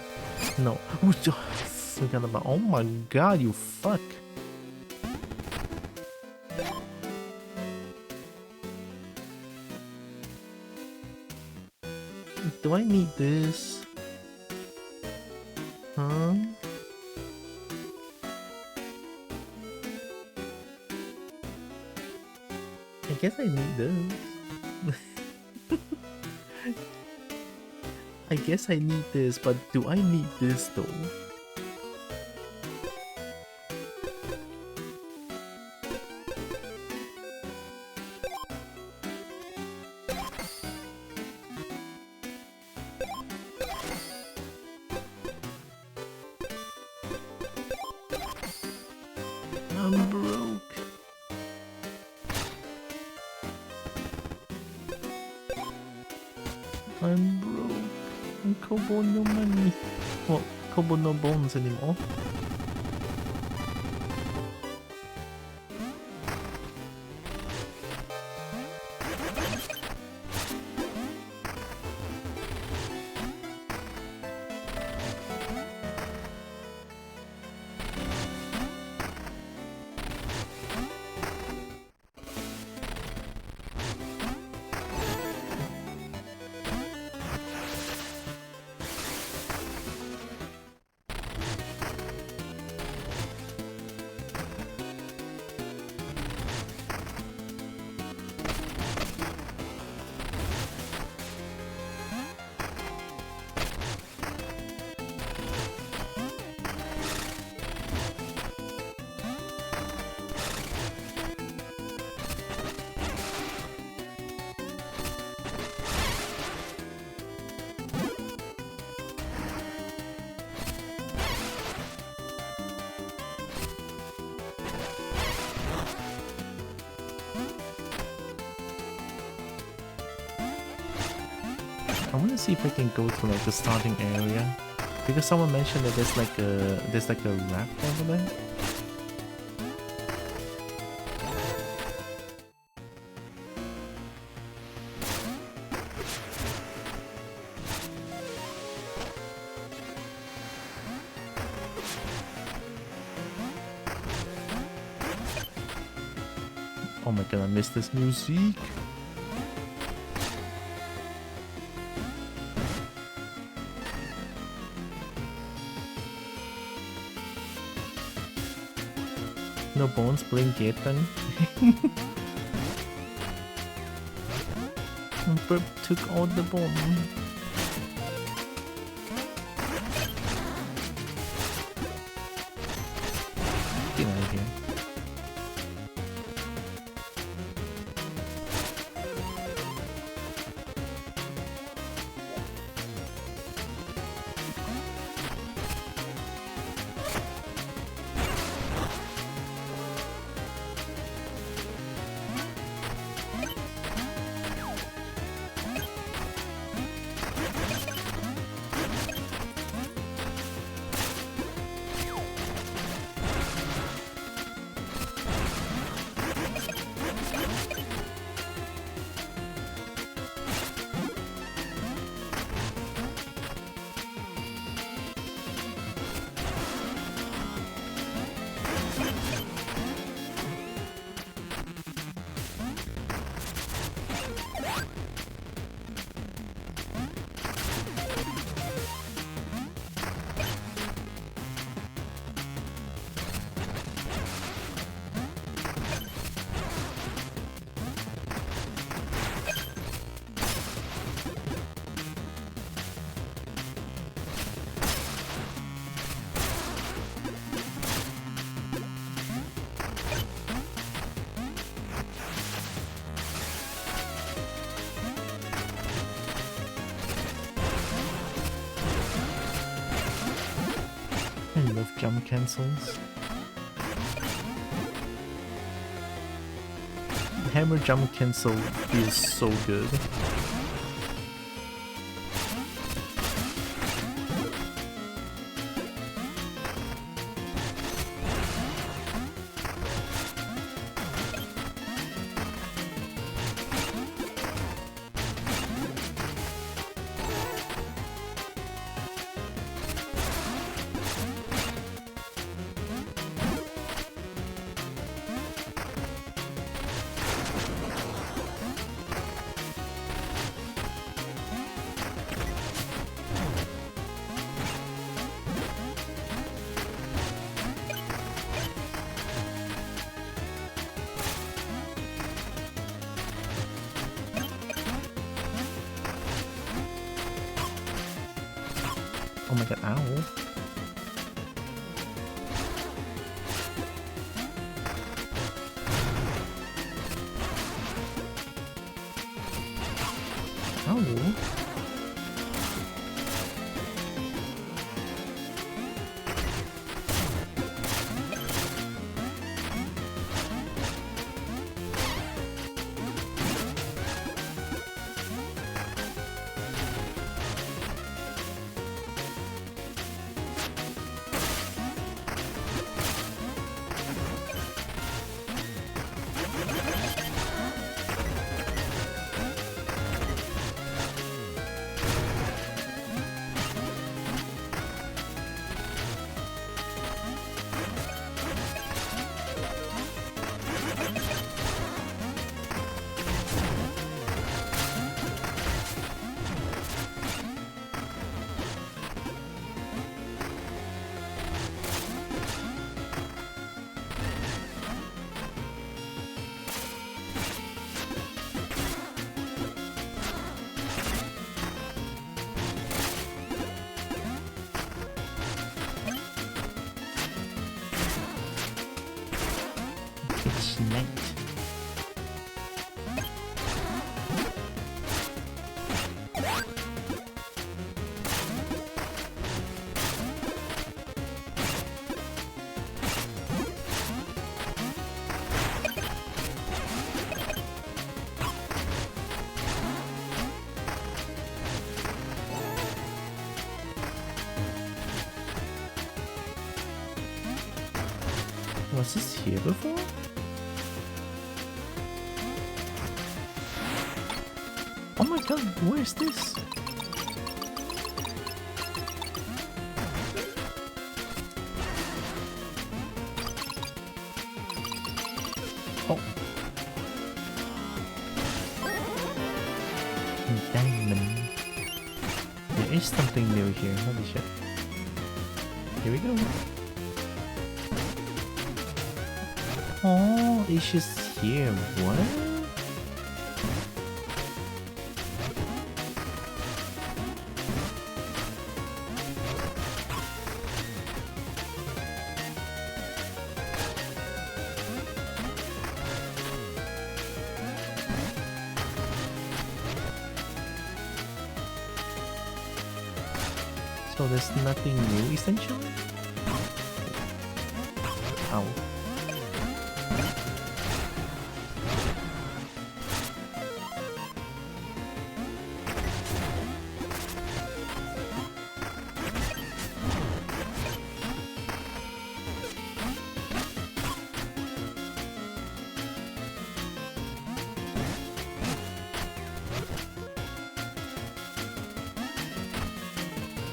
No. Ooh, forgot about. Oh my god, you fuck. Do I need this? Huh? I guess I need this. I guess I need this, but do I need this though? I'm broke. I'm broke. And Kobo no money. Well, Kobo no bones anymore. I want to see if I can go to like the starting area, because someone mentioned that there's like a raft over there. Oh my god, I missed this music. No bones, blinketan. Burp took all the bone. Get out of here. I love jump cancels. Hammer jump cancel feels so good. Oh my god, ow. Ow. It's night. Was this here before? Oh my god, where is this? Oh. Diamond. There is something new here, holy shit. Here we go. Oh, it's just here, what? So there's nothing new essentially? Ow.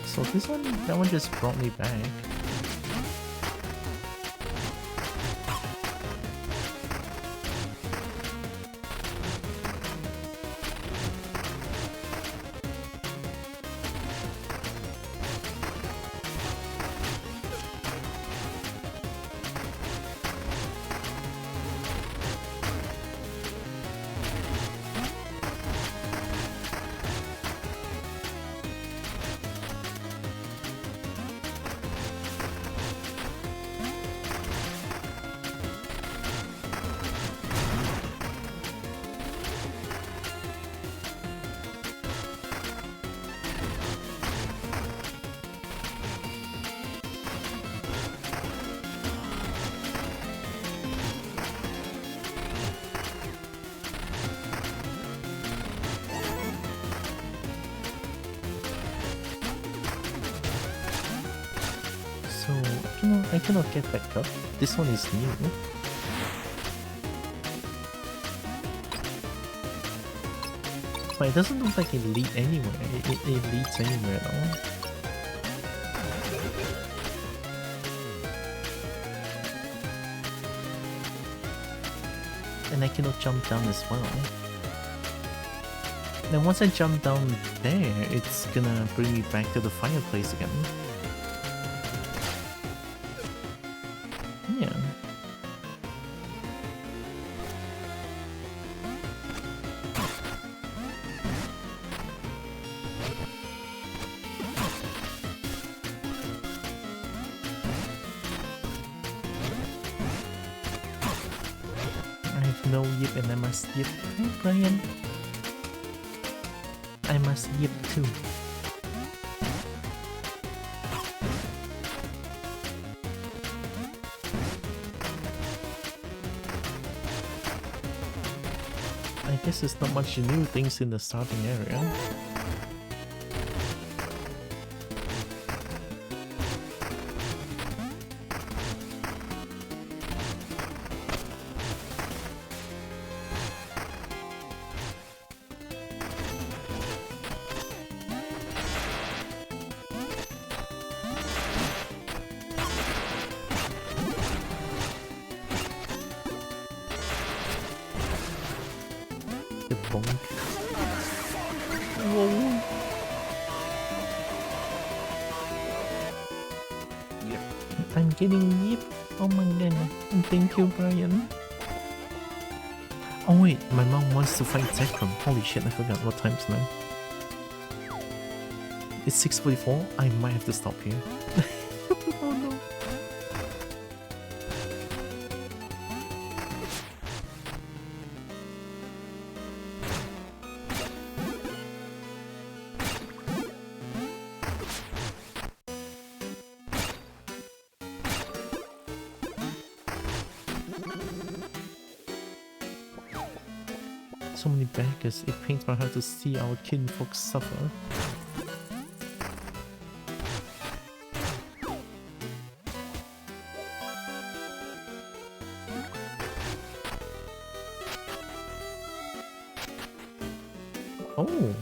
So that one just brought me back. So I cannot get back up. This one is new. But it doesn't look like it leads anywhere. It leads anywhere at all. And I cannot jump down as well. Then once I jump down there, it's gonna bring me back to the fireplace again. Yeah. No yip and I must yip. Hey, Brian. I must yip too. I guess there's not much new things in the starting area. The bonk. Whoa. I'm getting yip. Oh my goodness. Thank you, Brian. Oh wait, my mom wants to fight Zekrom. Holy shit, I forgot what time's now. It's 6:44. I might have to stop here. Oh no. So many backers, it pains my heart to see our kinfolk suffer. Oh!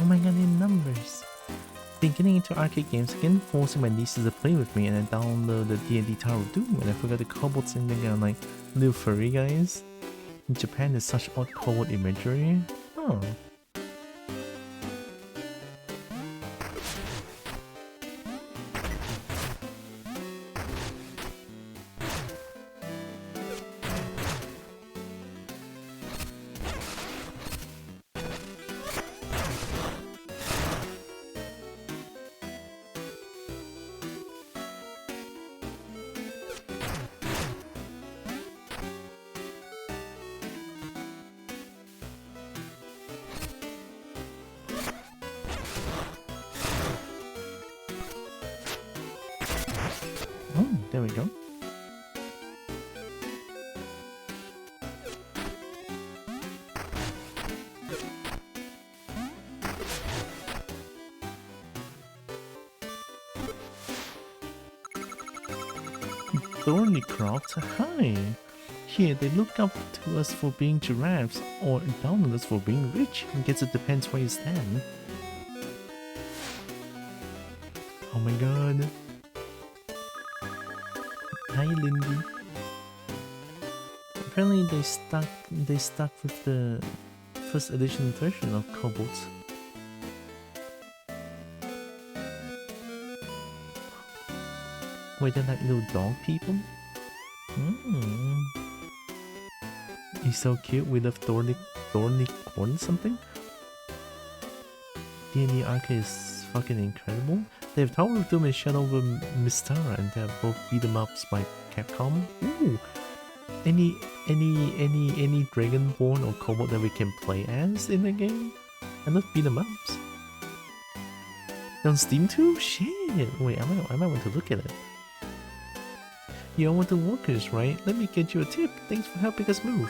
Oh my god, in numbers! Been getting into arcade games again, forcing my nieces to play with me, and I downloaded the D&D Tower of Doom, and I forgot the kobolds in there are like little furry guys. In Japan, there's such odd kobold imagery. Oh. Oh, there we go. Thornycroft, hi! Here, they look up to us for being giraffes, or down on us for being rich. I guess it depends where you stand. Oh my god. Hi, Lindy. Apparently they stuck with the first edition version of kobolds. Wait, they're like little dog people? Mm. He's so cute with a thorny corn something? D&D Arcade is fucking incredible. They have Tower of Doom and Shadow over Mystara, and they're both beat 'em ups by Capcom. Ooh! Any Dragonborn or Kobold that we can play as in the game? I love beat 'em ups. On Steam too? Shit! Wait, I might want to look at it. You want the workers, right? Let me get you a tip. Thanks for helping us move.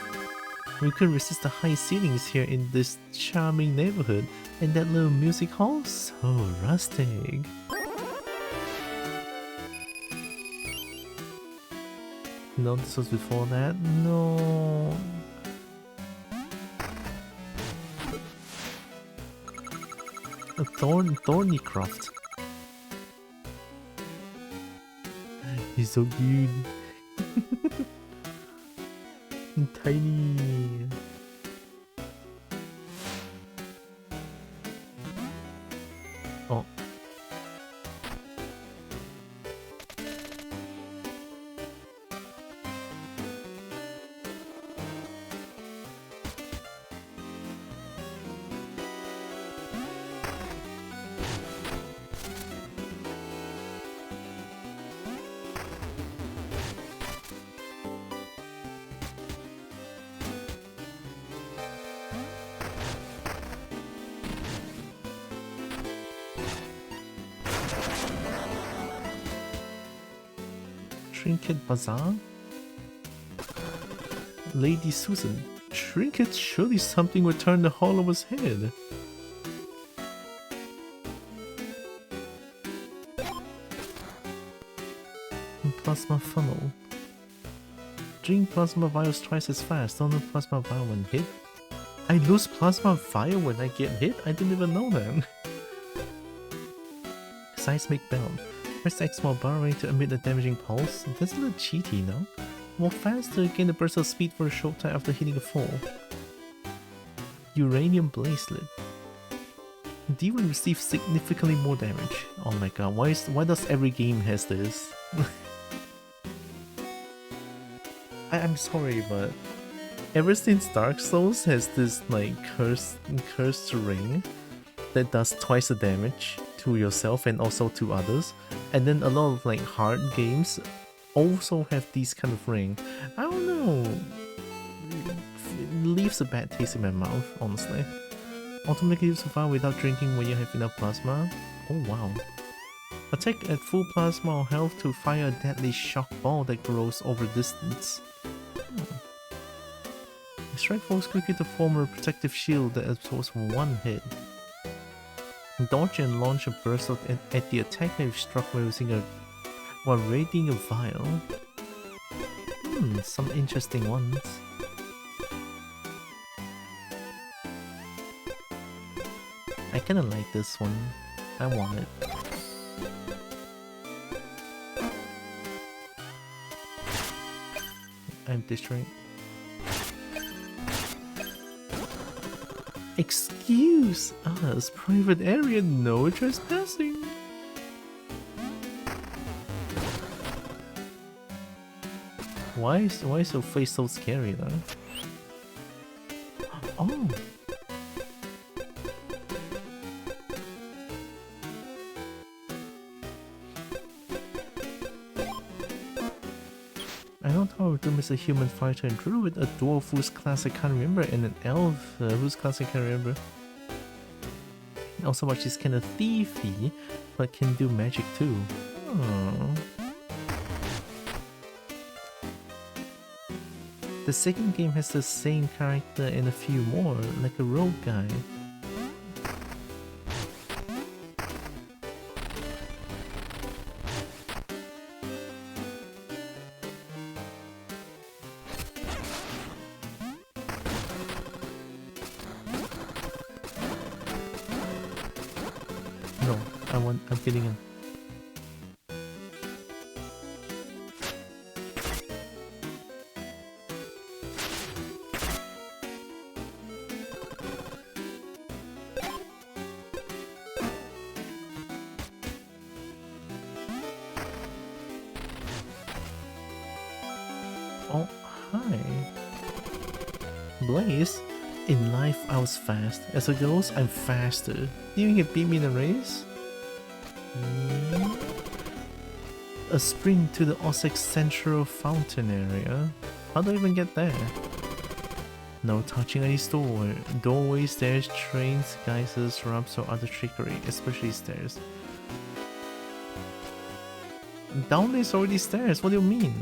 We couldn't resist the high ceilings here in this charming neighborhood, and that little music hall, so rustic. No, this was before that? No. A Thornycroft. He's so cute. Tiny. Oh. Trinket Bazaar? Lady Susan. Trinket, surely something would turn the Hollower's head. Plasma funnel. Drink plasma vials twice as fast. Don't lose plasma vial when hit. I lose plasma vial when I get hit? I didn't even know that. Seismic belt. Press X while burrowing to emit a damaging pulse. That's a little cheaty, no? Walk faster, gain a burst of speed for a short time after hitting a fall. Uranium bracelet. D1 receives significantly more damage. Oh my god, why does every game has this? I'm sorry, but ever since Dark Souls has this like cursed ring that does twice the damage to yourself and also to others, and then a lot of like hard games also have these kind of ring. I don't know. It leaves a bad taste in my mouth, honestly. Automatically survive without drinking when you have enough plasma. Oh wow. Attack at full plasma or health to fire a deadly shock ball that grows over distance. Strike foes quickly to form a protective shield that absorbs one hit. Dodge and launch a burst at the attacker if struck while raiding a vial. Some interesting ones. I kinda like this one. I want it. I'm destroying. Excuse us, private area, no trespassing. Why is your face so scary though? Oh. I don't know if is a human fighter and druid, a dwarf whose class I can't remember, and an elf whose class I can't remember. Also, she's kind of thiefy, but can do magic too. Oh. The second game has the same character and a few more, like a rogue guy. No, I'm kidding him. Oh, hi. Blaze? In life, I was fast. As a ghost, I'm faster. You can beat me in a race? A spring to the Ossex Central Fountain area. How do I even get there? No touching any doorways, stairs, trains, geysers, ramps, or other trickery, especially stairs. Down there's already stairs, what do you mean?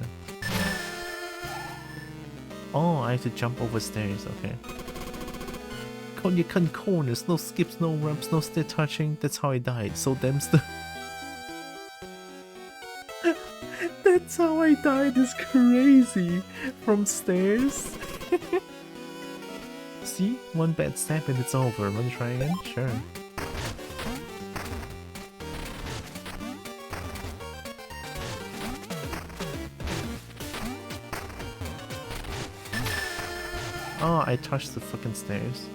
Oh, I have to jump over stairs, okay. You cut corners, no skips, no ramps, no stair touching. That's how I died, so damn That's how I died, is crazy. From stairs. See? One bad step and it's over. Wanna try again? Sure. Oh, I touched the fucking stairs.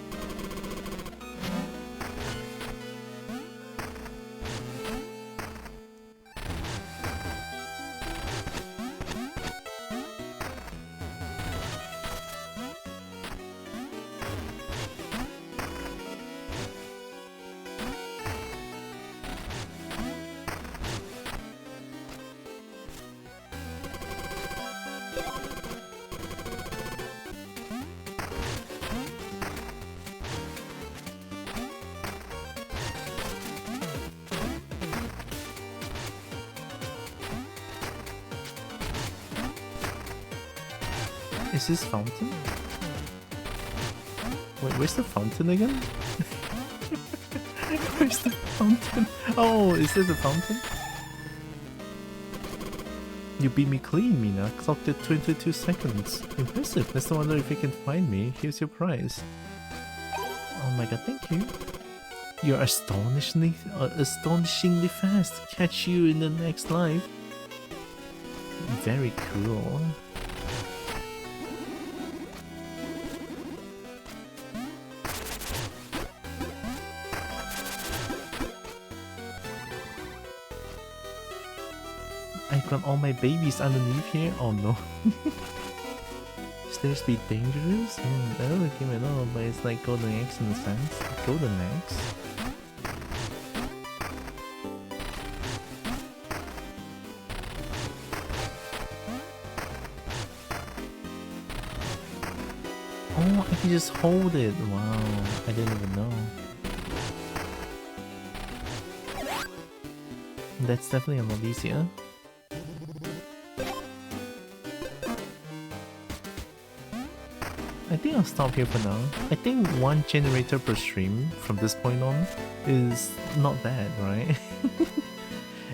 Is this fountain? Wait, where's the fountain again? Where's the fountain? Oh, is this a fountain? You beat me clean, Mina. Clocked at 22 seconds. Impressive. Let's wonder if you can find me. Here's your prize. Oh my god, thank you. You're astonishingly fast. Catch you in the next life. Very cool. I've got all my babies underneath here. Oh no. Stairs be dangerous? I don't give it all, but it's like golden eggs in a sense. Golden eggs? Oh, I can just hold it. Wow, I didn't even know. That's definitely a lot easier. I think I'll stop here for now. I think one generator per stream from this point on is not bad, right?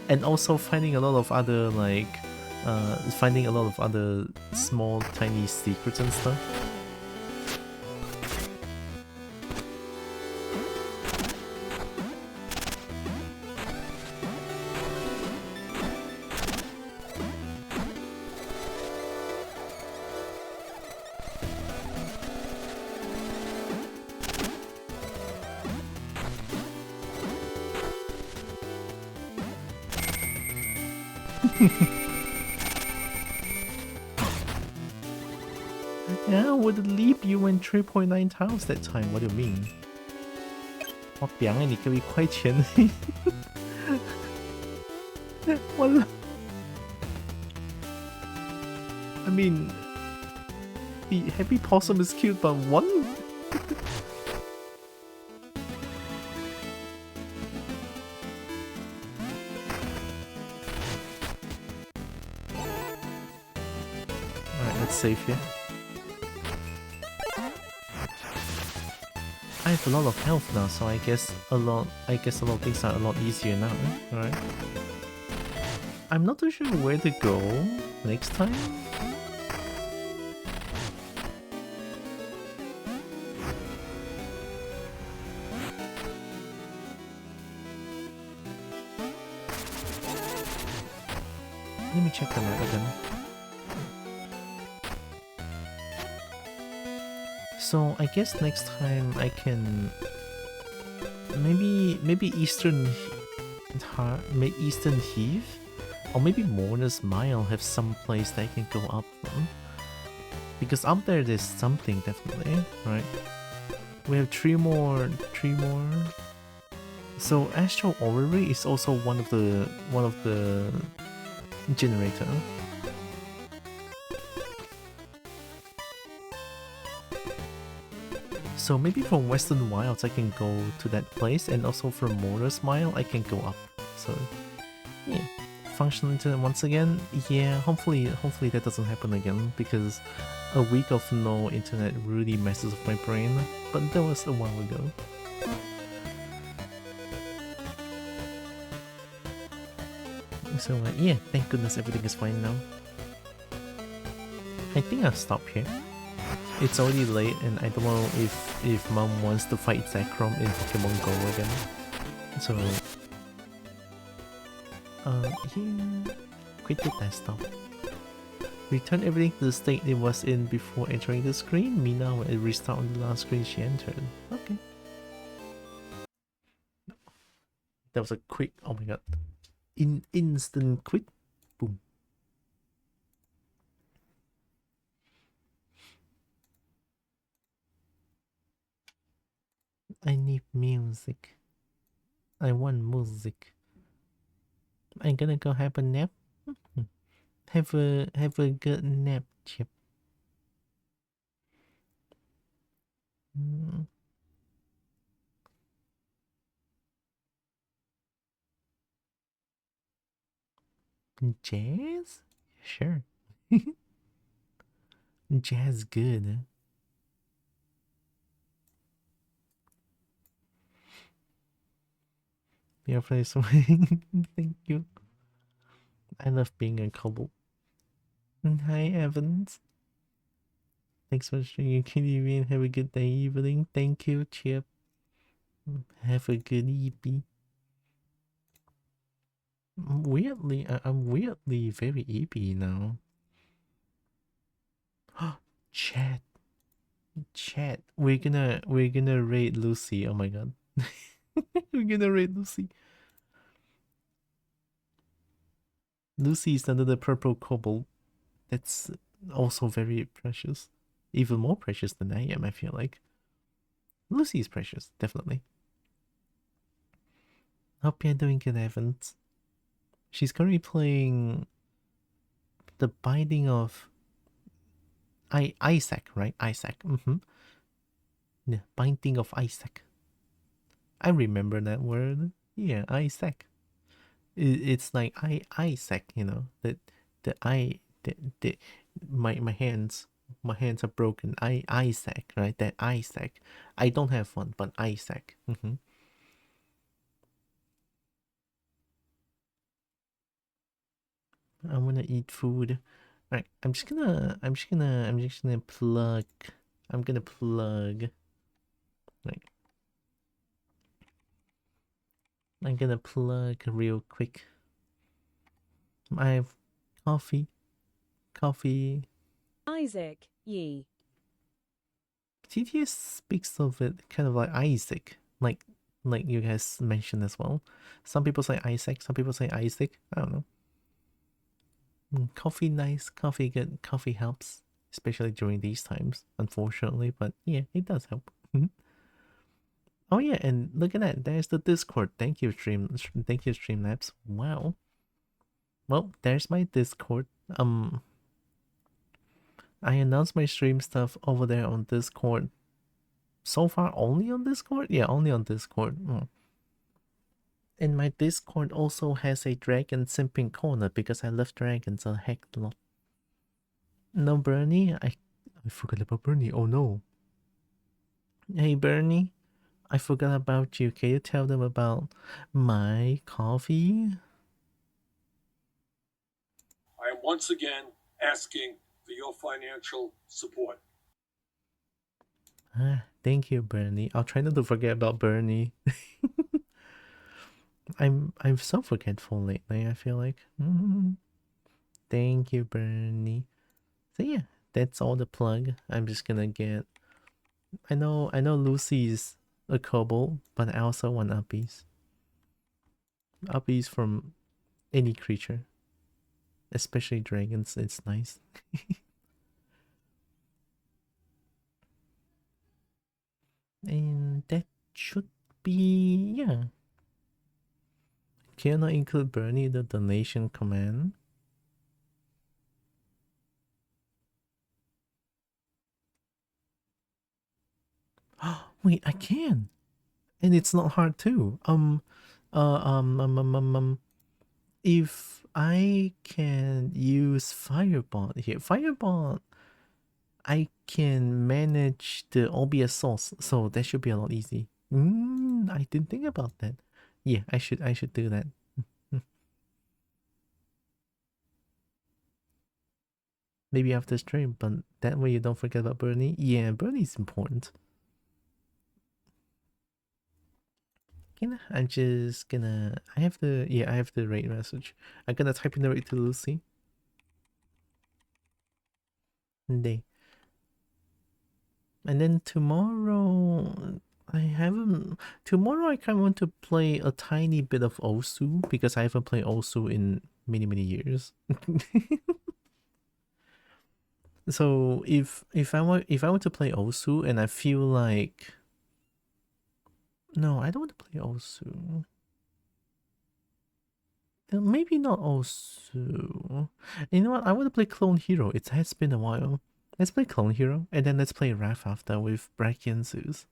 And also finding a lot of other like finding a lot of other small tiny secrets and stuff. Yeah, would leap you went 3.9 tiles that time. What do you mean? 我表你给我1块钱。我了 I mean, the happy possum is cute, but one? Alright, let's save here. I have a lot of health now, so I guess a lot of things are a lot easier now, right? I'm not too sure where to go next time. Let me check the map again. So I guess next time I can maybe Eastern Heath, or maybe Mourner's Mile have some place that I can go up from, because up there's something definitely, right? We have three more. So Astral Orrery is also one of the generator. So maybe from Western Wilds I can go to that place, and also from Mourner's Mile I can go up. So yeah, functional internet once again. Yeah, hopefully that doesn't happen again, because a week of no internet really messes with my brain. But that was a while ago. So yeah, thank goodness everything is fine now. I think I'll stop here. It's already late, and I don't know if Mom wants to fight Zekrom in Pokemon Go again. So yeah, quit the desktop. Return everything to the state it was in before entering the screen. Mina will restart on the last screen she entered. Okay. That was a quick. Oh my god! Instant quit. Boom. I need music. I want music. I'm gonna go have a nap. Have a good nap, Chip. Jazz? Sure. Jazz good. Your place swing. Thank you. I love being a kobo. Hi, Evans. Thanks for streaming KDV and have a good day, evening. Thank you, Chip. Have a good evening. Weirdly, I'm weirdly very eepy now. Chat, chat. We're gonna raid Lucy. Oh my god. We're gonna raid Lucy. Lucy is under the purple cobalt. That's also very precious. Even more precious than I am, I feel like. Lucy is precious, definitely. Hope you're doing good, Evans. She's currently playing The Binding of Isaac, right? Isaac. The Binding of Isaac. I remember that word. Yeah, Isaac. It's like Isaac, you know. The I the my hands are broken. Isaac, right? That Isaac. I don't have one, but Isaac. I wanna eat food. Alright, I'm just gonna plug. I'm gonna plug. Like, I'm gonna plug real quick. I have coffee. Isaac, ye. TTS speaks of it kind of like Isaac, like you guys mentioned as well. Some people say Isaac, some people say Isaac. I don't know. Coffee nice, coffee good, coffee helps, especially during these times, unfortunately. But yeah, it does help. Oh yeah, and look at that. There's the Discord. Thank you, Streamlabs. Wow. Well, there's my Discord. I announced my stream stuff over there on Discord. So far, only on Discord? Yeah, only on Discord. And my Discord also has a dragon simping corner because I love dragons a heck a lot. No, Bernie? I forgot about Bernie. Oh no. Hey, Bernie. I forgot about you. Can you tell them about my coffee? I am once again asking for your financial support. Thank you, Bernie. I'll try not to forget about Bernie. I'm so forgetful lately, I feel like. Thank you, Bernie. So yeah, that's all the plug. I'm just gonna get. I know Lucy's a kobold, but I also want uppies. Uppies from any creature, especially dragons. It's nice. And that should be, yeah. Can I include Bernie in the donation command? Wait, I can, and it's not hard too. If I can use Fireball here, Fireball, I can manage the OBS source, so that should be a lot easy. I didn't think about that. Yeah, I should do that. Maybe after stream, but that way you don't forget about Bernie. Yeah, Bernie's important. I'm just gonna. I have the rate message. I'm gonna type in the rate to Lucy. Day. And then tomorrow, I haven't. Tomorrow, I kind of want to play a tiny bit of Osu because I haven't played Osu in many years. So if I want to play Osu and I feel like, no, I don't want to play Osu. Maybe not Osu. You know what? I want to play Clone Hero. It has been a while. Let's play Clone Hero and then let's play Wrath after with Bracky Zeus.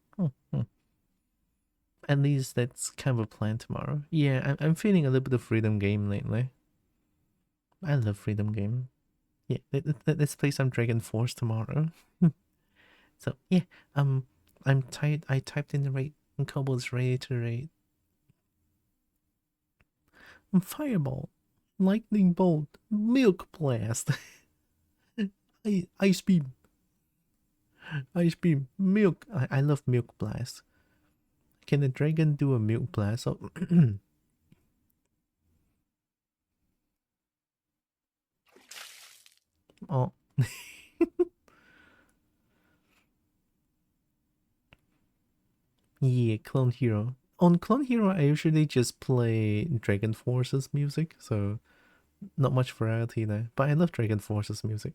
At least that's kind of a plan tomorrow. Yeah, I'm feeling a little bit of freedom game lately. I love freedom game. Yeah, let's play some Dragon Force tomorrow. So yeah, I'm tired. I typed in the rate, and Kobo's ready to raid. Fireball, lightning bolt, milk blast, ice beam, milk. I love milk blast. Can the dragon do a milk blast? Oh, oh. Yeah, Clone Hero. On Clone Hero, I usually just play Dragon Force's music, so not much variety there. But I love Dragon Force's music.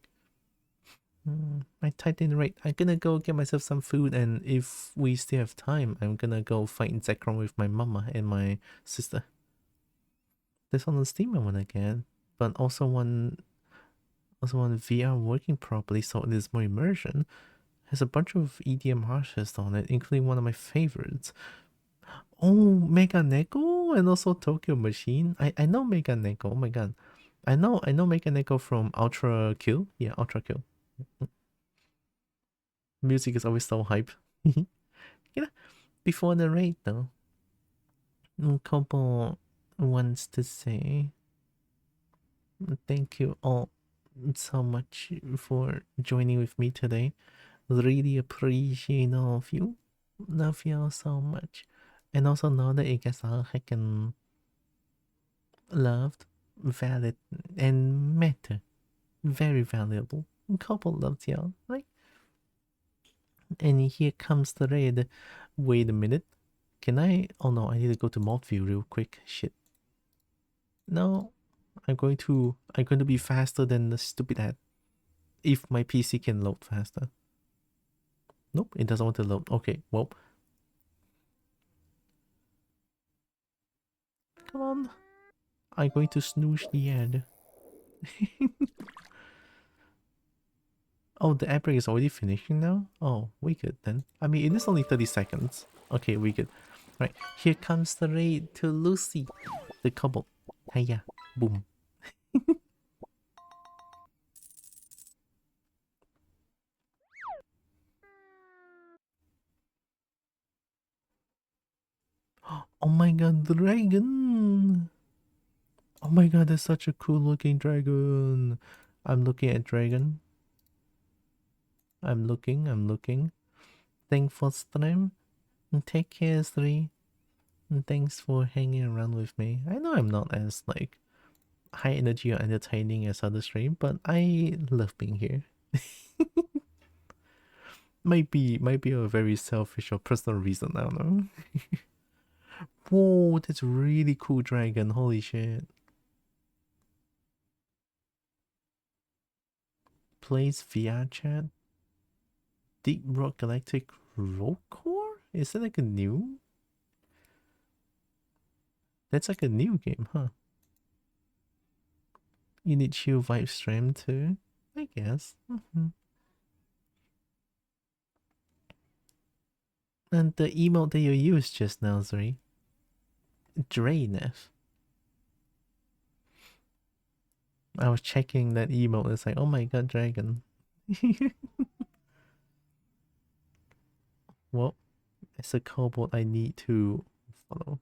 I typed in right. I'm gonna go get myself some food, and if we still have time, I'm gonna go fight in Zekrom with my mama and my sister. There's on the Steam I wanna get, but also want VR working properly so it is more immersion. Has a bunch of EDM artists on it, including one of my favorites. Oh, Mega Neko and also Tokyo Machine. I know Mega Neko. Oh my god. I know Mega Neko from Ultra Kill. Yeah, Ultra Kill. Music is always so hype. Yeah, before the raid though. Kobo wants to say thank you all so much for joining with me today. Really appreciate all of you. Love you all so much. And also know that you guys are heckin' loved, valid, and matter. Very valuable. Couple loves y'all. Like, and here comes the raid. Wait a minute. Can I? Oh no, I need to go to mod view real quick. Shit. No, I'm going to be faster than the stupid ad. If my PC can load faster. Nope, it doesn't want to load. Okay, well. Come on. I'm going to snooze the ad. Oh, the ad break is already finishing now? Oh, we good then. I mean, it is only 30 seconds. Okay, we good. Right, here comes the raid to Lucy, the couple. Hiya, boom. Oh my god, dragon! Oh my god, that's such a cool looking dragon. I'm looking at dragon. I'm looking. Thanks for stream. Take care, 3. And thanks for hanging around with me. I know I'm not as like high energy or entertaining as other stream, but I love being here. might be a very selfish or personal reason, I don't know. Whoa, that's a really cool dragon, holy shit. Plays VR chat. Deep Rock Galactic Road Core? Is that like a new? That's like a new game, huh? You need chill vibe stream too, I guess. And the emote that you used just now, Zuri. Drainef. I was checking that emote. It's like, oh my god, dragon. Well, it's a kobold I need to follow.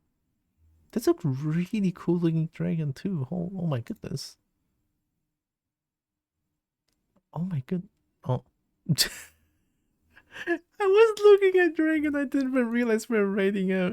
That's a really cool looking dragon too. Oh my goodness. Oh my good. Oh. I was looking at dragon. I didn't even realize we were raiding out.